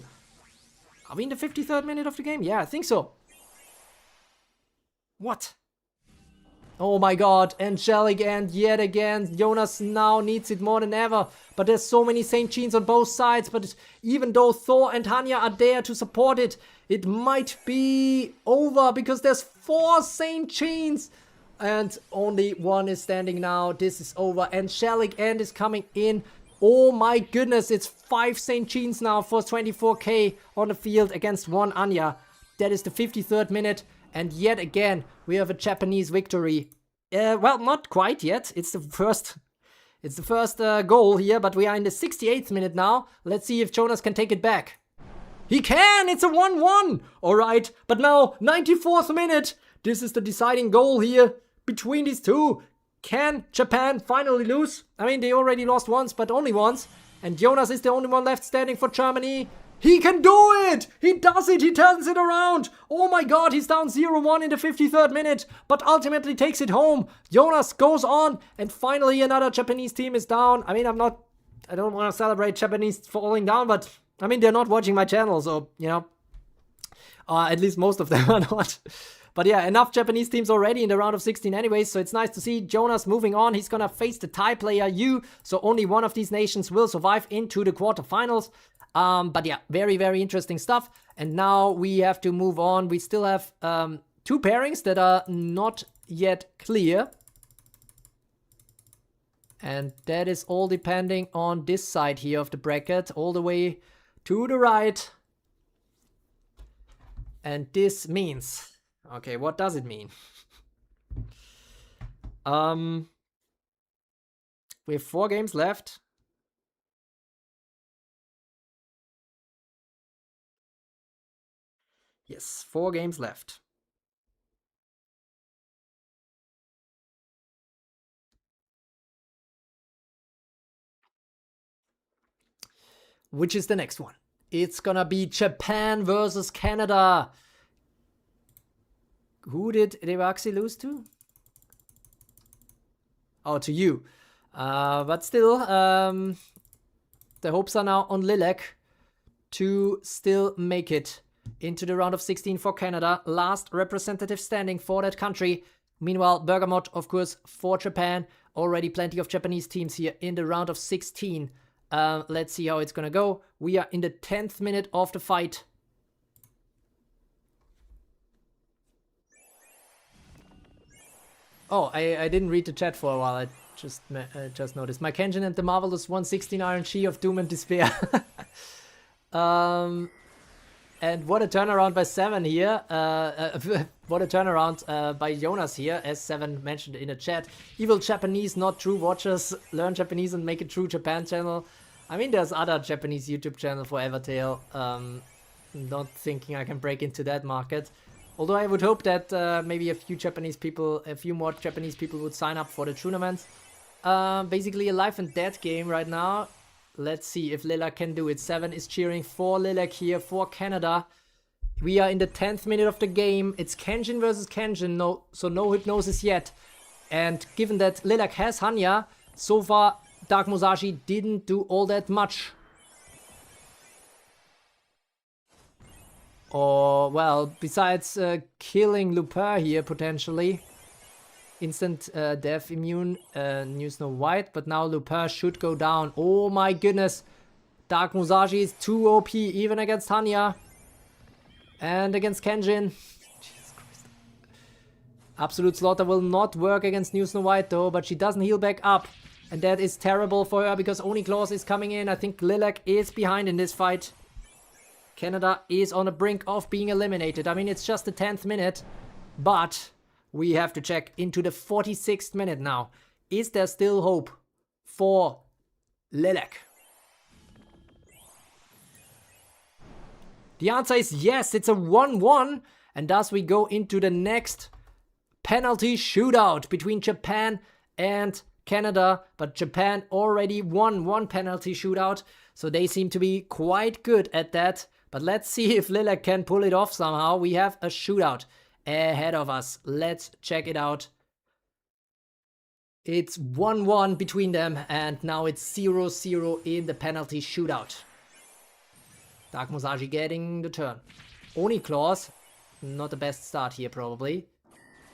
Are we in the 53rd minute of the game? Yeah, I think so. What? Oh my god, Angelic Ant yet again. Jonas now needs it more than ever. But there's so many Saint Jeans on both sides. But even though Thor and Hanya are there to support it, it might be over because there's 4 Saint Jeans. And only one is standing now. This is over. Angelic Ant is coming in. Oh my goodness, it's 5 Saint Jeans now for 24k on the field against 1 Anya. That is the 53rd minute. And yet again, we have a Japanese victory. Well, not quite yet. It's the first goal here, but we are in the 68th minute now. Let's see if Jonas can take it back. He can! It's a 1-1! Alright, but now, 94th minute. This is the deciding goal here between these two. Can Japan finally lose? I mean, they already lost once, but only once. And Jonas is the only one left standing for Germany. He can do it! He does it! He turns it around! Oh my god, he's down 0-1 in the 53rd minute, but ultimately takes it home. Jonas goes on, and finally another Japanese team is down. I mean, I don't want to celebrate Japanese falling down, but I mean, they're not watching my channel, so, you know. At least most of them are not. But yeah, enough Japanese teams already in the round of 16 anyways, so it's nice to see Jonas moving on. He's gonna face the Thai player Yu, so only one of these nations will survive into the quarterfinals. But yeah, very interesting stuff. And now we have to move on. We still have 2 pairings that are not yet clear. And that is all depending on this side here of the bracket, all the way to the right. And this means... Okay, what does it mean? We have 4 games left. Yes, 4 games left. Which is the next one? It's gonna be Japan versus Canada. Who did Revaxi lose to? Oh, to you. But still, the hopes are now on Lilac to still make it into the round of 16 for Canada. Last representative standing for that country. Meanwhile, Bergamot, of course, for Japan. Already plenty of Japanese teams here in the round of 16. Let's see how it's gonna go. We are in the 10th minute of the fight. Oh, I didn't read the chat for a while. I just noticed. My Kenjin and the Marvelous 116 RNG of Doom and Despair. And what a turnaround by 7 here. What a turnaround by Jonas here, as 7 mentioned in the chat. Evil Japanese, not true watchers. Learn Japanese and make a true Japan channel. I mean, there's other Japanese YouTube channel for Evertale. Not thinking I can break into that market. Although I would hope that maybe a few more Japanese people would sign up for the tournaments. Basically a life and death game right now. Let's see if Lilac can do it. 7 is cheering for Lilac here for Canada. We are in the 10th minute of the game. It's Kenjin versus Kenjin, so no hypnosis yet. And given that Lilac has Hanya, so far Dark Musashi didn't do all that much. Or, well, besides killing Lupin here, potentially. Instant death immune, New Snow White, but now Lupin should go down. Oh my goodness. Dark Musashi is too OP, even against Hanya. And against Kenjin. Jesus Christ. Absolute Slaughter will not work against New Snow White though, but she doesn't heal back up. And that is terrible for her because Oni Claus is coming in. I think Lilac is behind in this fight. Canada is on the brink of being eliminated. I mean, it's just the 10th minute, but we have to check into the 46th minute now. Is there still hope for Lilac? The answer is yes, it's a 1-1. And thus we go into the next penalty shootout between Japan and Canada. But Japan already won one penalty shootout, so they seem to be quite good at that. But let's see if Lilac can pull it off somehow. We have a shootout ahead of us. Let's check it out. It's 1-1 between them, and now it's 0-0 in the penalty shootout. Dark Musashi getting the turn. Oni Claus, not the best start here probably.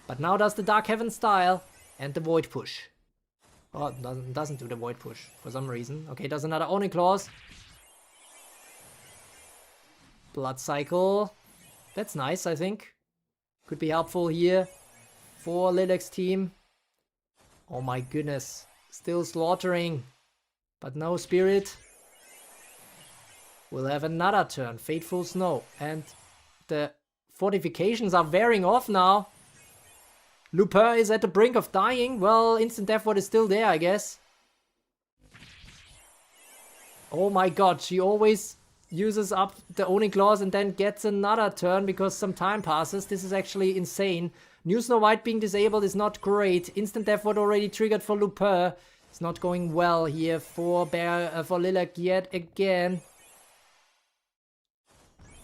But now does the Dark Heaven style and the Void Push. Oh, doesn't do the Void Push for some reason. Okay, does another Oni Claus. Blood Cycle. That's nice, I think. Could be helpful here for Lilac's team. Oh my goodness. Still slaughtering. But no Spirit. We'll have another turn. Fateful Snow. And the fortifications are wearing off now. Lupin is at the brink of dying. Well, Instant Death Ward is still there, I guess. Oh my god, she always uses up the Oni Claws and then gets another turn because some time passes. This is actually insane. New Snow White being disabled is not great. Instant Death Ward already triggered for Lupin. It's not going well here for Lilac yet again.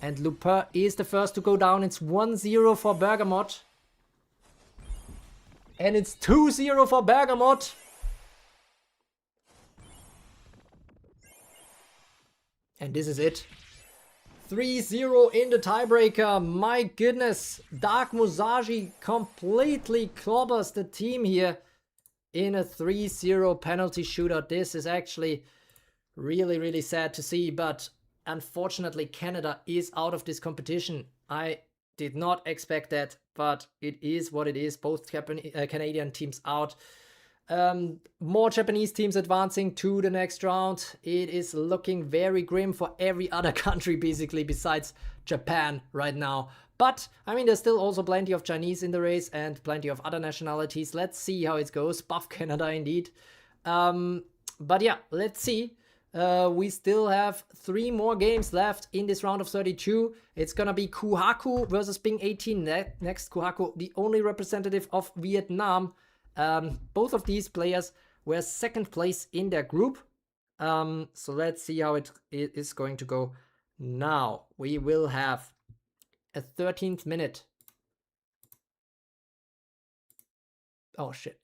And Lupin is the first to go down. It's 1-0 for Bergamot. And it's 2-0 for Bergamot. And this is it. 3-0 in the tiebreaker. My goodness. Dark Musashi completely clobbers the team here in a 3-0 penalty shootout. This is actually really, really sad to see. But unfortunately, Canada is out of this competition. I did not expect that, but it is what it is. Both Canadian teams out. More Japanese teams advancing to the next round. It is looking very grim for every other country, basically, besides Japan right now. But, I mean, there's still also plenty of Chinese in the race and plenty of other nationalities. Let's see how it goes. Buff Canada, indeed. But yeah, let's see. We still have 3 more games left in this round of 32. It's gonna be Kuhaku versus Bing 18 next. Kuhaku, the only representative of Vietnam. Both of these players were second place in their group. So let's see how it is going to go. Now we will have a 13th minute. Oh shit.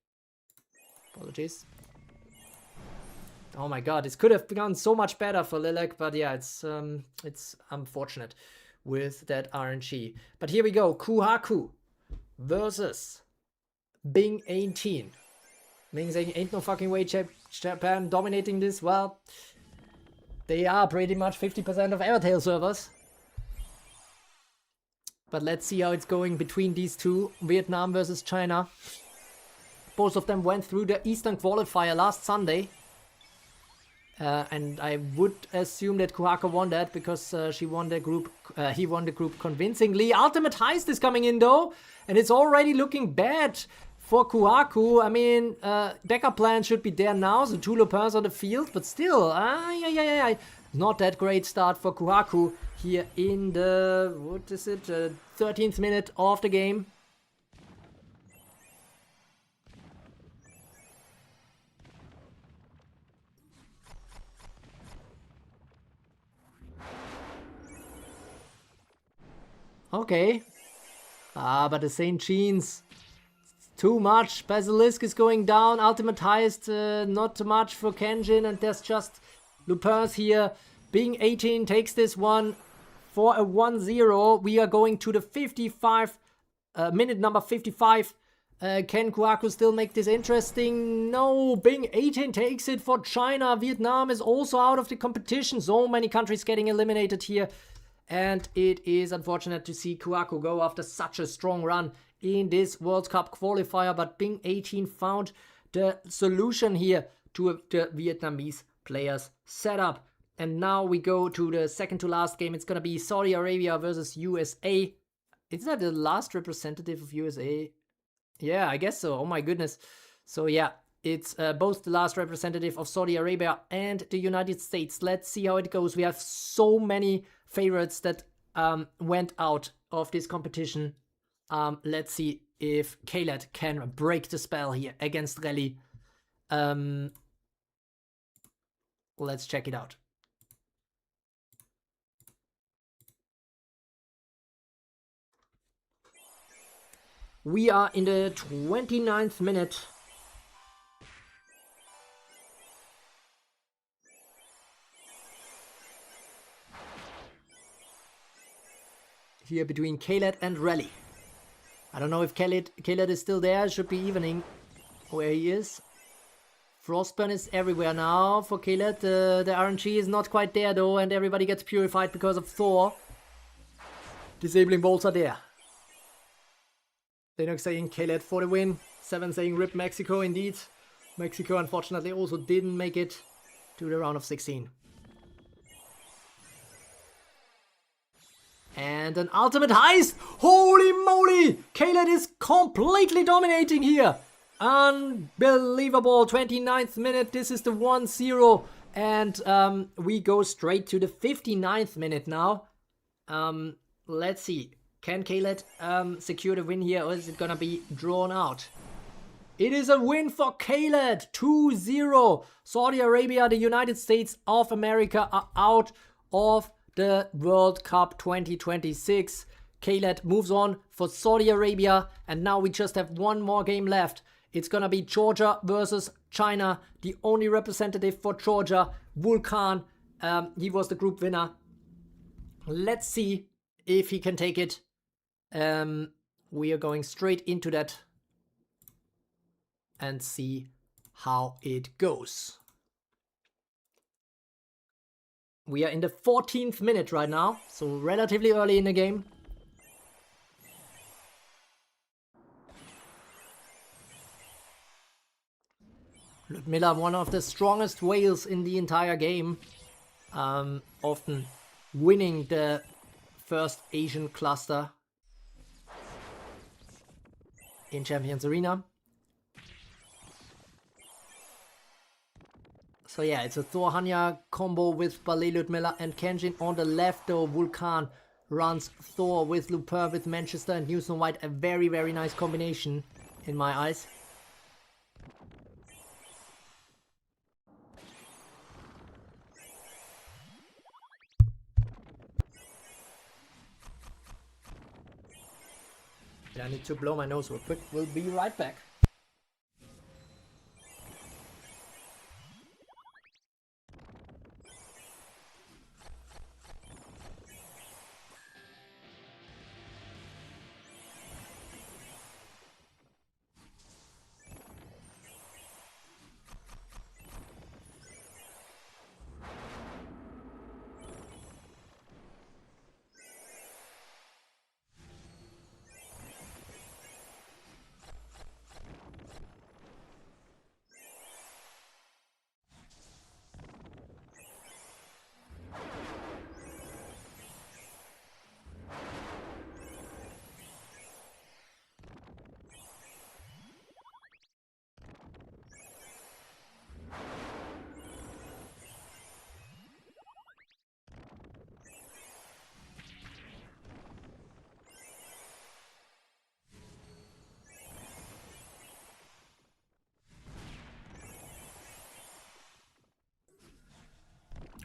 Apologies. Oh my god, this could have gone so much better for Lilac, but yeah, it's unfortunate with that RNG. But here we go, Kuhaku versus Bing 18. Bing saying, ain't no fucking way Japan dominating this. Well, they are pretty much 50% of Evertale servers. But let's see how it's going between these two, Vietnam versus China. Both of them went through the Eastern qualifier last Sunday. And I would assume that Kuhaku won that because he won the group convincingly. Ultimate Heist is coming in though, and it's already looking bad for Kuhaku. I mean, backup plan should be there now, so 2 Lupins on the field, but still, not that great start for Kuhaku here in the, 13th minute of the game. Okay. But the St. Jeans, too much. Basilisk is going down. Ultimate Heist, not too much for Kenjin. And there's just Lupins here. Bing 18 takes this one for a 1-0. We are going to the 55, minute number 55. Can Kuhaku still make this interesting? No, Bing 18 takes it for China. Vietnam is also out of the competition. So many countries getting eliminated here. And it is unfortunate to see Kuako go after such a strong run in this World Cup qualifier. But Bing 18 found the solution here to the Vietnamese players' setup. And now we go to the second to last game. It's going to be Saudi Arabia versus USA. Is that the last representative of USA? Yeah, I guess so. Oh my goodness. So yeah, it's both the last representative of Saudi Arabia and the United States. Let's see how it goes. We have so many favorites that went out of this competition. Let's see if Khaled can break the spell here against Rally. Let's check it out. We are in the 29th minute. Here between Khaled and Rally. I don't know if Khaled is still there. It should be evening where he is. Frostburn is everywhere now for Khaled. The RNG is not quite there though, and everybody gets purified because of Thor. Disabling bolts are there. Lennox saying Khaled for the win. 7 saying RIP Mexico indeed. Mexico unfortunately also didn't make it to the round of 16. And an ultimate heist! Holy moly! Khaled is completely dominating here! Unbelievable! 29th minute, this is the 1-0. And we go straight to the 59th minute now. Let's see. Can Khaled secure the win here, or is it gonna be drawn out? It is a win for Khaled! 2-0! Saudi Arabia, the United States of America are out of the World Cup 2026. Khaled moves on for Saudi Arabia, and now we just have one more game left. It's gonna be Georgia versus China. The only representative for Georgia, Vulcan. He was the group winner. Let's see if he can take it. We are going straight into that and see how it goes. We are in the 14th minute right now, so relatively early in the game. Ludmilla, one of the strongest whales in the entire game, often winning the first Asian cluster in Champions Arena. So yeah, it's a Thor Hanya combo with Ballet Ludmilla and Kenjin on the left, though Vulcan runs Thor with Lupin with Manchester and New Snow White. A very, very nice combination in my eyes. I need to blow my nose real quick. We'll be right back.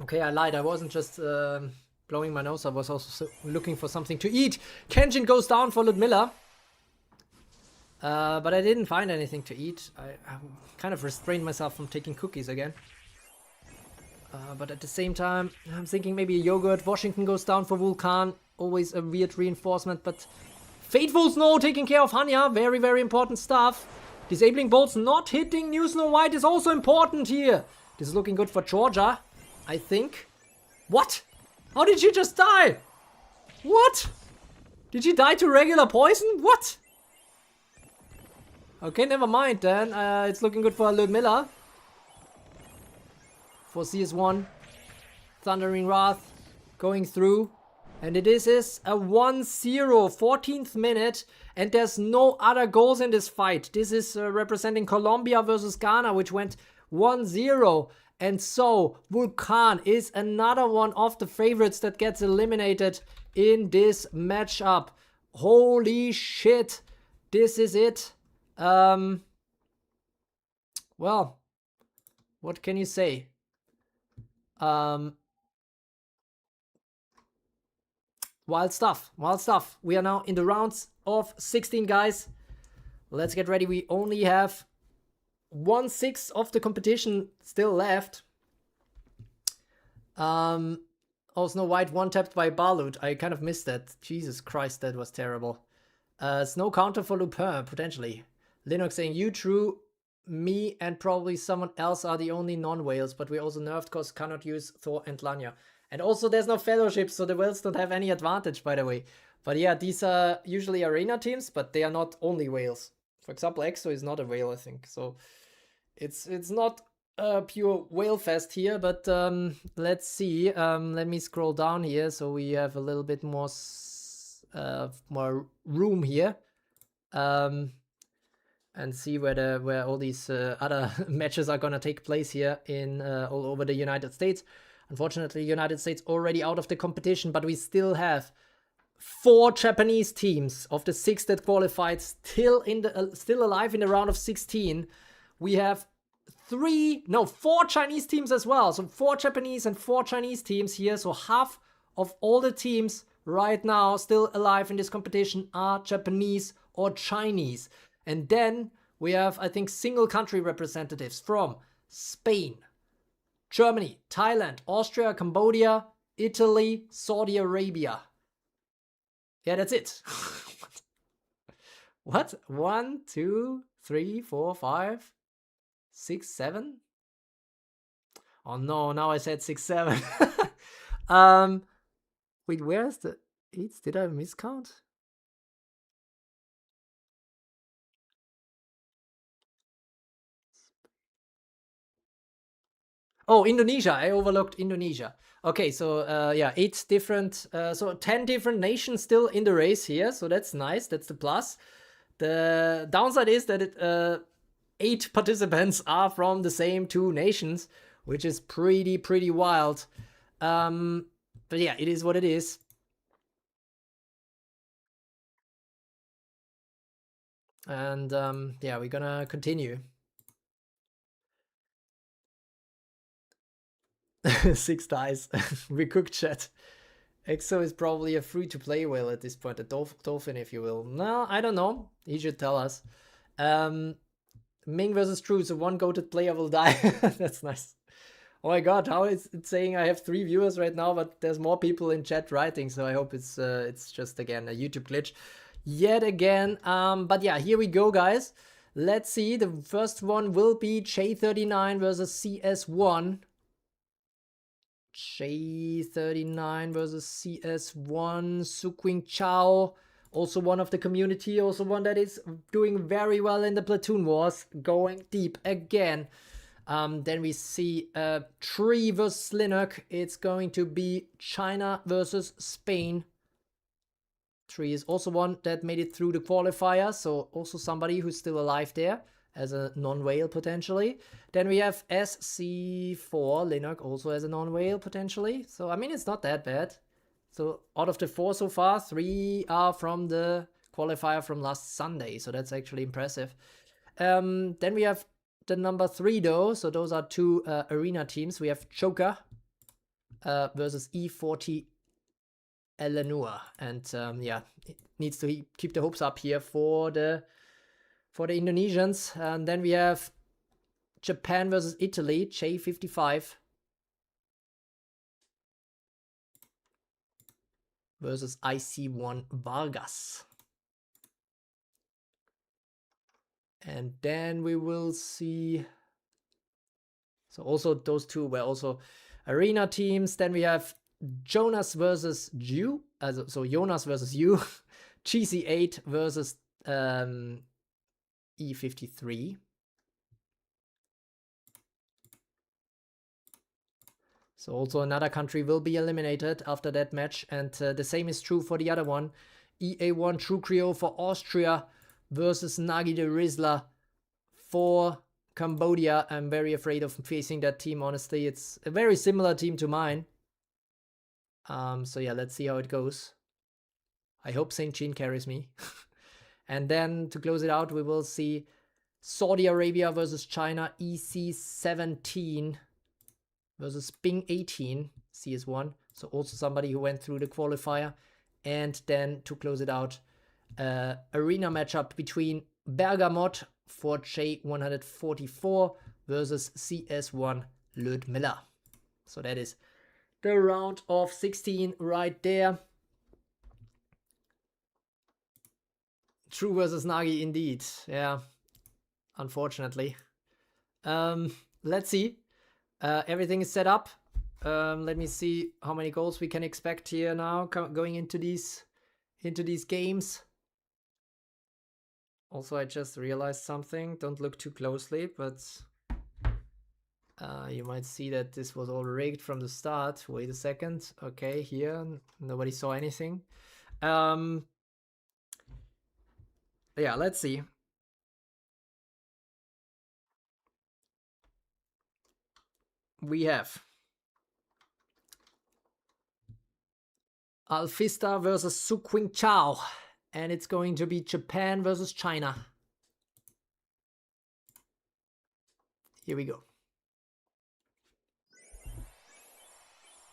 Okay, I lied. I wasn't just blowing my nose. I was also looking for something to eat. Kenjin goes down for Ludmilla. But I didn't find anything to eat. I kind of restrained myself from taking cookies again. But at the same time, I'm thinking maybe a yogurt. Washington goes down for Vulcan. Always a weird reinforcement, but Fateful Snow taking care of Hanya. Very, very important stuff. Disabling bolts not hitting New Snow White is also important here. This is looking good for Georgia, I think. What? How did she just die? What? Did she die to regular poison? What? Okay, never mind then. It's looking good for Ludmilla. For CS1. Thundering Wrath going through. And it is a 1-0, 14th minute. And there's no other goals in this fight. This is representing Colombia versus Ghana, which went 1-0. And so, Vulcan is another one of the favorites that gets eliminated in this matchup. Holy shit. This is it. Well, what can you say? Wild stuff. Wild stuff. We are now in the rounds of 16, guys. Let's get ready. We only have 1/6 of the competition still left. Oh, Snow White one-tapped by Balut. I kind of missed that. Jesus Christ, that was terrible. Snow counter for Lupin, potentially. Linux saying, you, True, me, and probably someone else are the only non-whales, but we also nerfed because cannot use Thor and Lanya. And also there's no fellowship, so the whales don't have any advantage, by the way. But yeah, these are usually arena teams, but they are not only whales. For example, EXO is not a whale, I think. So it's not a pure whale fest here, but let's see. Let me scroll down here so we have a little bit more room here. And see where all these other matches are gonna take place here in all over the United States. Unfortunately, United States already out of the competition, but we still have 4 Japanese teams of the 6 that qualified still alive in the round of 16. We have 4 Chinese teams as well. So 4 Japanese and 4 Chinese teams here. So half of all the teams right now still alive in this competition are Japanese or Chinese. And then we have, I think, single country representatives from Spain, Germany, Thailand, Austria, Cambodia, Italy, Saudi Arabia. Yeah, that's it. What? 1, 2, 3, 4, 5, 6, 7? Oh no, now I said 6, 7. Wait, where's the 8? Did I miscount? Oh, Indonesia. I overlooked Indonesia. Okay, so yeah, 8 different, so 10 different nations still in the race here. So that's nice. That's the plus. The downside is that 8 participants are from the same 2 nations, which is pretty wild. But yeah, it is what it is. And yeah, we're gonna continue. 6 dice. We cooked, chat. EXO is probably a free-to-play whale at this point, a dolphin, if you will. No, I don't know. He should tell us. Ming versus True, so 1 goated player will die. That's nice. Oh my god, how is it saying I have 3 viewers right now, but there's more people in chat writing, so I hope it's just, again, a YouTube glitch. Yet again, but yeah, here we go, guys. Let's see, the first one will be J39 versus CS1. J39 versus CS1, Suqing Chao, also one of the community, also one that is doing very well in the platoon wars, going deep again. Then we see Tree versus Linux. It's going to be China versus Spain. Tree is also one that made it through the qualifier, so also somebody who's still alive there as a non-whale potentially. Then we have SC4, Linux also as a non-whale potentially. So, I mean, it's not that bad. So, out of the 4 so far, 3 are from the qualifier from last Sunday. So, that's actually impressive. Then we have the number 3 though. So, those are 2 arena teams. We have Choker versus E40 Eleanor. And yeah, it needs to keep the hopes up here for the Indonesians. And then we have Japan versus Italy, J55 versus IC1 Vargas. And then we will see, so also those 2 were also arena teams. Then we have Jonas versus Yu. So Jonas versus Yu. GC8 versus E53. So also another country will be eliminated after that match. And the same is true for the other one. EA1 True Creo for Austria versus Nagi de Rizla for Cambodia. I'm very afraid of facing that team, honestly. It's a very similar team to mine. So yeah, let's see how it goes. I hope St. Jean carries me. And then to close it out, we will see Saudi Arabia versus China, EC17 versus Bing 18, CS1. So also somebody who went through the qualifier. And then to close it out, arena matchup between Bergamot for J144 versus CS1 Ludmilla. So that is the round of 16 right there. True versus Nagi indeed. Yeah, unfortunately. Let's see. Everything is set up. Let me see how many goals we can expect here now going into these games. Also, I just realized something. Don't look too closely, but you might see that this was all rigged from the start. Wait a second. Okay, here nobody saw anything. Yeah, let's see. We have Alfista versus Su Qingchao, and it's going to be Japan versus China. Here we go.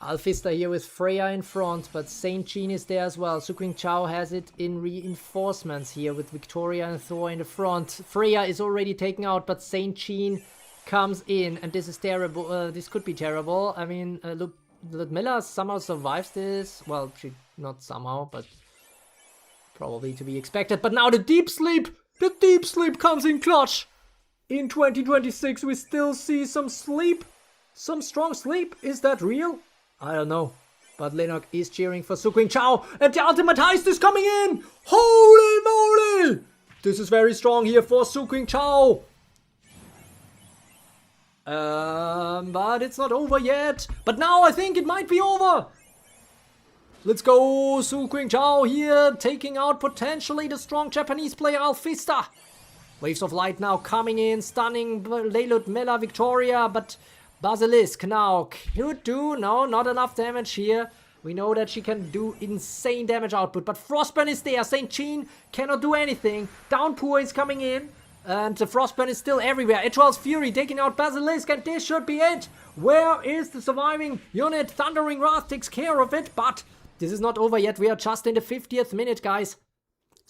Alfista here with Freya in front, but St. Jean is there as well. Su Qingchao has it in reinforcements here with Victoria and Thor in the front. Freya is already taken out, but St. Jean comes in, and this is terrible. This could be terrible. I mean, Ludmilla somehow survives this. Well, she not somehow, but probably to be expected. But now the deep sleep comes in clutch. In 2026, we still see some sleep, some strong sleep. Is that real? I don't know. But Lennox is cheering for Su Qingchao, and the ultimate heist is coming in. Holy moly! This is very strong here for Su Qingchao. But it's not over yet. But now I think it might be over. Let's go, Su Qingchao here, taking out potentially the strong Japanese player Alfista. Waves of light now coming in, stunning Ludmilla Victoria, but Basilisk now could do, no, not enough damage here. We know that she can do insane damage output, but Frostburn is there. St. Jean cannot do anything. Downpour is coming in. And the Frostburn is still everywhere. Etroal's Fury taking out Basilisk, and this should be it. Where is the surviving unit? Thundering Wrath takes care of it, but this is not over yet. We are just in the 50th minute, guys.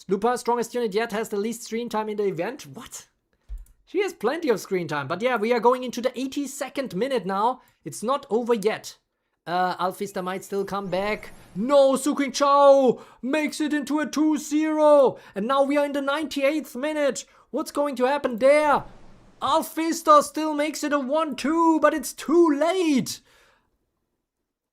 Lupin's strongest unit yet has the least screen time in the event. What? She has plenty of screen time. But yeah, we are going into the 82nd minute now. It's not over yet. Alfista might still come back. No, Su Qingchao makes it into a 2-0. And now we are in the 98th minute. What's going to happen there? Alfista still makes it a 1-2, but it's too late.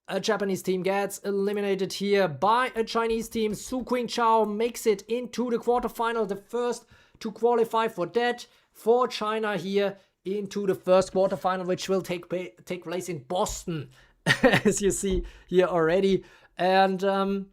A Japanese team gets eliminated here by a Chinese team. Su Qingchao makes it into the quarterfinal, the first to qualify for that. For China here into the first quarterfinal, which will take place in Boston, as you see here already. And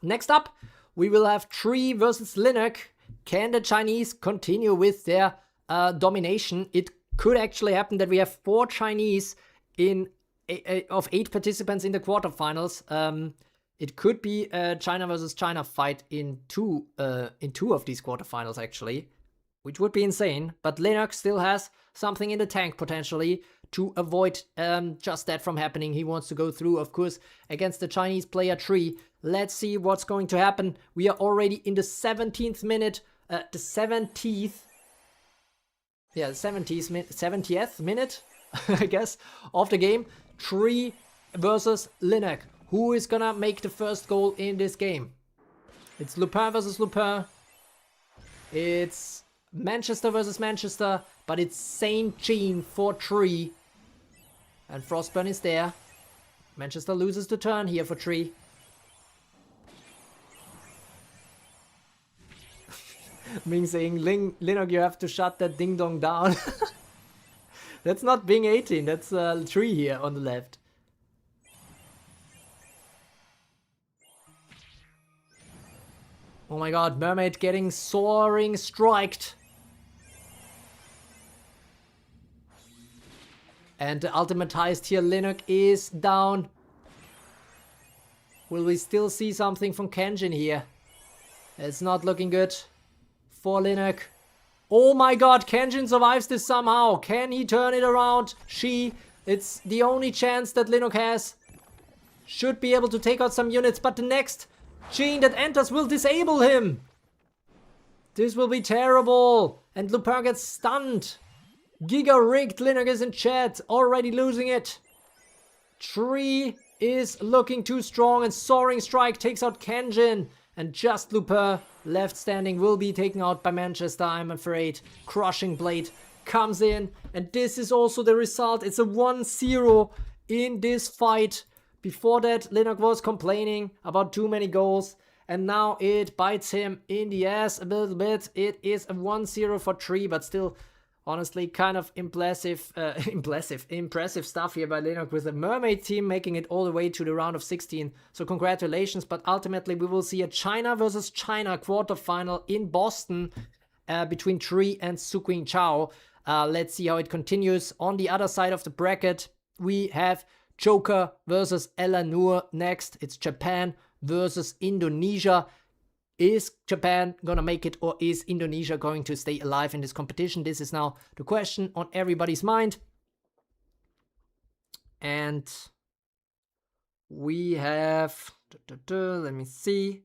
next up, we will have Tree versus Linux. Can the Chinese continue with their domination? It could actually happen that we have 4 Chinese of 8 participants in the quarterfinals. It could be a China versus China fight in two of these quarterfinals, actually, which would be insane. But Linux still has something in the tank potentially to avoid just that from happening. He wants to go through, of course, against the Chinese player Tree. Let's see what's going to happen. We are already in the 17th minute, the 70th minute, I guess, of the game. Tree versus Linux. Who is gonna make the first goal in this game? It's Lupin versus Lupin. It's Manchester versus Manchester, but it's St. Jean for Tree. And Frostburn is there. Manchester loses the turn here for Tree. Ming saying, Linok, you have to shut that ding dong down. That's not Bing 18, that's Tree here on the left. Oh my god, Mermaid getting soaring striked. And the ultimatized here, Linux is down. Will we still see something from Kenjin here? It's not looking good for Linux. Oh my god, Kenjin survives this somehow. Can he turn it around? It's the only chance that Linux has. Should be able to take out some units, but the next Gene that enters will disable him. This will be terrible. And Lupin gets stunned. Giga rigged, Linux is in chat, already losing it. Tree is looking too strong and Soaring Strike takes out Kenjin. And just Lupin left standing will be taken out by Manchester, I'm afraid. Crushing Blade comes in and this is also the result. It's a 1-0 in this fight. Before that, Linux was complaining about too many goals. And now it bites him in the ass a little bit. It is a 1-0 for Tree, but still, honestly, kind of impressive stuff here by Linux with the Mermaid team making it all the way to the round of 16. So congratulations, but ultimately we will see a China versus China quarterfinal in Boston between Tree and Suqing Chao. Let's see how it continues. On the other side of the bracket, we have Joker versus Elanur next. It's Japan versus Indonesia. Is Japan gonna make it or is Indonesia going to stay alive in this competition? This is now the question on everybody's mind. And we have, let me see.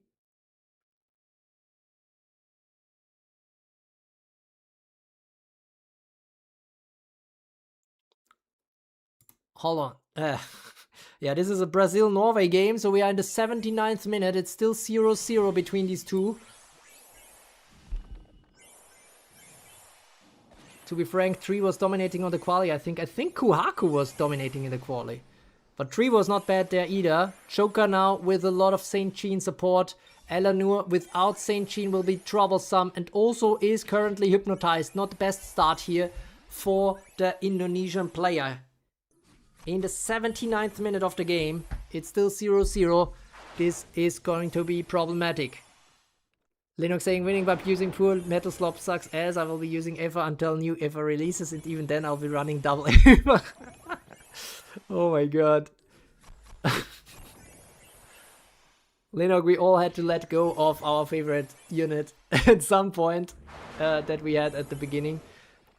Hold on. Yeah, this is a Brazil-Norway game, so we are in the 79th minute. It's still 0-0 between these two. To be frank, Tree was dominating on the quali, I think. I think Kuhaku was dominating in the quali. But Tree was not bad there either. Joker now with a lot of Saint Jean support. Elanur without Saint Jean will be troublesome and also is currently hypnotized. Not the best start here for the Indonesian player. In the 79th minute of the game, it's still 0-0. This is going to be problematic. Linux saying winning by using poor metal slop sucks ass. I will be using Eva until new Eva releases and even then I'll be running double Eva. Oh my god. Linux, we all had to let go of our favorite unit at some point that we had at the beginning.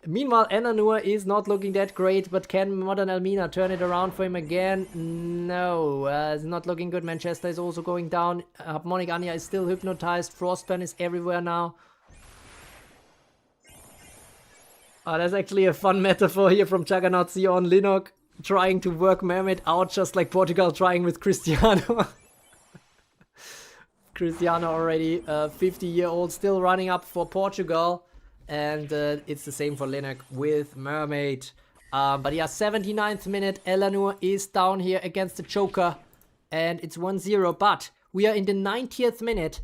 Meanwhile, Enanur is not looking that great, but can Modern Elmina turn it around for him again? No, it's not looking good. Manchester is also going down. Harmonic Anya is still hypnotized. Frostburn is everywhere now. Oh, that's actually a fun metaphor here from Juggernaut C on Linux, trying to work Mermaid out just like Portugal trying with Cristiano. Cristiano already 50-year-old, still running up for Portugal. And it's the same for Linux with Mermaid. But yeah, 79th minute, Elanur is down here against the Joker. And it's 1-0, but we are in the 90th minute.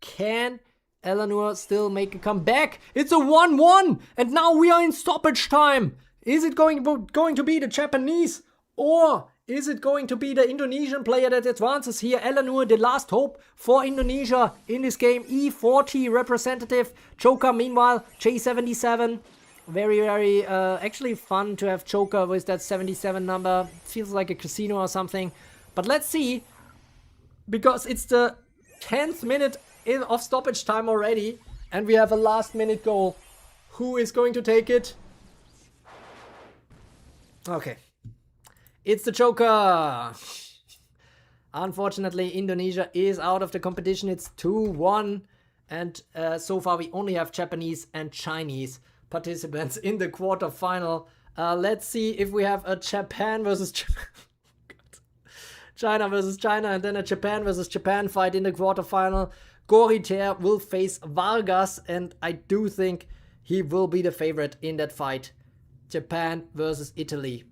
Can Elanur still make a comeback? It's a 1-1! And now we are in stoppage time! Is it going to be the Japanese? Or is it going to be the Indonesian player that advances here? Elanur, the last hope for Indonesia in this game. E40 representative. Joker, meanwhile, J77. Very, very actually fun to have Joker with that 77 number. Feels like a casino or something. But let's see. Because it's the 10th minute of stoppage time already. And we have a last minute goal. Who is going to take it? Okay. It's the Joker! Unfortunately, Indonesia is out of the competition. It's 2-1. And so far we only have Japanese and Chinese participants in the quarterfinal. Let's see if we have a Japan versus China versus China and then a Japan versus Japan fight in the quarterfinal. Goriter will face Vargas and I do think he will be the favorite in that fight. Japan versus Italy.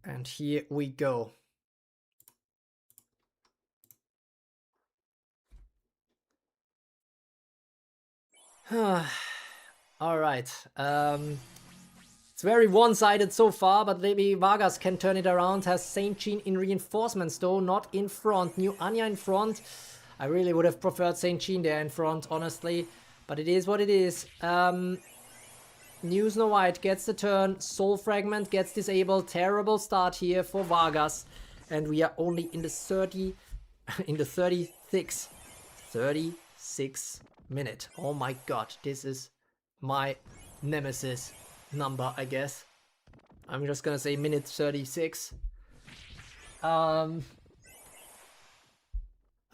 And here we go. All right. It's very one-sided so far, but maybe Vargas can turn it around. Has Saint Jean in reinforcements though, not in front. New Anya in front. I really would have preferred Saint Jean there in front, honestly. But it is what it is. New Snow White gets the turn. Soul Fragment gets disabled. Terrible start here for Vargas. And we are only in the 36 minute. Oh my god, this is my nemesis number, I guess. I'm just gonna say minute 36. I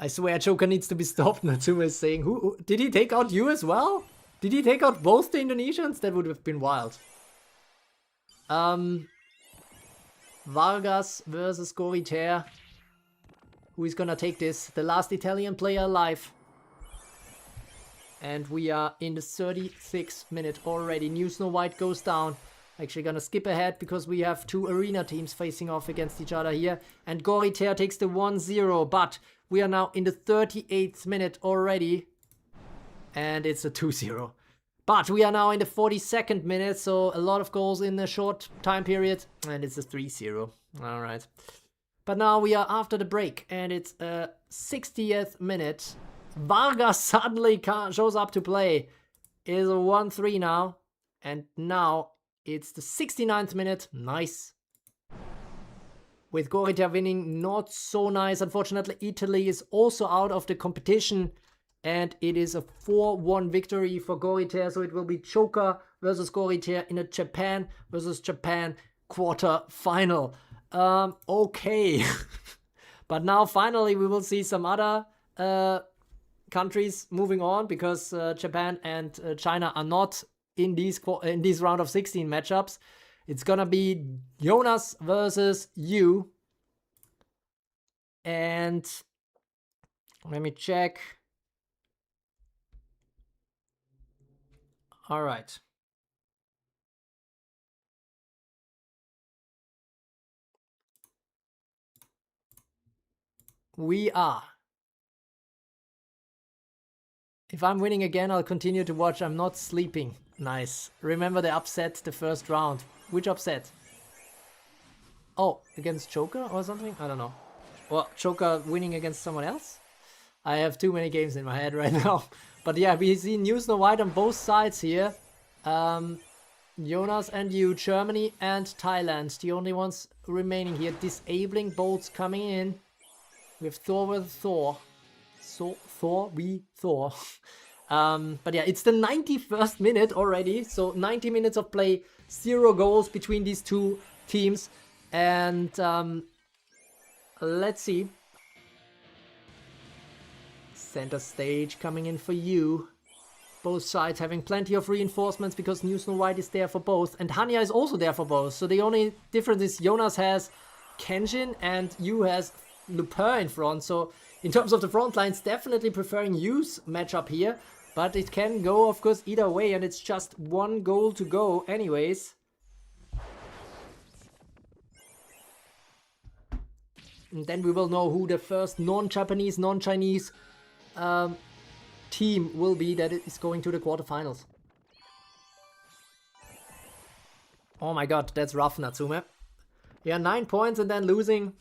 swear Joker needs to be stopped. Natsume is saying, who did he take out you as well? Did he take out both the Indonesians? That would have been wild. Vargas versus Goriter. Who is gonna take this? The last Italian player alive. And we are in the 36th minute already. New Snow White goes down. Actually gonna skip ahead because we have two arena teams facing off against each other here. And Goriter takes the 1-0. But we are now in the 38th minute already. And it's a 2-0. But we are now in the 42nd minute, so a lot of goals in a short time period. And it's a 3-0. Alright. But now we are after the break, and it's a 60th minute. Vargas suddenly shows up to play. It is a 1-3 now. And now it's the 69th minute. Nice. With Goriter winning, not so nice. Unfortunately, Italy is also out of the competition. And it is a 4-1 victory for Goriter. So it will be Joker versus Goriter in a Japan versus Japan quarter final. Okay. But now finally we will see some other countries moving on, because Japan and China are not in these round of 16 matchups. It's gonna be Jonas versus you. And let me check. All right. We are. If I'm winning again, I'll continue to watch. I'm not sleeping. Nice. Remember the upset the first round. Which upset? Oh, against Joker or something? I don't know. Well, Joker winning against someone else? I have too many games in my head right now. But yeah, we see New Snow White on both sides here. Jonas and you, Germany and Thailand, the only ones remaining here. Disabling bolts coming in. We have Thor with Thor. So Thor. But yeah, it's the 91st minute already. So 90 minutes of play, 0 goals between these two teams. And let's see. Center stage coming in for you. Both sides having plenty of reinforcements because New Snow White is there for both. And Hanya is also there for both. So the only difference is Jonas has Kenshin and Yu has Lupin in front. So in terms of the front lines, definitely preferring Yu's matchup here. But it can go, of course, either way. And it's just 1 goal to go anyways. And then we will know who the first non-Japanese, non-Chinese team will be that is going to the quarterfinals. Oh my god, that's rough, Natsume. Yeah, 9 points and then losing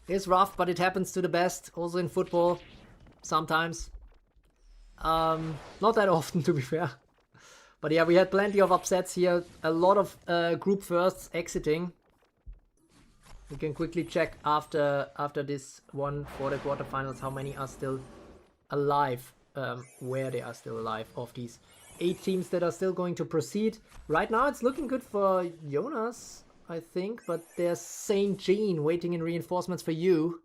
is rough, but it happens to the best, also in football, sometimes. Not that often, to be fair. But yeah, we had plenty of upsets here, a lot of group firsts exiting. We can quickly check after this one for the quarterfinals how many are still alive, where they are still alive of these 8 teams that are still going to proceed. Right now it's looking good for Jonas, I think, but there's Saint Jean waiting in reinforcements for you.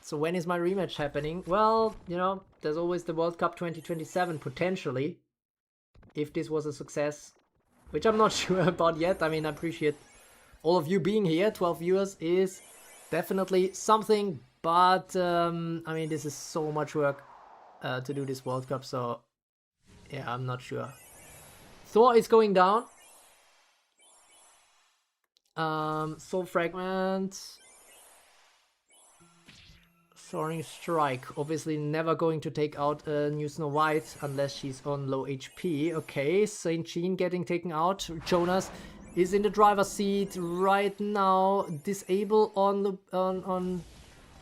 So when is my rematch happening? Well, you know, there's always the World Cup 2027 potentially, if this was a success, which I'm not sure about yet. I mean, I appreciate all of you being here. 12 viewers is definitely something, but I mean, this is so much work to do this World Cup, so yeah, I'm not sure. Thor is going down. Soul Fragment. Soaring Strike. Obviously never going to take out New Snow White unless she's on low HP. Okay, Saint Jean getting taken out. Jonas is in the driver's seat right now. Disable on the...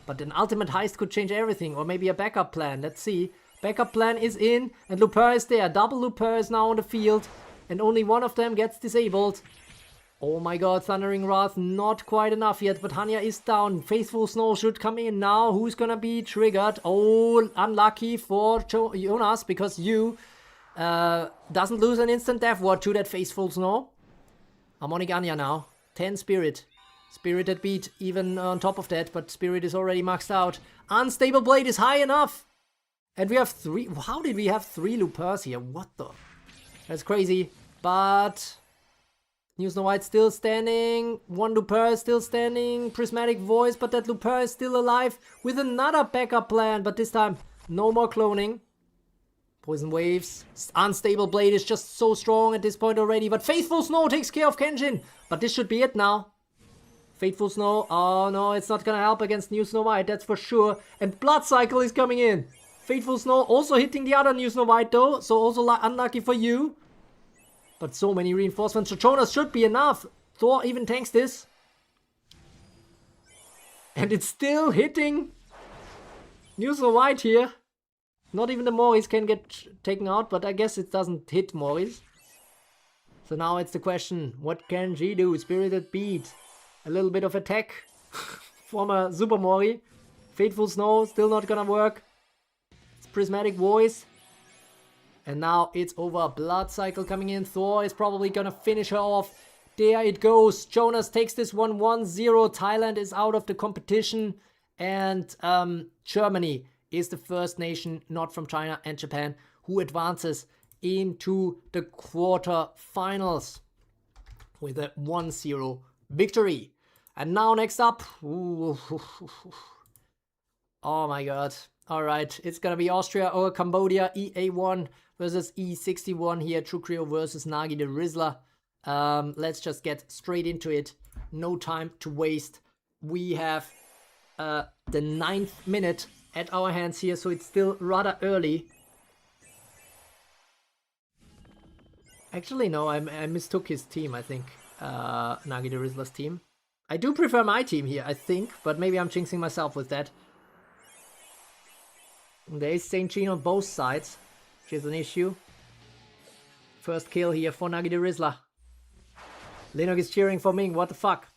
But an ultimate heist could change everything. Or maybe a backup plan. Let's see. Backup plan is in. And Lupin is there. Double Lupin is now on the field. And only one of them gets disabled. Oh my god, Thundering Wrath, not quite enough yet, but Hanya is down. Faithful Snow should come in now. Who's gonna be triggered? Oh, unlucky for Jonas, because you doesn't lose an instant death ward to that Faithful Snow. Harmonic Anya now. 10 Spirit. Spirit at beat, even on top of that, but Spirit is already maxed out. Unstable Blade is high enough! And we have 3... How did we have 3 Lupins here? What the... That's crazy, but... New Snow White still standing, one Lupin is still standing, Prismatic Voice, but that Lupin is still alive with another backup plan, but this time no more cloning. Poison Waves, Unstable Blade is just so strong at this point already, but Faithful Snow takes care of Kenshin, but this should be it now. Faithful Snow, oh no, it's not gonna help against New Snow White, that's for sure, and Blood Cycle is coming in. Faithful Snow also hitting the other New Snow White though, so also unlucky for you. But so many reinforcements. So Jonas should be enough. Thor even tanks this. And it's still hitting New Snow White here. Not even the Maurice can get taken out, but I guess it doesn't hit Maurice. So now it's the question, what can she do? Spirited Beat. A little bit of attack from a Super Mori. Fateful Snow, still not gonna work. It's Prismatic Voice. And now it's over. Blood Cycle coming in. Thor is probably gonna finish her off. There it goes. Jonas takes this one 1-0. Thailand is out of the competition. And Germany is the first nation, not from China and Japan, who advances into the quarterfinals with a 1-0 victory. And now next up. Ooh. Oh my god. Alright, it's gonna be Austria or Cambodia, EA1 versus E61 here, True Creo versus Nagi the Rizzler. Let's just get straight into it. No time to waste. We have the 9th minute at our hands here, so it's still rather early. Actually, no, I mistook his team, I think. Nagi the Rizzler's team. I do prefer my team here, I think, but maybe I'm jinxing myself with that. There is Saint Jean on both sides, which is an issue. First kill here for Nagi the Rizzler. Linux is cheering for Ming, what the fuck?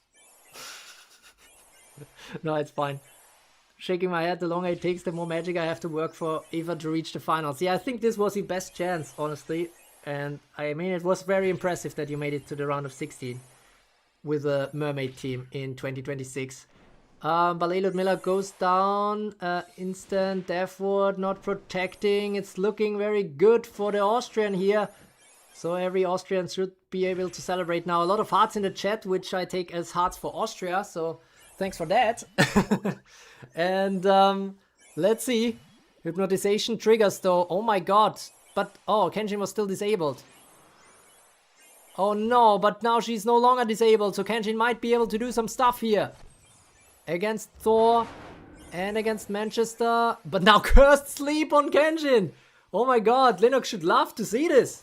No, it's fine. Shaking my head, the longer it takes, the more magic I have to work for Eva to reach the finals. Yeah, I think this was the best chance, honestly. And I mean, it was very impressive that you made it to the round of 16 with a Mermaid team in 2026. Balay Ludmilla goes down. Instant death ward, not protecting. It's looking very good for the Austrian here. So every Austrian should be able to celebrate now. A lot of hearts in the chat, which I take as hearts for Austria. So thanks for that. And let's see. Hypnotization triggers though. Oh my god. But, oh, Kenshin was still disabled. Oh no, but now she's no longer disabled. So Kenshin might be able to do some stuff here. Against Thor and against Manchester. But now Cursed Sleep on Kenshin. Oh my god, Linux should love to see this.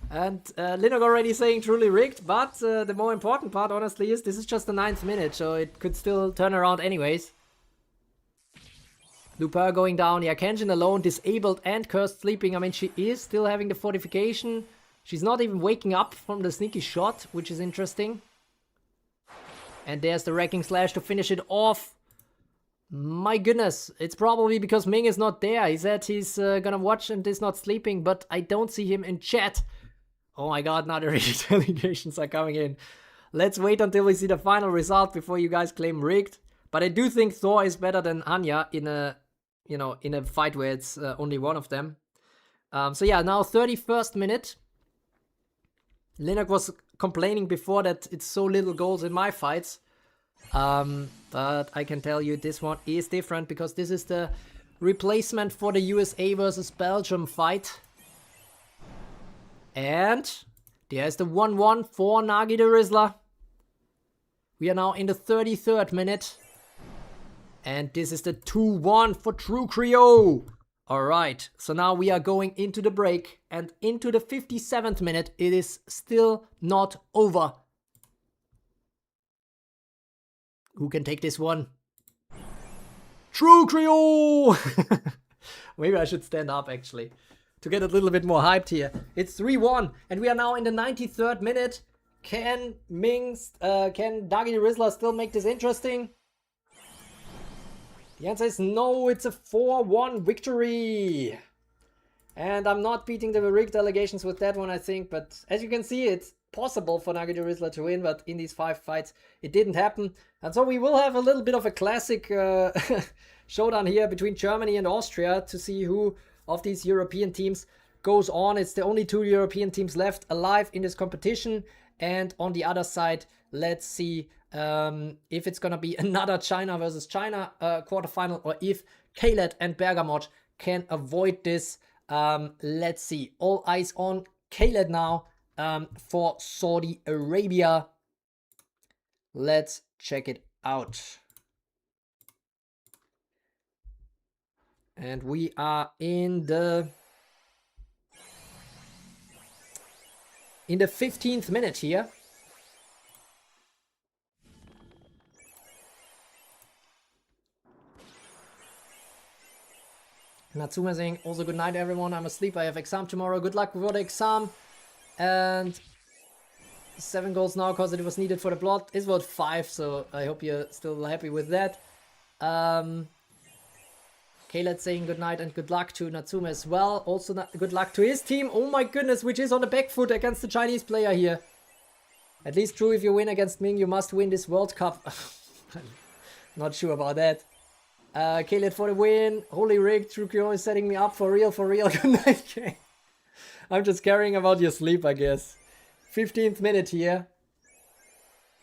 And Linux already saying truly rigged. But the more important part, honestly, is this is just the 9th minute. So it could still turn around anyways. Lupin going down. Yeah, Kenshin alone, disabled and Cursed Sleeping. I mean, she is still having the fortification. She's not even waking up from the sneaky shot, which is interesting. And there's the Wrecking Slash to finish it off. My goodness, it's probably because Ming is not there. He said he's gonna watch and is not sleeping, but I don't see him in chat. Oh my god, now the allegations are coming in. Let's wait until we see the final result before you guys claim rigged. But I do think Thor is better than Anya in a, you know, in a fight where it's only one of them. So yeah, now 31st minute. Linux was complaining before that it's so little goals in my fights. But I can tell you this one is different because this is the replacement for the USA versus Belgium fight. And there's the 1-1 for Nagi the Rizzler. We are now in the 33rd minute. And this is the 2-1 for True Creo. Alright, so now we are going into the break. And into the 57th minute, it is still not over. Who can take this one? True Creo! Maybe I should stand up actually to get a little bit more hyped here. It's 3-1 and we are now in the 93rd minute. Can Dagi the Rizzler still make this interesting? The answer is no, it's a 4-1 victory. And I'm not beating the rigged allegations with that one, I think. But as you can see, it's possible for Nagi the Rizzler to win. But in these 5 fights, it didn't happen. And so we will have a little bit of a classic showdown here between Germany and Austria to see who of these European teams goes on. It's the only 2 European teams left alive in this competition. And on the other side, let's see if it's gonna be another China versus China quarterfinal, or if Kaled and Bergamot can avoid this. Let's see. All eyes on Kaled now for Saudi Arabia. Let's check it out. And we are in the 15th minute here. Natsume saying, also good night everyone, I'm asleep, I have exam tomorrow, good luck for the exam. And 7 goals now because it was needed for the plot. It's about 5, so I hope you're still happy with that. Kaled saying good night and good luck to Natsume as well. Also good luck to his team. Oh my goodness, which is on the back foot against the Chinese player here. At least true, if you win against Ming, you must win this World Cup. Not sure about that. Kaled for the win. Holy rig, True Creo is setting me up for real, for real. Good night, Kay. I'm just caring about your sleep, I guess. 15th minute here.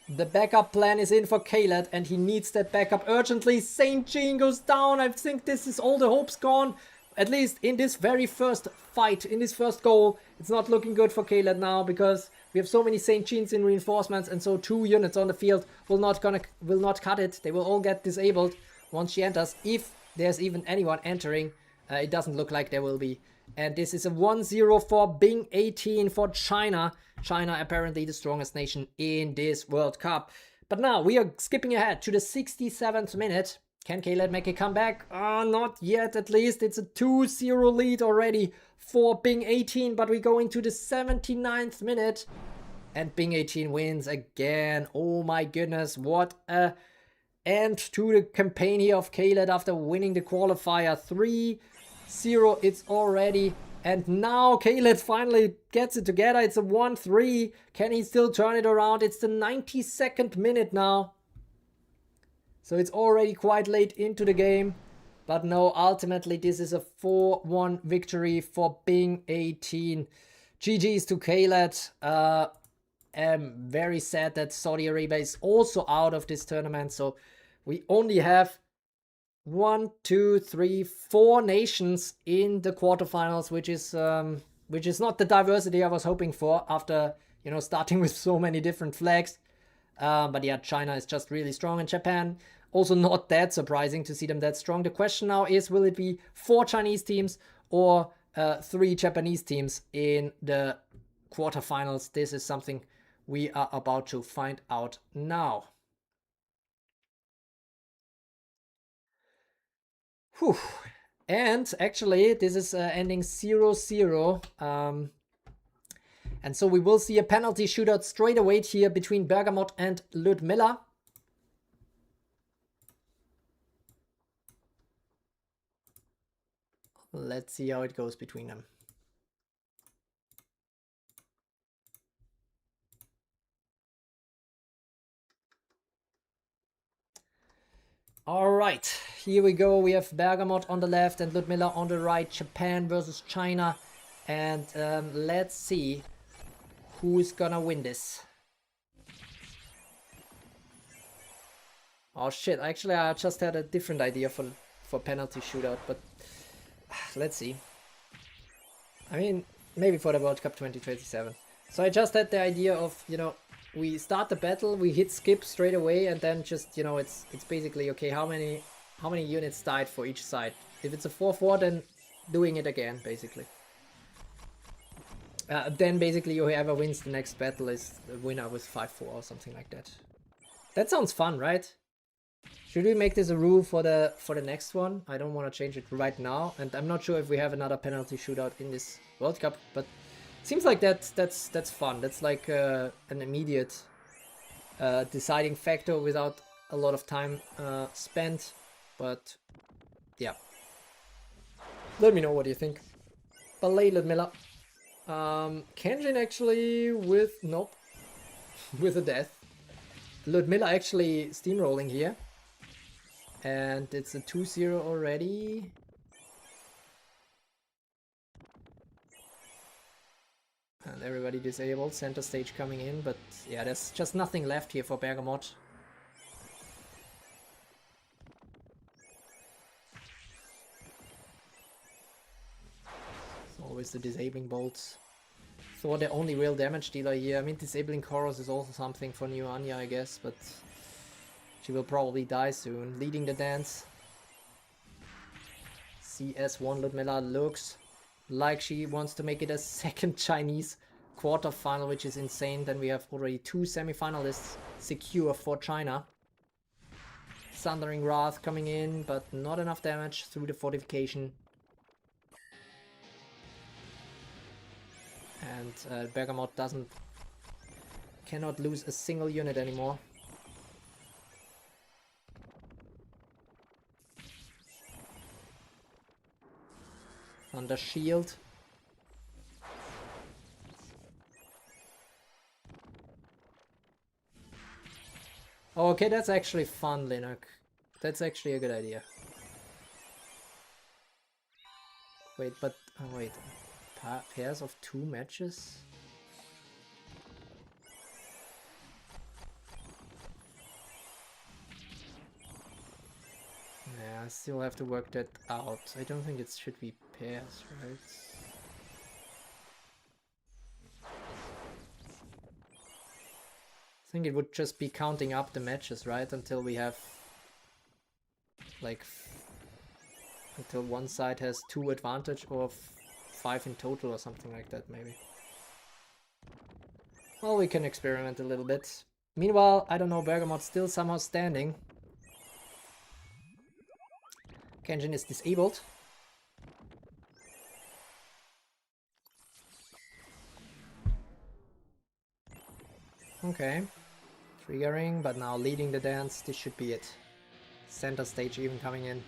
The backup plan is in for Kaled, and he needs that backup urgently. Saint Jean goes down. I think this is all the hopes gone. At least in this very first fight, in this first goal. It's not looking good for Kaled now, because we have so many Saint Jeans in reinforcements, and so 2 units on the field will not cut it. They will all get disabled once she enters. If there's even anyone entering, it doesn't look like there will be. And this is a 1-0 for Bing 18 for China. China apparently the strongest nation in this World Cup. But now we are skipping ahead to the 67th minute. Can Kaled make a comeback? Not yet, at least. It's a 2-0 lead already for Bing 18. But we go into the 79th minute. And Bing 18 wins again. Oh my goodness, what a end to the campaign here of Kaled after winning the qualifier. 3-0 it's already. And now Kaled finally gets it together. It's a 1-3. Can he still turn it around? It's the 92nd minute now. So it's already quite late into the game. But no, ultimately this is a 4-1 victory for Bing 18. GG's to Kaled. I'm very sad that Saudi Arabia is also out of this tournament. So we only have 4 nations in the quarterfinals, which is not the diversity I was hoping for after, you know, starting with so many different flags. But yeah, China is just really strong, and Japan also not that surprising to see them that strong. The question now is, will it be 4 Chinese teams or 3 Japanese teams in the quarterfinals? This is something we are about to find out now. Whew. And actually, this is ending 0-0. And so we will see a penalty shootout straight away here between Bergamot and Ludmilla. Let's see how it goes between them. All right, here we go. We have Bergamot on the left and Ludmilla on the right. Japan versus China. And let's see who's gonna win this. Oh shit, actually I just had a different idea for penalty shootout, but let's see. I mean, maybe for the World Cup 2027. So I just had the idea of, you know, we start the battle, we hit skip straight away, and then just, you know, it's basically, okay, how many units died for each side. If it's a 4-4, then doing it again, basically. Then basically whoever wins the next battle is the winner with 5-4 or something like that. That sounds fun, right? Should we make this a rule for the next one? I don't want to change it right now, and I'm not sure if we have another penalty shootout in this World Cup, but it seems like that's fun. That's like an immediate deciding factor without a lot of time spent. But yeah, let me know what you think. Ballet Ludmilla. Kenjin actually with nope with a death. Ludmilla actually steamrolling here. And it's a 2-0 already. And everybody disabled. Center stage coming in. But yeah, there's just nothing left here for Bergamot. It's always the disabling bolts. Thor the only real damage dealer here. I mean, disabling Chorus is also something for new Anya, I guess. But she will probably die soon. Leading the dance. CS1 Ludmilla looks like she wants to make it a second Chinese quarterfinal, which is insane. Then we have already 2 semifinalists secure for China. Thundering Wrath coming in, but not enough damage through the fortification. And Bergamot cannot lose a single unit anymore. Thunder Shield. Oh, okay, that's actually fun, Linux. That's actually a good idea. Wait, but oh, wait, pairs of 2 matches? Yeah, I still have to work that out. I don't think it should be pairs, right? I think it would just be counting up the matches, right? Until we have, like, until one side has 2 advantage or 5 in total or something like that, maybe. Well, we can experiment a little bit. Meanwhile, I don't know, Bergamot's still somehow standing. Kenjin is disabled. Okay. Triggering, but now leading the dance. This should be it. Center stage even coming in.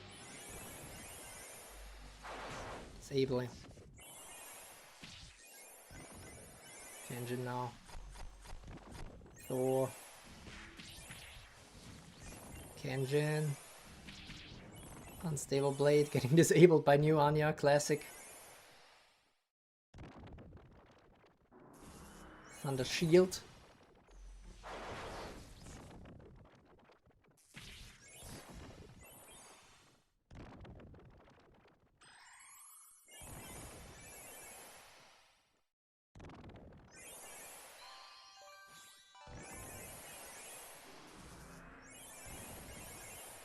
Disabling. Kenjin now. Thor. Kenjin. Unstable Blade getting disabled by new Anya. Classic. Thunder Shield.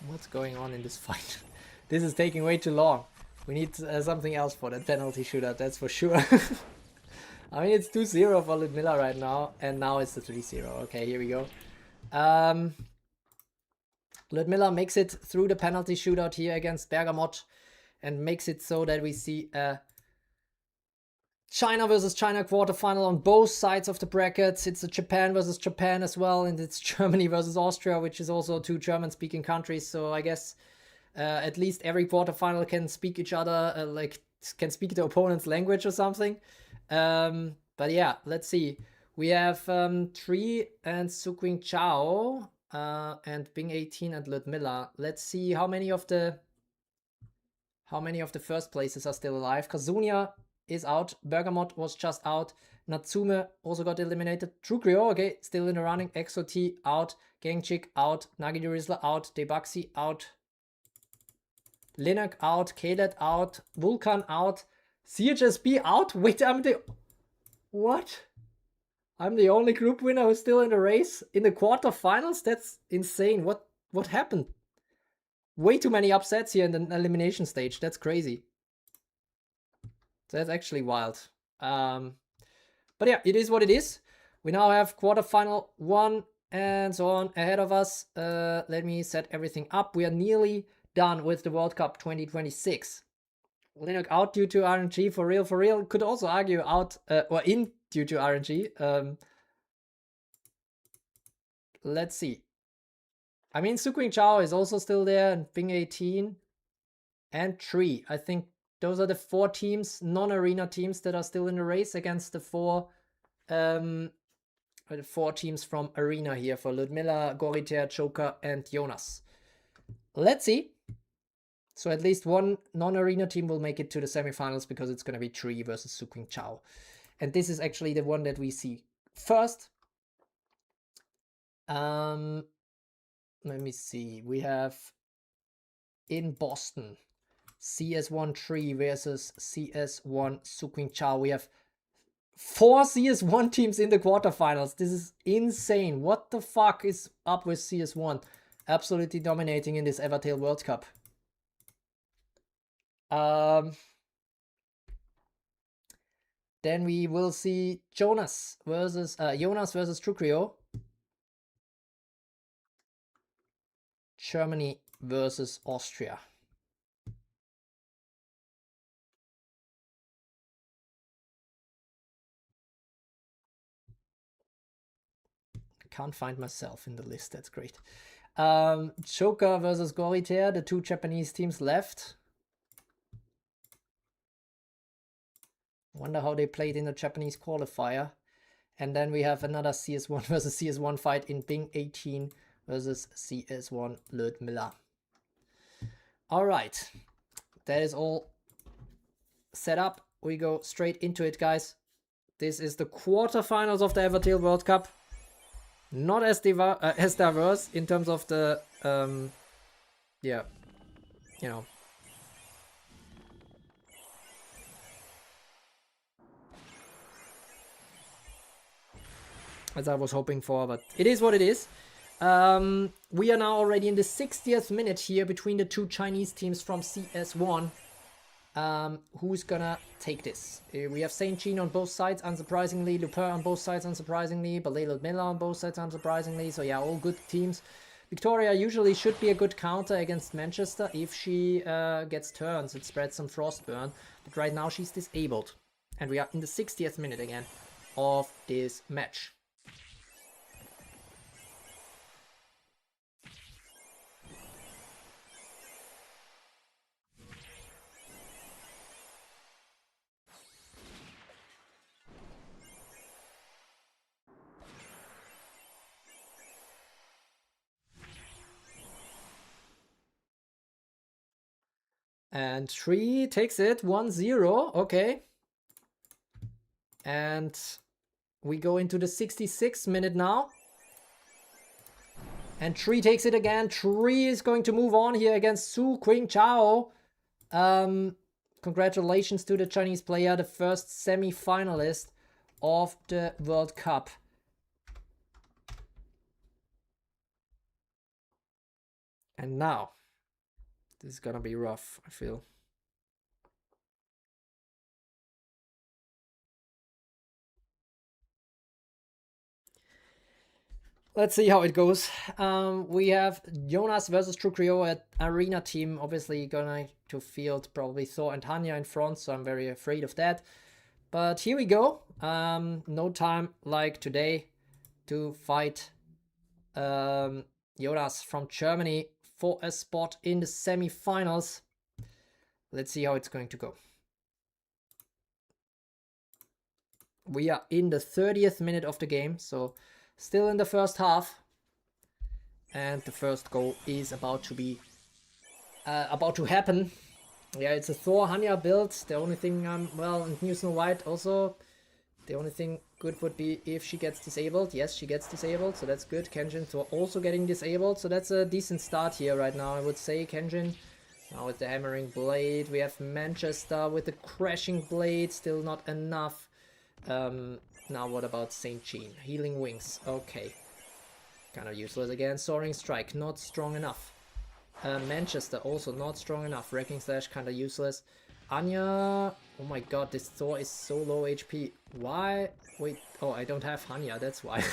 What's going on in this fight? This is taking way too long. We need something else for that penalty shootout, that's for sure. I mean, it's 2-0 for Ludmilla right now, and now it's the 3-0. Okay, here we go. Ludmilla makes it through the penalty shootout here against Bergamot, and makes it so that we see a China versus China quarterfinal on both sides of the brackets. It's a Japan versus Japan as well, and it's Germany versus Austria, which is also 2 German-speaking countries. So I guess at least every quarterfinal can speak each other, like can speak the opponent's language or something. But yeah, let's see. We have Tree and Suqing Chao and Bing 18 and Ludmilla. Let's see how many of the first places are still alive. Kazunia is out. Bergamot was just out. Natsume also got eliminated. Trukryo, okay, still in the running. XOT out. Gangchik out. Nagi Rizzler out. Debaxi out. Linak out. Kalet out. Vulkan out. CHSB out. Wait, what? I'm the only group winner who's still in the race in the quarterfinals. That's insane. What happened? Way too many upsets here in the elimination stage. That's crazy. That's actually wild. But yeah, it is what it is. We now have quarterfinal 1 and so on ahead of us. Let me set everything up. We are nearly done with the World Cup 2026. Linux out due to RNG, for real, for real. Could also argue out or in due to RNG. Let's see. I mean, Suqing Chao is also still there, and Bing 18 and Tree. I think those are the 4 teams, non-arena teams, that are still in the race against the 4 teams from arena here for Ludmilla, Goriter, Joker, and Jonas. Let's see. So at least one non-arena team will make it to the semifinals because it's going to be Tree versus Suqing Chao. And this is actually the one that we see first. Let me see. We have in Boston CS1 Tree versus CS1 Suqing Chao. We have 4 CS1 teams in the quarterfinals. This is insane. What the fuck is up with CS1? Absolutely dominating in this Evertale World Cup. Then we will see Jonas versus Trukrio. Germany versus Austria. I can't find myself in the list. That's great. Joker versus Goriter, the 2 Japanese teams left. Wonder how they played in the Japanese qualifier. And then we have another CS1 versus CS1 fight in Bing 18 versus CS1 Ludmilla. All right, that is all set up. We go straight into it, guys. This is the quarterfinals of the Evertale World Cup. Not as diverse in terms of the, yeah, you know. As I was hoping for, but it is what it is. We are now already in the 60th minute here between the 2 Chinese teams from CS1. Who's gonna take this? We have Saint Jean on both sides, unsurprisingly. Lupin on both sides, unsurprisingly. Ballet Ludmilla on both sides, unsurprisingly. So yeah, all good teams. Victoria usually should be a good counter against Manchester if she gets turns. It spreads some Frostburn. But right now she's disabled. And we are in the 60th minute again of this match. And Tree takes it 1-0. Okay. And we go into the 66th minute now. And Tree takes it again. Tree is going to move on here against Suqing Chao. Congratulations to the Chinese player, the first semi-finalist of the World Cup. And now, this is gonna be rough, I feel. Let's see how it goes. We have Jonas versus Trukrio at Arena team. Obviously going to field probably Thor and Hanya in front, so I'm very afraid of that. But here we go. No time like today to fight Jonas from Germany for a spot in the semi-finals. Let's see how it's going to go. We are in the 30th minute of the game, so still in the first half. And the first goal is about to happen. Yeah, it's a Thor Hanya build. The only thing well, and New Snow White also. The only thing good would be if she gets disabled. Yes, she gets disabled, so that's good. Kenjin Thor also getting disabled, so that's a decent start here right now, I would say. Kenjin now with the Hammering Blade. We have Manchester with the Crashing Blade. Still not enough Now what about Saint Jean? Healing Wings. Okay. Kind of useless again. Soaring Strike. Not strong enough. Manchester also not strong enough. Wrecking Slash kind of useless. Anya. Oh my god, this Thor is so low HP. Why? Wait. Oh, I don't have Hanya. That's why.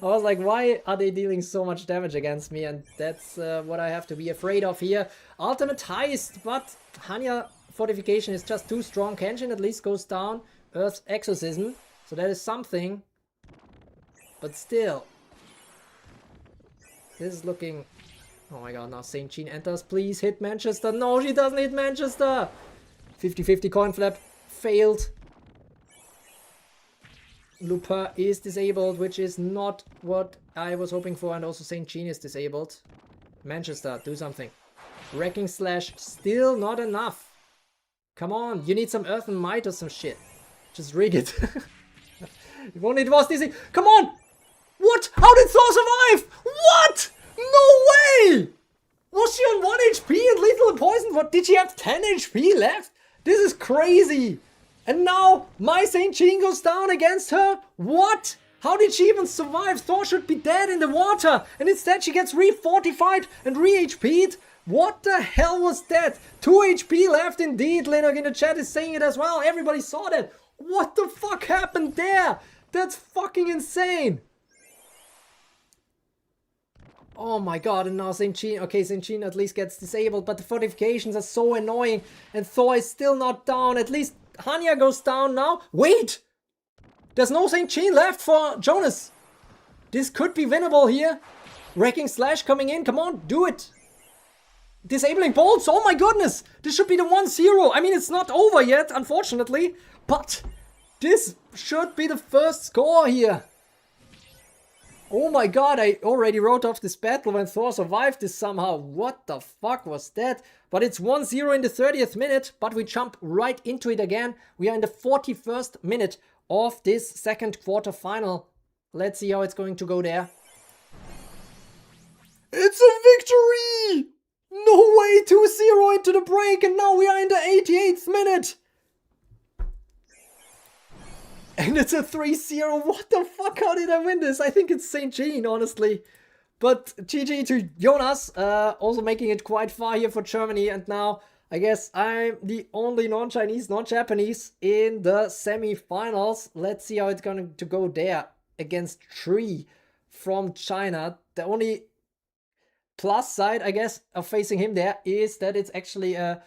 I was like, why are they dealing so much damage against me? And that's what I have to be afraid of here. Ultimate Heist. But Hanya Fortification is just too strong. Kenshin at least goes down. Earth's Exorcism. So that is something. But still. This is looking... Oh my god, now Saint Jean enters. Please hit Manchester. No, she doesn't hit Manchester. 50-50 coin flip. Failed. Lupin is disabled, which is not what I was hoping for. And also Saint Jean is disabled. Manchester, do something. Wrecking Slash, still not enough. Come on, you need some Earth and Might or some shit. Just rig it. If only it was this. Come on! What? How did Thor survive? What? No way! Was she on 1 HP and lethal poisoned? What? Did she have 10 HP left? This is crazy. And now my Saint Jean goes down against her? What? How did she even survive? Thor should be dead in the water. And instead she gets re-fortified and re-HP'd. What the hell was that? 2 HP left indeed. Linux in the chat is saying it as well. Everybody saw that. What the fuck happened there? That's fucking insane. Oh my god, and now Saint Jean. Okay, Saint Jean at least gets disabled, but the fortifications are so annoying. And Thor is still not down. At least Hanya goes down now. Wait! There's no Saint Jean left for Jonas. This could be winnable here. Wrecking Slash coming in. Come on, do it. Disabling bolts. Oh my goodness. This should be the 1-0. I mean, it's not over yet, unfortunately. But this should be the first score here. Oh my god, I already wrote off this battle when Thor survived this somehow. What the fuck was that? But it's 1-0 in the 30th minute, but we jump right into it again. We are in the 41st minute of this second quarterfinal. Let's see how it's going to go there. It's a victory! No way, 2-0 into the break, and now we are in the 88th minute. And it's a 3-0. What the fuck? How did I win this? I think it's Saint Jean, honestly. But GG to Jonas, also making it quite far here for Germany. And now, I guess I'm the only non-Chinese, non-Japanese in the semi-finals. Let's see how it's going to go there against Tree from China. The only plus side, I guess, of facing him there is that it's actually a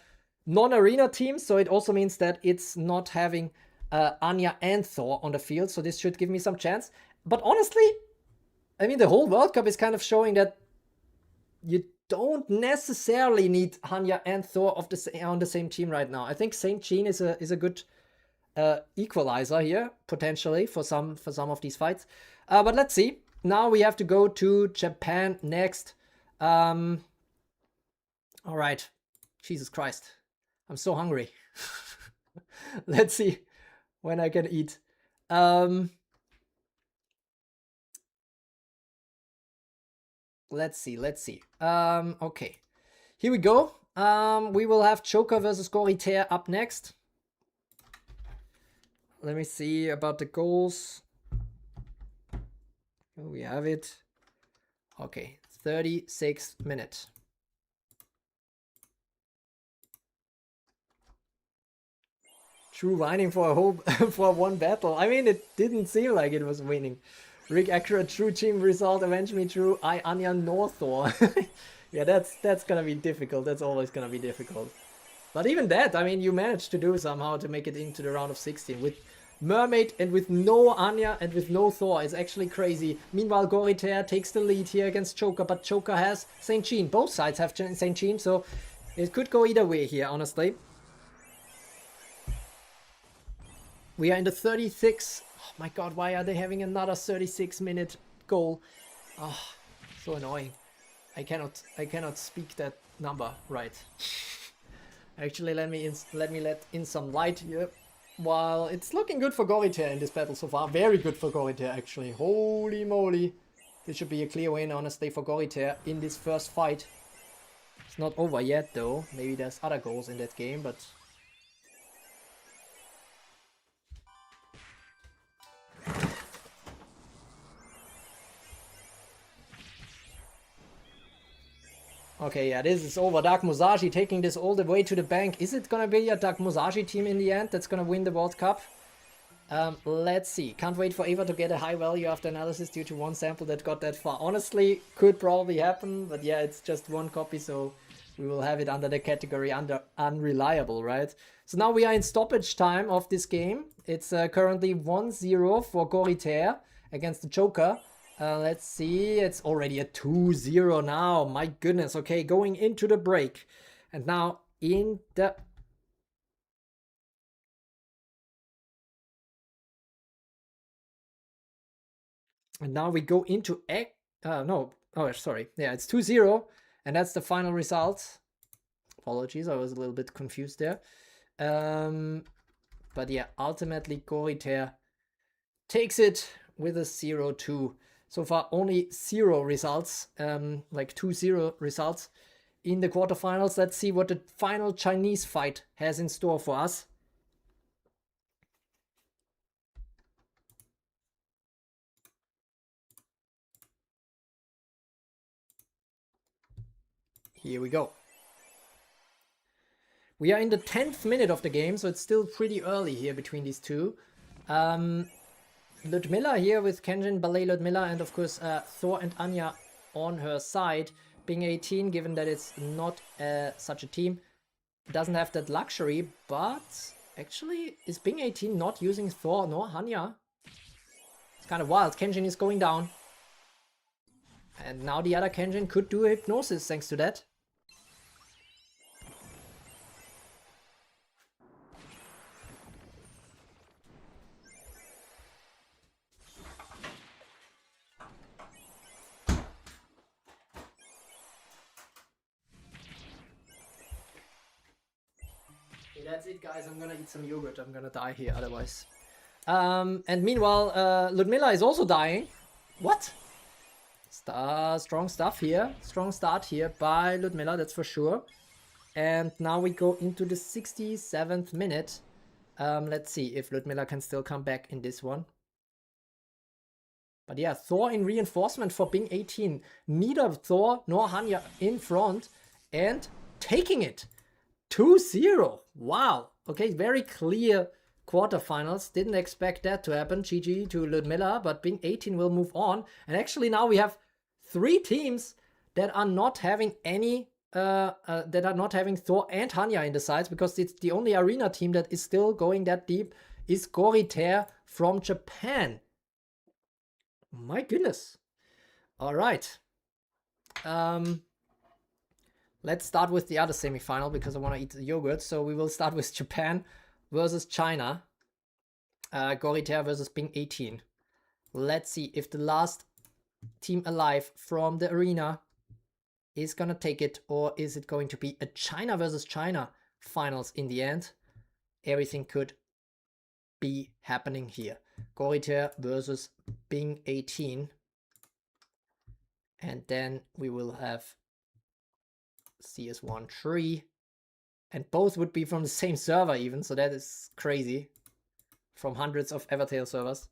non-arena team. So it also means that it's not having... Anya and Thor on the field, so this should give me some chance. But honestly, I mean, the whole World Cup is kind of showing that you don't necessarily need Anya and Thor on the same team right now. I think Saint Jean is a good equalizer here, potentially, for some of these fights. But let's see. Now we have to go to Japan next. All right. Jesus Christ. I'm so hungry. Let's see when I can eat. Let's see. Okay. Here we go. We will have Joker versus Goritaire up next. Let me see about the goals. Oh, we have it. Okay, 36th minute. True whining for a whole for one battle. I mean, it didn't seem like it was winning. Rig accurate, true team result, avenge me, true. I Anya no Thor. Yeah, that's gonna be difficult. That's always gonna be difficult. But even that, I mean, you managed to do somehow to make it into the round of 16 with Mermaid and with no Anya and with no Thor. It's actually crazy. Meanwhile, Goritaire takes the lead here against Joker, but Joker has Saint Jean. Both sides have Saint Jean, so it could go either way here, honestly. We are in the 36. Oh my god, why are they having another 36-minute goal? Oh, so annoying. I cannot speak that number right. Actually, let me let in some light here. While it's looking good for Goritaire in this battle so far. Very good for Goritaire, actually. Holy moly. This should be a clear win, honestly, for Goritaire in this first fight. It's not over yet, though. Maybe there's other goals in that game, but... Okay, yeah, this is over. Dark Musashi taking this all the way to the bank. Is it gonna be a Dark Musashi team in the end that's gonna win the World Cup? Let's see. Can't wait for Eva to get a high value after analysis due to one sample that got that far. Honestly, could probably happen, but yeah, it's just one copy, so we will have it under the category under unreliable, right? So now we are in stoppage time of this game. It's currently 1-0 for Goriter against the Joker. Let's see. It's already a 2-0 now. My goodness. Okay, going into the break. And now in the... And now we go into... no. Oh, sorry. Yeah, it's 2-0. And that's the final result. Apologies, I was a little bit confused there. But yeah, ultimately Goriter takes it with a 0-2. So far only 0 results, like 2-0 results in the quarterfinals. Let's see what the final Chinese fight has in store for us. Here we go. We are in the 10th minute of the game, so it's still pretty early here between these two. Ludmilla here with Kenjin, Ballet Ludmilla, and of course Thor and Anya on her side. Being 18, given that it's not such a team, doesn't have that luxury, but actually is Bing 18 not using Thor nor Hanya? It's kind of wild. Kenjin is going down. And now the other Kenjin could do a hypnosis thanks to that. That's it, guys. I'm gonna eat some yogurt. I'm gonna die here otherwise. And meanwhile, Ludmilla is also dying. What? Strong stuff here. Strong start here by Ludmilla, that's for sure. And now we go into the 67th minute. Let's see if Ludmilla can still come back in this one. But yeah, Thor in reinforcement for Bing 18. Neither Thor nor Hanya in front and taking it. 2-0. Wow. Okay, very clear quarterfinals. Didn't expect that to happen. GG to Ludmilla, but Bing 18 will move on. And actually now we have 3 teams that are not having any that are not having Thor and Hanya in the sides, because it's the only arena team that is still going that deep is Goriter from Japan. My goodness. All right. Let's start with the other semifinal because I want to eat the yogurt. So we will start with Japan versus China. Goriter versus Bing 18. Let's see if the last team alive from the arena is gonna take it, or is it going to be a China versus China finals in the end? Everything could be happening here. Goriter versus Bing 18. And then we will have CS1 3. And both would be from the same server even, so that is crazy. From hundreds of Evertale servers.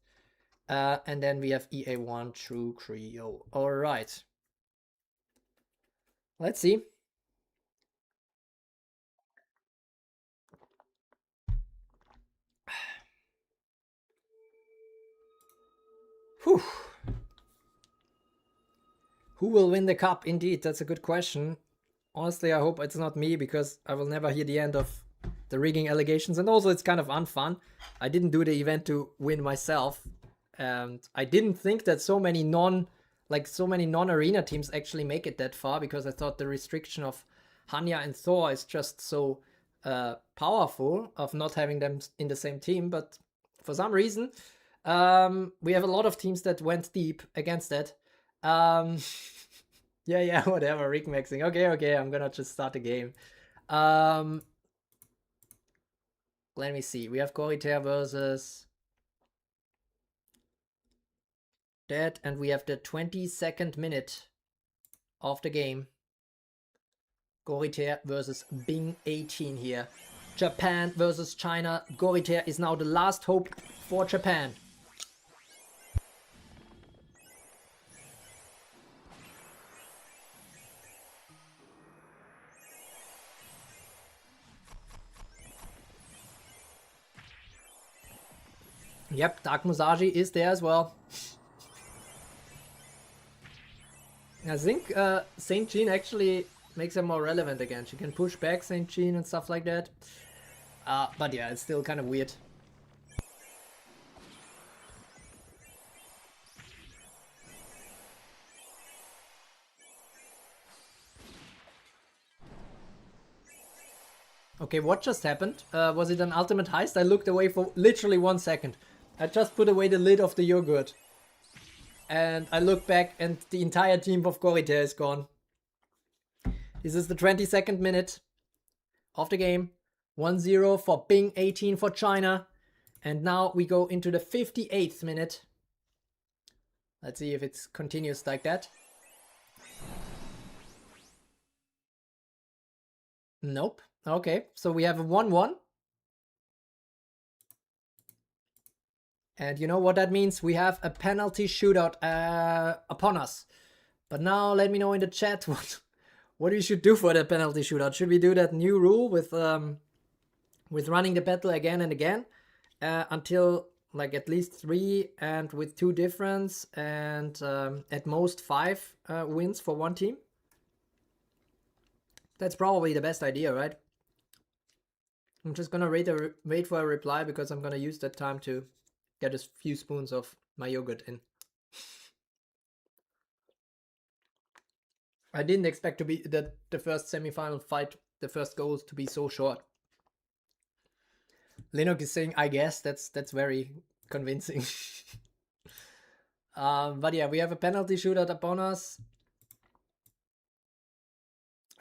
And then we have EA1 True Creo. Alright. Let's see. Whew. Who will win the cup? Indeed, that's a good question. Honestly, I hope it's not me, because I will never hear the end of the rigging allegations. And also, it's kind of unfun. I didn't do the event to win myself. And I didn't think that so many non-arena teams actually make it that far, because I thought the restriction of Hanya and Thor is just so powerful of not having them in the same team. But for some reason, we have a lot of teams that went deep against that. Yeah, whatever, rig maxing. Okay, I'm gonna just start the game. Let me see. We have Goriter versus that, and we have the 22nd minute of the game. Goriter versus Bing 18 here. Japan versus China. Goriter is now the last hope for Japan. Yep, Dark Musashi is there as well. I think Saint Jean actually makes her more relevant again. She can push back Saint Jean and stuff like that. But yeah, it's still kind of weird. Okay, what just happened? Was it an ultimate heist? I looked away for literally 1 second. I just put away the lid of the yogurt. And I look back and the entire team of Coritair is gone. This is the 22nd minute of the game. 1-0 for Bing, 18 for China. And now we go into the 58th minute. Let's see if it continues like that. Nope. Okay, so we have a 1-1. And you know what that means? We have a penalty shootout upon us. But now let me know in the chat what we should do for that penalty shootout. Should we do that new rule with running the battle again and again until like at least 3 and with 2 difference and at most 5 wins for one team? That's probably the best idea, right? I'm just gonna wait for a reply because I'm gonna use that time to get a few spoons of my yogurt in. I didn't expect to be the first semi-final fight, the first goals to be so short. Linux is saying, I guess, that's very convincing. But yeah, we have a penalty shootout upon us.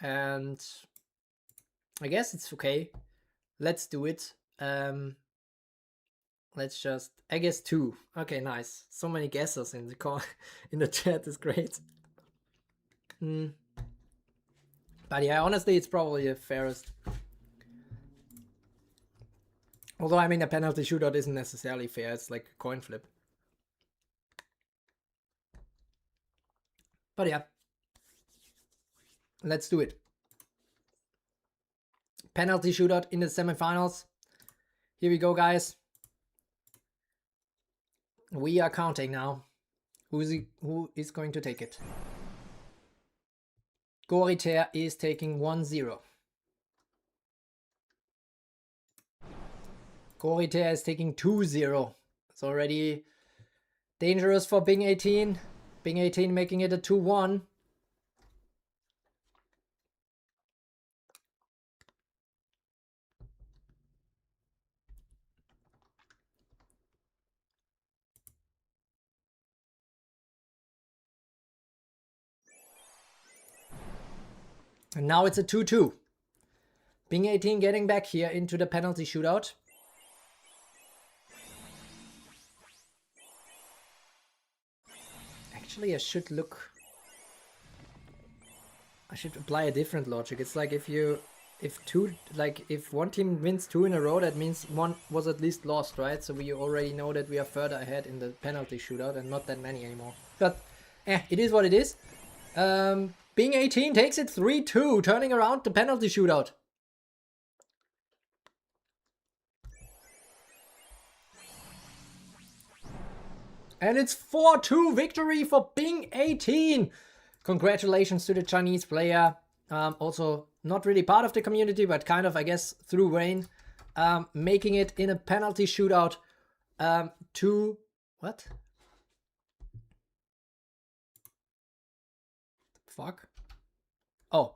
And I guess it's okay. Let's do it. Let's just, I guess 2. Okay, nice. So many guesses in the in the chat is great. But yeah, honestly, it's probably the fairest. Although, I mean, a penalty shootout isn't necessarily fair. It's like a coin flip. But yeah. Let's do it. Penalty shootout in the semifinals. Here we go, guys. We are counting now. Who is going to take it? Coritair is taking 1-0. Coritair is taking 2-0. It's already dangerous for Bing 18. Bing 18 making it a 2-1. And now it's a 2-2. Bing 18 getting back here into the penalty shootout. Actually, I should apply a different logic. It's like if one team wins 2 in a row, that means one was at least lost, right? So we already know that we are further ahead in the penalty shootout and not that many anymore. But it is what it is. Bing 18 takes it 3-2, turning around the penalty shootout. And it's 4-2 victory for Bing 18. Congratulations to the Chinese player. Also not really part of the community, but kind of, I guess, through Wayne. Making it in a penalty shootout to... What? Fuck. Oh.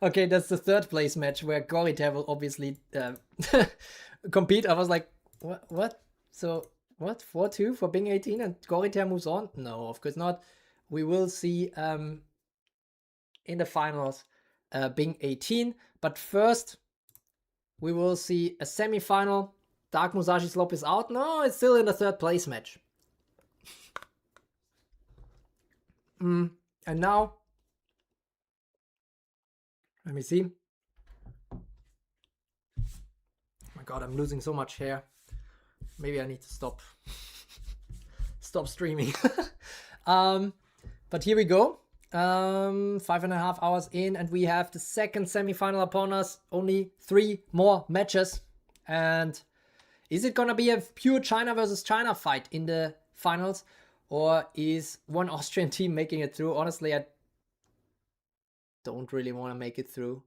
Okay, that's the 3rd place match where Coritair will obviously compete. I was like, what? So... What? 4-2 for Bing 18 and Coritair moves on? No, of course not. We will see in the finals Bing 18. But first, we will see a semi-final. Dark Musashi Slope is out. No, it's still in the 3rd place match. And now, let me see. Oh my god, I'm losing so much hair. Maybe I need to stop streaming. But here we go. 5.5 hours in, and we have the 2nd semi-final upon us. Only 3 more matches, and Is it gonna be a pure China versus China fight in the finals, or is one Austrian team making it through? Honestly, I don't really want to make it through.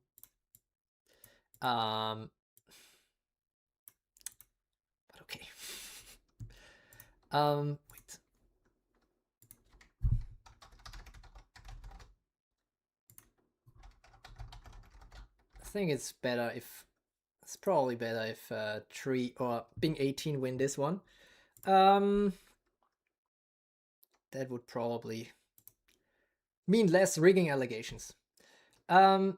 But okay. Wait. I think it's better if it's probably better if 3 or Bing 18 win this one. That would probably mean less rigging allegations. China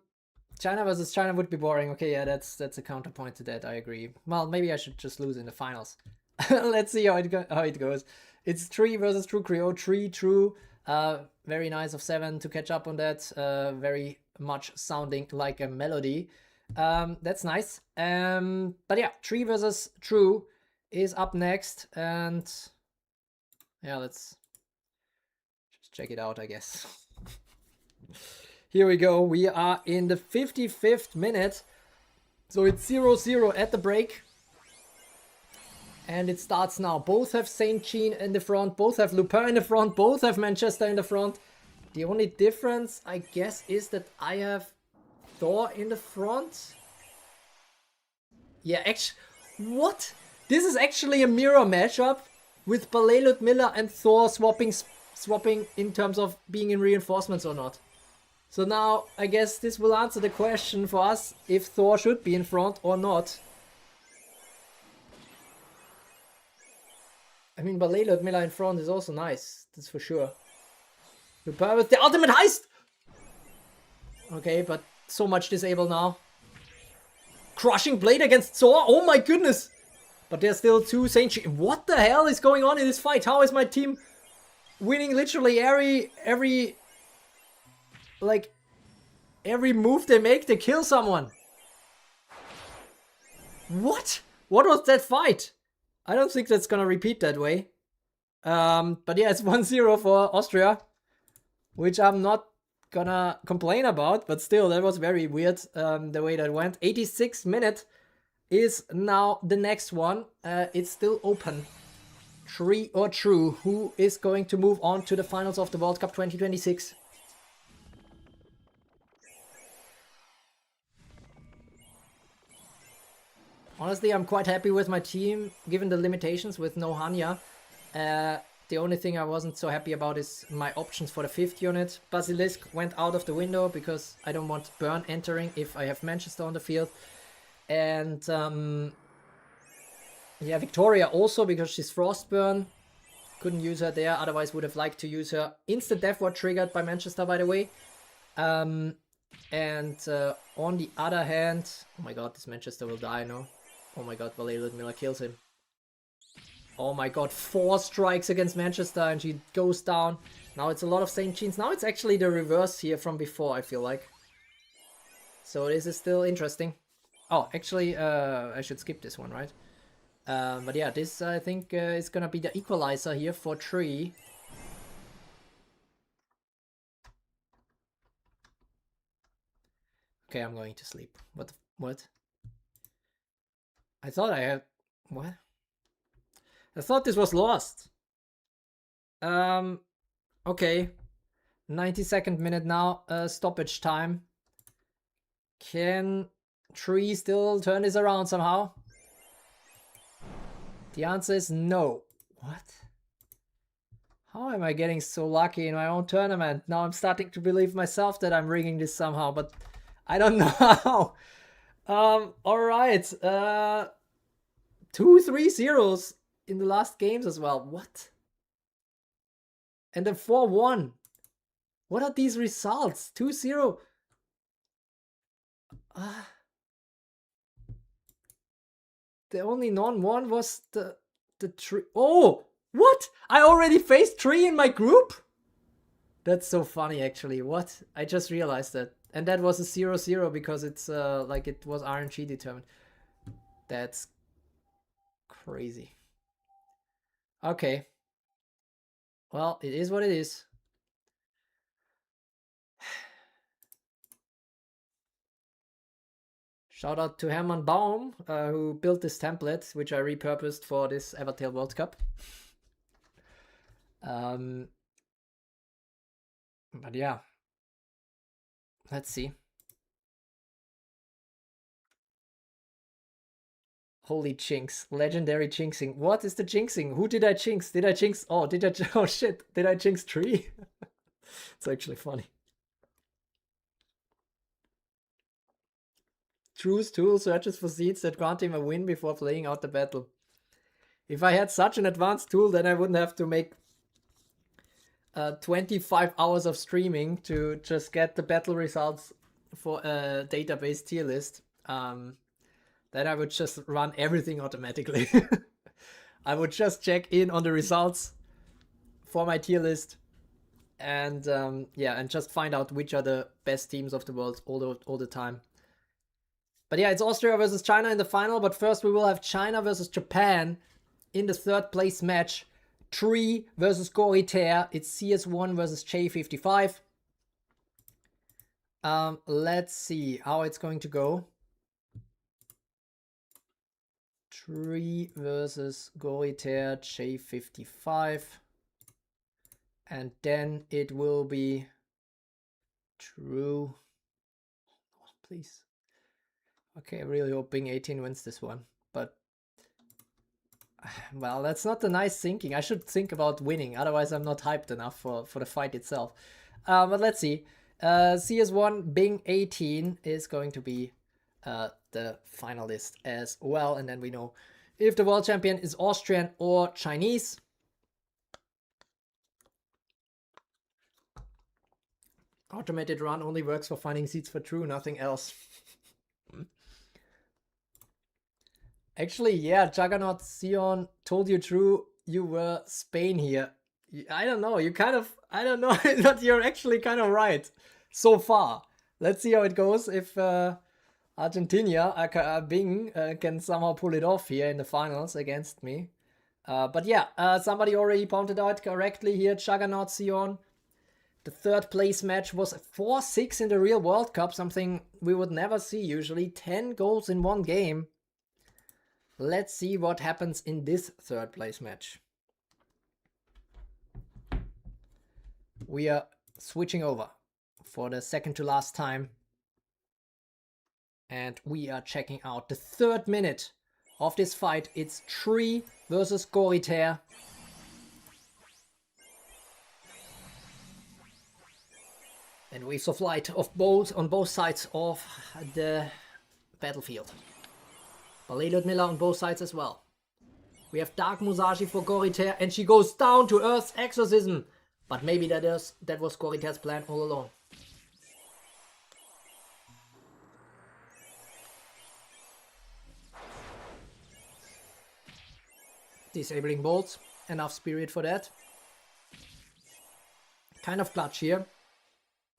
versus China would be boring. Okay, yeah, that's a counterpoint to that. I agree. Well, maybe I should just lose in the finals. Let's see how it goes. It's 3 versus True Creo. 3 True. Very nice of 7 to catch up on that. Very much sounding like a melody. That's nice. But yeah, 3 versus True is up next, and yeah, let's just check it out, I guess. Here we go. We are in the 55th minute. So it's 0-0 at the break. And it starts now. Both have Saint Jean in the front. Both have Lupin in the front. Both have Manchester in the front. The only difference, I guess, is that I have Thor in the front. Yeah, actually, what? This is actually a mirror matchup with Ballet Ludmilla and Thor swapping in terms of being in reinforcements or not. So now, I guess this will answer the question for us if Thor should be in front or not. I mean, Ballet Ludmilla in front is also nice, that's for sure. Lupin with the ultimate heist! Okay, but so much disabled now. Crushing Blade against Thor, oh my goodness! But there's still 2 Saint Jean. What the hell is going on in this fight? How is my team winning literally every move they make, they kill someone? What? What was that fight? I don't think that's gonna repeat that way. But yeah, it's 1-0 for Austria, which I'm not gonna complain about, but still, that was very weird, the way that went. 86th minute is now the next one. It's still open. 3 or True. Who is going to move on to the finals of the World Cup 2026? Honestly, I'm quite happy with my team, given the limitations with no Hanya. The only thing I wasn't so happy about is my options for the 5th unit. Basilisk went out of the window because I don't want Burn entering if I have Manchester on the field. And yeah, Victoria also, because she's Frostburn. Couldn't use her there, otherwise would have liked to use her. Instant death ward triggered by Manchester, by the way. And on the other hand, oh my god, this Manchester will die, no? Oh my god, Ballet Ludmilla kills him. Oh my god, 4 strikes against Manchester and she goes down. Now it's a lot of Saint Jeans. Now it's actually the reverse here from before, I feel like. So this is still interesting. Oh, actually, I should skip this one, right? But yeah, this I think is gonna be the equalizer here for 3. Okay, I'm going to sleep. What? I thought I had... What? I thought this was lost. Okay. 92nd minute now. Stoppage time. Can 3 still turn this around somehow? The answer is no. What? How am I getting so lucky in my own tournament? Now I'm starting to believe myself that I'm rigging this somehow, but I don't know how. Alright. 2-3-0s in the last games as well. What? And then 4-1. What are these results? 2-0. The only non-one was the 3. Oh! What? I already faced 3 in my group? That's so funny, actually. What? I just realized that. And that was a 0-0 because it's like it was RNG determined. That's crazy. Okay. Well, it is what it is. Shout out to Hermann Baum, who built this template, which I repurposed for this Evertale World Cup. But yeah, let's see. Holy jinx. Legendary jinxing. What is the jinxing? Who did I jinx? Did I jinx? Oh, oh shit. Did I jinx Tree? It's actually funny. True's tool searches for seeds that grant him a win before playing out the battle. If I had such an advanced tool, then I wouldn't have to make 25 hours of streaming to just get the battle results for a database tier list. Then I would just run everything automatically. I would just check in on the results for my tier list and and just find out which are the best teams of the world all the time. But yeah, it's Austria versus China in the final, but first we will have China versus Japan in the third place match. Tree versus Goriter. It's CS1 versus J55. Let's see how it's going to go. Tree versus Goriter J55. And then it will be True. Oh, please. Okay, I'm really hoping 18 wins this one. But, well, that's not the nice thinking. I should think about winning. Otherwise, I'm not hyped enough for the fight itself. But let's see. CS1 Bing 18 is going to be the finalist as well. And then we know if the world champion is Austrian or Chinese. Automated run only works for finding seeds for True, nothing else. Actually, yeah, Juggernaut Sion told you True, you were Spain here. I don't know, you kind of, I don't know, but you're actually kind of right so far. Let's see how it goes if Argentina, aka Bing, can somehow pull it off here in the finals against me. But yeah, somebody already pointed out correctly here, Juggernaut Sion. The third place match was 4-6 in the real World Cup, something we would never see usually. 10 goals in one game. Let's see what happens in this third place match. We are switching over for the second to last time. And we are checking out the third minute of this fight. It's Tree versus Goriter. And waves of light of both on both sides of the battlefield. Ballet Ludmilla on both sides as well. We have Dark Musashi for Goriter, and she goes down to Earth's Exorcism. But maybe that was Goriter's plan all along. Disabling bolts, enough spirit for that. Kind of clutch here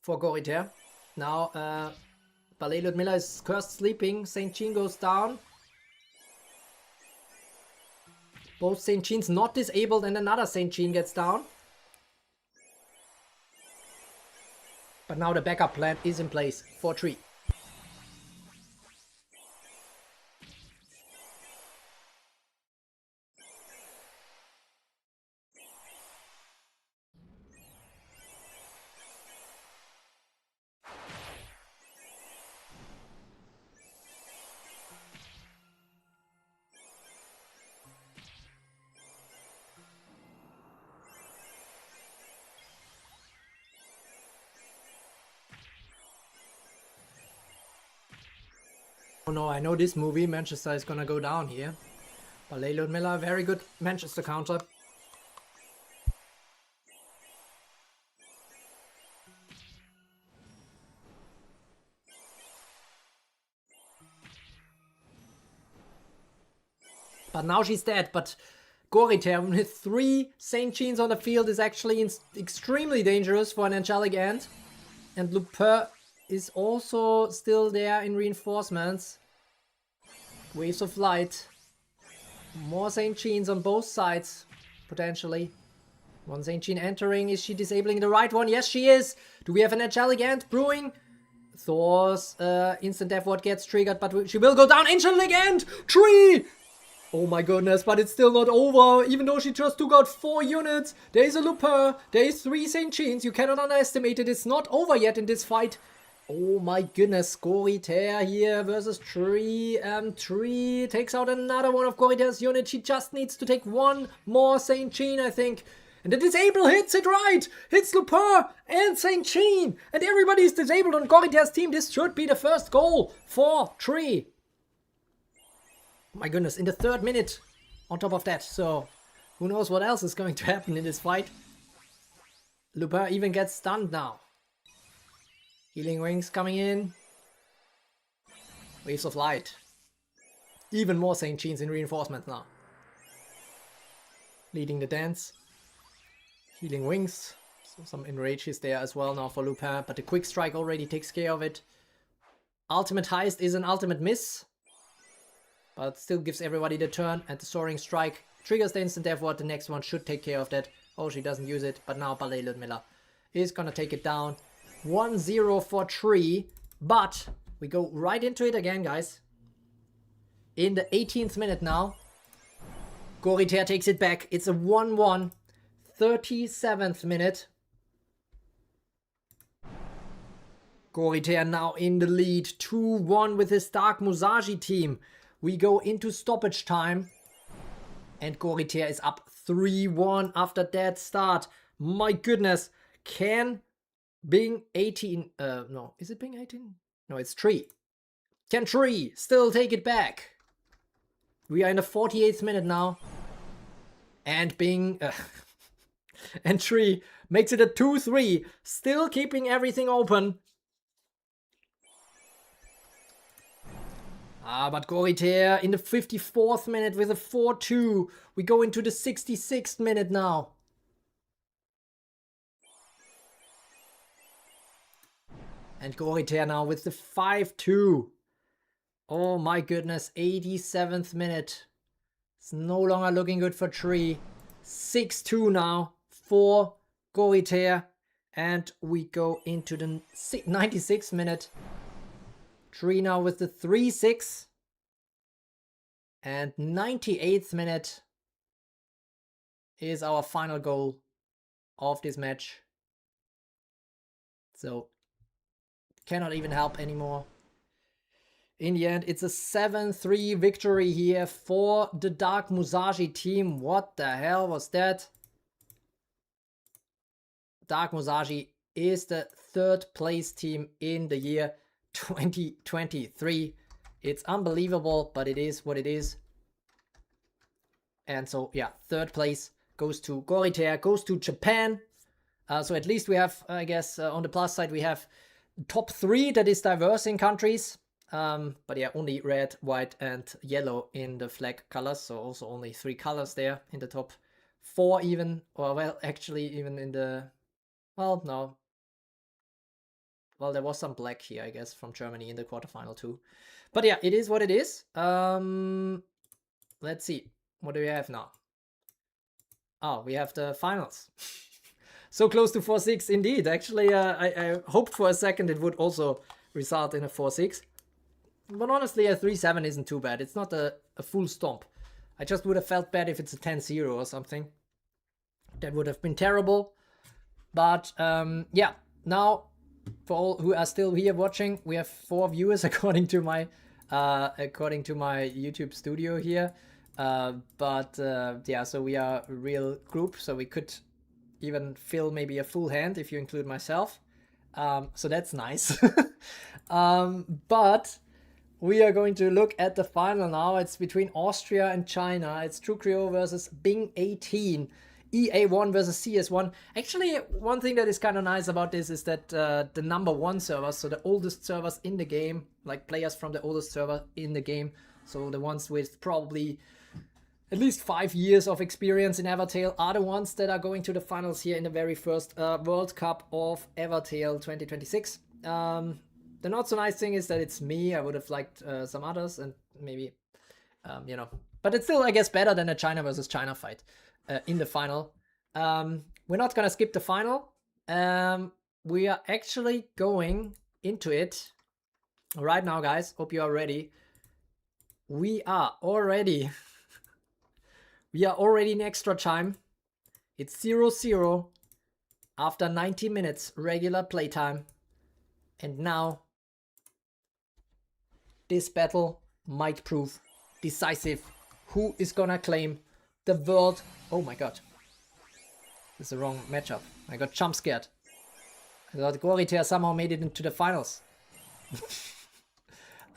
for Goriter. Now, Ballet Ludmilla is cursed sleeping. St. Jean goes down. Both St. Jeans not disabled and another St. Jean gets down. But now the backup plan is in place for Tree. Oh no, I know this movie. Manchester is gonna go down here. Ballet Ludmilla, very good Manchester counter. But now she's dead. But Goriter with 3 St. Jeans on the field is actually extremely dangerous for an Angelic Ant. And Lupin is also still there in reinforcements. Waves of light. More St. Jeans on both sides, potentially. One St. Jean entering. Is she disabling the right one? Yes, she is. Do we have an Angelic Ant brewing? Thor's instant death ward gets triggered, but she will go down. Ancient Legend! Tree! Oh my goodness, but it's still not over, even though she just took out 4 units. There is a Lupin, there is 3 St. Jeans, you cannot underestimate it. It's not over yet in this fight. Oh my goodness, Goritaire here versus Tree. Tree takes out another one of Goritaire's units. She just needs to take one more St. Jean, I think. And the disable hits it right! Hits Lupin and St. Jean! And everybody is disabled on Goritaire's team. This should be the first goal for Tree. My goodness, in the 3rd minute on top of that. So, who knows what else is going to happen in this fight. Lupin even gets stunned now. Healing Wings coming in. Waves of Light. Even more St. Jeans in reinforcement now. Leading the dance. Healing Wings. So some enrages there as well now for Lupin. But the Quick Strike already takes care of it. Ultimate Heist is an ultimate miss. But still gives everybody the turn. And the Soaring Strike triggers the instant death ward. The next one should take care of that. Oh, she doesn't use it. But now Ballet Ludmilla is gonna take it down. 1-0 for Tree, but we go right into it again, guys. In the 18th minute now, Goritaire takes it back. It's a 1-1, 37th minute. Goritaire now in the lead, 2-1 with his Dark Musashi team. We go into stoppage time, and Goritaire is up 3-1 after that start. My goodness, can Bing 18, no, is it Bing 18? No, it's Tree. Can Tree still take it back? We are in the 48th minute now. And Bing, and Tree makes it a 2-3, still keeping everything open. But Goritaire in the 54th minute with a 4-2. We go into the 66th minute now. And Goritaire now with the 5-2. Oh my goodness, 87th minute. It's no longer looking good for Tree. 6-2 now for Goritaire. And we go into the 96th minute. Tree now with the 3-6. And 98th minute is our final goal of this match. So cannot even help anymore. In the end, it's a 7-3 victory here for the Dark Musashi team. What the hell was that? Dark Musashi is the 3rd place team in the year 2023. It's unbelievable, but it is what it is. And so, yeah, 3rd place goes to Goritaire, goes to Japan. So at least we have, I guess, on the plus side, we have top 3 that is diverse in countries. But yeah, only red, white, and yellow in the flag colors. So also only 3 colors there in the top 4 even. Or well, actually even in the, well, no. Well, there was some black here, I guess, from Germany in the quarterfinal too. But yeah, it is what it is. Let's see. What do we have now? Oh, we have the finals. So close to 4-6 indeed. Actually, I hoped for a second it would also result in a 4-6. But honestly, a 3-7 isn't too bad. It's not a full stomp. I just would have felt bad if it's a 10-0 or something. That would have been terrible. But yeah, now for all who are still here watching, we have 4 viewers according to my YouTube studio here. Yeah, so we are a real group, so we could even fill maybe a full hand if you include myself. So that's nice. But we are going to look at the final now. It's between Austria and China. It's True Creo versus Bing 18. EA1 versus CS1. Actually, one thing that is kind of nice about this is that the number 1 servers, so the oldest servers in the game, like players from the oldest server in the game, so the ones with probably at least 5 years of experience in Evertale, are the ones that are going to the finals here in the very first World Cup of Evertale 2026. The not so nice thing is that it's me. I would have liked some others and maybe, you know, but it's still, I guess, better than a China versus China fight in the final. We're not gonna skip the final. We are actually going into it right now, guys. Hope you are ready. We are already in extra time. It's 0-0 after 90 minutes regular playtime. And now this battle might prove decisive. Who is gonna claim the world? Oh my god. This is the wrong matchup. I got jump scared. I thought Quarterfinals somehow made it into the finals.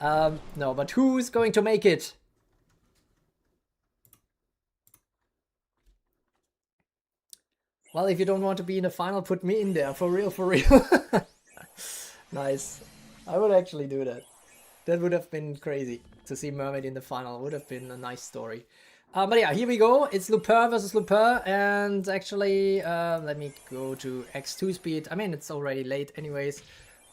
No, but who is going to make it? Well, if you don't want to be in the final, put me in there. For real, for real. Nice. I would actually do that. That would have been crazy to see Mermaid in the final. Would have been a nice story. But yeah, here we go. It's Lupin versus Lupin. And actually, let me go to X2 speed. I mean, it's already late anyways.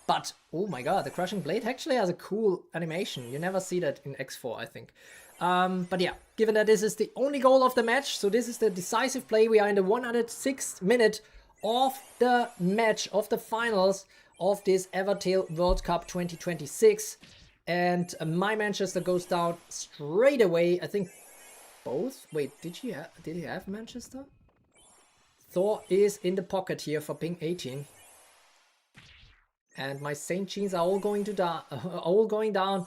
But, oh my god, the Crushing Blade actually has a cool animation. You never see that in X4, I think. But yeah, given that this is the only goal of the match, so this is the decisive play. We are in the 106th minute of the match, of the finals of this Evertale World Cup 2026. And my Manchester goes down straight away. I think both. Wait, did he have Manchester? Thor is in the pocket here for ping 18. And my Saint Jeans are all going down.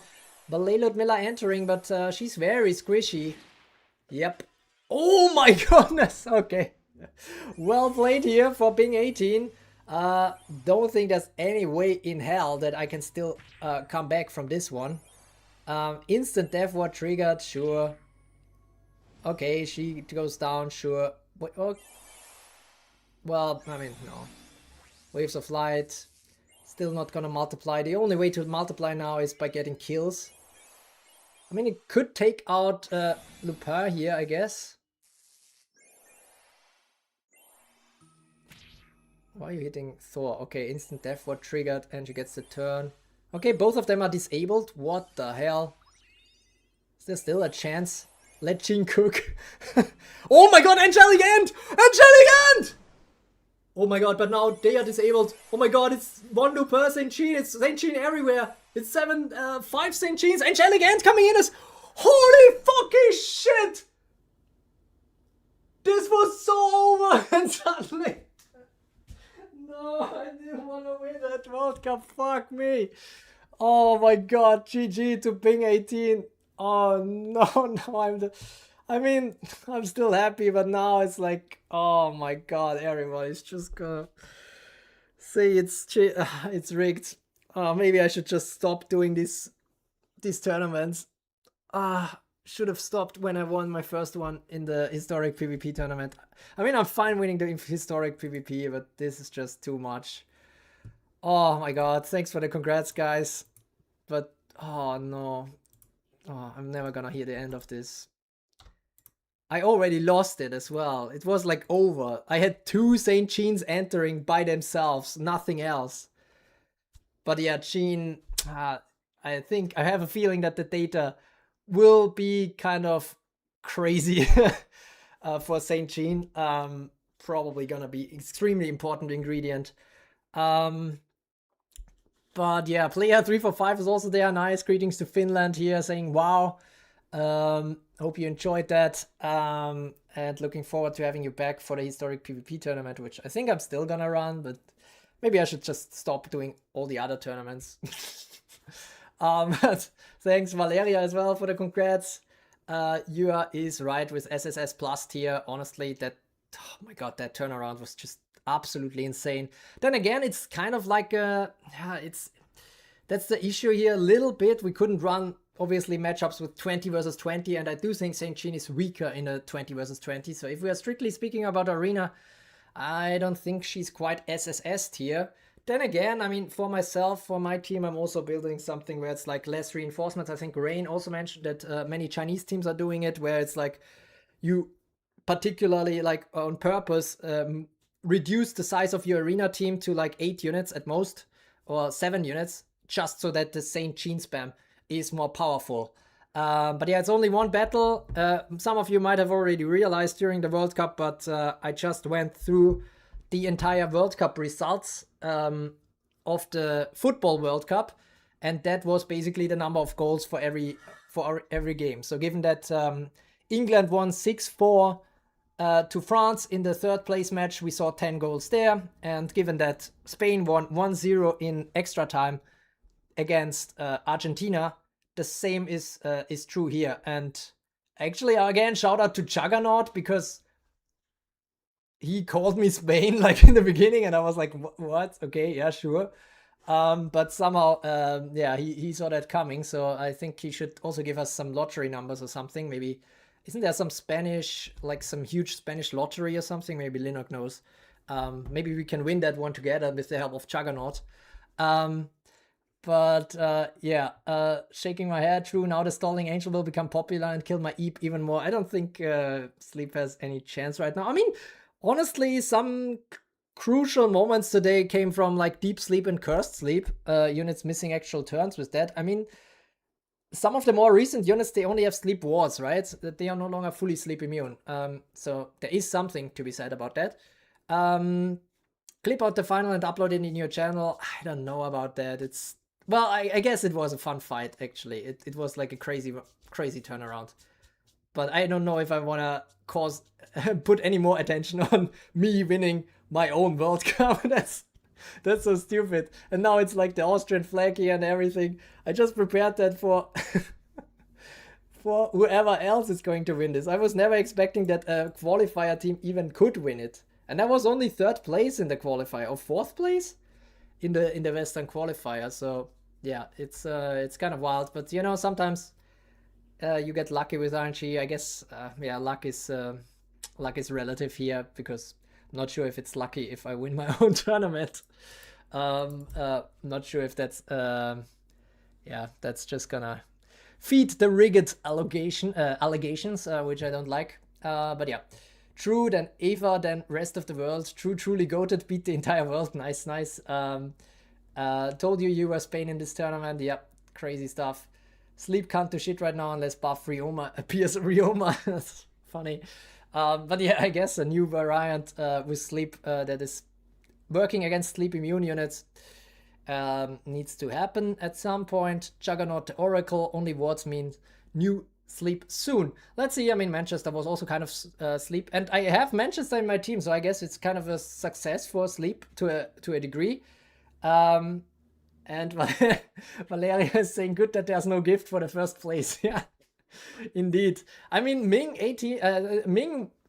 Ballet Ludmilla entering, but she's very squishy. Yep. Oh my goodness. Okay. Well played here for ping 18. Don't think there's any way in hell that I can still come back from this one. Instant death ward triggered, sure. Okay, she goes down, sure. Wait, oh. Well, I mean, no. Waves of light. Still not gonna multiply. The only way to multiply now is by getting kills. I mean, it could take out Lupin here, I guess. Why are you hitting Thor? Okay, instant death ward triggered and she gets the turn. Okay, both of them are disabled. What the hell? Is there still a chance? Let Jean cook. Oh my god, Angelic End! Angelic End! Oh my god, but now they are disabled. Oh my god, it's one Lupin Saint Jean. It's Saint Jean everywhere. It's 5 Saint Jeans. Angelic End coming in as... Holy fucking shit! This was so over and suddenly... No, I didn't want to win that World Cup. Fuck me. Oh my god, GG to ping 18. Oh no, I'm still happy, but now it's like, oh my god, everybody's just gonna say it's rigged. Maybe I should just stop doing these tournaments. Should have stopped when I won my first one in the historic PvP tournament. I mean, I'm fine winning the historic PvP, but this is just too much. Oh my god, thanks for the congrats, guys. But, oh no. Oh, I'm never gonna hear the end of this. I already lost it as well. It was like over. I had 2 Saint Jeans entering by themselves, nothing else. But yeah, Jean, I have a feeling that the data will be kind of crazy for Saint Jean. Probably gonna be extremely important ingredient. But yeah, player 345 is also there. Nice. Greetings to Finland here, saying wow. Hope you enjoyed that. And looking forward to having you back for the historic PvP tournament, which I think I'm still gonna run, but maybe I should just stop doing all the other tournaments. But thanks Valeria as well for the congrats. Yua is right with SSS Plus tier. Honestly, that, oh my god, that turnaround was just absolutely insane. Then again, it's kind of like that's the issue here a little bit. We couldn't run obviously matchups with 20 versus 20, and I do think Saint Jean is weaker in a 20 versus 20. So if we are strictly speaking about arena, I don't think she's quite SSS tier. Then again, I mean, for myself, for my team, I'm also building something where it's like less reinforcements. I think Rain also mentioned that many Chinese teams are doing it, where it's like you particularly like on purpose reduce the size of your arena team to like 8 units at most, or 7 units, just so that the Saint Jean spam is more powerful. But yeah, it's only one battle. Some of you might have already realized during the World Cup, but I just went through the entire World Cup results of the Football World Cup, and that was basically the number of goals for every game. So given that England won 6-4 to France in the third place match, we saw 10 goals there, and given that Spain won 1-0 in extra time against Argentina, the same is true here. And actually, again, shout out to Juggernaut, because he called me Spain like in the beginning, and I was like, what? Okay, yeah, sure. But somehow, yeah, he saw that coming. So I think he should also give us some lottery numbers or something. Maybe, isn't there some Spanish, like some huge Spanish lottery or something? Maybe Linux knows. Maybe we can win that one together with the help of Juggernaut. But yeah, shaking my head. True, now the Stalling Angel will become popular and kill my Eep even more. I don't think Sleep has any chance right now. I mean, honestly, some crucial moments today came from like Deep Sleep and Cursed Sleep units missing actual turns with that. I mean, some of the more recent units, they only have sleep wards, right? That they are no longer fully sleep immune. So there is something to be said about that. Clip out the final and upload it in your channel. I don't know about that. It's, well, I guess it was a fun fight, actually. It was like a crazy turnaround. But I don't know if I want to put any more attention on me winning my own World Cup. That's so stupid. And now it's like the Austrian flag here and everything. I just prepared that for for whoever else is going to win this. I was never expecting that a qualifier team even could win it. And that was only third place in the qualifier, or fourth place in the Western qualifier. So yeah, it's kind of wild. But you know, sometimes you get lucky with RNG. I guess yeah, luck is relative here, because I'm not sure if it's lucky if I win my own tournament. Not sure if that's yeah, that's just gonna feed the rigged allegations, which I don't like. But yeah, True, then Eva, then rest of the world. True, truly goated, beat the entire world. Nice, nice. Told you were Spain in this tournament. Yep, crazy stuff. Sleep can't do shit right now unless buff Rioma appears. Rioma, that's funny. But yeah, I guess a new variant with Sleep that is working against Sleep immune units needs to happen at some point. Juggernaut the Oracle, only wards mean new Sleep soon. Let's see. I mean, Manchester was also kind of Sleep, and I have Manchester in my team, so I guess it's kind of a success for Sleep to a degree. And Valeria is saying good that there's no gift for the first place. Yeah, indeed. I mean, Ming Nagi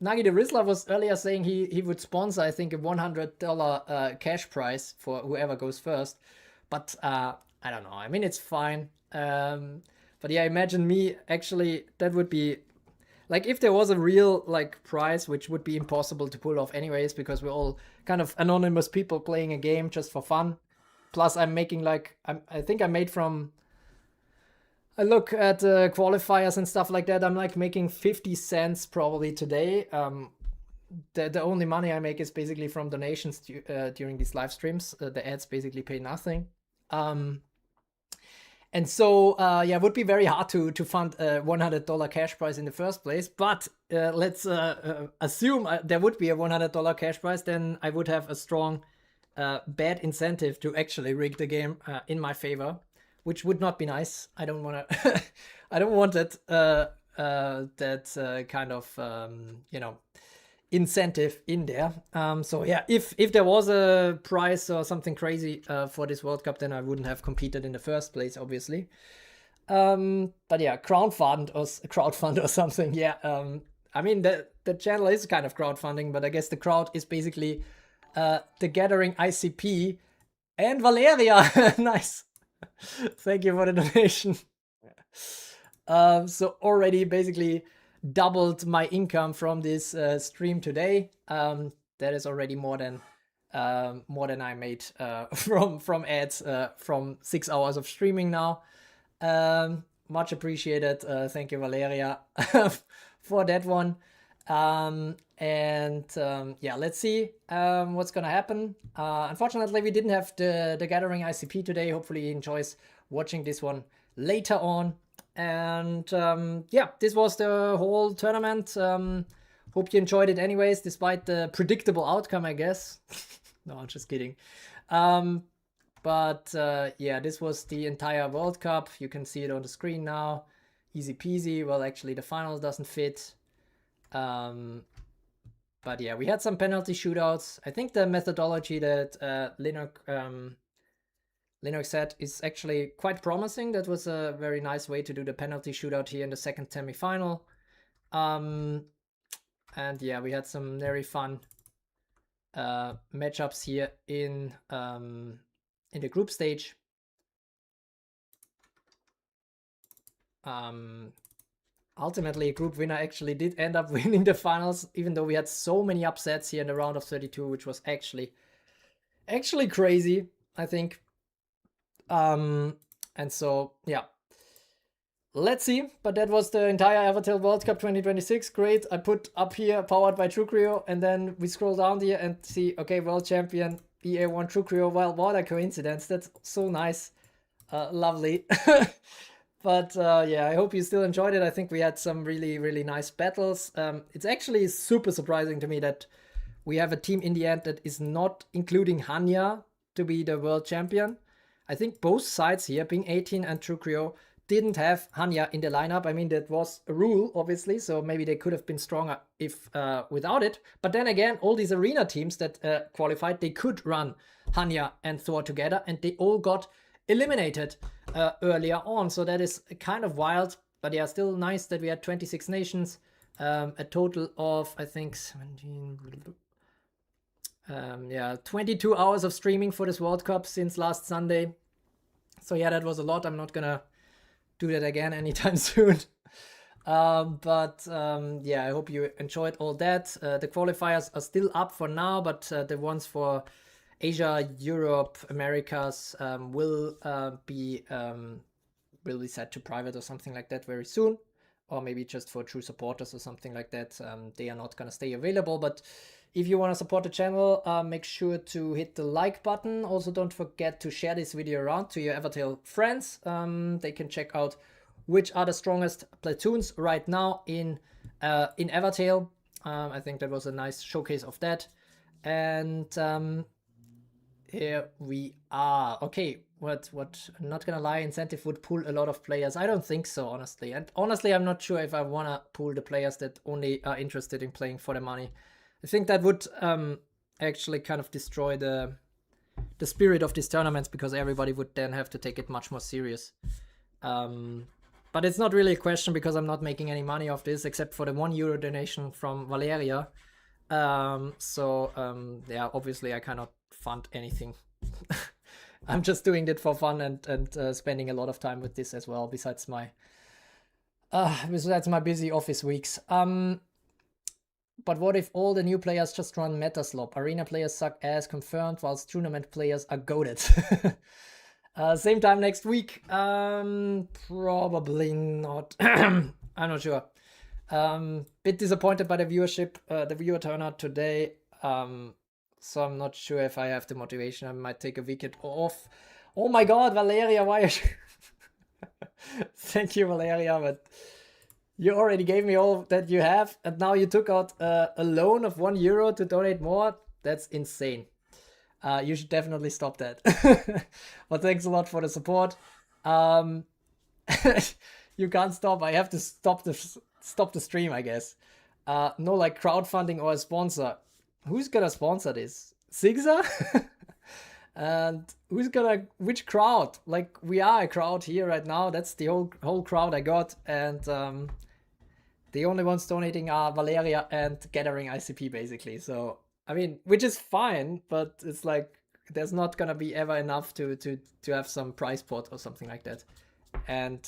the Rizzler was earlier saying he would sponsor, I think, a $100 cash prize for whoever goes first. But I don't know. I mean, it's fine. But yeah, imagine me, actually, that would be, like, if there was a real, like, prize, which would be impossible to pull off anyways, because we're all kind of anonymous people playing a game just for fun. Plus, I'm making, like, I think I made from, I look at qualifiers and stuff like that, I'm, like, making 50 cents probably today. The only money I make is basically from donations during these live streams. The ads basically pay nothing. And so, yeah, it would be very hard to fund a $100 cash prize in the first place. But let's assume there would be a $100 cash prize, then I would have a strong bad incentive to actually rig the game in my favor, which would not be nice. I don't want to. I don't want that kind of you know, incentive in there. So yeah, if there was a prize or something crazy for this World Cup, then I wouldn't have competed in the first place, obviously. But yeah, crowdfund or something. Yeah. I mean, the channel is kind of crowdfunding, but I guess the crowd is basically the Gathering ICP and Valeria. Nice. Thank you for the donation. So already basically doubled my income from this stream today. That is already more than I made from ads from 6 hours of streaming now. Much appreciated. Thank you, Valeria, for that one. Yeah, let's see what's gonna happen. Unfortunately, we didn't have the Gathering ICP today. Hopefully, he enjoys watching this one later on. And yeah, this was the whole tournament. Hope you enjoyed it anyways, despite the predictable outcome, I guess. No, I'm just kidding. But yeah, this was the entire World Cup. You can see it on the screen now. Easy peasy. Well, actually, the final doesn't fit. But yeah, we had some penalty shootouts. I think the methodology that Linux said is actually quite promising. That was a very nice way to do the penalty shootout here in the second semifinal. And yeah, we had some very fun matchups here in the group stage. Ultimately, a group winner actually did end up winning the finals, even though we had so many upsets here in the round of 32, which was actually crazy, I think. And so, yeah. Let's see, but that was the entire Evertale World Cup 2026. Great. I put up here powered by TrueCreo, and then we scroll down here and see, okay, world champion EA1 TrueCreo. Well, what a coincidence. That's so nice. Lovely. But yeah, I hope you still enjoyed it. I think we had some really, really nice battles. It's actually super surprising to me that we have a team in the end that is not including Hanya to be the world champion. I think both sides here, being 18 and TrueCreo, didn't have Hanya in the lineup. I mean, that was a rule, obviously, so maybe they could have been stronger if without it. But then again, all these arena teams that qualified, they could run Hanya and Thor together, and they all got eliminated earlier on. So that is kind of wild. But yeah, still nice that we had 26 nations, a total of, I think, 17... yeah, 22 hours of streaming for this World Cup since last Sunday. So yeah, that was a lot. I'm not gonna do that again anytime soon. But yeah, I hope you enjoyed all that. The qualifiers are still up for now, but the ones for Asia, Europe, Americas will be set to private or something like that very soon, or maybe just for true supporters or something like that. They are not gonna stay available, but if you want to support the channel, make sure to hit the like button. Also, don't forget to share this video around to your Evertale friends. They can check out which are the strongest platoons right now in Evertale. I think that was a nice showcase of that. And here we are. Okay, what? I'm not gonna lie, incentive would pull a lot of players. I don't think so, honestly. And honestly, I'm not sure if I wanna pull the players that only are interested in playing for the money. I think that would actually kind of destroy the spirit of these tournaments, because everybody would then have to take it much more serious. But it's not really a question, because I'm not making any money off this except for the €1 donation from Valeria. Yeah, obviously I cannot fund anything. I'm just doing it for fun and spending a lot of time with this as well, besides my busy office weeks. But what if all the new players just run Metaslop? Arena players suck ass, confirmed, whilst tournament players are goated. Same time next week? Probably not. I'm not sure. Bit disappointed by the viewership, the viewer turnout today. So I'm not sure if I have the motivation. I might take a weekend off. Oh my god, Valeria, why? Thank you, Valeria, but you already gave me all that you have, and now you took out a loan of €1 to donate more. That's insane. You should definitely stop that. But thanks a lot for the support. You can't stop. I have to stop the stream, I guess. No, like crowdfunding or a sponsor. Who's gonna sponsor this? Sigza? And which crowd? Like, we are a crowd here right now. That's the whole crowd I got, and the only ones donating are Valeria and Gathering ICP, basically. So I mean, which is fine, but it's like there's not gonna be ever enough to have some prize pot or something like that. And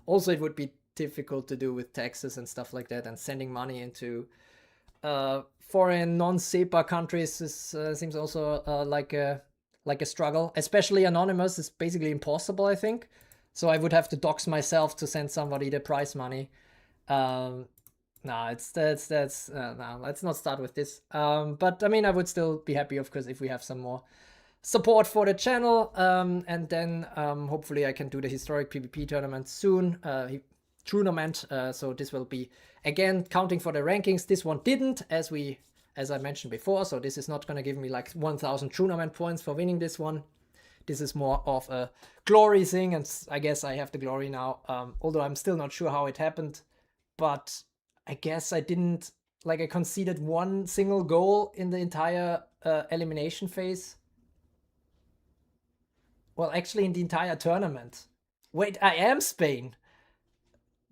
also, it would be difficult to do with taxes and stuff like that, and sending money into foreign non-SEPA countries seems also like a struggle. Especially anonymous is basically impossible, I think. So I would have to dox myself to send somebody the prize money. No, let's not start with this. But I mean, I would still be happy, of course, if we have some more support for the channel. And then hopefully I can do the historic PvP tournament soon. So this will be, again, counting for the rankings. This one didn't, as I mentioned before. So this is not going to give me like 1,000 tournament points for winning this one. this is more of a glory thing, and I guess I have the glory now. Although I'm still not sure how it happened, but I guess I didn't, like, I conceded one single goal in the entire elimination phase. Well, actually, in the entire tournament. Wait, I am Spain.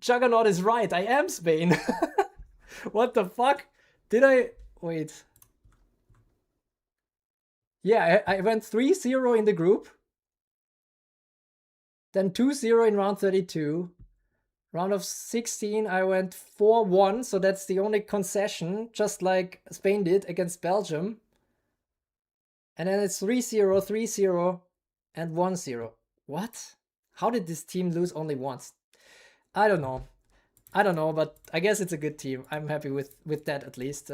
Juggernaut is right. I am Spain. What the fuck? Did I? Wait. Yeah, I went 3-0 in the group. Then 2-0 in round 32. Round of 16, I went 4-1. So that's the only concession, just like Spain did against Belgium. And then it's 3-0, 3-0, and 1-0. What? How did this team lose only once? I don't know. But I guess it's a good team. I'm happy with that, at least.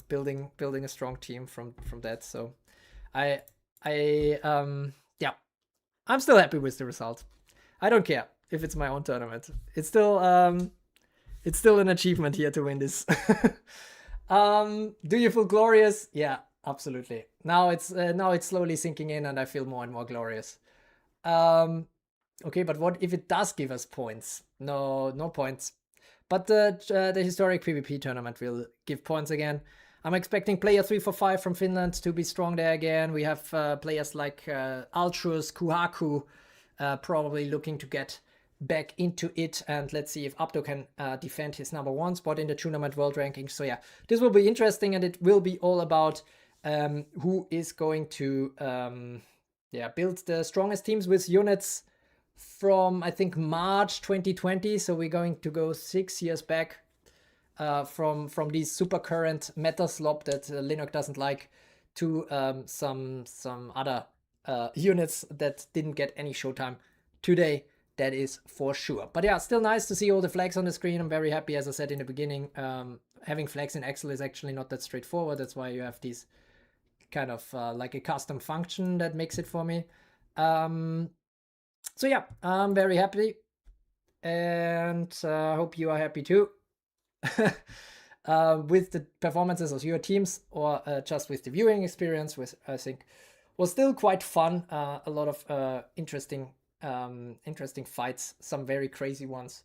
Building a strong team from that. So I yeah, I'm still happy with the result. I don't care if it's my own tournament. It's still an achievement here to win this. Do you feel glorious? Yeah, absolutely. Now it's slowly sinking in, and I feel more and more glorious. Okay, but what if it does give us points? No points. But the historic PvP tournament will give points again. I'm expecting player 345 from Finland to be strong there again. We have players like Altrus, Kuhaku, probably looking to get back into it. And let's see if Abdo can defend his #1 spot in the tournament world ranking. So yeah, this will be interesting, and it will be all about who is going to build the strongest teams with units from, I think, March 2020. So we're going to go 6 years back from these super current meta slop that Linux doesn't like to some other units that didn't get any showtime today. That is for sure. But yeah, still nice to see all the flags on the screen. I'm very happy, as I said in the beginning. Having flags in Excel is actually not that straightforward. That's why you have these kind of like a custom function that makes it for me. So yeah, I'm very happy, and hope you are happy too. With the performances of your teams, or just with the viewing experience, which I think was still quite fun. A lot of interesting fights, some very crazy ones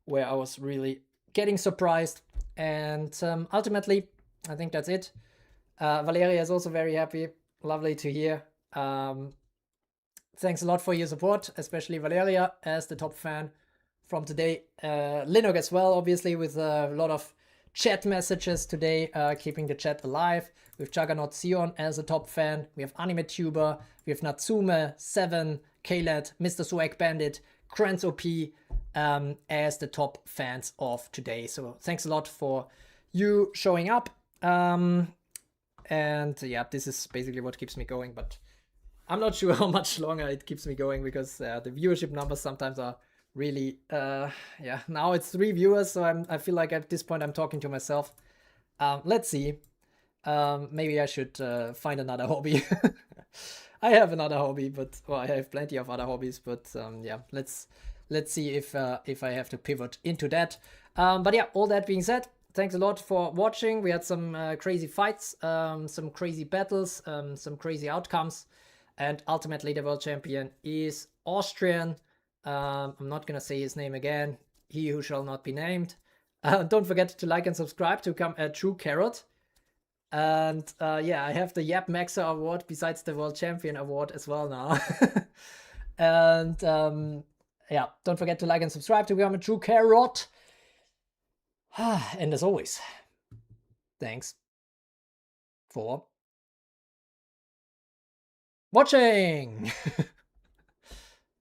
where I was really getting surprised. And ultimately, I think that's it. Valeria is also very happy. Lovely to hear. Thanks a lot for your support, especially Valeria as the top fan from today. Linux as well, obviously, with a lot of chat messages today, keeping the chat alive. With Juggernaut Sion as a top fan. We have AnimeTuber, we have Natsume, Seven, Kaled, Mr. Swag Bandit, Krantz OP as the top fans of today. So thanks a lot for you showing up. And yeah, this is basically what keeps me going, but I'm not sure how much longer it keeps me going, because the viewership numbers sometimes are really now it's 3 viewers, so I feel like at this point I'm talking to myself. Let's see. Maybe I should find another hobby. I have another hobby, but I have plenty of other hobbies, but yeah, let's see if I have to pivot into that. But yeah, all that being said, thanks a lot for watching. We had some crazy fights, some crazy battles, some crazy outcomes. And ultimately, the world champion is Austrian. I'm not going to say his name again. He who shall not be named. Don't forget to like and subscribe to become a true carrot. And yeah, I have the Yap Maxer award besides the world champion award as well now. And yeah, don't forget to like and subscribe to become a true carrot. And as always, thanks for watching.